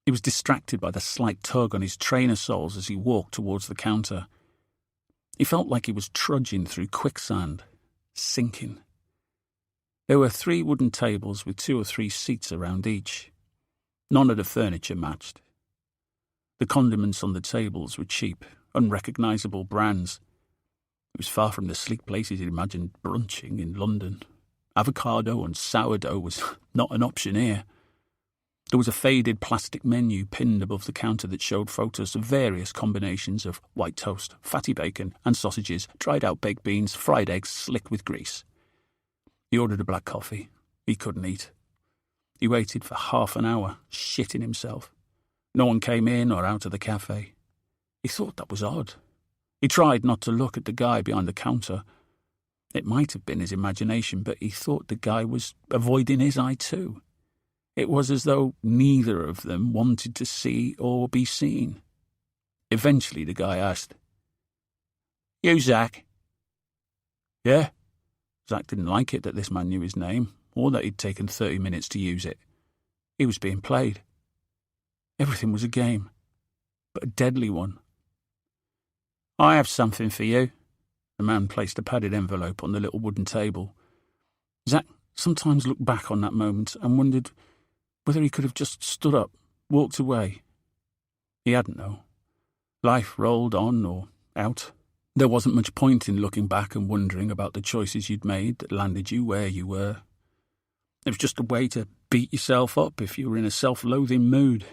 He was distracted by the slight tug on his trainer soles as he walked towards the counter. He felt like he was trudging through quicksand, sinking. There were 3 wooden tables with 2 or 3 seats around each. None of the furniture matched. The condiments on the tables were cheap, unrecognisable brands. It was far from the sleek places he'd imagined brunching in London. Avocado and sourdough was not an option here. There was a faded plastic menu pinned above the counter that showed photos of various combinations of white toast, fatty bacon and sausages, dried-out baked beans, fried eggs slicked with grease. He ordered a black coffee. He couldn't eat. He waited for half an hour, shitting himself. No one came in or out of the cafe. He thought that was odd. He tried not to look at the guy behind the counter. It might have been his imagination, but he thought the guy was avoiding his eye too. It was as though neither of them wanted to see or be seen. Eventually the guy asked, "You, Zach?" "Yeah." Zach didn't like it that this man knew his name, or that he'd taken 30 minutes to use it. He was being played. Everything was a game, but a deadly one. "I have something for you." The man placed a padded envelope on the little wooden table. Zach sometimes looked back on that moment and wondered whether he could have just stood up, walked away. He hadn't, though. Life rolled on or out. There wasn't much point in looking back and wondering about the choices you'd made that landed you where you were. It was just a way to beat yourself up if you were in a self-loathing mood.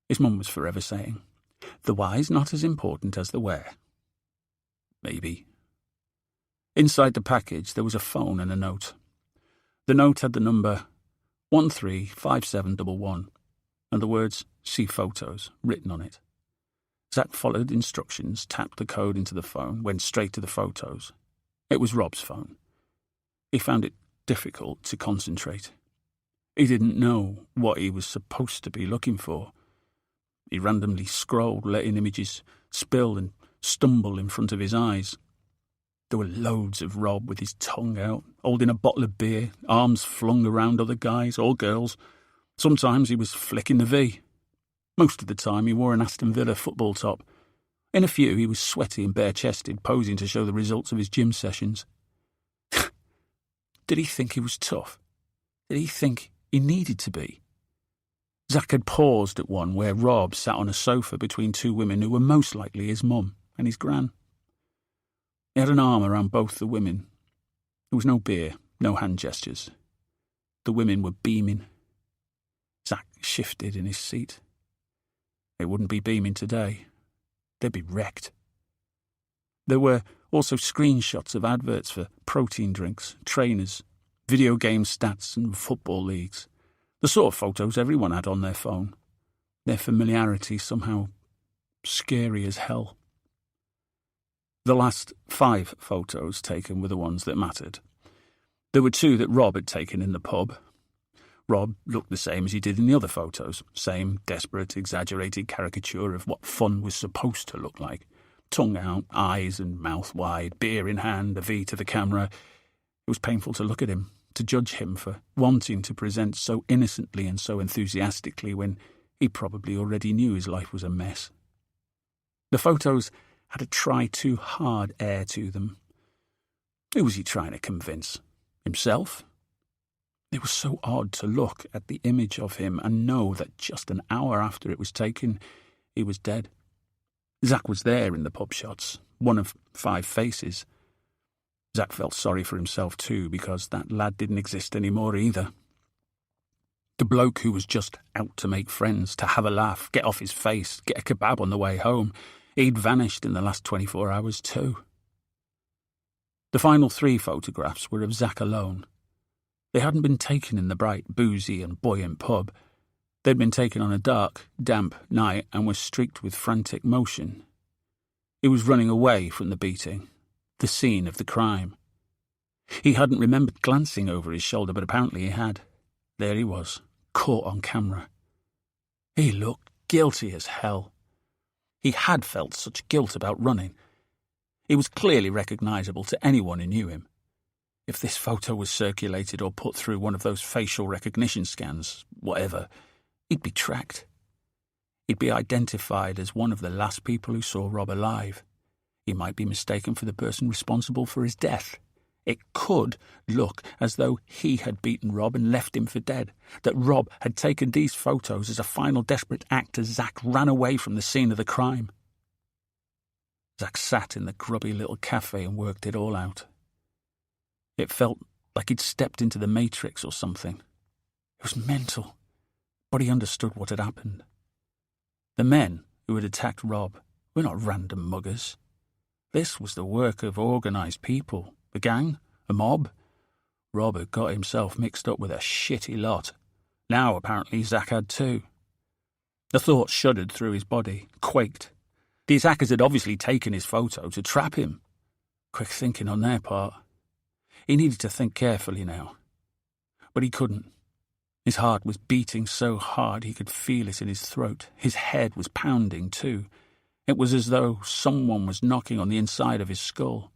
His mum was forever saying, "The why's not as important as the where." Maybe. Inside the package there was a phone and a note. The note had the number 135711 and the words "See photos" written on it. Zach followed instructions, tapped the code into the phone, went straight to the photos. It was Rob's phone. He found it difficult to concentrate. He didn't know what he was supposed to be looking for. He randomly scrolled, letting images spill and stumble in front of his eyes. There were loads of Rob with his tongue out, holding a bottle of beer, arms flung around other guys or girls. Sometimes he was flicking the V. Most of the time he wore an Aston Villa football top. In a few he was sweaty and bare-chested, posing to show the results of his gym sessions. Did he think he was tough? Did he think he needed to be? Zack had paused at one where Rob sat on a sofa between two women who were most likely his mum and his gran. He had an arm around both the women. There was no beer, no hand gestures. The women were beaming. Zack shifted in his seat. It wouldn't be beaming today. They'd be wrecked. There were also screenshots of adverts for protein drinks, trainers, video game stats and football leagues. The sort of photos everyone had on their phone. Their familiarity somehow scary as hell. The last 5 photos taken were the ones that mattered. There were 2 that Rob had taken in the pub. Rob looked the same as he did in the other photos. Same desperate, exaggerated caricature of what fun was supposed to look like. Tongue out, eyes and mouth wide, beer in hand, a V to the camera. It was painful to look at him, to judge him for wanting to present so innocently and so enthusiastically when he probably already knew his life was a mess. The photos had a try-too-hard air to them. Who was he trying to convince? Himself? It was so odd to look at the image of him and know that just an hour after it was taken, he was dead. Zack was there in the pub shots, one of 5 faces. Zack felt sorry for himself too, because that lad didn't exist anymore either. The bloke who was just out to make friends, to have a laugh, get off his face, get a kebab on the way home, he'd vanished in the last 24 hours too. The final 3 photographs were of Zack alone. They hadn't been taken in the bright, boozy and buoyant pub. They'd been taken on a dark, damp night and were streaked with frantic motion. He was running away from the beating, the scene of the crime. He hadn't remembered glancing over his shoulder, but apparently he had. There he was, caught on camera. He looked guilty as hell. He had felt such guilt about running. He was clearly recognisable to anyone who knew him. If this photo was circulated or put through one of those facial recognition scans, whatever, he'd be tracked. He'd be identified as one of the last people who saw Rob alive. He might be mistaken for the person responsible for his death. It could look as though he had beaten Rob and left him for dead, that Rob had taken these photos as a final desperate act as Zack ran away from the scene of the crime. Zack sat in the grubby little cafe and worked it all out. It felt like he'd stepped into the Matrix or something. It was mental, but he understood what had happened. The men who had attacked Rob were not random muggers. This was the work of organised people, a gang, a mob. Rob had got himself mixed up with a shitty lot. Now, apparently, Zack had too. The thought shuddered through his body, quaked. The attackers had obviously taken his photo to trap him. Quick thinking on their part. He needed to think carefully now. But he couldn't. His heart was beating so hard he could feel it in his throat. His head was pounding too. It was as though someone was knocking on the inside of his skull.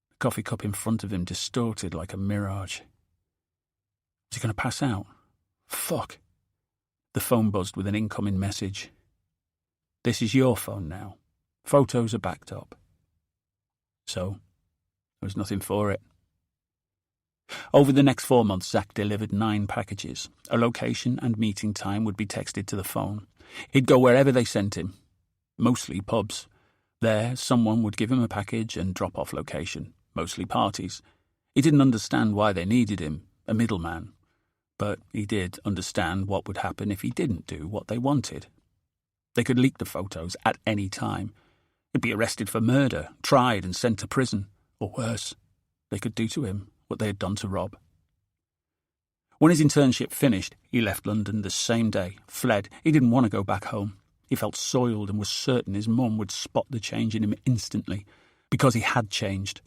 The coffee cup in front of him distorted like a mirage. Was he going to pass out? Fuck. The phone buzzed with an incoming message. This is your phone now. Photos are backed up. So, there was nothing for it. Over the next 4 months, Zack delivered 9 packages. A location and meeting time would be texted to the phone. He'd go wherever they sent him, mostly pubs. There, someone would give him a package and drop-off location, mostly parties. He didn't understand why they needed him, a middleman. But he did understand what would happen if he didn't do what they wanted. They could leak the photos at any time. He'd be arrested for murder, tried and sent to prison, or worse. They could do to him what they had done to Rob. When his internship finished, he left London the same day, fled. He didn't want to go back home. He felt soiled and was certain his mum would spot the change in him instantly, because he had changed.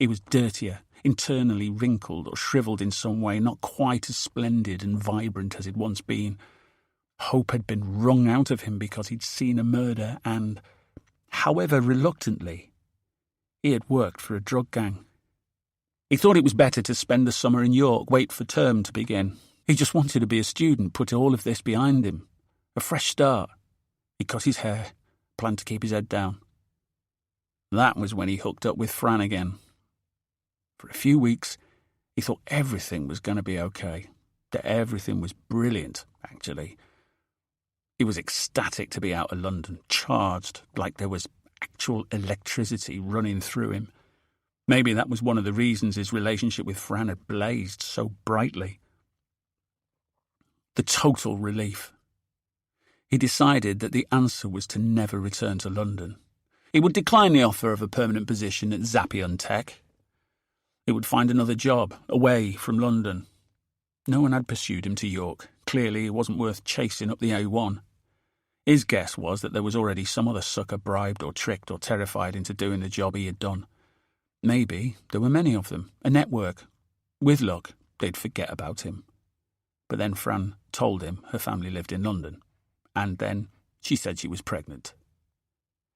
He was dirtier, internally wrinkled or shrivelled in some way, not quite as splendid and vibrant as he'd once been. Hope had been wrung out of him because he'd seen a murder and, however reluctantly, he had worked for a drug gang. He thought it was better to spend the summer in York, wait for term to begin. He just wanted to be a student, put all of this behind him. A fresh start. He cut his hair, planned to keep his head down. That was when he hooked up with Fran again. For a few weeks, he thought everything was going to be okay. That everything was brilliant, actually. He was ecstatic to be out of London, charged, like there was actual electricity running through him. Maybe that was one of the reasons his relationship with Fran had blazed so brightly. The total relief. He decided that the answer was to never return to London. He would decline the offer of a permanent position at Zappion Tech. He would find another job, away from London. No one had pursued him to York. Clearly, it wasn't worth chasing up the A1. His guess was that there was already some other sucker bribed or tricked or terrified into doing the job he had done. Maybe there were many of them, a network. With luck, they'd forget about him. But then Fran told him her family lived in London, and then she said she was pregnant.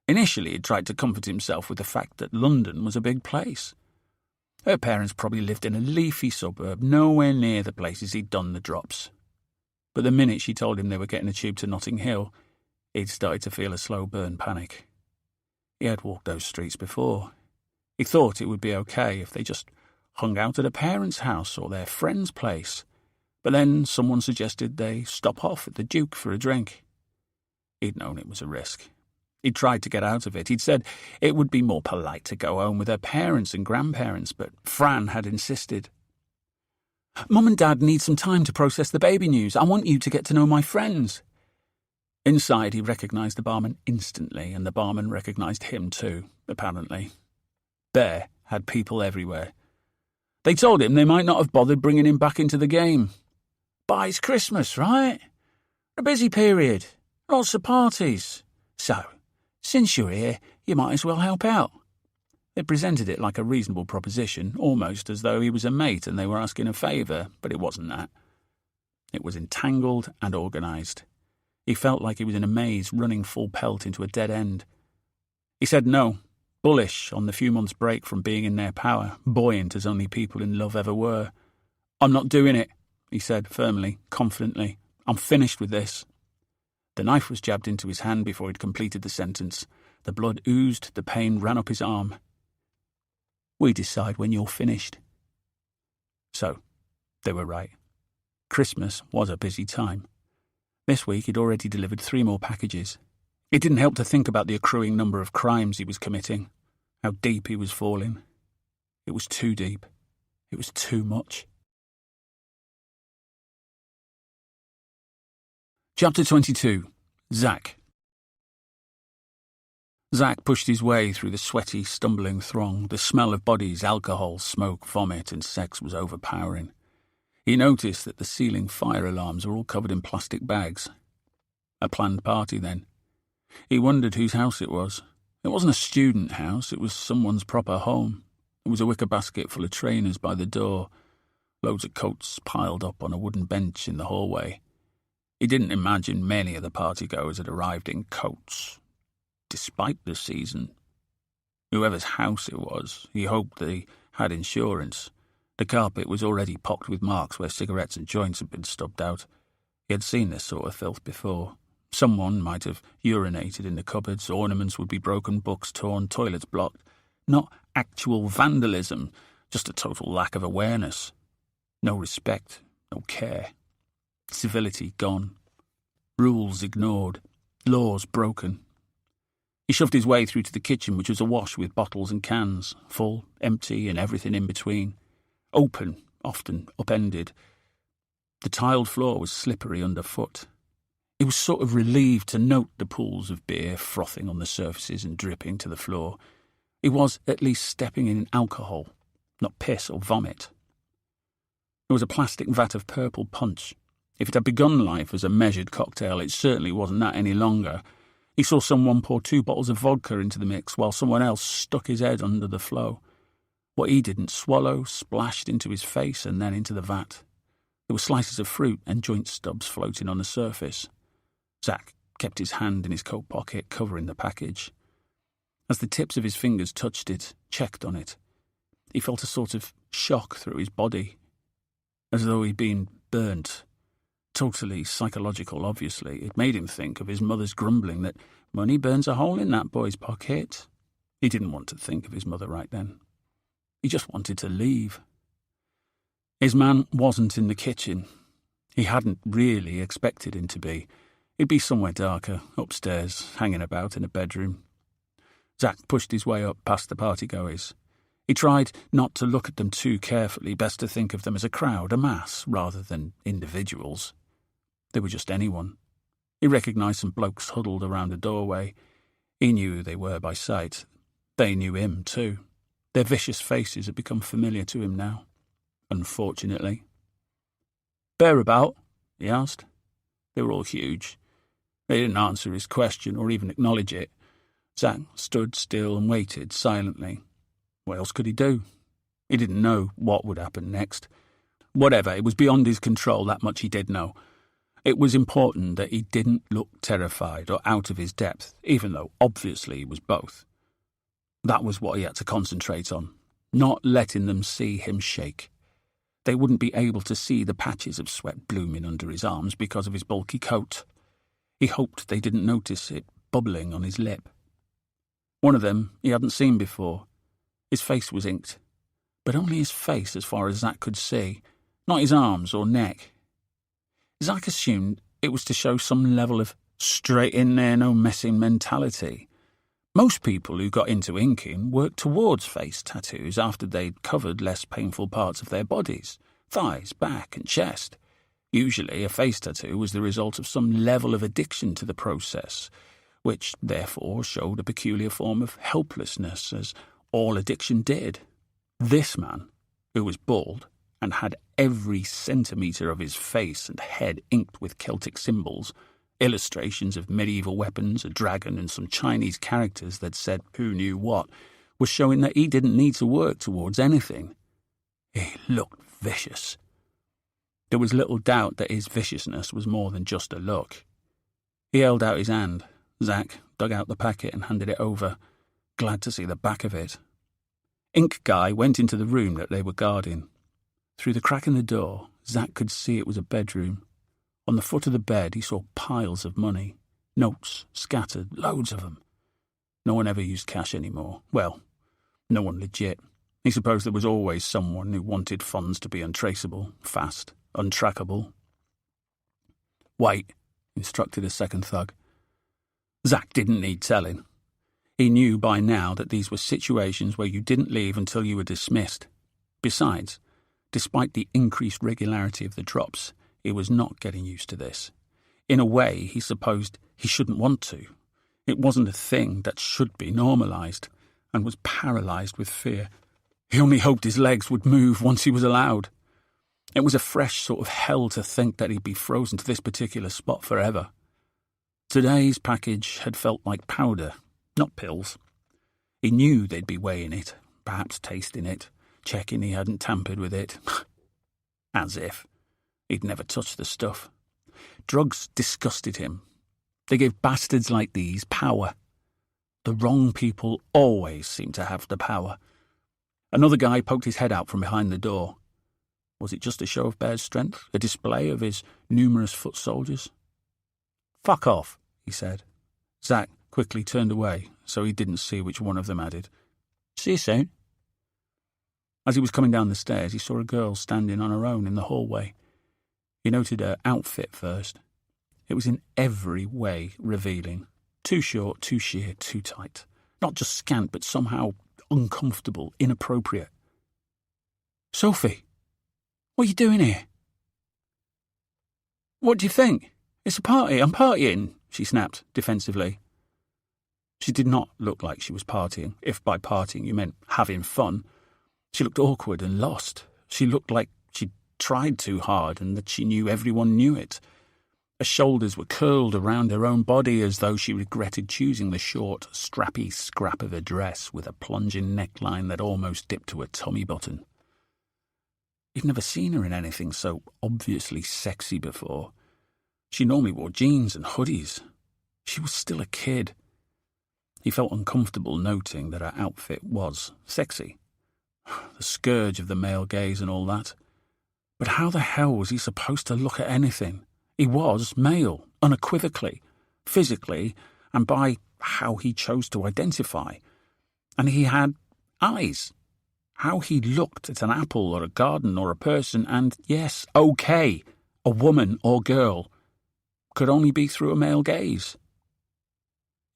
Initially, he tried to comfort himself with the fact that London was a big place. Her parents probably lived in a leafy suburb, nowhere near the places he'd done the drops. But the minute she told him they were getting a tube to Notting Hill, he'd started to feel a slow burn panic. He had walked those streets before. He thought it would be okay if they just hung out at a parent's house or their friend's place. But then someone suggested they stop off at the Duke for a drink. He'd known it was a risk. He'd tried to get out of it. He'd said it would be more polite to go home with her parents and grandparents, but Fran had insisted. "Mum and Dad need some time to process the baby news. I want you to get to know my friends." Inside, he recognised the barman instantly, and the barman recognised him too, apparently. Bear had people everywhere. They told him they might not have bothered bringing him back into the game. "But it's Christmas, right? A busy period. Lots of parties. So, since you're here, you might as well help out." They presented it like a reasonable proposition, almost as though he was a mate and they were asking a favour, but it wasn't that. It was entangled and organised. He felt like he was in a maze running full pelt into a dead end. He said no, bullish on the few months' break from being in their power, buoyant as only people in love ever were. "I'm not doing it," he said firmly, confidently. "I'm finished with this." The knife was jabbed into his hand before he'd completed the sentence. The blood oozed, the pain ran up his arm. "We decide when you're finished." So, they were right. Christmas was a busy time. This week he'd already delivered 3 more packages. It didn't help to think about the accruing number of crimes he was committing, how deep he was falling. It was too deep. It was too much. Chapter 22. Zach. Zach pushed his way through the sweaty, stumbling throng. The smell of bodies, alcohol, smoke, vomit, and sex was overpowering. He noticed that the ceiling fire alarms were all covered in plastic bags. A planned party, then. He wondered whose house it was. It wasn't a student house, it was someone's proper home. There was a wicker basket full of trainers by the door, loads of coats piled up on a wooden bench in the hallway. He didn't imagine many of the partygoers had arrived in coats, despite the season. Whoever's house it was, he hoped they had insurance. The carpet was already pocked with marks where cigarettes and joints had been stubbed out. He had seen this sort of filth before. Someone might have urinated in the cupboards, ornaments would be broken, books torn, toilets blocked. Not actual vandalism, just a total lack of awareness. No respect, no care. Civility gone. Rules ignored. Laws broken. He shoved his way through to the kitchen, which was awash with bottles and cans, full, empty, and everything in between. Open, often upended. The tiled floor was slippery underfoot. He was sort of relieved to note the pools of beer frothing on the surfaces and dripping to the floor. He was at least stepping in alcohol, not piss or vomit. There was a plastic vat of purple punch. If it had begun life as a measured cocktail, it certainly wasn't that any longer. He saw someone pour 2 bottles of vodka into the mix while someone else stuck his head under the flow. What he didn't swallow splashed into his face and then into the vat. There were slices of fruit and joint stubs floating on the surface. Zack kept his hand in his coat pocket, covering the package. As the tips of his fingers touched it, checked on it, he felt a sort of shock through his body, as though he'd been burnt. Totally psychological, obviously. It made him think of his mother's grumbling that money burns a hole in that boy's pocket. He didn't want to think of his mother right then. He just wanted to leave. His man wasn't in the kitchen. He hadn't really expected him to be. He'd be somewhere darker, upstairs, hanging about in a bedroom. Zack pushed his way up past the partygoers. He tried not to look at them too carefully, best to think of them as a crowd, a mass, rather than individuals. They were just anyone. He recognised some blokes huddled around a doorway. He knew who they were by sight. They knew him, too. Their vicious faces had become familiar to him now, unfortunately. "Bear about?" he asked. They were all huge. They didn't answer his question or even acknowledge it. Zack stood still and waited silently. What else could he do? He didn't know what would happen next. Whatever, it was beyond his control, that much he did know. It was important that he didn't look terrified or out of his depth, even though obviously he was both. That was what he had to concentrate on, not letting them see him shake. They wouldn't be able to see the patches of sweat blooming under his arms because of his bulky coat. He hoped they didn't notice it bubbling on his lip. One of them he hadn't seen before. His face was inked, but only his face as far as Zack could see, not his arms or neck. Zack assumed it was to show some level of straight in there, no messing mentality. Most people who got into inking worked towards face tattoos after they'd covered less painful parts of their bodies, thighs, back and chest. Usually a face tattoo was the result of some level of addiction to the process, which therefore showed a peculiar form of helplessness, as all addiction did. This man, who was bald and had every centimetre of his face and head inked with Celtic symbols, illustrations of medieval weapons, a dragon and some Chinese characters that said who knew what, was showing that he didn't need to work towards anything. He looked vicious. There was little doubt that his viciousness was more than just a look. He held out his hand. Zack dug out the packet and handed it over, glad to see the back of it. Ink Guy went into the room that they were guarding. Through the crack in the door, Zack could see it was a bedroom. On the foot of the bed, he saw piles of money. Notes, scattered, loads of them. No one ever used cash anymore. Well, no one legit. He supposed there was always someone who wanted funds to be untraceable, fast, untrackable. "Wait," instructed a second thug. Zack didn't need telling. He knew by now that these were situations where you didn't leave until you were dismissed. Besides, despite the increased regularity of the drops, he was not getting used to this. In a way, he supposed he shouldn't want to. It wasn't a thing that should be normalised, and was paralysed with fear. He only hoped his legs would move once he was allowed. It was a fresh sort of hell to think that he'd be frozen to this particular spot forever. Today's package had felt like powder, not pills. He knew they'd be weighing it, perhaps tasting it, checking he hadn't tampered with it. As if. He'd never touched the stuff. Drugs disgusted him. They gave bastards like these power. The wrong people always seem to have the power. Another guy poked his head out from behind the door. Was it just a show of Bear's strength, a display of his numerous foot soldiers? "Fuck off," he said. Zack quickly turned away, so he didn't see which one of them added, "See you soon." As he was coming down the stairs, he saw a girl standing on her own in the hallway. He noted her outfit first. It was in every way revealing. Too short, too sheer, too tight. Not just scant, but somehow uncomfortable, inappropriate. "Sophie, what are you doing here?" "What do you think? It's a party. I'm partying," she snapped defensively. She did not look like she was partying, if by partying you meant having fun. She looked awkward and lost. She looked like she'd tried too hard and that she knew everyone knew it. Her shoulders were curled around her own body as though she regretted choosing the short, strappy scrap of a dress with a plunging neckline that almost dipped to her tummy button. He'd never seen her in anything so obviously sexy before. She normally wore jeans and hoodies. She was still a kid. He felt uncomfortable noting that her outfit was sexy. The scourge of the male gaze and all that. But how the hell was he supposed to look at anything? He was male, unequivocally, physically, and by how he chose to identify. And he had eyes. How he looked at an apple or a garden or a person and, yes, okay, a woman or girl, could only be through a male gaze.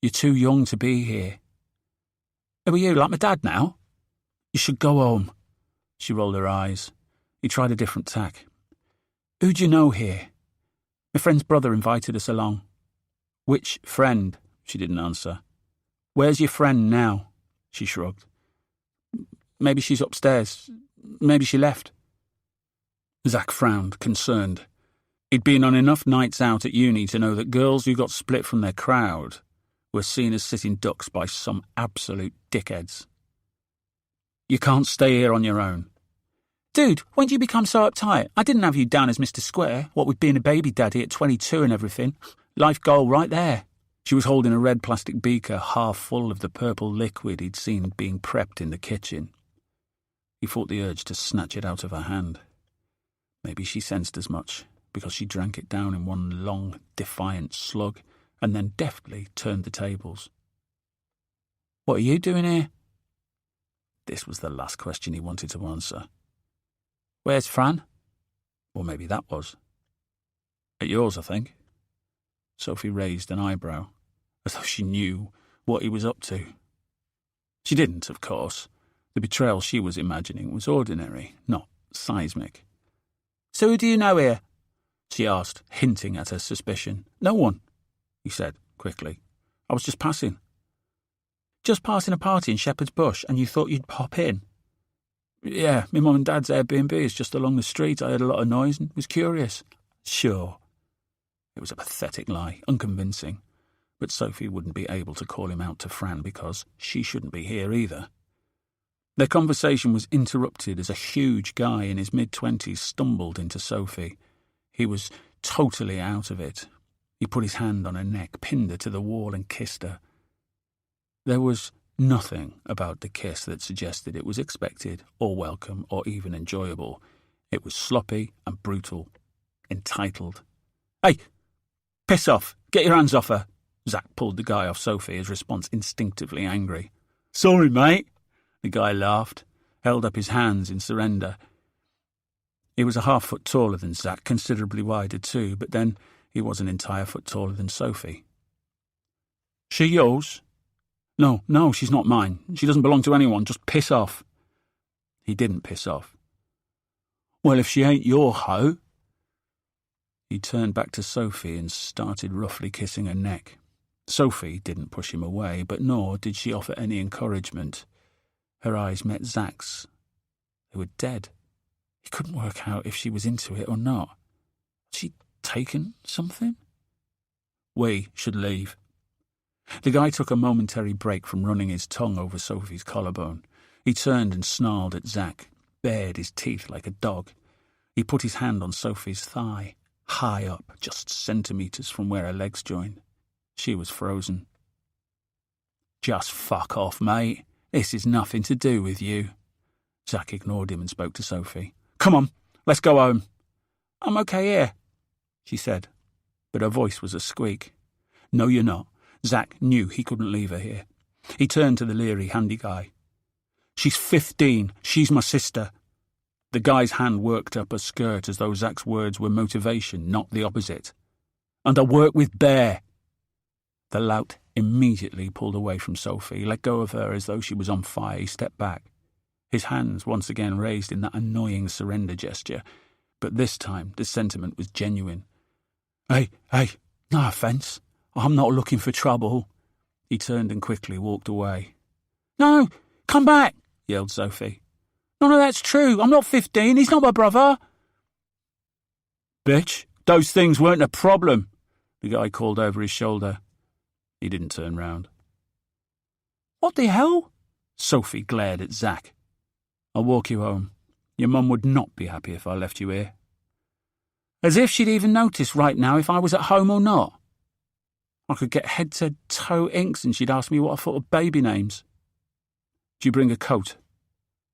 You're too young to be here. Who are you, like my dad now? You should go home. She rolled her eyes. He tried a different tack. Who do you know here? My friend's brother invited us along. Which friend? She didn't answer. Where's your friend now? She shrugged. Maybe she's upstairs. Maybe she left. Zack frowned, concerned. He'd been on enough nights out at uni to know that girls who got split from their crowd were seen as sitting ducks by some absolute dickheads. You can't stay here on your own. Dude, when did you become so uptight? I didn't have you down as Mr. Square, what with being a baby daddy at 22 and everything. Life goal right there. She was holding a red plastic beaker half full of the purple liquid he'd seen being prepped in the kitchen. He fought the urge to snatch it out of her hand. Maybe she sensed as much, because she drank it down in one long, defiant slug, and then deftly turned the tables. What are you doing here? This was the last question he wanted to answer. Where's Fran? Or maybe that was. At yours, I think. Sophie raised an eyebrow, as though she knew what he was up to. She didn't, of course. The betrayal she was imagining was ordinary, not seismic. So who do you know here? She asked, hinting at her suspicion. No one, he said, quickly. I was just passing. Just passing a party in Shepherd's Bush, and you thought you'd pop in? Yeah, my mum and dad's Airbnb is just along the street. I heard a lot of noise and was curious. Sure. It was a pathetic lie, unconvincing. But Sophie wouldn't be able to call him out to Fran because she shouldn't be here either. Their conversation was interrupted as a huge guy in his mid-20s stumbled into Sophie. He was totally out of it. He put his hand on her neck, pinned her to the wall and kissed her. There was nothing about the kiss that suggested it was expected or welcome or even enjoyable. It was sloppy and brutal, entitled. Hey, piss off! Get your hands off her! Zack pulled the guy off Sophie, his response instinctively angry. Sorry, mate. The guy laughed, held up his hands in surrender. He was a half-foot taller than Zack, considerably wider too, but then he was an entire foot taller than Sophie. She yours? No, she's not mine. She doesn't belong to anyone. Just piss off. He didn't piss off. Well, if she ain't your hoe. He turned back to Sophie and started roughly kissing her neck. Sophie didn't push him away, but nor did she offer any encouragement. Her eyes met Zack's. They were dead. He couldn't work out if she was into it or not. Had she taken something? We should leave. The guy took a momentary break from running his tongue over Sophie's collarbone. He turned and snarled at Zack, bared his teeth like a dog. He put his hand on Sophie's thigh, high up, just centimetres from where her legs joined. She was frozen. Just fuck off, mate. This is nothing to do with you. Zack ignored him and spoke to Sophie. Come on, let's go home. I'm okay here, she said, but her voice was a squeak. No, you're not. Zack knew he couldn't leave her here. He turned to the leery handy guy. She's 15. She's my sister. The guy's hand worked up her skirt as though Zack's words were motivation, not the opposite. And I work with Bear. The lout immediately pulled away from Sophie, let go of her as though she was on fire. He stepped back, his hands once again raised in that annoying surrender gesture, but this time the sentiment was genuine. Hey, no offence. I'm not looking for trouble. He turned and quickly walked away. No, come back, yelled Sophie. None of that's true. I'm not 15. He's not my brother. Bitch, those things weren't a problem, the guy called over his shoulder. He didn't turn round. What the hell? Sophie glared at Zack. I'll walk you home. Your mum would not be happy if I left you here. As if she'd even notice right now if I was at home or not. I could get head to toe inks and she'd ask me what I thought of baby names. "Do you bring a coat?"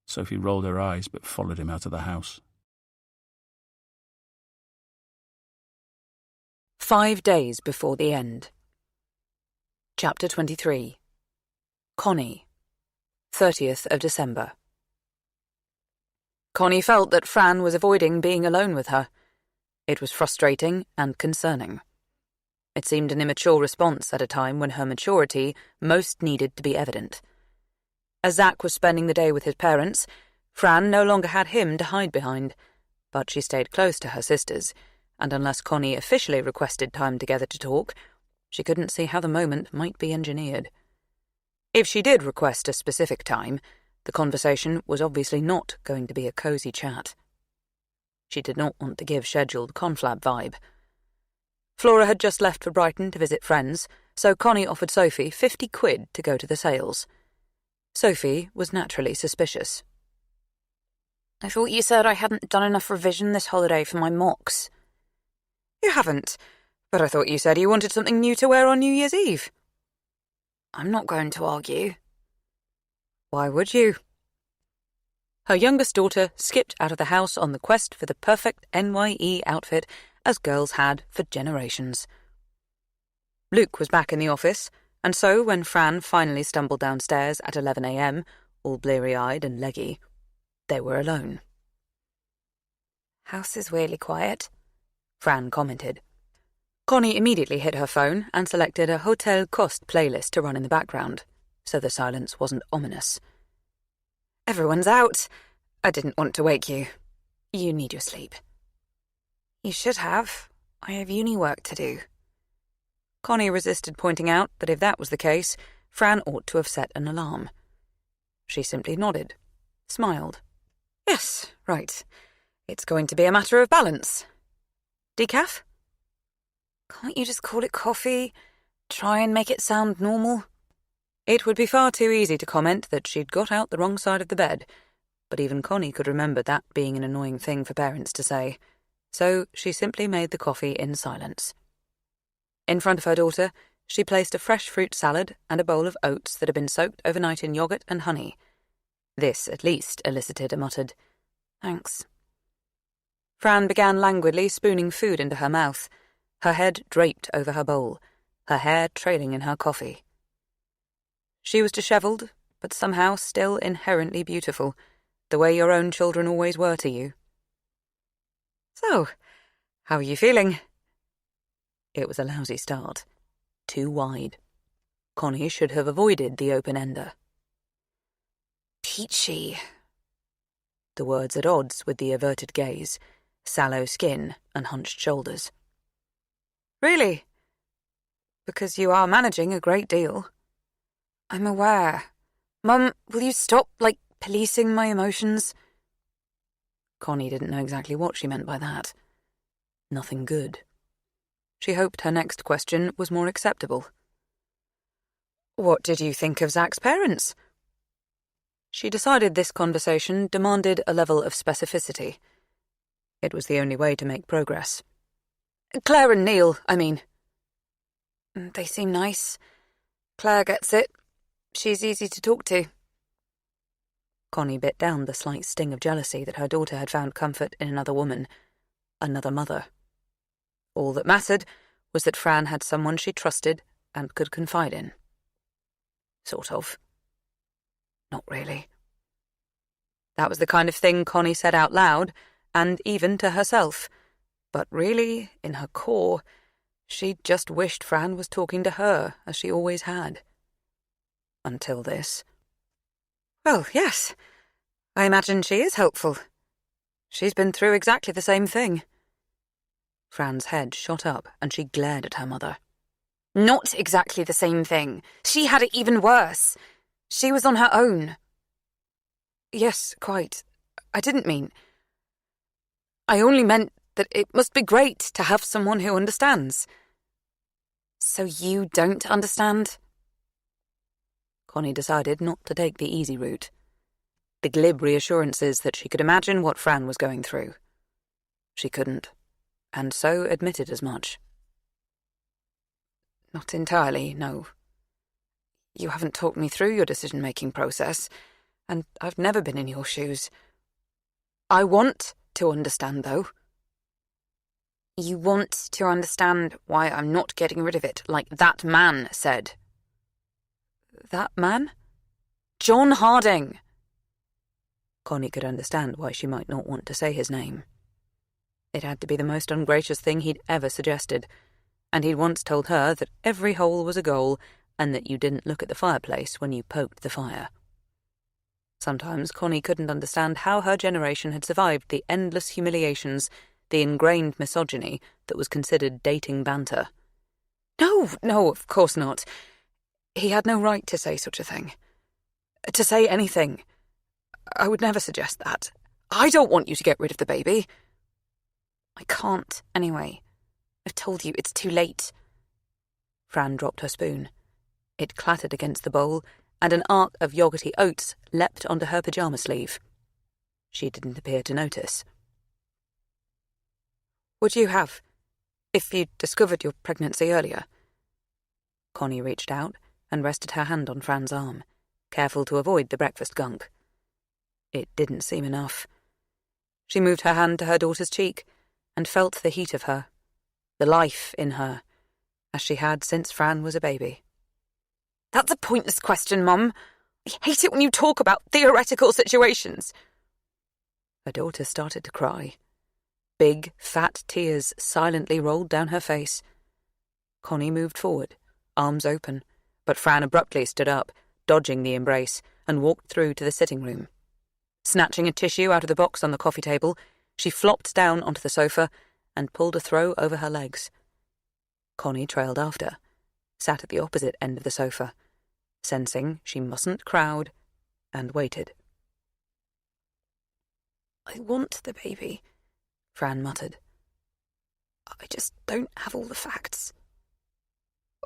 Sophie rolled her eyes but followed him out of the house. 5 days before the end. Chapter 23. Connie. 30th of December. Connie felt that Fran was avoiding being alone with her. It was frustrating and concerning. It seemed an immature response at a time when her maturity most needed to be evident. As Zach was spending the day with his parents, Fran no longer had him to hide behind, but she stayed close to her sisters, and unless Connie officially requested time together to talk, she couldn't see how the moment might be engineered. If she did request a specific time, the conversation was obviously not going to be a cosy chat. She did not want to give scheduled conflab vibe. Flora had just left for Brighton to visit friends, so Connie offered Sophie 50 quid to go to the sales. Sophie was naturally suspicious. I thought you said I hadn't done enough revision this holiday for my mocks. You haven't, but I thought you said you wanted something new to wear on New Year's Eve. I'm not going to argue. Why would you? Her youngest daughter skipped out of the house on the quest for the perfect NYE outfit, as girls had for generations. Luke was back in the office, and so when Fran finally stumbled downstairs at 11 a.m., all bleary-eyed and leggy, they were alone. House is really quiet, Fran commented. Connie immediately hit her phone and selected a Hotel Cost playlist to run in the background, so the silence wasn't ominous. Everyone's out. I didn't want to wake you. You need your sleep. You should have. I have uni work to do. Connie resisted pointing out that if that was the case, Fran ought to have set an alarm. She simply nodded, smiled. Yes, right. It's going to be a matter of balance. Decaf? Can't you just call it coffee? Try and make it sound normal? It would be far too easy to comment that she'd got out the wrong side of the bed, but even Connie could remember that being an annoying thing for parents to say, so she simply made the coffee in silence. In front of her daughter, she placed a fresh fruit salad and a bowl of oats that had been soaked overnight in yogurt and honey. This, at least, elicited a muttered, "Thanks." Fran began languidly spooning food into her mouth, her head draped over her bowl, her hair trailing in her coffee. She was dishevelled, but somehow still inherently beautiful, the way your own children always were to you. "So, how are you feeling?" It was a lousy start. Too wide. Connie should have avoided the open-ender. Peachy. The words at odds with the averted gaze, sallow skin and hunched shoulders. Really? Because you are managing a great deal. I'm aware. Mum, will you stop, policing my emotions? Connie didn't know exactly what she meant by that. Nothing good. She hoped her next question was more acceptable. What did you think of Zach's parents? She decided this conversation demanded a level of specificity. It was the only way to make progress. Claire and Neil, I mean. They seem nice. Claire gets it. She's easy to talk to. Connie bit down the slight sting of jealousy that her daughter had found comfort in another woman, another mother. All that mattered was that Fran had someone she trusted and could confide in. Sort of. Not really. That was the kind of thing Connie said out loud, and even to herself. But really, in her core, she just wished Fran was talking to her, as she always had. Until this. Well, yes. I imagine she is helpful. She's been through exactly the same thing. Fran's head shot up, and she glared at her mother. Not exactly the same thing. She had it even worse. She was on her own. Yes, quite. I didn't mean... I only meant that it must be great to have someone who understands. So you don't understand? Connie decided not to take the easy route. The glib reassurances that she could imagine what Fran was going through. She couldn't. and so admitted as much. Not entirely, no. You haven't talked me through your decision-making process, and I've never been in your shoes. I want to understand, though. You want to understand why I'm not getting rid of it, like that man said. That man? John Harding! Connie could understand why she might not want to say his name. It had to be the most ungracious thing he'd ever suggested, and he'd once told her that every hole was a goal and that you didn't look at the fireplace when you poked the fire. Sometimes Connie couldn't understand how her generation had survived the endless humiliations, the ingrained misogyny that was considered dating banter. No, of course not. He had no right to say such a thing. To say anything. I would never suggest that. I don't want you to get rid of the baby. I can't, anyway. I've told you, it's too late. Fran dropped her spoon. It clattered against the bowl, and an arc of yogurty oats leapt onto her pyjama sleeve. She didn't appear to notice. Would you have, if you'd discovered your pregnancy earlier? Connie reached out and rested her hand on Fran's arm, careful to avoid the breakfast gunk. It didn't seem enough. She moved her hand to her daughter's cheek and felt the heat of her, the life in her, as she had since Fran was a baby. That's a pointless question, Mum. I hate it when you talk about theoretical situations. Her daughter started to cry. Big, fat tears silently rolled down her face. Connie moved forward, arms open, but Fran abruptly stood up, dodging the embrace, and walked through to the sitting room. Snatching a tissue out of the box on the coffee table, she flopped down onto the sofa and pulled a throw over her legs. Connie trailed after, sat at the opposite end of the sofa, sensing she mustn't crowd, and waited. I want the baby, Fran muttered. I just don't have all the facts.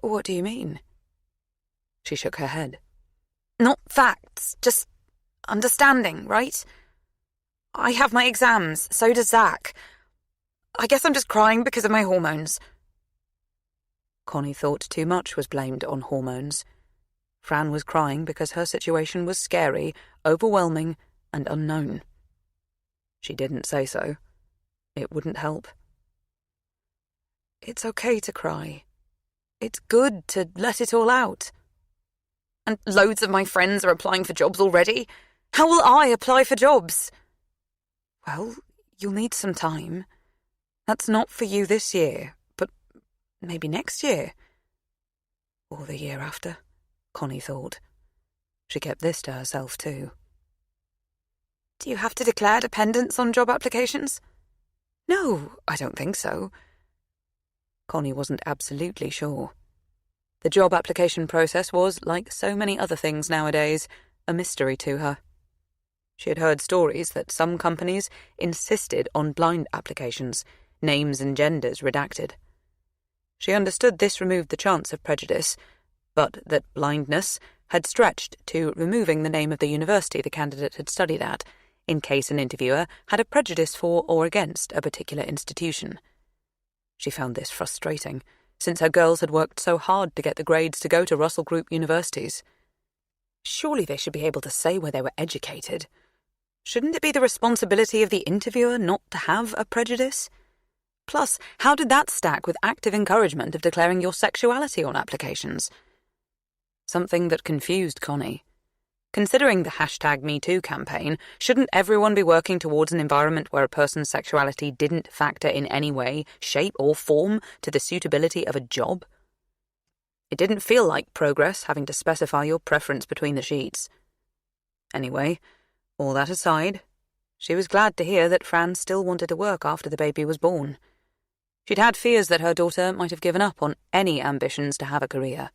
What do you mean? She shook her head. Not facts, just understanding, right? I have my exams, so does Zach. I guess I'm just crying because of my hormones. Connie thought too much was blamed on hormones. Fran was crying because her situation was scary, overwhelming, and unknown. She didn't say so. It wouldn't help. It's okay to cry. It's good to let it all out. And loads of my friends are applying for jobs already. How will I apply for jobs? Well, you'll need some time. That's not for you this year, but maybe next year. Or the year after, Connie thought. She kept this to herself, too. Do you have to declare dependence on job applications? No, I don't think so. Connie wasn't absolutely sure. The job application process was, like so many other things nowadays, a mystery to her. She had heard stories that some companies insisted on blind applications, names and genders redacted. She understood this removed the chance of prejudice, but that blindness had stretched to removing the name of the university the candidate had studied at, in case an interviewer had a prejudice for or against a particular institution. She found this frustrating, since her girls had worked so hard to get the grades to go to Russell Group universities. Surely they should be able to say where they were educated. Shouldn't it be the responsibility of the interviewer not to have a prejudice? Plus, how did that stack with active encouragement of declaring your sexuality on applications? Something that confused Connie. Considering the #MeToo campaign, shouldn't everyone be working towards an environment where a person's sexuality didn't factor in any way, shape or form to the suitability of a job? It didn't feel like progress having to specify your preference between the sheets. Anyway, all that aside, she was glad to hear that Fran still wanted to work after the baby was born. She'd had fears that her daughter might have given up on any ambitions to have a career.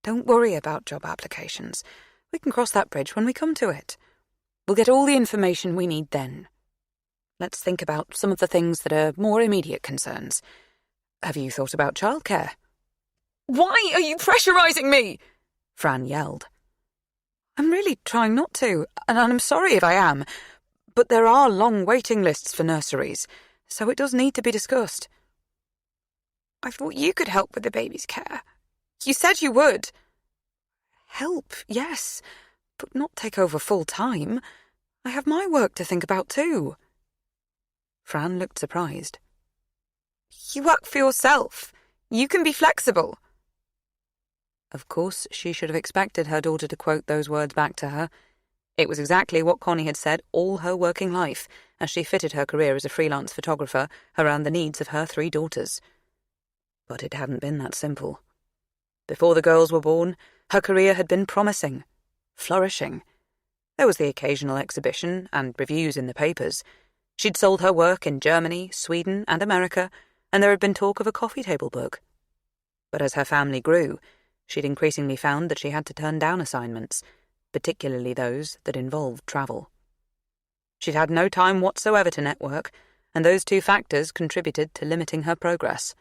Don't worry about job applications. We can cross that bridge when we come to it. We'll get all the information we need then. Let's think about some of the things that are more immediate concerns. Have you thought about childcare? Why are you pressurising me? Fran yelled. I'm really trying not to, and I'm sorry if I am, but there are long waiting lists for nurseries. So it does need to be discussed. I thought you could help with the baby's care. You said you would. Help, yes, but not take over full time. I have my work to think about too. Fran looked surprised. You work for yourself. You can be flexible. Of course, she should have expected her daughter to quote those words back to her. It was exactly what Connie had said all her working life, as she fitted her career as a freelance photographer around the needs of her 3 daughters. But it hadn't been that simple. Before the girls were born, her career had been promising, flourishing. There was the occasional exhibition and reviews in the papers. She'd sold her work in Germany, Sweden, and America, and there had been talk of a coffee table book. But as her family grew, she'd increasingly found that she had to turn down assignments, particularly those that involved travel. She'd had no time whatsoever to network, and those 2 factors contributed to limiting her progress.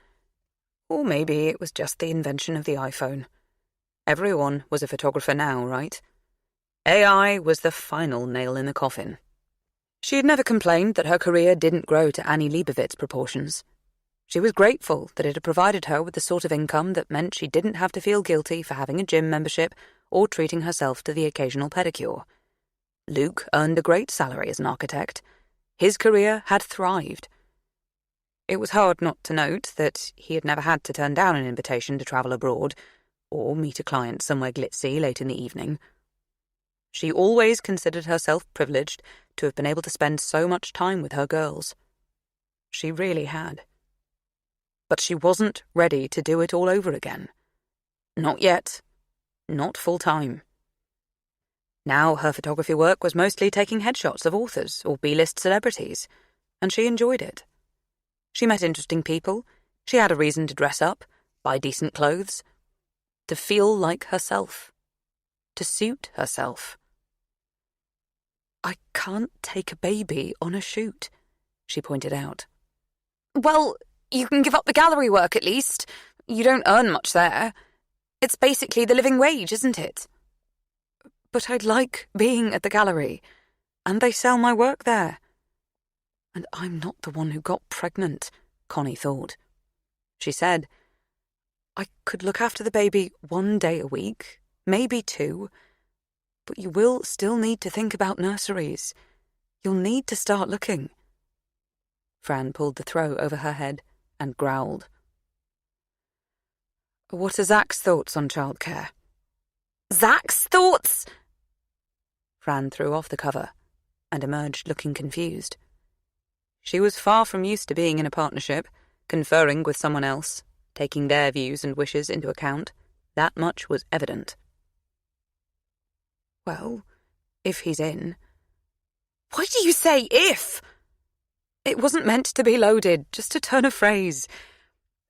Or maybe it was just the invention of the iPhone. Everyone was a photographer now, right? AI was the final nail in the coffin. She had never complained that her career didn't grow to Annie Leibovitz proportions. She was grateful that it had provided her with the sort of income that meant she didn't have to feel guilty for having a gym membership or treating herself to the occasional pedicure. Luke earned a great salary as an architect. His career had thrived. It was hard not to note that he had never had to turn down an invitation to travel abroad or meet a client somewhere glitzy late in the evening. She always considered herself privileged to have been able to spend so much time with her girls. She really had. But she wasn't ready to do it all over again. Not yet. Not full time. Now her photography work was mostly taking headshots of authors or B-list celebrities, and she enjoyed it. She met interesting people. She had a reason to dress up, buy decent clothes, to feel like herself, to suit herself. I can't take a baby on a shoot, she pointed out. Well, you can give up the gallery work at least. You don't earn much there. It's basically the living wage, isn't it? But I'd like being at the gallery, and they sell my work there. And I'm not the one who got pregnant, Connie thought. She said, I could look after the baby 1 day a week, maybe 2, but you will still need to think about nurseries. You'll need to start looking. Fran pulled the throw over her head and growled. What are Zach's thoughts on childcare? Zach's thoughts? Fran threw off the cover and emerged looking confused. She was far from used to being in a partnership, conferring with someone else, taking their views and wishes into account. That much was evident. Well, if he's in. Why do you say if? It wasn't meant to be loaded, just a turn of phrase.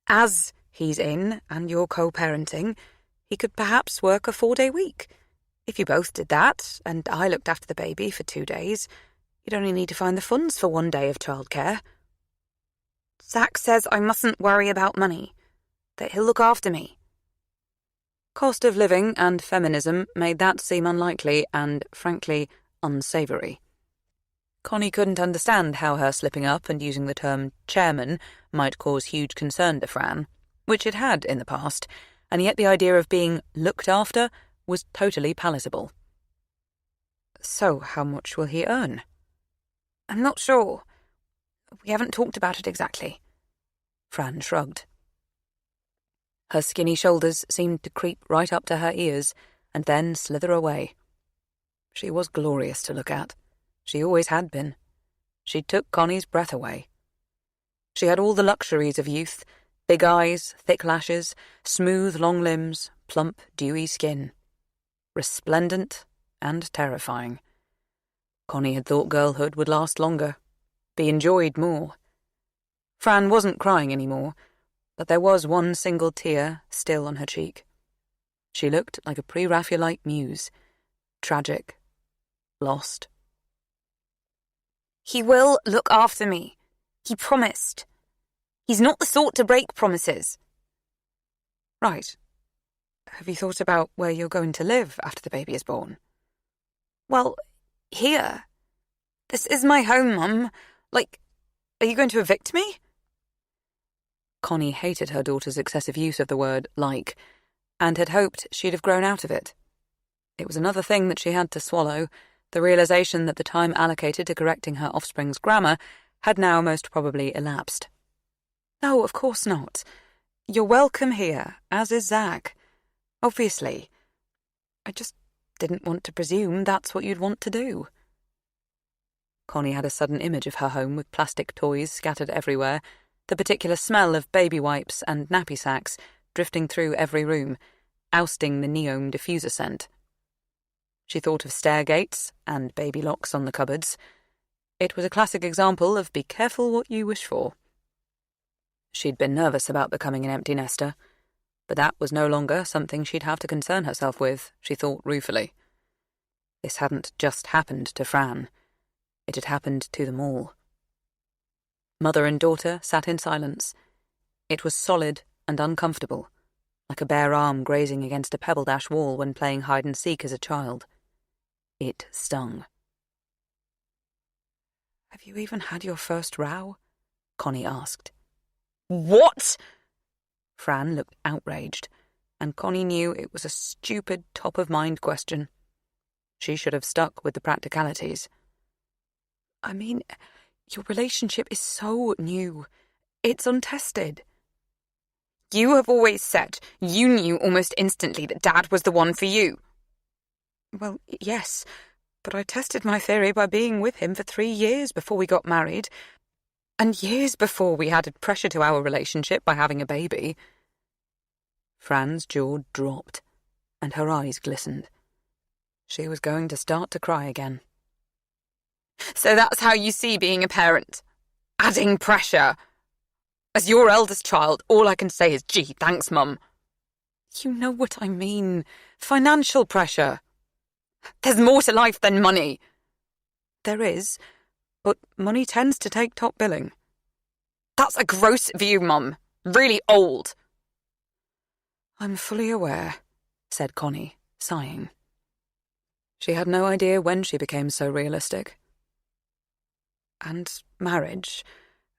As he's in and you're co-parenting, he could perhaps work a 4-day week. If you both did that, and I looked after the baby for 2 days, you'd only need to find the funds for 1 day of childcare. Zach says I mustn't worry about money, that he'll look after me. Cost of living and feminism made that seem unlikely and, frankly, unsavoury. Connie couldn't understand how her slipping up and using the term chairman might cause huge concern to Fran, which it had in the past, and yet the idea of being looked after was totally palatable. So how much will he earn? I'm not sure. We haven't talked about it exactly. Fran shrugged. Her skinny shoulders seemed to creep right up to her ears and then slither away. She was glorious to look at. She always had been. She took Connie's breath away. She had all the luxuries of youth, big eyes, thick lashes, smooth long limbs, plump, dewy skin. Resplendent and terrifying. Connie had thought girlhood would last longer, be enjoyed more. Fran wasn't crying anymore, but there was one single tear still on her cheek. She looked like a pre-Raphaelite muse, tragic, lost. He will look after me. He promised. He's not the sort to break promises. Right. Have you thought about where you're going to live after the baby is born? Well, here. This is my home, Mum. Like, Are you going to evict me? Connie hated her daughter's excessive use of the word like, and had hoped she'd have grown out of it. It was another thing that she had to swallow, the realization that the time allocated to correcting her offspring's grammar had now most probably elapsed. No, of course not. You're welcome here, as is Zach. Obviously. I just didn't want to presume that's what you'd want to do. Connie had a sudden image of her home with plastic toys scattered everywhere, the particular smell of baby wipes and nappy sacks drifting through every room, ousting the neon diffuser scent. She thought of stair gates and baby locks on the cupboards. It was a classic example of be careful what you wish for. She'd been nervous about becoming an empty nester, but that was no longer something she'd have to concern herself with, she thought ruefully. This hadn't just happened to Fran. It had happened to them all. Mother and daughter sat in silence. It was solid and uncomfortable, like a bare arm grazing against a pebble-dash wall when playing hide-and-seek as a child. It stung. Have you even had your first row? Connie asked. What? Fran looked outraged, and Connie knew it was a stupid, top-of-mind question. She should have stuck with the practicalities. I mean, your relationship is so new. It's untested. You have always said you knew almost instantly that Dad was the one for you. Well, yes, but I tested my theory by being with him for 3 years before we got married, and years before we added pressure to our relationship by having a baby. Fran's jaw dropped, and her eyes glistened. She was going to start to cry again. So that's how you see being a parent? Adding pressure? As your eldest child, all I can say is, gee, thanks, Mum. You know what I mean. Financial pressure. There's more to life than money. There is, but money tends to take top billing. That's a gross view, Mum. Really old. I'm fully aware, said Connie, sighing. She had no idea when she became so realistic. And marriage,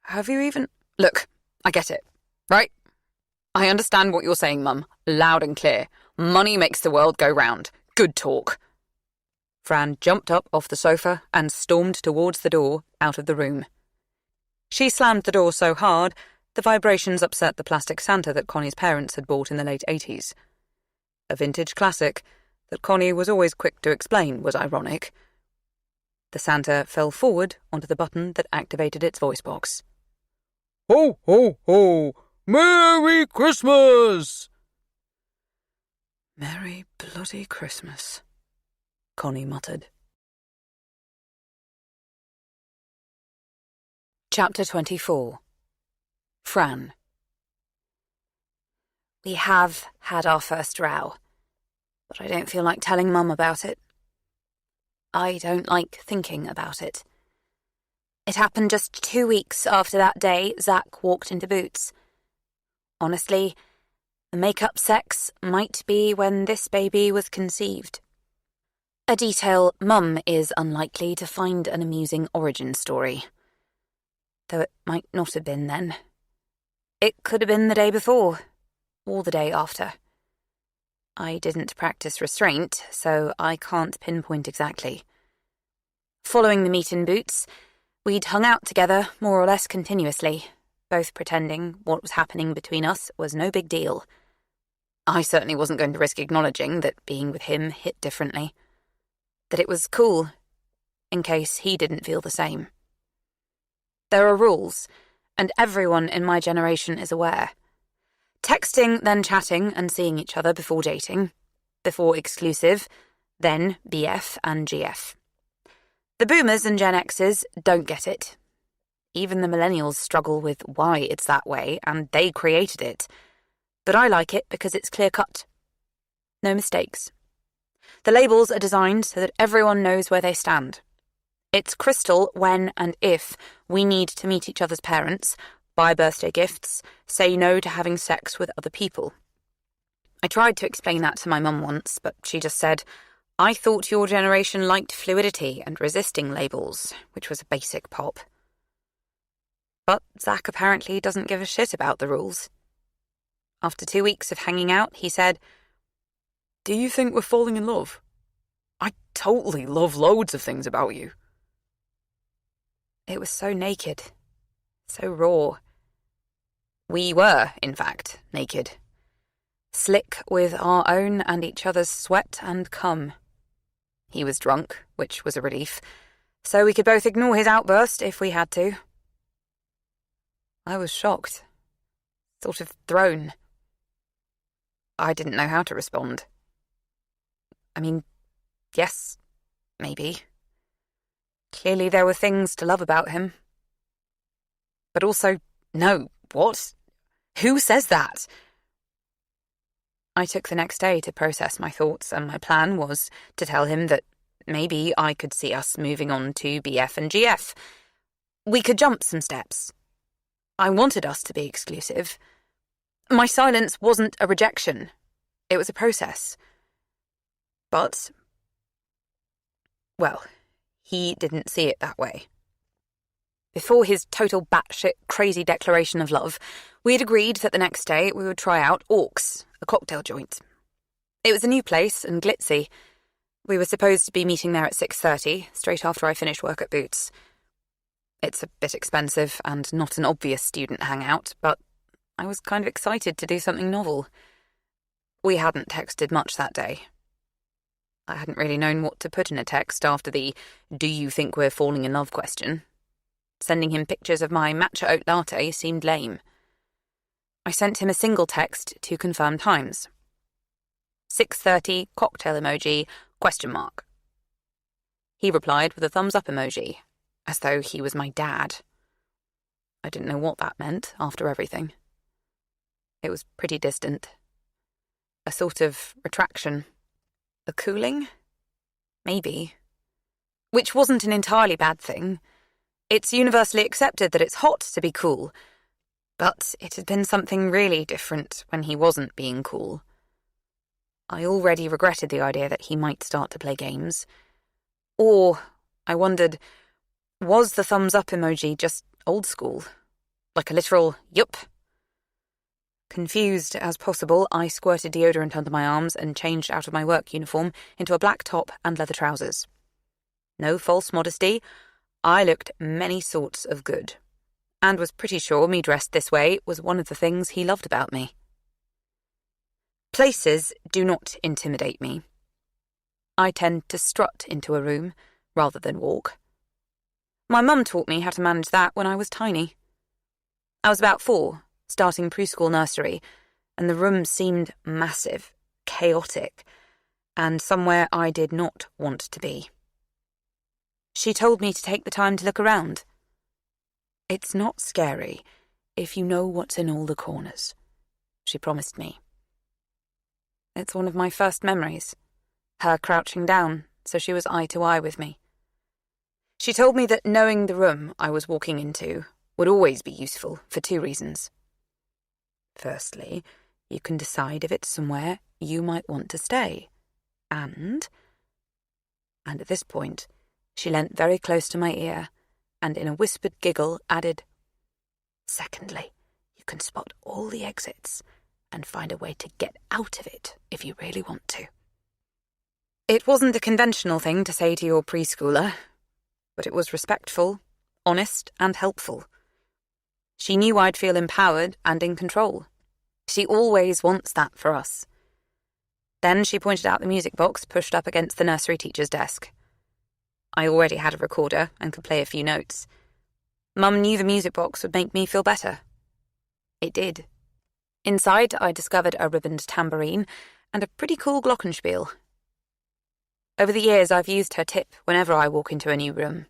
have you even... Look, I get it, right? I understand what you're saying, Mum, loud and clear. Money makes the world go round. Good talk. Fran jumped up off the sofa and stormed towards the door, out of the room. She slammed the door so hard, the vibrations upset the plastic Santa that Connie's parents had bought in the late 80s. A vintage classic that Connie was always quick to explain was ironic. The Santa fell forward onto the button that activated its voice box. Ho, ho, ho! Merry Christmas! Merry bloody Christmas, Connie muttered. Chapter 24. Fran. We have had our first row, but I don't feel like telling Mum about it. I don't like thinking about it. It happened just 2 weeks after that day Zach walked into Boots. Honestly, the make-up sex might be when this baby was conceived. A detail Mum is unlikely to find an amusing origin story. Though it might not have been then. It could have been the day before, or the day after. I didn't practice restraint, so I can't pinpoint exactly. Following the meet in Boots, we'd hung out together more or less continuously, both pretending what was happening between us was no big deal. I certainly wasn't going to risk acknowledging that being with him hit differently. That it was cool, in case he didn't feel the same. There are rules, and everyone in my generation is aware. Texting, then chatting and seeing each other before dating, before exclusive, then BF and GF. The boomers and Gen Xers don't get it. Even the millennials struggle with why it's that way, and they created it. But I like it because it's clear-cut. No mistakes. The labels are designed so that everyone knows where they stand. It's crystal when and if we need to meet each other's parents, buy birthday gifts, say no to having sex with other people. I tried to explain that to my mum once, but she just said, I thought your generation liked fluidity and resisting labels, which was a basic pop. But Zach apparently doesn't give a shit about the rules. After 2 weeks of hanging out, he said, "Do you think we're falling in love? I totally love loads of things about you." It was so naked, so raw. We were, in fact, naked. Slick with our own and each other's sweat and cum. He was drunk, which was a relief, so we could both ignore his outburst if we had to. I was shocked, sort of thrown. I didn't know how to respond. I mean, yes, maybe. Clearly there were things to love about him. But also, no, what? Who says that? I took the next day to process my thoughts, and my plan was to tell him that maybe I could see us moving on to BF and GF. We could jump some steps. I wanted us to be exclusive. My silence wasn't a rejection. It was a process. But, well, he didn't see it that way. Before his total batshit crazy declaration of love, we had agreed that the next day we would try out Orcs, a cocktail joint. It was a new place and glitzy. We were supposed to be meeting there at 6:30, straight after I finished work at Boots. It's a bit expensive and not an obvious student hangout, but I was kind of excited to do something novel. We hadn't texted much that day. I hadn't really known what to put in a text after the "do you think we're falling in love" question. Sending him pictures of my matcha oat latte seemed lame. I sent him a single text to confirm times. 6:30, cocktail emoji, question mark. He replied with a thumbs up emoji, as though he was my dad. I didn't know what that meant after everything. It was pretty distant. A sort of retraction. A cooling? Maybe. Which wasn't an entirely bad thing. It's universally accepted that it's hot to be cool, but it had been something really different when he wasn't being cool. I already regretted the idea that he might start to play games. Or, I wondered, was the thumbs up emoji just old school? Like a literal yup? Confused as possible, I squirted deodorant under my arms and changed out of my work uniform into a black top and leather trousers. No false modesty, I looked many sorts of good, and was pretty sure me dressed this way was one of the things he loved about me. Places do not intimidate me. I tend to strut into a room rather than walk. My mum taught me how to manage that when I was tiny. I was about 4, starting preschool nursery, and the room seemed massive, chaotic, and somewhere I did not want to be. She told me to take the time to look around. It's not scary if you know what's in all the corners, she promised me. It's one of my first memories, her crouching down so she was eye to eye with me. She told me that knowing the room I was walking into would always be useful for 2 reasons. Firstly, you can decide if it's somewhere you might want to stay, and at this point, she leant very close to my ear, and in a whispered giggle added, secondly, you can spot all the exits and find a way to get out of it if you really want to. It wasn't a conventional thing to say to your preschooler, but it was respectful, honest, and helpful. She knew I'd feel empowered and in control. She always wants that for us. Then she pointed out the music box pushed up against the nursery teacher's desk. I already had a recorder and could play a few notes. Mum knew the music box would make me feel better. It did. Inside, I discovered a ribboned tambourine and a pretty cool glockenspiel. Over the years, I've used her tip whenever I walk into a new room.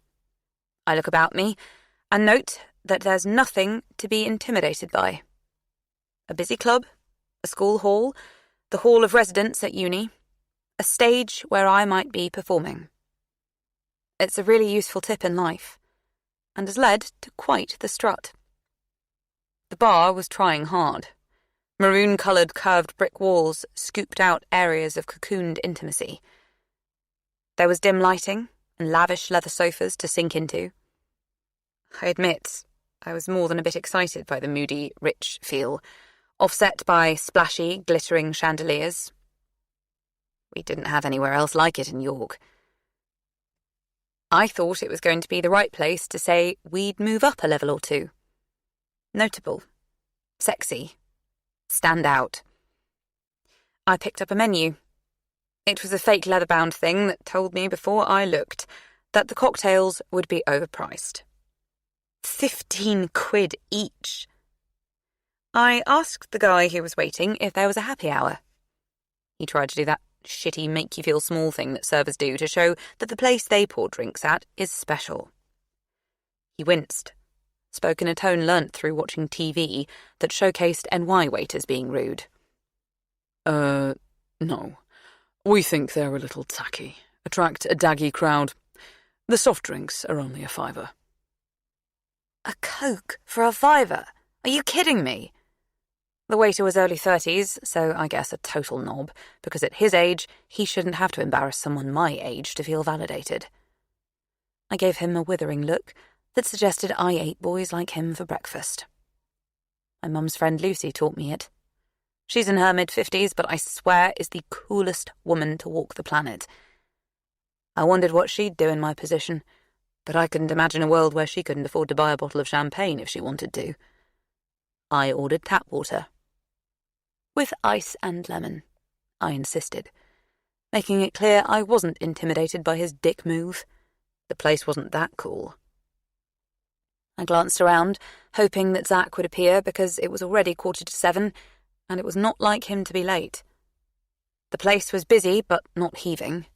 I look about me and note that there's nothing to be intimidated by. A busy club, a school hall, the hall of residence at uni, a stage where I might be performing. It's a really useful tip in life, and has led to quite the strut. The bar was trying hard. Maroon-coloured curved brick walls scooped out areas of cocooned intimacy. There was dim lighting and lavish leather sofas to sink into. I admit, I was more than a bit excited by the moody, rich feel, offset by splashy, glittering chandeliers. We didn't have anywhere else like it in York. I thought it was going to be the right place to say we'd move up a level or two. Notable. Sexy. Stand out. I picked up a menu. It was a fake leather-bound thing that told me before I looked that the cocktails would be overpriced. 15 quid each. I asked the guy who was waiting if there was a happy hour. He tried to do that shitty make-you-feel-small thing that servers do to show that the place they pour drinks at is special. He winced, spoke in a tone learnt through watching TV that showcased NY waiters being rude. No. We think they're a little tacky. Attract a daggy crowd. The soft drinks are only a £5. A Coke for a £5? Are you kidding me? The waiter was early 30s, so I guess a total knob, because at his age, he shouldn't have to embarrass someone my age to feel validated. I gave him a withering look that suggested I ate boys like him for breakfast. My mum's friend Lucy taught me it. She's in her mid-50s, but I swear is the coolest woman to walk the planet. I wondered what she'd do in my position, but I couldn't imagine a world where she couldn't afford to buy a bottle of champagne if she wanted to. I ordered tap water. With ice and lemon, I insisted, making it clear I wasn't intimidated by his dick move. The place wasn't that cool. I glanced around, hoping that Zach would appear because it was already 7:15, and it was not like him to be late. The place was busy, but not heaving.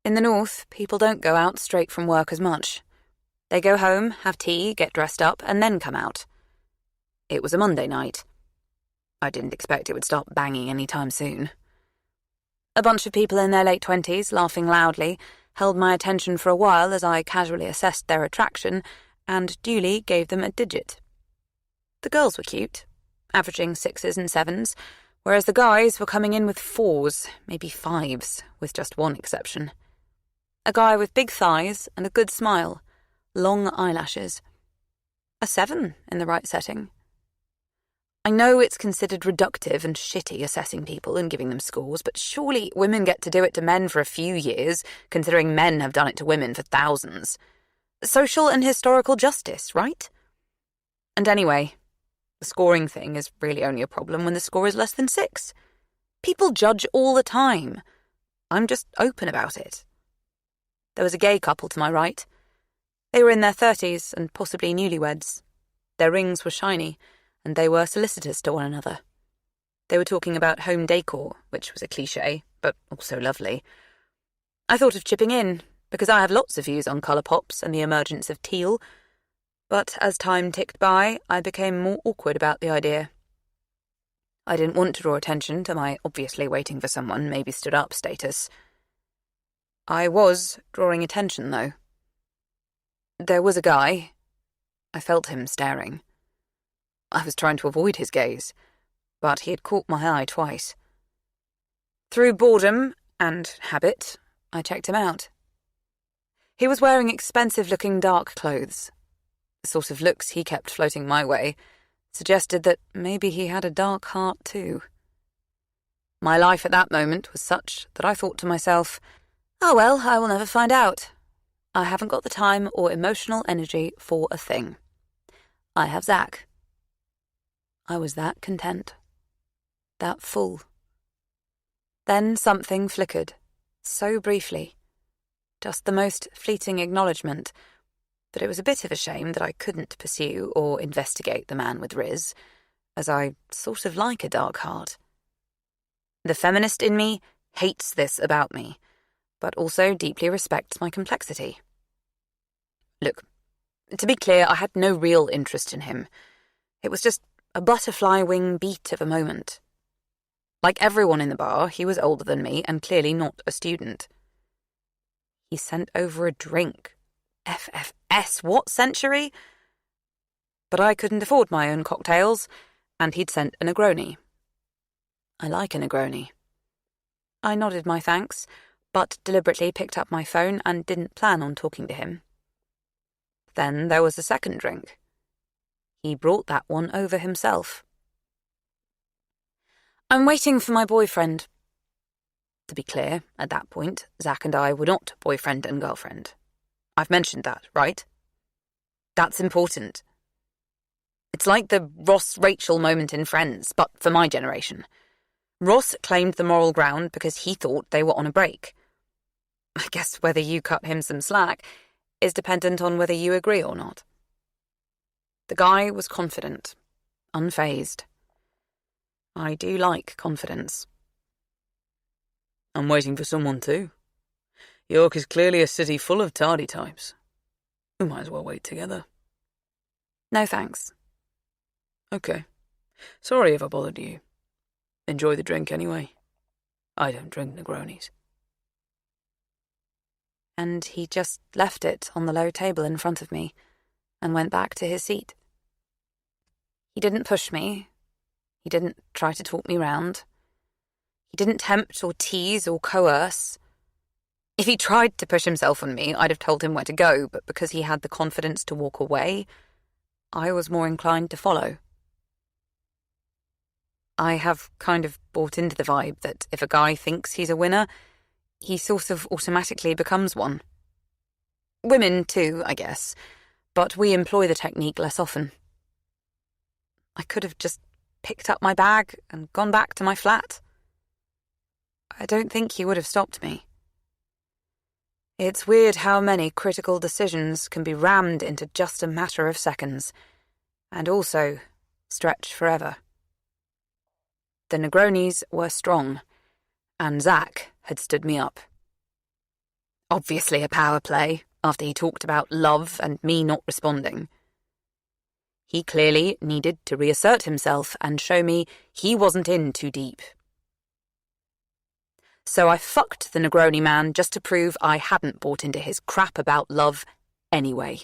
In the north, people don't go out straight from work as much. They go home, have tea, get dressed up, and then come out. It was a Monday night. I didn't expect it would start banging any time soon. A bunch of people in their late 20s, laughing loudly, held my attention for a while as I casually assessed their attraction and duly gave them a digit. The girls were cute, averaging 6s and 7s, whereas the guys were coming in with 4s, maybe 5s, with just one exception. A guy with big thighs and a good smile, long eyelashes. A 7 in the right setting. I know it's considered reductive and shitty assessing people and giving them scores, but surely women get to do it to men for a few years, considering men have done it to women for thousands. Social and historical justice, right? And anyway, the scoring thing is really only a problem when the score is less than 6. People judge all the time. I'm just open about it. There was a gay couple to my right. They were in their 30s and possibly newlyweds. Their rings were shiny, and they were solicitous to one another. They were talking about home decor, which was a cliché, but also lovely. I thought of chipping in, because I have lots of views on colour pops and the emergence of teal, but as time ticked by, I became more awkward about the idea. I didn't want to draw attention to my obviously waiting for someone, maybe stood up status. I was drawing attention, though. There was a guy. I felt him staring. I was trying to avoid his gaze, but he had caught my eye twice. Through boredom and habit, I checked him out. He was wearing expensive-looking dark clothes. The sort of looks he kept floating my way suggested that maybe he had a dark heart too. My life at that moment was such that I thought to myself, oh well, I will never find out. I haven't got the time or emotional energy for a thing. I have Zach. I was that content. That full. Then something flickered, so briefly. Just the most fleeting acknowledgement that it was a bit of a shame that I couldn't pursue or investigate the man with Riz, as I sort of like a dark heart. The feminist in me hates this about me, but also deeply respects my complexity. Look, to be clear, I had no real interest in him. It was just a butterfly wing beat of a moment. Like everyone in the bar, he was older than me and clearly not a student. He sent over a drink. FFS, what century? But I couldn't afford my own cocktails, and he'd sent a Negroni. I like a Negroni. I nodded my thanks, but deliberately picked up my phone and didn't plan on talking to him. Then there was a second drink. he brought that one over himself. I'm waiting for my boyfriend. To be clear, at that point, Zach and I were not boyfriend and girlfriend. I've mentioned that, right? That's important. It's like the Ross-Rachel moment in Friends, but for my generation. Ross claimed the moral ground because he thought they were on a break. I guess whether you cut him some slack is dependent on whether you agree or not. The guy was confident, unfazed. I do like confidence. I'm waiting for someone too. York is clearly a city full of tardy types. We might as well wait together. No thanks. Okay. Sorry if I bothered you. Enjoy the drink anyway. I don't drink Negronis. And he just left it on the low table in front of me and went back to his seat. He didn't push me. He didn't try to talk me round. He didn't tempt or tease or coerce. If he tried to push himself on me, I'd have told him where to go, but because he had the confidence to walk away, I was more inclined to follow. I have kind of bought into the vibe that if a guy thinks he's a winner, he sort of automatically becomes one. Women too, I guess, but we employ the technique less often. I could have just picked up my bag and gone back to my flat. I don't think he would have stopped me. It's weird how many critical decisions can be rammed into just a matter of seconds, and also stretch forever. The Negronis were strong, and Zach had stood me up. Obviously a power play, after he talked about love and me not responding. He clearly needed to reassert himself and show me he wasn't in too deep. So I fucked the Negroni man just to prove I hadn't bought into his crap about love anyway.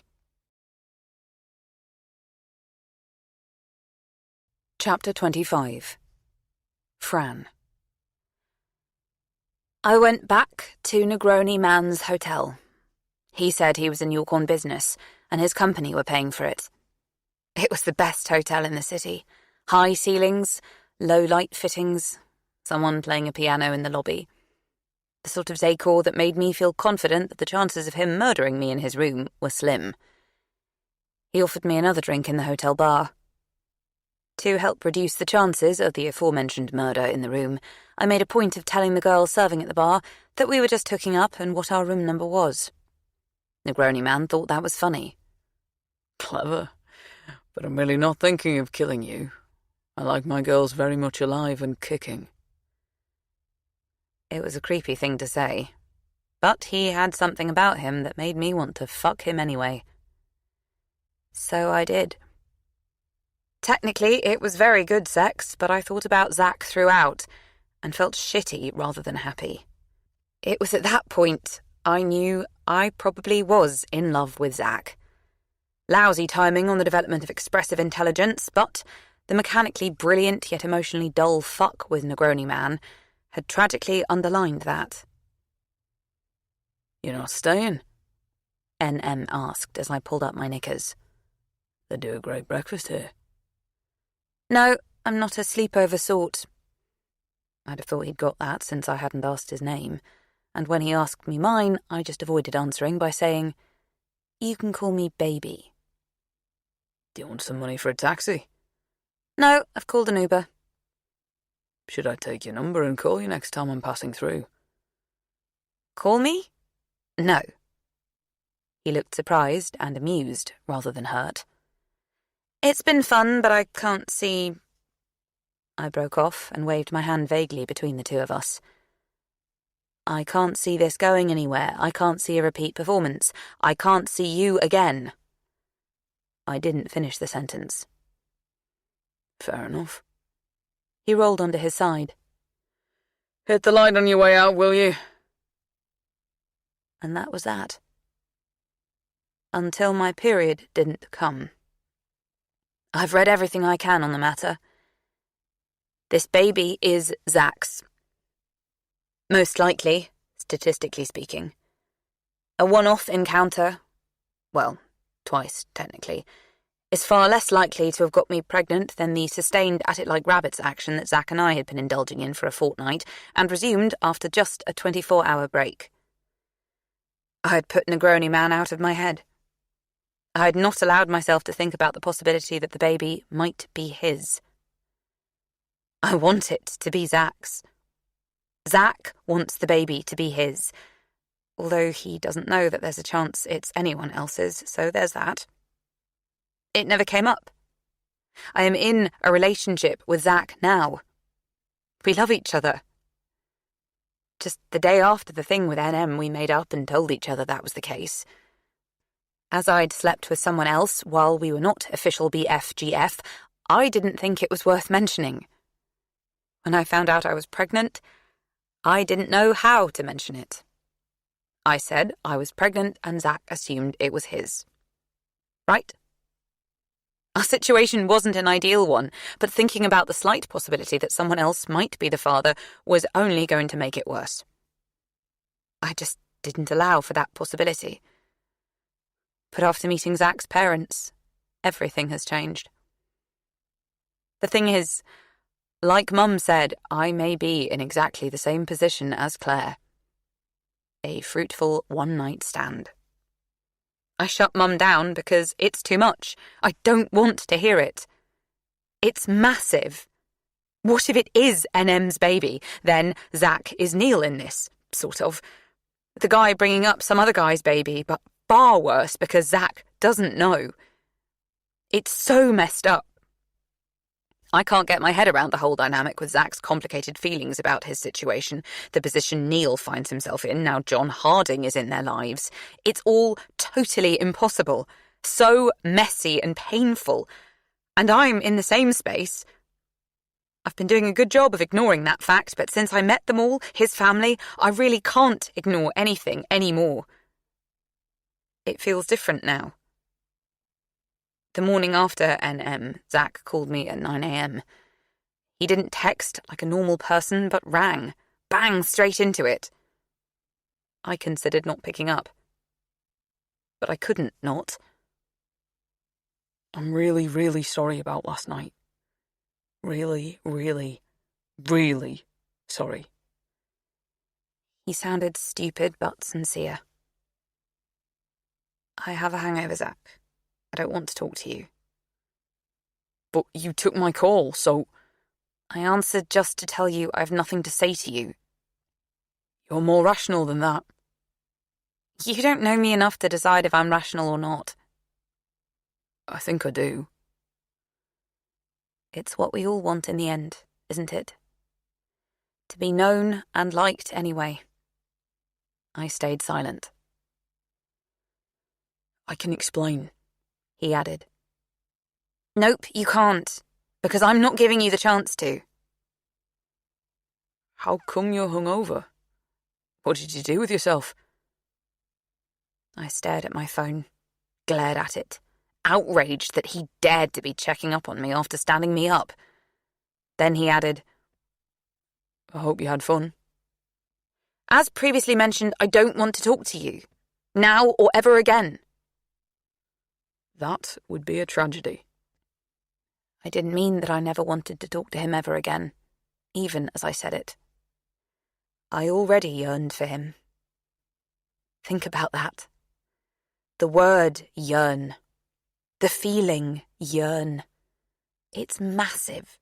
Chapter 25. Fran. I went back to Negroni Man's hotel. He said he was in York on business, and his company were paying for it. It was the best hotel in the city. High ceilings, low light fittings, someone playing a piano in the lobby. The sort of decor that made me feel confident that the chances of him murdering me in his room were slim. He offered me another drink in the hotel bar. To help reduce the chances of the aforementioned murder in the room, I made a point of telling the girl serving at the bar that we were just hooking up and what our room number was. Negroni Man thought that was funny. Clever. But I'm really not thinking of killing you. I like my girls very much alive and kicking. It was a creepy thing to say, but he had something about him that made me want to fuck him anyway. So I did. Technically, it was very good sex, but I thought about Zach throughout and felt shitty rather than happy. It was at that point I knew I probably was in love with Zach. Lousy timing on the development of expressive intelligence, but the mechanically brilliant yet emotionally dull fuck with Negroni Man had tragically underlined that. You're not staying? NM asked as I pulled up my knickers. They do a great breakfast here. No, I'm not a sleepover sort. I'd have thought he'd got that since I hadn't asked his name, and when he asked me mine, I just avoided answering by saying, "You can call me Baby." Do you want some money for a taxi? No, I've called an Uber. Should I take your number and call you next time I'm passing through? Call me? No. He looked surprised and amused rather than hurt. It's been fun, but I can't see... I broke off and waved my hand vaguely between the two of us. I can't see this going anywhere. I can't see a repeat performance. I can't see you again. I didn't finish the sentence. Fair enough. He rolled onto his side. Hit the light on your way out, will you? And that was that. Until my period didn't come. I've read everything I can on the matter. This baby is Zach's. Most likely, statistically speaking. A one-off encounter, well, twice, technically, is far less likely to have got me pregnant than the sustained at-it-like-rabbits action that Zack and I had been indulging in for a fortnight, and resumed after just a 24-hour break. I had put Negroni Man out of my head. I had not allowed myself to think about the possibility that the baby might be his. I want it to be Zack's. Zack wants the baby to be his, although he doesn't know that there's a chance it's anyone else's, so there's that. It never came up. I am in a relationship with Zack now. We love each other. Just the day after the thing with NM, we made up and told each other that was the case. As I'd slept with someone else while we were not official BFGF, I didn't think it was worth mentioning. When I found out I was pregnant, I didn't know how to mention it. I said I was pregnant and Zack assumed it was his. Right? Our situation wasn't an ideal one, but thinking about the slight possibility that someone else might be the father was only going to make it worse. I just didn't allow for that possibility. But after meeting Zack's parents, everything has changed. The thing is, like Mum said, I may be in exactly the same position as Claire. A fruitful one-night stand. I shut Mum down because it's too much. I don't want to hear it. It's massive. What if it is NM's baby? Then Zack is Neil in this, sort of. The guy bringing up some other guy's baby, but far worse because Zack doesn't know. It's so messed up. I can't get my head around the whole dynamic with Zack's complicated feelings about his situation, the position Neil finds himself in now John Harding is in their lives. It's all totally impossible, so messy and painful. And I'm in the same space. I've been doing a good job of ignoring that fact, but since I met them all, his family, I really can't ignore anything anymore. It feels different now. The morning after NM, Zack called me at 9 a.m. He didn't text like a normal person, but rang. Bang, straight into it. I considered not picking up. But I couldn't not. I'm really, really sorry about last night. Really, really, really sorry. He sounded stupid but sincere. I have a hangover, Zack. I don't want to talk to you. But you took my call, so... I answered just to tell you I've nothing to say to you. You're more rational than that. You don't know me enough to decide if I'm rational or not. I think I do. It's what we all want in the end, isn't it? To be known and liked anyway. I stayed silent. I can explain, he added. Nope, you can't, because I'm not giving you the chance to. How come you're hungover? What did you do with yourself? I stared at my phone, glared at it, outraged that he dared to be checking up on me after standing me up. Then he added, I hope you had fun. As previously mentioned, I don't want to talk to you, now or ever again. That would be a tragedy. I didn't mean that I never wanted to talk to him ever again, even as I said it. I already yearned for him. Think about that. The word yearn. The feeling yearn. It's massive.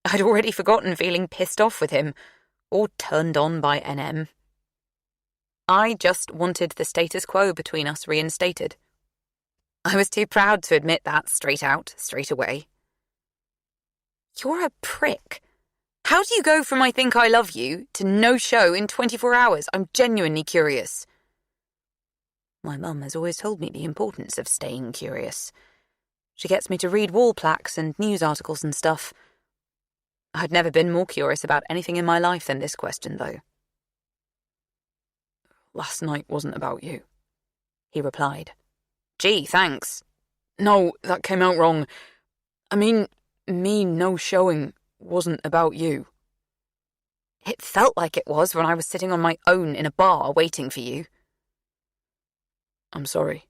I'd already forgotten feeling pissed off with him, or turned on by NM. I just wanted the status quo between us reinstated. I was too proud to admit that straight out, straight away. You're a prick. How do you go from I think I love you to no show in 24 hours? I'm genuinely curious. My mum has always told me the importance of staying curious. She gets me to read wall plaques and news articles and stuff. I'd never been more curious about anything in my life than this question, though. Last night wasn't about you, he replied. Gee, thanks. No, that came out wrong. I mean, me no showing wasn't about you. It felt like it was when I was sitting on my own in a bar waiting for you. I'm sorry.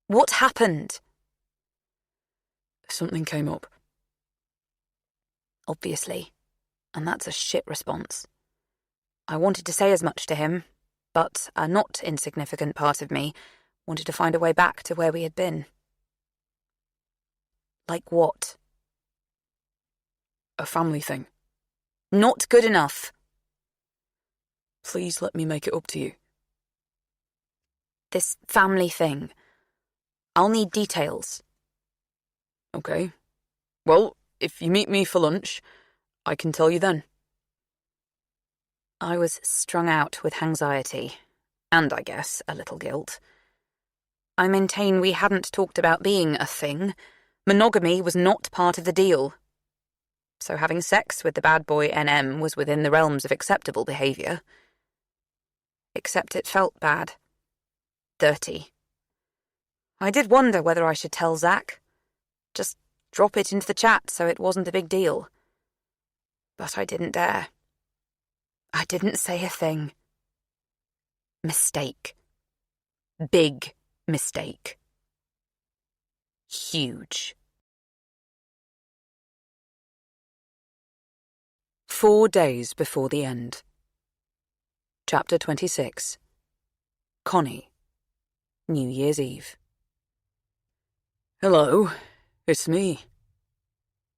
What happened? Something came up. Obviously. And that's a shit response. I wanted to say as much to him, but a not insignificant part of me wanted to find a way back to where we had been. Like what? A family thing. Not good enough. Please let me make it up to you. This family thing. I'll need details. Okay. Well, if you meet me for lunch, I can tell you then. I was strung out with anxiety, and I guess a little guilt. I maintain we hadn't talked about being a thing. Monogamy was not part of the deal. So having sex with the bad boy NM was within the realms of acceptable behaviour. Except it felt bad. Dirty. I did wonder whether I should tell Zach. Just drop it into the chat so it wasn't a big deal. But I didn't dare. I didn't say a thing. Mistake. Big mistake. Huge. 4 days before the end. Chapter 26. Connie. New Year's Eve. Hello, it's me.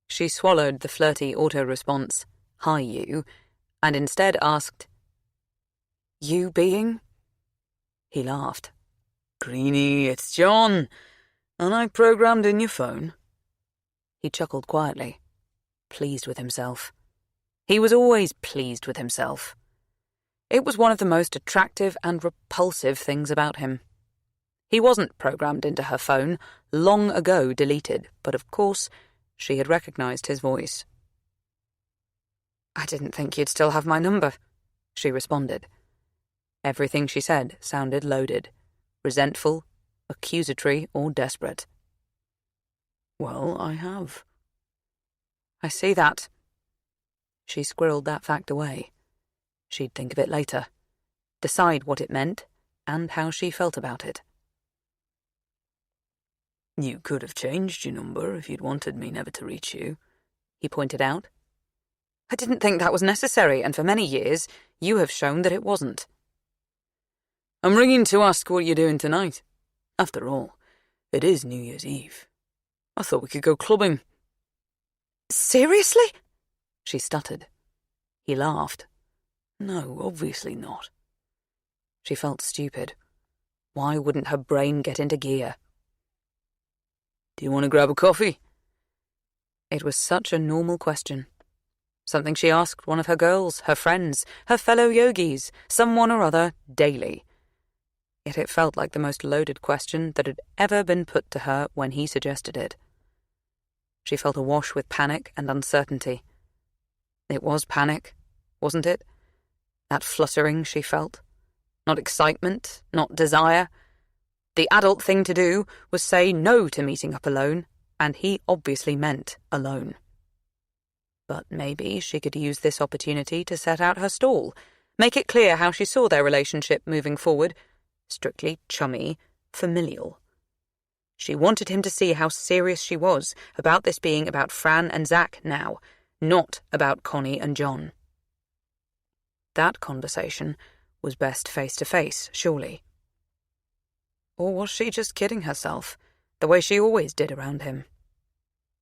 She swallowed the flirty auto-response, "Hi, you," and instead asked, "You being?" He laughed. Greenie, it's John. And I programmed in your phone. He chuckled quietly, pleased with himself. He was always pleased with himself. It was one of the most attractive and repulsive things about him. He wasn't programmed into her phone, long ago deleted, but of course, she had recognized his voice. "I didn't think you'd still have my number," she responded. Everything she said sounded loaded, resentful, accusatory, or desperate. Well, I have. "I see that." She squirreled that fact away. She'd think of it later, decide what it meant, and how she felt about it. You could have changed your number if you'd wanted me never to reach you, he pointed out. "I didn't think that was necessary, and for many years, you have shown that it wasn't." I'm ringing to ask what you're doing tonight. After all, it is New Year's Eve. I thought we could go clubbing. "Seriously?" she stuttered. He laughed. No, obviously not. She felt stupid. Why wouldn't her brain get into gear? Do you want to grab a coffee? It was such a normal question. Something she asked one of her girls, her friends, her fellow yogis, someone or other, daily. Yet it felt like the most loaded question that had ever been put to her when he suggested it. She felt awash with panic and uncertainty. It was panic, wasn't it? That fluttering she felt. Not excitement, not desire. The adult thing to do was say no to meeting up alone, and he obviously meant alone. But maybe she could use this opportunity to set out her stall, make it clear how she saw their relationship moving forward, strictly chummy, familial. She wanted him to see how serious she was about this being about Fran and Zach now, not about Connie and John. That conversation was best face-to-face, surely. Or was she just kidding herself, the way she always did around him?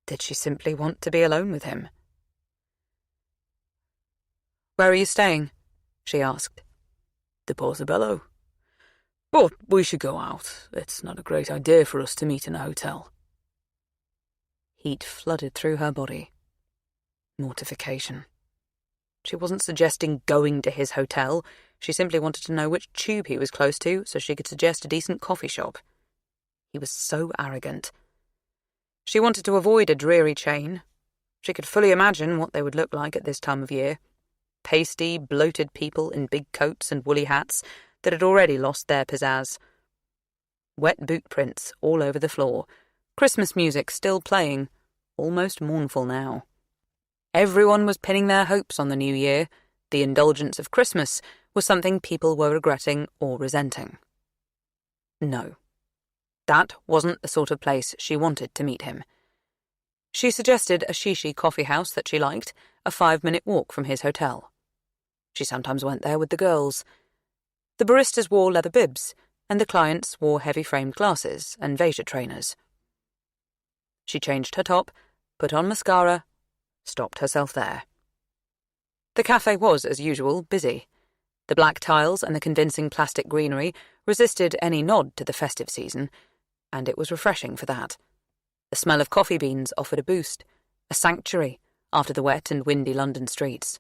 Did she simply want to be alone with him? "Where are you staying?" she asked. The Portobello. But we should go out. It's not a great idea for us to meet in a hotel. Heat flooded through her body. Mortification. She wasn't suggesting going to his hotel. She simply wanted to know which tube he was close to so she could suggest a decent coffee shop. He was so arrogant. She wanted to avoid a dreary chain. She could fully imagine what they would look like at this time of year. Pasty, bloated people in big coats and woolly hats that had already lost their pizzazz. Wet boot prints all over the floor. Christmas music still playing, almost mournful now. Everyone was pinning their hopes on the new year. The indulgence of Christmas was something people were regretting or resenting. No. That wasn't the sort of place she wanted to meet him. She suggested a shishi coffee house that she liked, a 5-minute walk from his hotel. She sometimes went there with the girls. The baristas wore leather bibs, and the clients wore heavy-framed glasses and Veja trainers. She changed her top, put on mascara, stopped herself there. The cafe was, as usual, busy. The black tiles and the convincing plastic greenery resisted any nod to the festive season, and it was refreshing for that. The smell of coffee beans offered a boost, a sanctuary after the wet and windy London streets.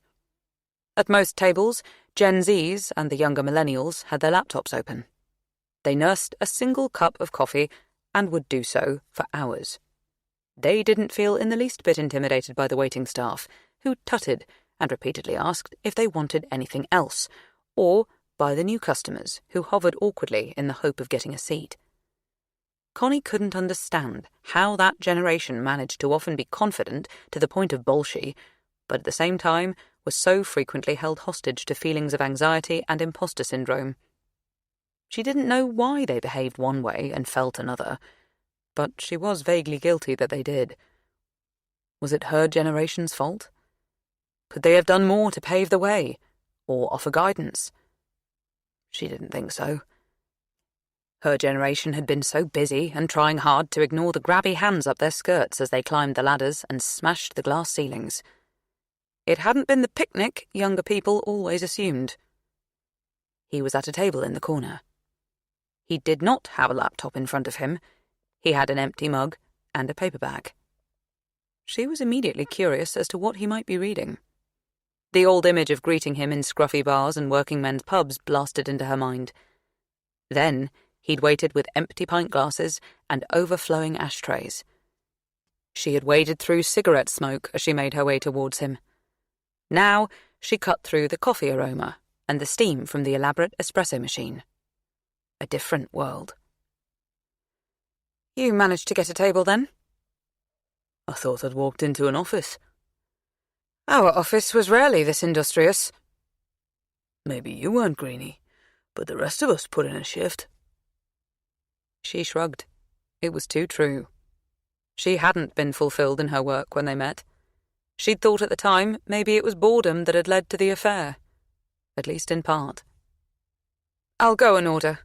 At most tables, Gen Zs and the younger millennials had their laptops open. They nursed a single cup of coffee and would do so for hours. They didn't feel in the least bit intimidated by the waiting staff, who tutted and repeatedly asked if they wanted anything else, or by the new customers who hovered awkwardly in the hope of getting a seat. Connie couldn't understand how that generation managed to often be confident to the point of bolshy, but at the same time was so frequently held hostage to feelings of anxiety and imposter syndrome. She didn't know why they behaved one way and felt another, but she was vaguely guilty that they did. Was it her generation's fault? Could they have done more to pave the way, or offer guidance? She didn't think so. Her generation had been so busy and trying hard to ignore the grabby hands up their skirts as they climbed the ladders and smashed the glass ceilings. It hadn't been the picnic younger people always assumed. He was at a table in the corner. He did not have a laptop in front of him. He had an empty mug and a paperback. She was immediately curious as to what he might be reading. The old image of greeting him in scruffy bars and working men's pubs blasted into her mind. Then he'd waited with empty pint glasses and overflowing ashtrays. She had waded through cigarette smoke as she made her way towards him. Now she cut through the coffee aroma and the steam from the elaborate espresso machine. A different world. "You managed to get a table, then?" I thought I'd walked into an office. Our office was rarely this industrious. Maybe you weren't greeny, but the rest of us put in a shift. She shrugged. It was too true. She hadn't been fulfilled in her work when they met. She'd thought at the time maybe it was boredom that had led to the affair. At least in part. "I'll go and order.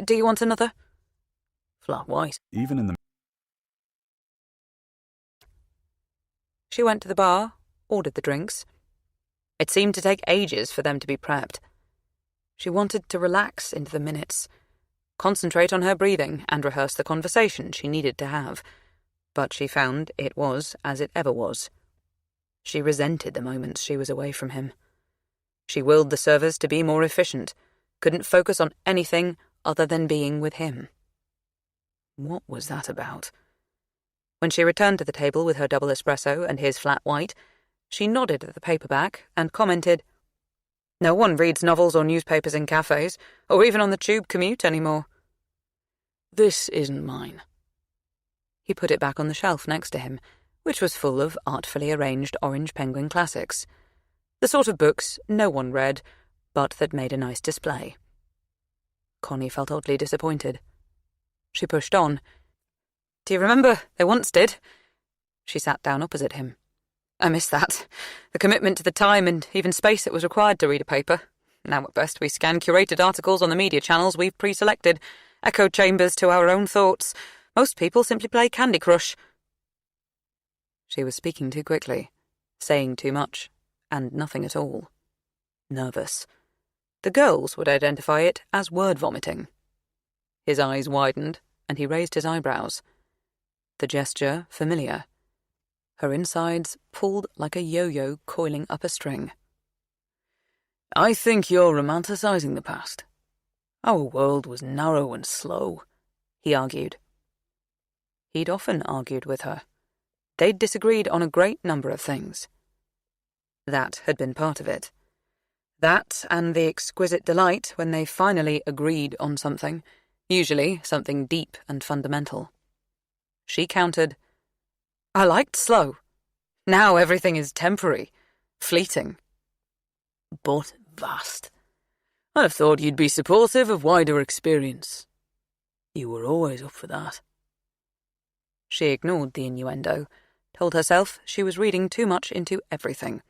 Do you want another?" Flat white. Even in the... She went to the bar, ordered the drinks. It seemed to take ages for them to be prepped. She wanted to relax into the minutes, concentrate on her breathing and rehearse the conversation she needed to have, but she found it was as it ever was. She resented the moments she was away from him. She willed the servers to be more efficient, couldn't focus on anything other than being with him. What was that about? When she returned to the table with her double espresso and his flat white, she nodded at the paperback and commented, "No one reads novels or newspapers in cafes, or even on the tube commute anymore." This isn't mine. He put it back on the shelf next to him, which was full of artfully arranged Orange Penguin classics. The sort of books no one read, but that made a nice display. Connie felt oddly disappointed. She pushed on. "Do you remember they once did?" She sat down opposite him. "I miss that. The commitment to the time and even space that was required to read a paper. Now at best we scan curated articles on the media channels we've pre-selected, echo chambers to our own thoughts. Most people simply play Candy Crush." She was speaking too quickly, saying too much, and nothing at all. Nervous. The girls would identify it as word vomiting. His eyes widened, and he raised his eyebrows. The gesture familiar. Her insides pulled like a yo-yo coiling up a string. I think you're romanticizing the past. Our world was narrow and slow, he argued. He'd often argued with her. They'd disagreed on a great number of things. That had been part of it. That and the exquisite delight when they finally agreed on something, usually something deep and fundamental. She countered, "I liked slow. Now everything is temporary, fleeting." But vast. I'd have thought you'd be supportive of wider experience. You were always up for that. She ignored the innuendo, told herself she was reading too much into everything.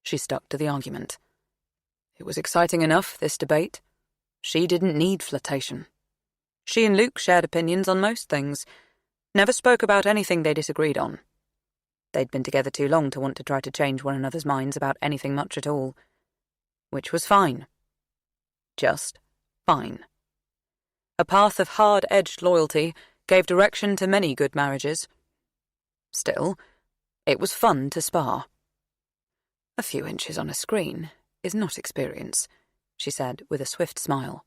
She stuck to the argument. It was exciting enough, this debate. She didn't need flirtation. She and Luke shared opinions on most things, never spoke about anything they disagreed on. They'd been together too long to want to try to change one another's minds about anything much at all. Which was fine. Just fine. A path of hard-edged loyalty gave direction to many good marriages. Still, it was fun to spar. A few inches on a screen is not experience, she said with a swift smile.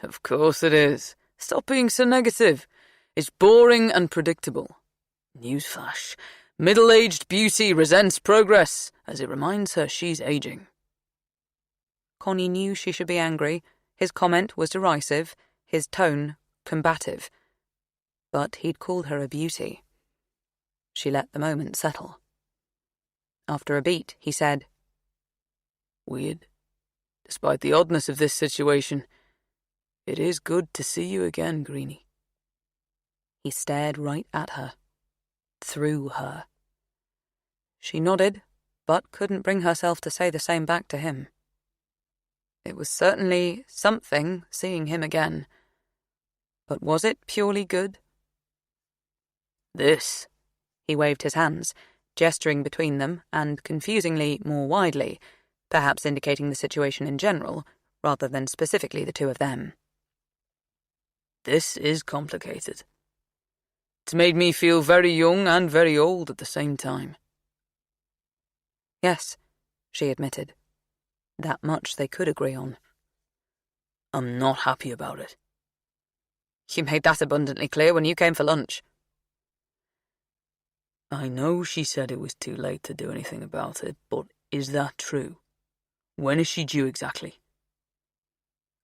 Of course it is. Stop being so negative. It's boring and predictable. Newsflash. Middle-aged beauty resents progress, as it reminds her she's aging. Connie knew she should be angry. His comment was derisive, his tone combative. But he'd called her a beauty. She let the moment settle. After a beat, he said, Weird. Despite the oddness of this situation, it is good to see you again, Greenie. He stared right at her. Through her. She nodded, but couldn't bring herself to say the same back to him. It was certainly something seeing him again. But was it purely good? This. He waved his hands, gesturing between them and confusingly more widely, perhaps indicating the situation in general, rather than specifically the two of them. This is complicated. It's made me feel very young and very old at the same time. Yes, she admitted. That much they could agree on. I'm not happy about it. You made that abundantly clear when you came for lunch. I know she said it was too late to do anything about it, but is that true? When is she due exactly?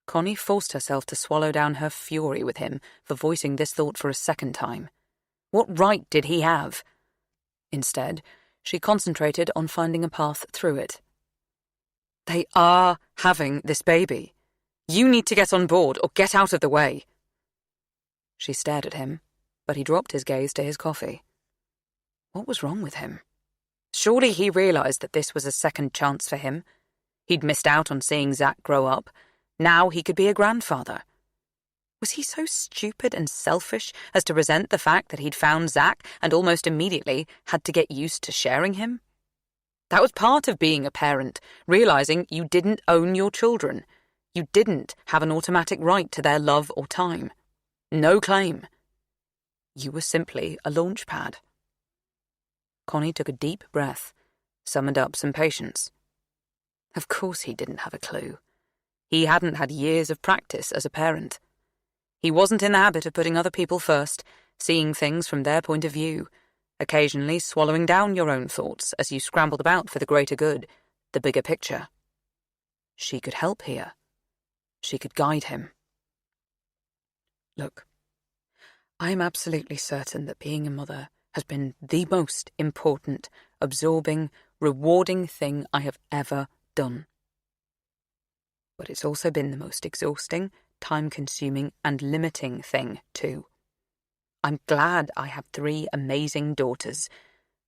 Connie forced herself to swallow down her fury with him for voicing this thought for a second time. What right did he have? Instead, she concentrated on finding a path through it. They are having this baby. You need to get on board or get out of the way. She stared at him, but he dropped his gaze to his coffee. What was wrong with him? Surely he realized that this was a second chance for him. He'd missed out on seeing Zack grow up. Now he could be a grandfather. Was he so stupid and selfish as to resent the fact that he'd found Zack and almost immediately had to get used to sharing him? That was part of being a parent, realizing you didn't own your children. You didn't have an automatic right to their love or time. No claim. You were simply a launch pad. Connie took a deep breath, summoned up some patience. Of course he didn't have a clue. He hadn't had years of practice as a parent. He wasn't in the habit of putting other people first, seeing things from their point of view, occasionally swallowing down your own thoughts as you scrambled about for the greater good, the bigger picture. She could help here. She could guide him. Look, I'm absolutely certain that being a mother has been the most important, absorbing, rewarding thing I have ever done. But it's also been the most exhausting, time-consuming, and limiting thing, too. I'm glad I have 3 amazing daughters,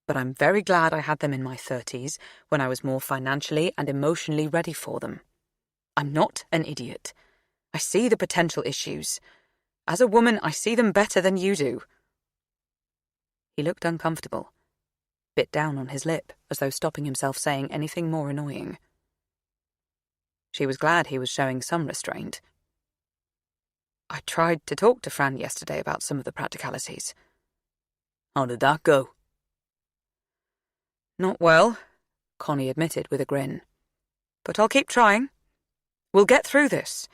but I'm very glad I had them in my 30s when I was more financially and emotionally ready for them. I'm not an idiot. I see the potential issues. As a woman, I see them better than you do. He looked uncomfortable, bit down on his lip as though stopping himself saying anything more annoying. She was glad he was showing some restraint. I tried to talk to Fran yesterday about some of the practicalities. How did that go? Not well, Connie admitted with a grin. But I'll keep trying. We'll get through this.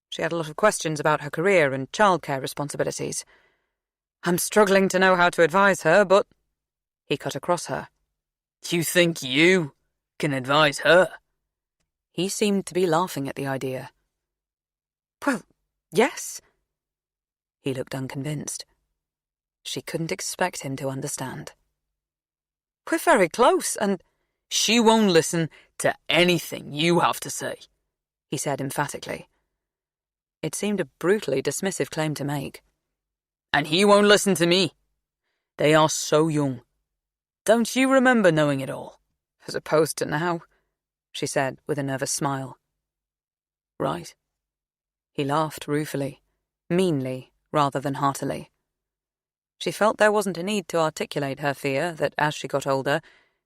She had a lot of questions about her career and childcare responsibilities. I'm struggling to know how to advise her, but... He cut across her. You think you can advise her? He seemed to be laughing at the idea. Well, yes. He looked unconvinced. She couldn't expect him to understand. We're very close, and... She won't listen to anything you have to say, he said emphatically. It seemed a brutally dismissive claim to make. And he won't listen to me. They are so young, Don't you remember knowing it all? As opposed to now, she said with a nervous smile. Right. He laughed ruefully, meanly rather than heartily. She felt there wasn't a need to articulate her fear that as she got older,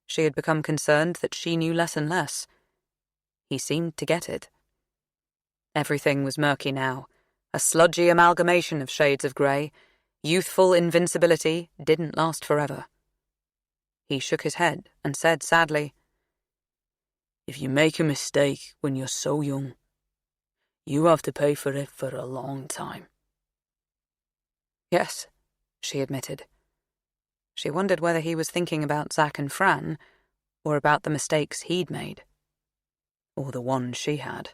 she had become concerned that she knew less and less. He seemed to get it. Everything was murky now, a sludgy amalgamation of shades of grey. Youthful invincibility didn't last forever. He shook his head and said sadly, If you make a mistake when you're so young, you have to pay for it for a long time. Yes, she admitted. She wondered whether he was thinking about Zack and Fran, or about the mistakes he'd made, or the one she had.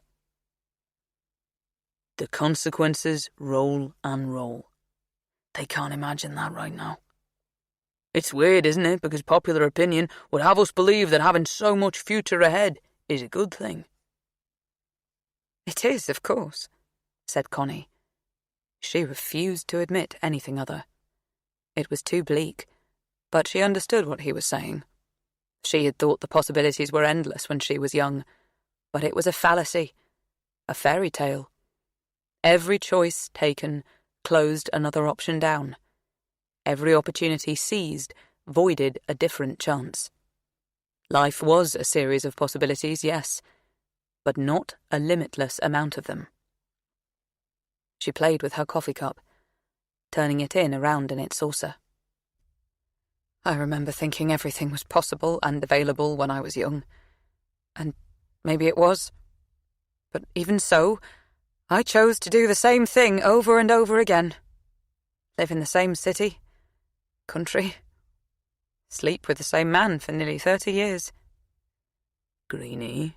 The consequences roll and roll. They can't imagine that right now. It's weird, isn't it, because popular opinion would have us believe that having so much future ahead is a good thing. It is, of course, said Connie. She refused to admit anything other. It was too bleak, but she understood what he was saying. She had thought the possibilities were endless when she was young, but it was a fallacy, a fairy tale. Every choice taken closed another option down. Every opportunity seized voided a different chance. Life was a series of possibilities, yes, but not a limitless amount of them. She played with her coffee cup, turning it around in its saucer. I remember thinking everything was possible and available when I was young. And maybe it was. But even so, I chose to do the same thing over and over again. Live in the same city, country, sleep with the same man for nearly 30 years. Greenie,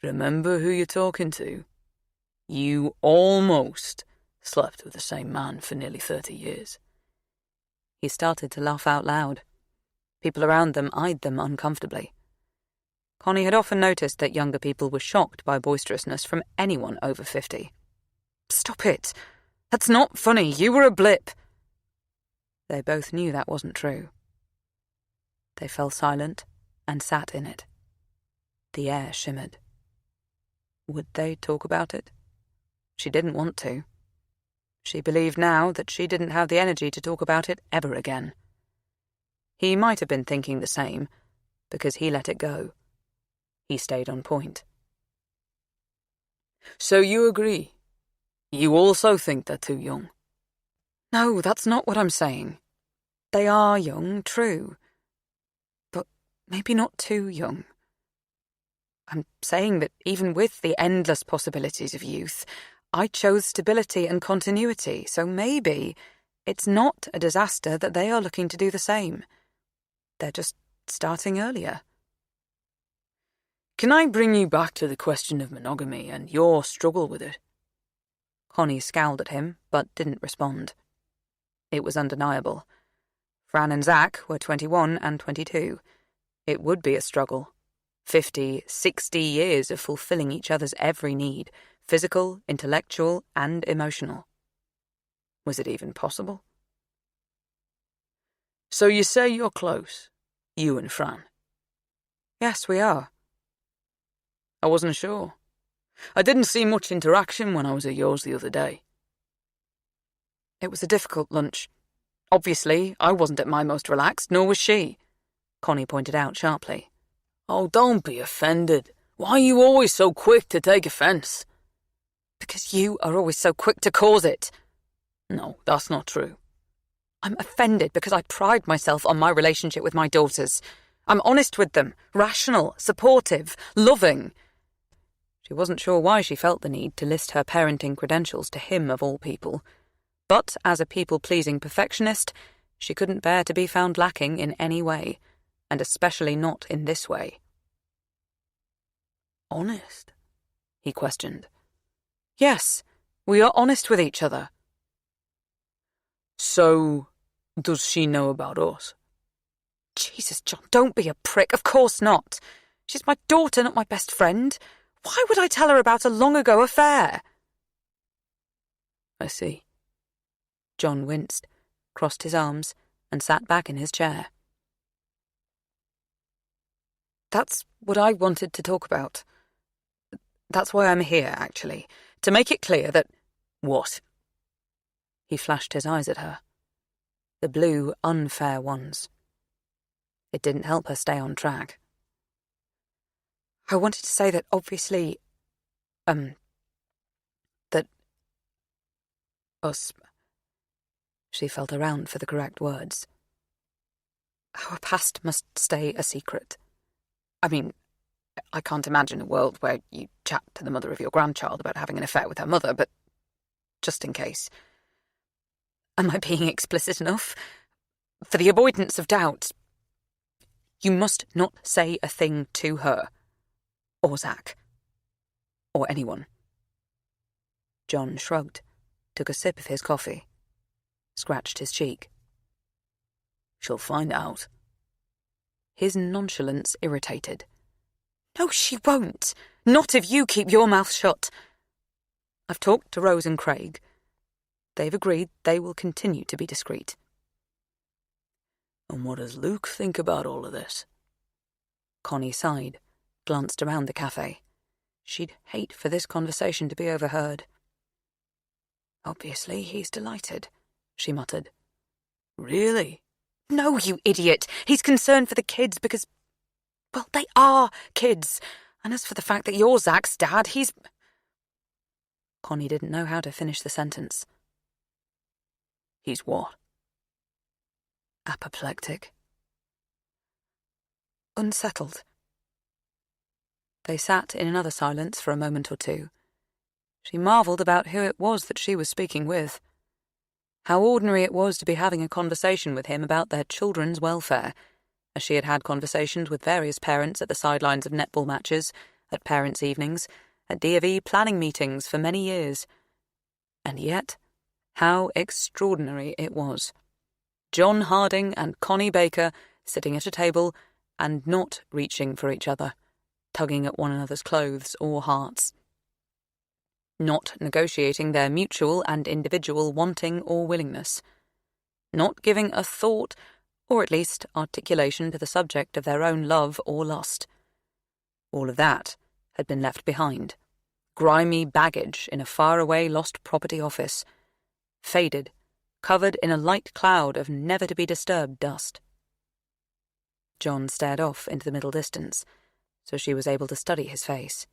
remember who you're talking to. You almost slept with the same man for nearly 30 years. He started to laugh out loud. People around them eyed them uncomfortably. Connie had often noticed that younger people were shocked by boisterousness from anyone over 50. Stop it! That's not funny. You were a blip. They both knew that wasn't true. They fell silent and sat in it. The air shimmered. Would they talk about it? She didn't want to. She believed now that she didn't have the energy to talk about it ever again. He might have been thinking the same, because he let it go. He stayed on point. So you agree? You also think they're too young? No, that's not what I'm saying. They are young, true. But maybe not too young. I'm saying that even with the endless possibilities of youth, I chose stability and continuity, so maybe it's not a disaster that they are looking to do the same. They're just starting earlier. Can I bring you back to the question of monogamy and your struggle with it? Connie scowled at him, but didn't respond. It was undeniable. Fran and Zack were 21 and 22. It would be a struggle. 50, 60 years of fulfilling each other's every need, physical, intellectual, and emotional. Was it even possible? So you say you're close, you and Fran? Yes, we are. I wasn't sure. I didn't see much interaction when I was at yours the other day. It was a difficult lunch. Obviously, I wasn't at my most relaxed, nor was she, Connie pointed out sharply. Oh, don't be offended. Why are you always so quick to take offence? Because you are always so quick to cause it. No, that's not true. I'm offended because I pride myself on my relationship with my daughters. I'm honest with them, rational, supportive, loving. She wasn't sure why she felt the need to list her parenting credentials to him of all people. But as a people-pleasing perfectionist, she couldn't bear to be found lacking in any way, and especially not in this way. Honest? He questioned. Yes, we are honest with each other. So, does she know about us? Jesus, John, don't be a prick. Of course not. She's my daughter, not my best friend. Why would I tell her about a long-ago affair? I see. John winced, crossed his arms, and sat back in his chair. That's what I wanted to talk about. That's why I'm here, actually. To make it clear that... What? He flashed his eyes at her. The blue, unfair ones. It didn't help her stay on track. I wanted to say that obviously... that... us... She felt around for the correct words. Our past must stay a secret. I mean, I can't imagine a world where you chat to the mother of your grandchild about having an affair with her mother, but just in case. Am I being explicit enough? For the avoidance of doubt, you must not say a thing to her, or Zach, or anyone. John shrugged, took a sip of his coffee, scratched his cheek. She'll find out. His nonchalance irritated. No, she won't. Not if you keep your mouth shut. I've talked to Rose and Craig. They've agreed they will continue to be discreet. And what does Luke think about all of this? Connie sighed, glanced around the cafe. She'd hate for this conversation to be overheard. Obviously, he's delighted, she muttered. Really? No, you idiot. He's concerned for the kids because, well, they are kids. And as for the fact that you're Zach's dad, he's... Connie didn't know how to finish the sentence. He's what? Apoplectic. Unsettled. They sat in another silence for a moment or two. She marvelled about who it was that she was speaking with. How ordinary it was to be having a conversation with him about their children's welfare, as she had had conversations with various parents at the sidelines of netball matches, at parents' evenings, at D.of.E. planning meetings for many years. And yet, how extraordinary it was. John Harding and Connie Baker sitting at a table and not reaching for each other, tugging at one another's clothes or hearts. Not negotiating their mutual and individual wanting or willingness. Not giving a thought, or at least articulation to the subject of their own love or lust. All of that had been left behind. Grimy baggage in a faraway lost property office. Faded, covered in a light cloud of never-to-be-disturbed dust. John stared off into the middle distance, so she was able to study his face.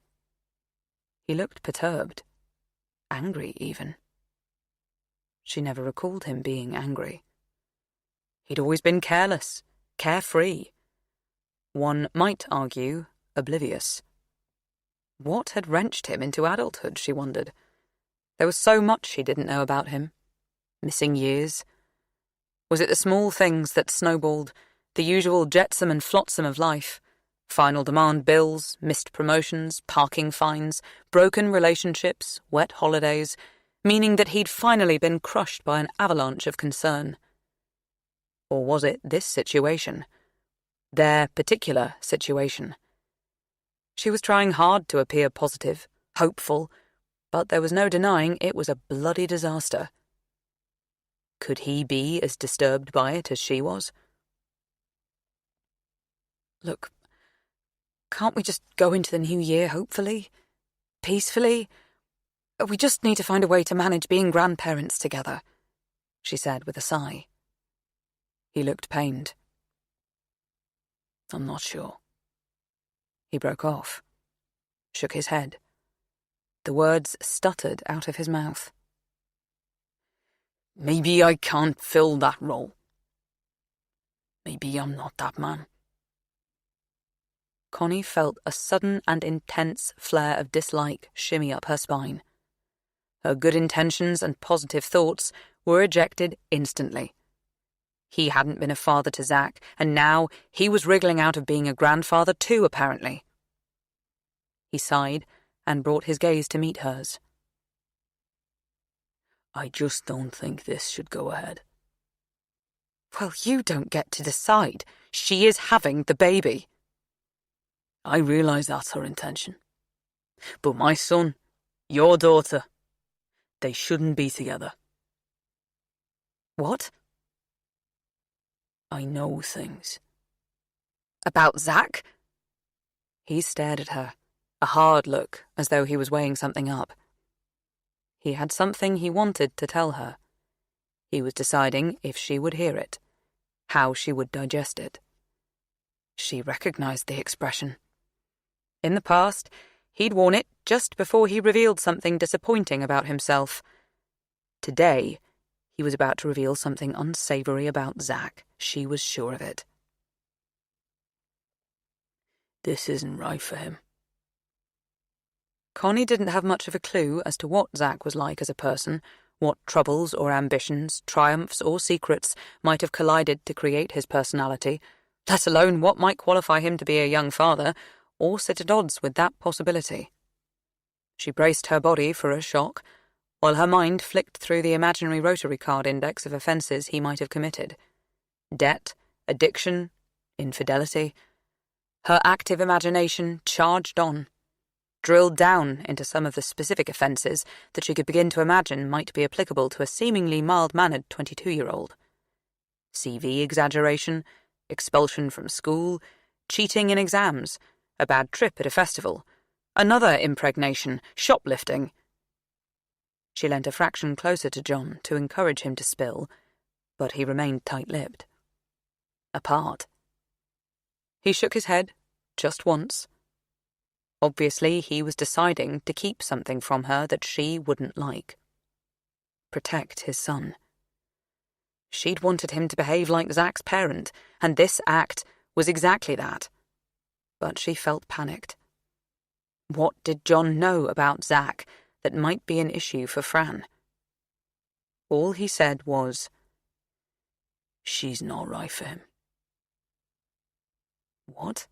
He looked perturbed. Angry, even. She never recalled him being angry. He'd always been careless, carefree. One might argue, oblivious. What had wrenched him into adulthood, she wondered. There was so much she didn't know about him. Missing years. Was it the small things that snowballed, the usual jetsam and flotsam of life? Final demand bills, missed promotions, parking fines, broken relationships, wet holidays, meaning that he'd finally been crushed by an avalanche of concern. Or was it this situation? Their particular situation? She was trying hard to appear positive, hopeful, but there was no denying it was a bloody disaster. Could he be as disturbed by it as she was? Look, can't we just go into the new year, hopefully? Peacefully? We just need to find a way to manage being grandparents together, she said with a sigh. He looked pained. I'm not sure. He broke off, shook his head. The words stuttered out of his mouth. Maybe I can't fill that role. Maybe I'm not that man. Connie felt a sudden and intense flare of dislike shimmy up her spine. Her good intentions and positive thoughts were ejected instantly. He hadn't been a father to Zach, and now he was wriggling out of being a grandfather too, apparently. He sighed and brought his gaze to meet hers. I just don't think this should go ahead. Well, you don't get to decide. She is having the baby. I realise that's her intention. But my son, your daughter, they shouldn't be together. What? I know things. About Zach? He stared at her, a hard look, as though he was weighing something up. He had something he wanted to tell her. He was deciding if she would hear it, how she would digest it. She recognized the expression. In the past, he'd worn it just before he revealed something disappointing about himself. Today, he was about to reveal something unsavory about Zack. She was sure of it. This isn't right for him. Connie didn't have much of a clue as to what Zack was like as a person, what troubles or ambitions, triumphs or secrets might have collided to create his personality, let alone what might qualify him to be a young father, or sit at odds with that possibility. She braced her body for a shock, while her mind flicked through the imaginary Rotary card index of offences he might have committed. Debt, addiction, infidelity. Her active imagination charged on, drilled down into some of the specific offences that she could begin to imagine might be applicable to a seemingly mild-mannered 22-year-old. CV exaggeration, expulsion from school, cheating in exams, a bad trip at a festival, another impregnation, shoplifting. She leant a fraction closer to John to encourage him to spill, but he remained tight-lipped. Apart. He shook his head, just once. Obviously, he was deciding to keep something from her that she wouldn't like. Protect his son. She'd wanted him to behave like Zack's parent, and this act was exactly that. But she felt panicked. What did John know about Zack that might be an issue for Fran? All he said was, "She's not right for him." What?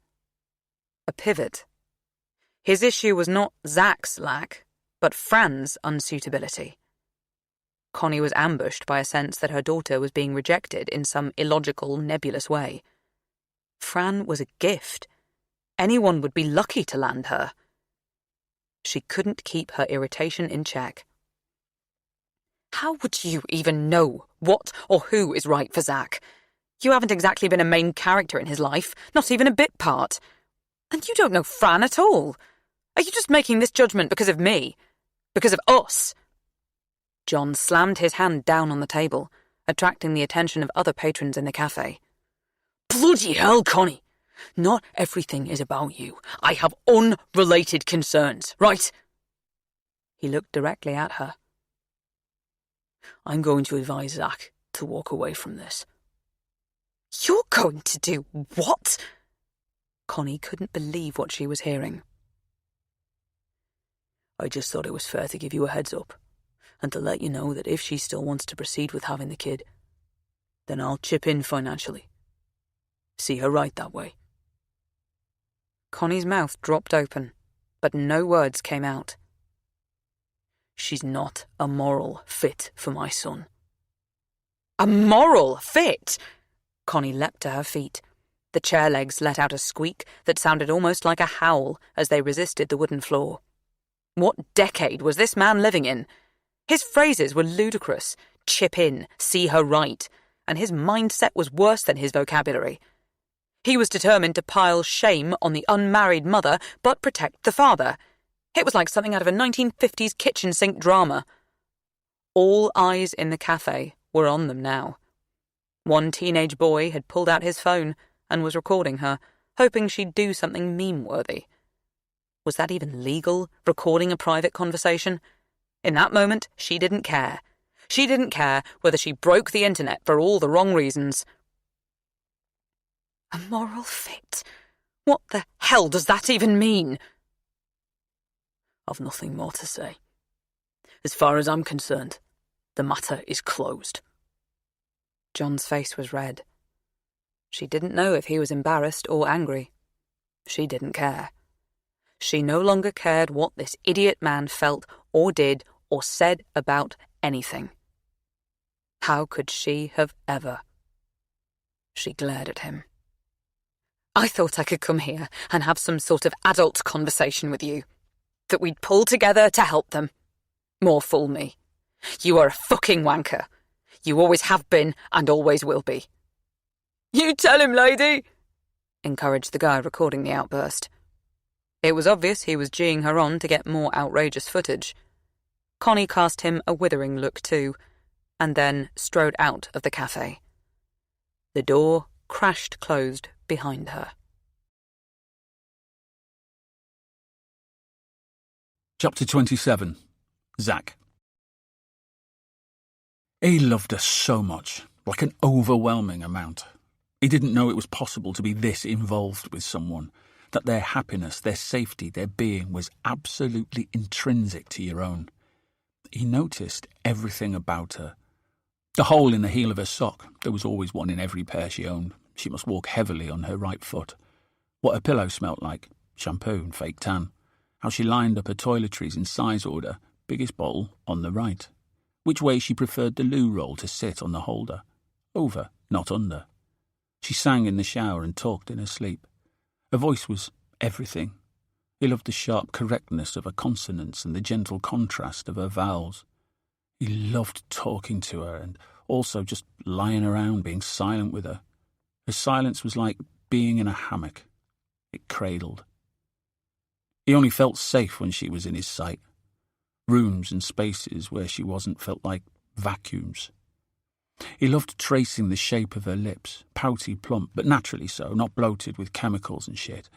A pivot. His issue was not Zack's lack, but Fran's unsuitability. Connie was ambushed by a sense that her daughter was being rejected in some illogical, nebulous way. Fran was a gift. Anyone would be lucky to land her. She couldn't keep her irritation in check. How would you even know what or who is right for Zack? You haven't exactly been a main character in his life, not even a bit part. And you don't know Fran at all. Are you just making this judgment because of me? Because of us? John slammed his hand down on the table, attracting the attention of other patrons in the cafe. Bloody hell, Connie! Not everything is about you. I have unrelated concerns, right? He looked directly at her. I'm going to advise Zack to walk away from this. You're going to do what? Connie couldn't believe what she was hearing. I just thought it was fair to give you a heads up, and to let you know that if she still wants to proceed with having the kid, then I'll chip in financially. See her right that way. Connie's mouth dropped open, but no words came out. She's not a moral fit for my son. A moral fit? Connie leapt to her feet. The chair legs let out a squeak that sounded almost like a howl as they resisted the wooden floor. What decade was this man living in? His phrases were ludicrous. Chip in, see her right, and his mindset was worse than his vocabulary. He was determined to pile shame on the unmarried mother, but protect the father. It was like something out of a 1950s kitchen sink drama. All eyes in the cafe were on them now. One teenage boy had pulled out his phone and was recording her, hoping she'd do something meme-worthy. Was that even legal, recording a private conversation? In that moment, she didn't care. She didn't care whether she broke the internet for all the wrong reasons. A moral fit? What the hell does that even mean? I've nothing more to say. As far as I'm concerned, the matter is closed. John's face was red. She didn't know if he was embarrassed or angry. She didn't care. She no longer cared what this idiot man felt or did or said about anything. How could she have ever? She glared at him. I thought I could come here and have some sort of adult conversation with you. That we'd pull together to help them. More fool me. You are a fucking wanker. You always have been and always will be. You tell him, lady, encouraged the guy recording the outburst. It was obvious he was geeing her on to get more outrageous footage. Connie cast him a withering look too, and then strode out of the cafe. The door crashed closed behind her. Chapter 27. Zack. He loved her so much, like an overwhelming amount. He didn't know it was possible to be this involved with someone, that their happiness, their safety, their being was absolutely intrinsic to your own. He noticed everything about her. The hole in the heel of her sock, there was always one in every pair she owned. She must walk heavily on her right foot. What her pillow smelt like, shampoo and fake tan. How she lined up her toiletries in size order, biggest bowl on the right. Which way she preferred the loo roll to sit on the holder. Over, not under. She sang in the shower and talked in her sleep. Her voice was everything. He loved the sharp correctness of her consonants and the gentle contrast of her vowels. He loved talking to her and also just lying around being silent with her. Her silence was like being in a hammock. It cradled. He only felt safe when she was in his sight. Rooms and spaces where she wasn't felt like vacuums. He loved tracing the shape of her lips, pouty, plump, but naturally so, not bloated with chemicals and shit.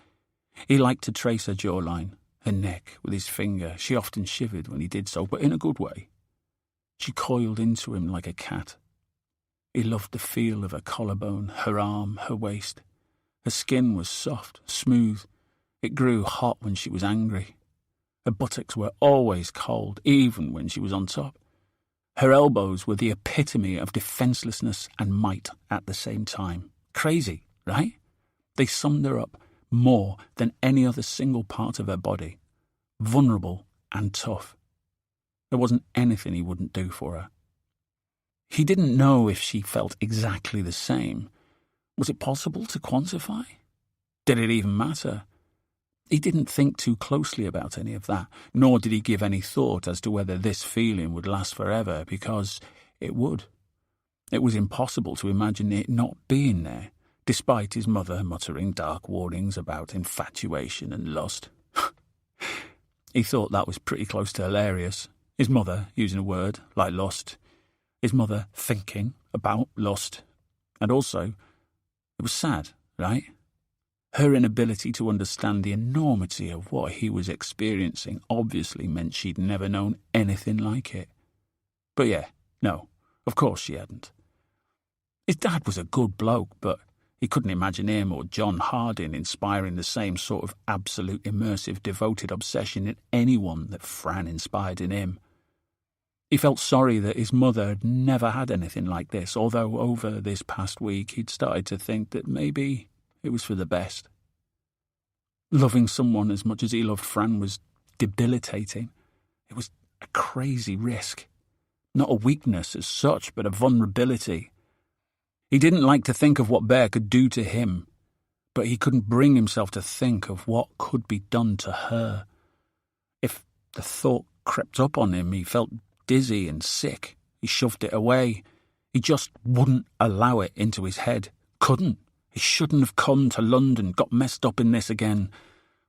He liked to trace her jawline, her neck, with his finger. She often shivered when he did so, but in a good way. She coiled into him like a cat. He loved the feel of her collarbone, her arm, her waist. Her skin was soft, smooth. It grew hot when she was angry. Her buttocks were always cold, even when she was on top. Her elbows were the epitome of defenselessness and might at the same time. Crazy, right? They summed her up more than any other single part of her body. Vulnerable and tough. There wasn't anything he wouldn't do for her. He didn't know if she felt exactly the same. Was it possible to quantify? Did it even matter? He didn't think too closely about any of that, nor did he give any thought as to whether this feeling would last forever, because it would. It was impossible to imagine it not being there, despite his mother muttering dark warnings about infatuation and lust. He thought that was pretty close to hilarious. His mother using a word like lust. His mother thinking about lust. And also, it was sad, right? Her inability to understand the enormity of what he was experiencing obviously meant she'd never known anything like it. But yeah, no, of course she hadn't. His dad was a good bloke, but he couldn't imagine him or John Harding inspiring the same sort of absolute immersive devoted obsession in anyone that Fran inspired in him. He felt sorry that his mother had never had anything like this, although over this past week he'd started to think that maybe it was for the best. Loving someone as much as he loved Fran was debilitating. It was a crazy risk. Not a weakness as such, but a vulnerability. He didn't like to think of what Bear could do to him, but he couldn't bring himself to think of what could be done to her. If the thought crept up on him, he felt dizzy and sick. He shoved it away. He just wouldn't allow it into his head. Couldn't. He shouldn't have come to London, got messed up in this again.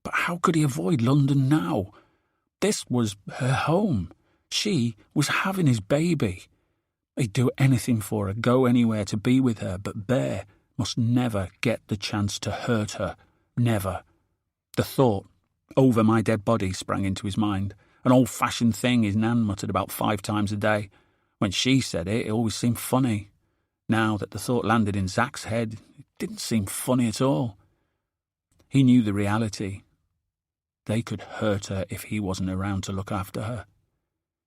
But how could he avoid London now? This was her home. She was having his baby. He'd do anything for her, go anywhere to be with her, but Bear must never get the chance to hurt her. Never. The thought, over my dead body, sprang into his mind. An old-fashioned thing his nan muttered about 5 times a day. When she said it, it always seemed funny. Now that the thought landed in Zack's head, it didn't seem funny at all. He knew the reality. They could hurt her if he wasn't around to look after her.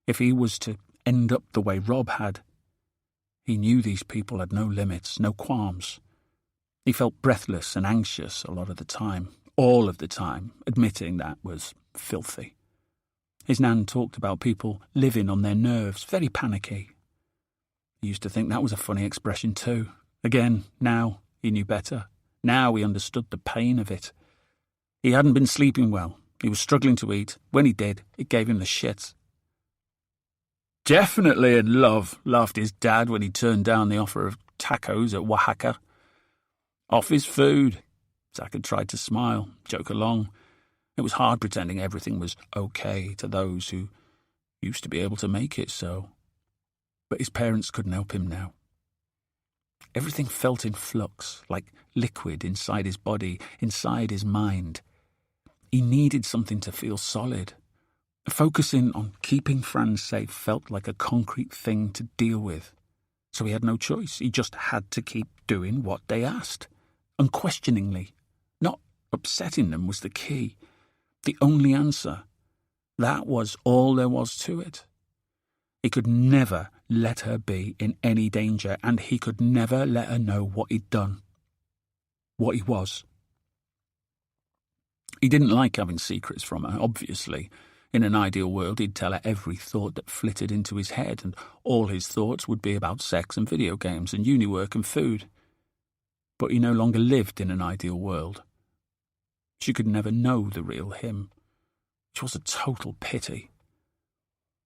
If he was to end up the way Rob had. He knew these people had no limits, no qualms. He felt breathless and anxious a lot of the time, all of the time, admitting that was filthy. His nan talked about people living on their nerves, very panicky. He used to think that was a funny expression too. Again, now he knew better. Now he understood the pain of it. He hadn't been sleeping well. He was struggling to eat. When he did, it gave him the shits. Definitely in love, laughed his dad when he turned down the offer of tacos at Oaxaca. Off his food. Zack had tried to smile, joke along. It was hard pretending everything was okay to those who used to be able to make it so. But his parents couldn't help him now. Everything felt in flux, like liquid inside his body, inside his mind. He needed something to feel solid. Focusing on keeping Fran safe felt like a concrete thing to deal with. So he had no choice. He just had to keep doing what they asked, unquestioningly. Not upsetting them was the key, the only answer. That was all there was to it. He could never let her be in any danger, and he could never let her know what he'd done, what he was. He didn't like having secrets from her, obviously. In an ideal world, he'd tell her every thought that flitted into his head, and all his thoughts would be about sex and video games and uni work and food. But he no longer lived in an ideal world. She could never know the real him, which was a total pity.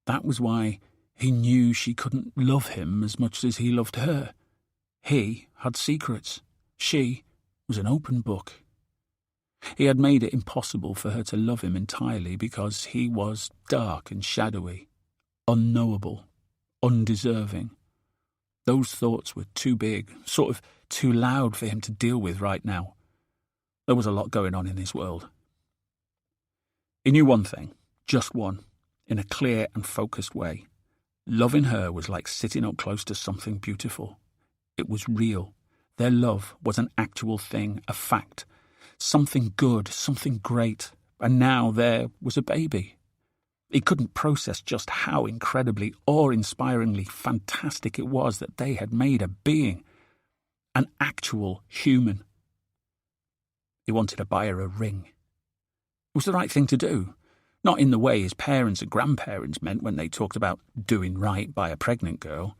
That was why he knew she couldn't love him as much as he loved her. He had secrets. She was an open book. He had made it impossible for her to love him entirely because he was dark and shadowy, unknowable, undeserving. Those thoughts were too big, sort of too loud for him to deal with right now. There was a lot going on in his world. He knew one thing, just one, in a clear and focused way. Loving her was like sitting up close to something beautiful. It was real. Their love was an actual thing, a fact. Something good, something great, and now there was a baby. He couldn't process just how incredibly, awe-inspiringly fantastic it was that they had made a being, an actual human. He wanted to buy her a ring. It was the right thing to do, not in the way his parents and grandparents meant when they talked about doing right by a pregnant girl.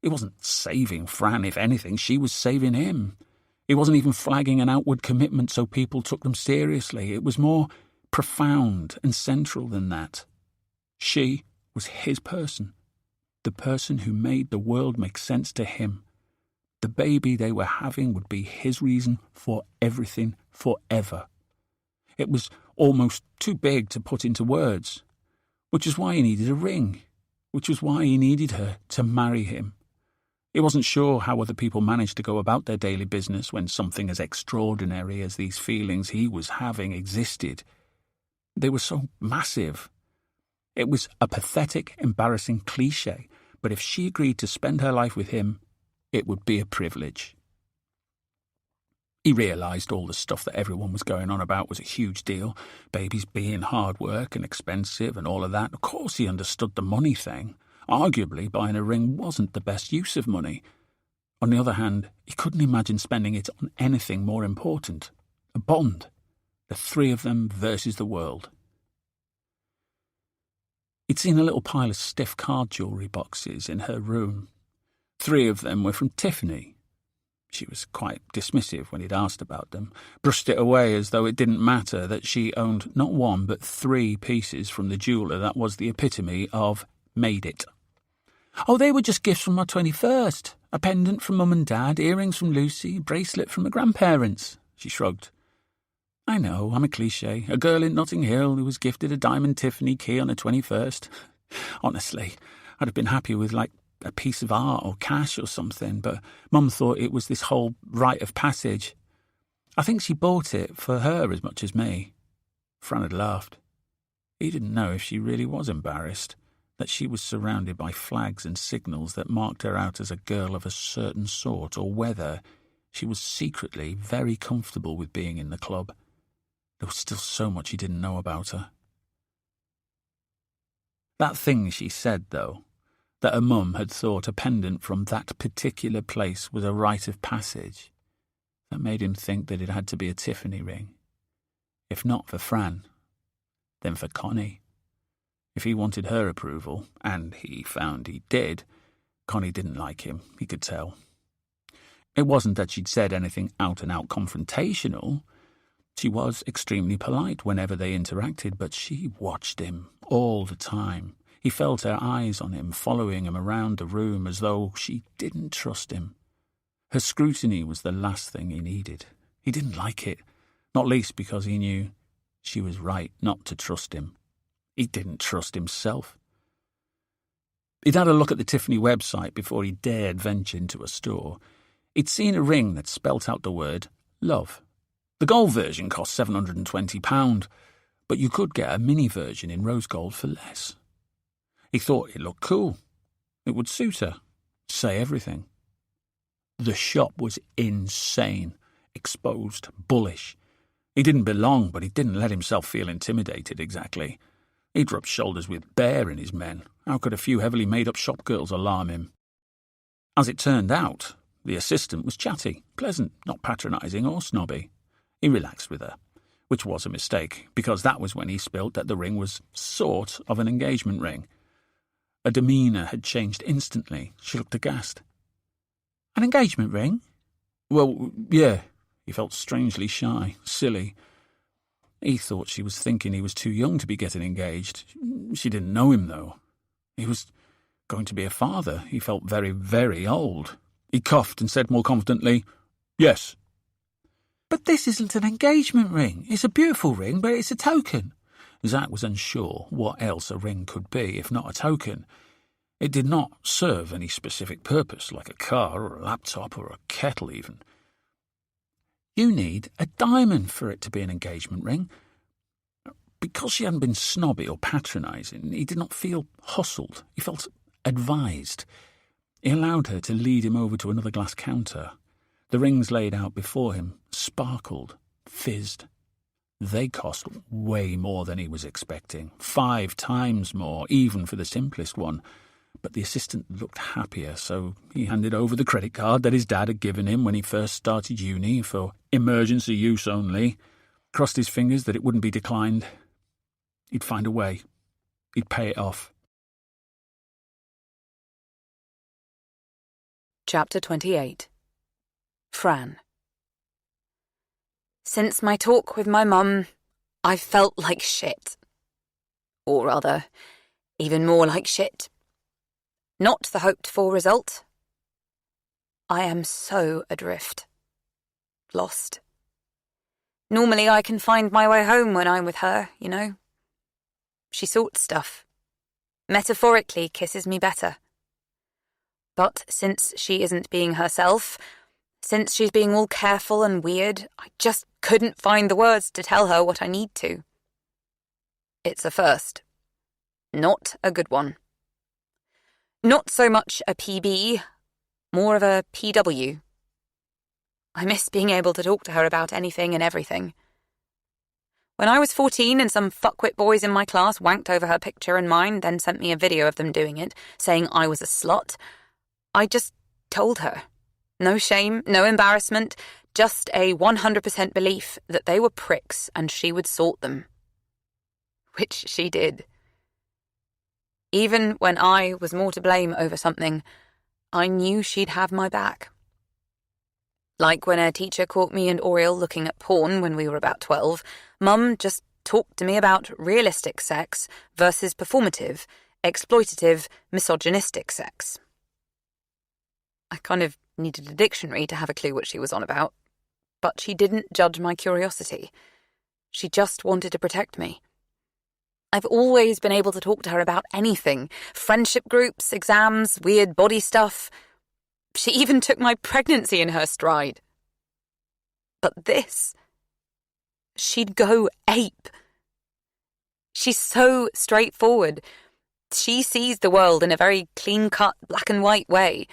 He wasn't saving Fran, if anything, she was saving him. He wasn't even flagging an outward commitment so people took them seriously. It was more profound and central than that. She was his person, the person who made the world make sense to him. The baby they were having would be his reason for everything forever. It was almost too big to put into words, which is why he needed a ring, which was why he needed her to marry him. He wasn't sure how other people managed to go about their daily business when something as extraordinary as these feelings he was having existed. They were so massive. It was a pathetic, embarrassing cliché, but if she agreed to spend her life with him, it would be a privilege. He realised all the stuff that everyone was going on about was a huge deal, babies being hard work and expensive and all of that. Of course he understood the money thing. Arguably, buying a ring wasn't the best use of money. On the other hand, he couldn't imagine spending it on anything more important. A bond. The three of them versus the world. He'd seen a little pile of stiff card jewellery boxes in her room. 3 of them were from Tiffany. She was quite dismissive when he'd asked about them, brushed it away as though it didn't matter that she owned not 1 but 3 pieces from the jeweller that was the epitome of made it. Oh, they were just gifts from my 21st. A pendant from Mum and Dad, earrings from Lucy, bracelet from my grandparents. She shrugged. I know, I'm a cliché. A girl in Notting Hill who was gifted a diamond Tiffany key on her 21st. Honestly, I'd have been happy with, like, a piece of art or cash or something, but Mum thought it was this whole rite of passage. I think she bought it for her as much as me. Fran had laughed. He didn't know if she really was embarrassed, that she was surrounded by flags and signals that marked her out as a girl of a certain sort, or whether she was secretly very comfortable with being in the club. There was still so much he didn't know about her. That thing she said, though, that her mum had thought a pendant from that particular place was a rite of passage, that made him think that it had to be a Tiffany ring. If not for Fran, then for Connie. If he wanted her approval, and he found he did, Connie didn't like him, he could tell. It wasn't that she'd said anything out-and-out confrontational. She was extremely polite whenever they interacted, but she watched him all the time. He felt her eyes on him, following him around the room as though she didn't trust him. Her scrutiny was the last thing he needed. He didn't like it, not least because he knew She was right not to trust him. He didn't trust himself. He'd had a look at the Tiffany website before he dared venture into a store. He'd seen a ring that spelt out the word love. The gold version cost £720, but you could get a mini version in rose gold for less. He thought it looked cool. It would suit her. Say everything. The shop was insane, exposed, bullish. He didn't belong, but he didn't let himself feel intimidated exactly. He'd rubbed shoulders with Bear and his men. How could a few heavily made-up shop girls alarm him? As it turned out, the assistant was chatty, pleasant, not patronising or snobby. He relaxed with her, which was a mistake, because that was when he spilt that the ring was sort of an engagement ring. Her demeanour had changed instantly. She looked aghast. An engagement ring? Well, yeah. He felt strangely shy, silly. He thought she was thinking he was too young to be getting engaged. She didn't know him, though. He was going to be a father. He felt very, very old. He coughed and said more confidently, "Yes." "But this isn't an engagement ring. It's a beautiful ring, but it's a token." Zach was unsure what else a ring could be if not a token. It did not serve any specific purpose, like a car or a laptop or a kettle even. "You need a diamond for it to be an engagement ring." Because she hadn't been snobby or patronising, he did not feel hustled. He felt advised. He allowed her to lead him over to another glass counter. The rings laid out before him sparkled, fizzed. They cost way more than he was expecting, 5 times more, even for the simplest one. But the assistant looked happier, so he handed over the credit card that his dad had given him when he first started uni for emergency use only, crossed his fingers that it wouldn't be declined. He'd find a way. He'd pay it off. Chapter 28. Fran. Since my talk with my mum, I've felt like shit. Or rather, even more like shit. Not the hoped-for result. I am so adrift. Lost. Normally I can find my way home when I'm with her, you know. She sorts stuff. Metaphorically kisses me better. But since she isn't being herself, since she's being all careful and weird, I just couldn't find the words to tell her what I need to. It's a first. Not a good one. Not so much a PB, more of a PW. I miss being able to talk to her about anything and everything. When I was 14 and some fuckwit boys in my class wanked over her picture and mine, then sent me a video of them doing it, saying I was a slut, I just told her. No shame, no embarrassment, just a 100% belief that they were pricks and she would sort them. Which she did. Even when I was more to blame over something, I knew she'd have my back. Like when a teacher caught me and Oriel looking at porn when we were about 12, Mum just talked to me about realistic sex versus performative, exploitative, misogynistic sex. I kind of needed a dictionary to have a clue what she was on about, but she didn't judge my curiosity. She just wanted to protect me. I've always been able to talk to her about anything, friendship groups, exams, weird body stuff. She even took my pregnancy in her stride. But this, she'd go ape. She's so straightforward. She sees the world in a very clean-cut, black and white way.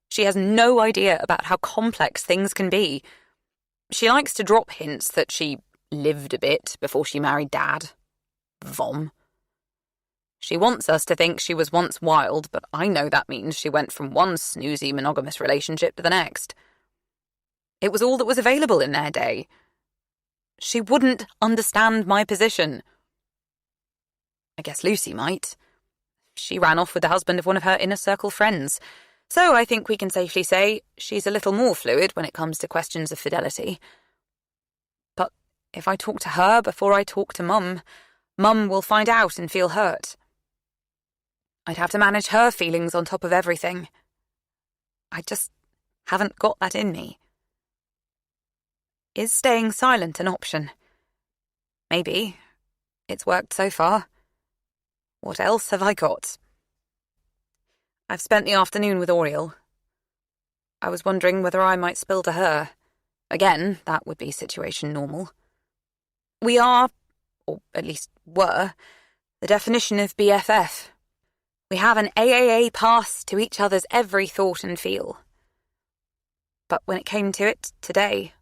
She has no idea about how complex things can be. She likes to drop hints that she lived a bit before she married Dad. Vom. She wants us to think she was once wild, but I know that means she went from one snoozy monogamous relationship to the next. It was all that was available in their day. She wouldn't understand my position. I guess Lucy might. She ran off with the husband of one of her inner circle friends, so I think we can safely say she's a little more fluid when it comes to questions of fidelity. But if I talk to her before I talk to Mum, Mum will find out and feel hurt. I'd have to manage her feelings on top of everything. I just haven't got that in me. Is staying silent an option? Maybe. It's worked so far. What else have I got? I've spent the afternoon with Oriel. I was wondering whether I might spill to her. Again, that would be situation normal. We are, or at least were, the definition of BFF. We have an AAA pass to each other's every thought and feel. But when it came to it, today,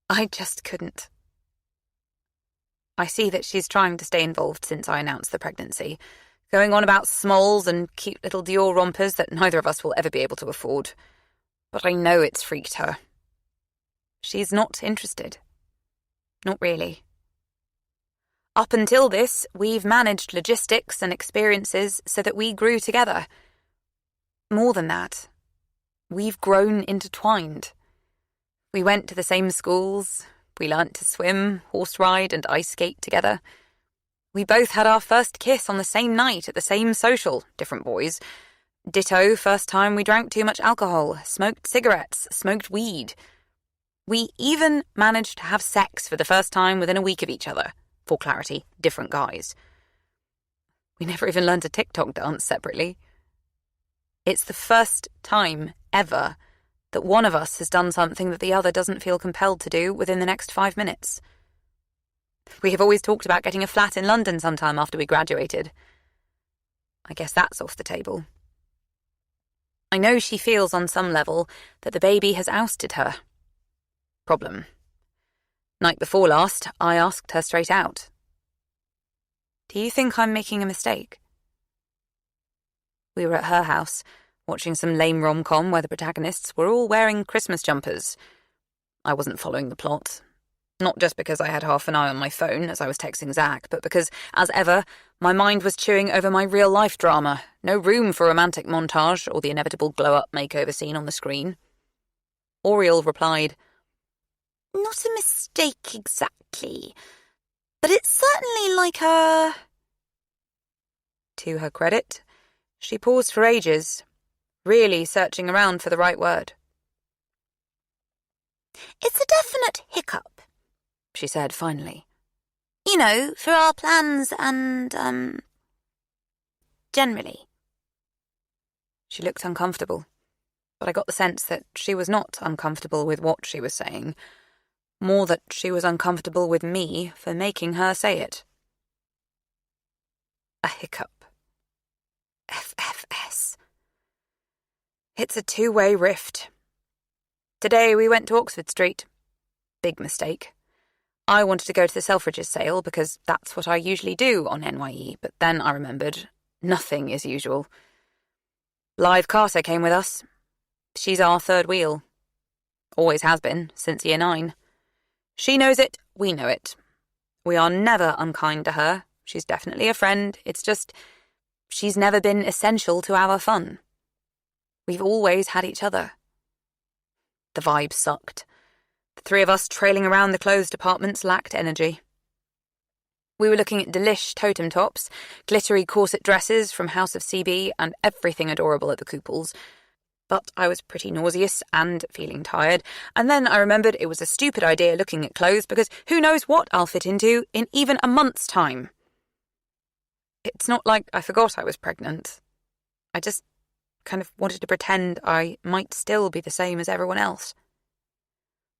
I just couldn't. I see that she's trying to stay involved since I announced the pregnancy, going on about smalls and cute little Dior rompers that neither of us will ever be able to afford. But I know it's freaked her. She's not interested. Not really. Up until this, we've managed logistics and experiences so that we grew together. More than that, we've grown intertwined. We went to the same schools. We learnt to swim, horse ride, and ice skate together. We both had our first kiss on the same night at the same social, different boys. Ditto, first time we drank too much alcohol, smoked cigarettes, smoked weed. We even managed to have sex for the first time within a week of each other. For clarity, different guys. We never even learned a TikTok dance separately. It's the first time ever that one of us has done something that the other doesn't feel compelled to do within the next 5 minutes. We have always talked about getting a flat in London sometime after we graduated. I guess that's off the table. I know she feels on some level that the baby has ousted her. Problem. Night before last, I asked her straight out. Do you think I'm making a mistake? We were at her house, watching some lame rom-com where the protagonists were all wearing Christmas jumpers. I wasn't following the plot. Not just because I had half an eye on my phone as I was texting Zach, but because, as ever, my mind was chewing over my real-life drama. No room for romantic montage or the inevitable glow-up makeover scene on the screen. Oriel replied, "Not a mistake exactly, but it's certainly like a..." To her credit, she paused for ages, really searching around for the right word. "It's a definite hiccup," she said finally. "You know, for our plans and, generally." She looked uncomfortable, but I got the sense that she was not uncomfortable with what she was saying, more that she was uncomfortable with me for making her say it. A hiccup. FFS. It's a two-way rift. Today we went to Oxford Street. Big mistake. I wanted to go to the Selfridges sale because that's what I usually do on NYE, but then I remembered nothing is usual. Live Carter came with us. She's our third wheel. Always has been, since year 9. She knows it, we know it. We are never unkind to her. She's definitely a friend. It's just, she's never been essential to our fun. We've always had each other. The vibe sucked. The three of us trailing around the clothes departments lacked energy. We were looking at delish totem tops, glittery corset dresses from House of CB, and everything adorable at the Couples. But I was pretty nauseous and feeling tired, and then I remembered it was a stupid idea looking at clothes because who knows what I'll fit into in even a month's time. It's not like I forgot I was pregnant. I just kind of wanted to pretend I might still be the same as everyone else.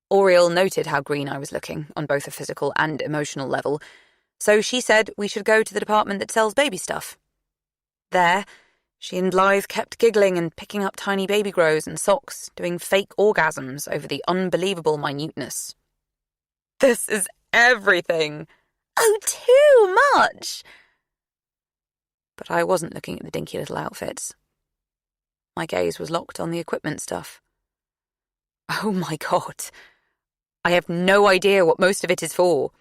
Oriel noted how green I was looking on both a physical and emotional level, so she said we should go to the department that sells baby stuff. There, she and Blythe kept giggling and picking up tiny baby grows and socks, doing fake orgasms over the unbelievable minuteness. This is everything. Oh, too much! But I wasn't looking at the dinky little outfits. My gaze was locked on the equipment stuff. Oh my God. I have no idea what most of it is for.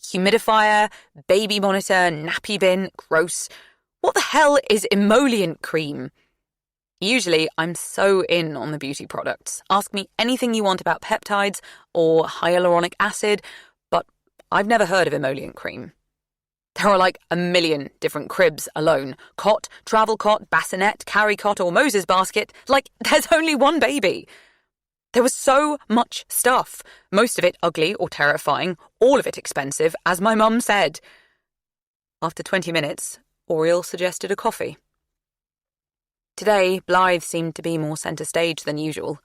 Humidifier, baby monitor, nappy bin, gross. What the hell is emollient cream? Usually, I'm so in on the beauty products. Ask me anything you want about peptides or hyaluronic acid, but I've never heard of emollient cream. There are like a million different cribs alone. Cot, travel cot, bassinet, carry cot, or Moses basket. Like, there's only one baby. There was so much stuff, most of it ugly or terrifying, all of it expensive, as my mum said. After 20 minutes, Oriel suggested a coffee. Today, Blythe seemed to be more centre stage than usual,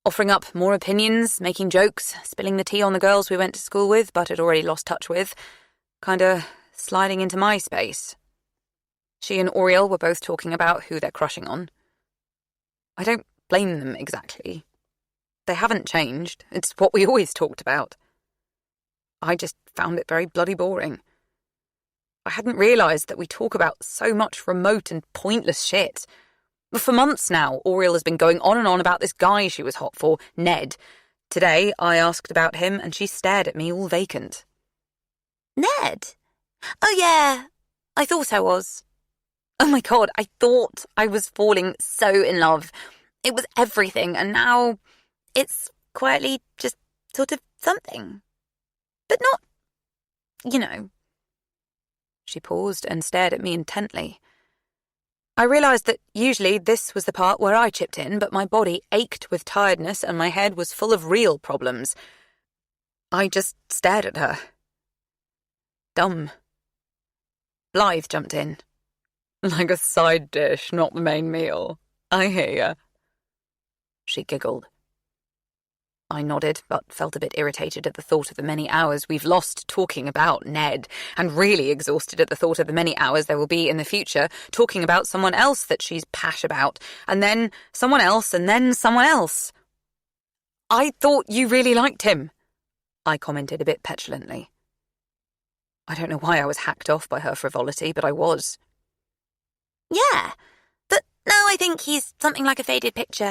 offering up more opinions, making jokes, spilling the tea on the girls we went to school with but had already lost touch with, kinda sliding into my space. She and Oriel were both talking about who they're crushing on. I don't blame them exactly. They haven't changed. It's what we always talked about. I just found it very bloody boring. I hadn't realised that we talk about so much remote and pointless shit. For months now, Oriel has been going on and on about this guy she was hot for, Ned. Today, I asked about him and she stared at me all vacant. Ned? Oh yeah, I thought I was. Oh my God, I thought I was falling so in love. It was everything, and now it's quietly just sort of something. But not, you know. She paused and stared at me intently. I realised that usually this was the part where I chipped in, but my body ached with tiredness and my head was full of real problems. I just stared at her. Dumb. Blythe jumped in. Like a side dish, not the main meal. I hear ya. She giggled. I nodded, but felt a bit irritated at the thought of the many hours we've lost talking about Ned, and really exhausted at the thought of the many hours there will be in the future talking about someone else that she's pash about, and then someone else, and then someone else. I thought you really liked him, I commented a bit petulantly. I don't know why I was hacked off by her frivolity, but I was. Yeah, but now I think he's something like a faded picture.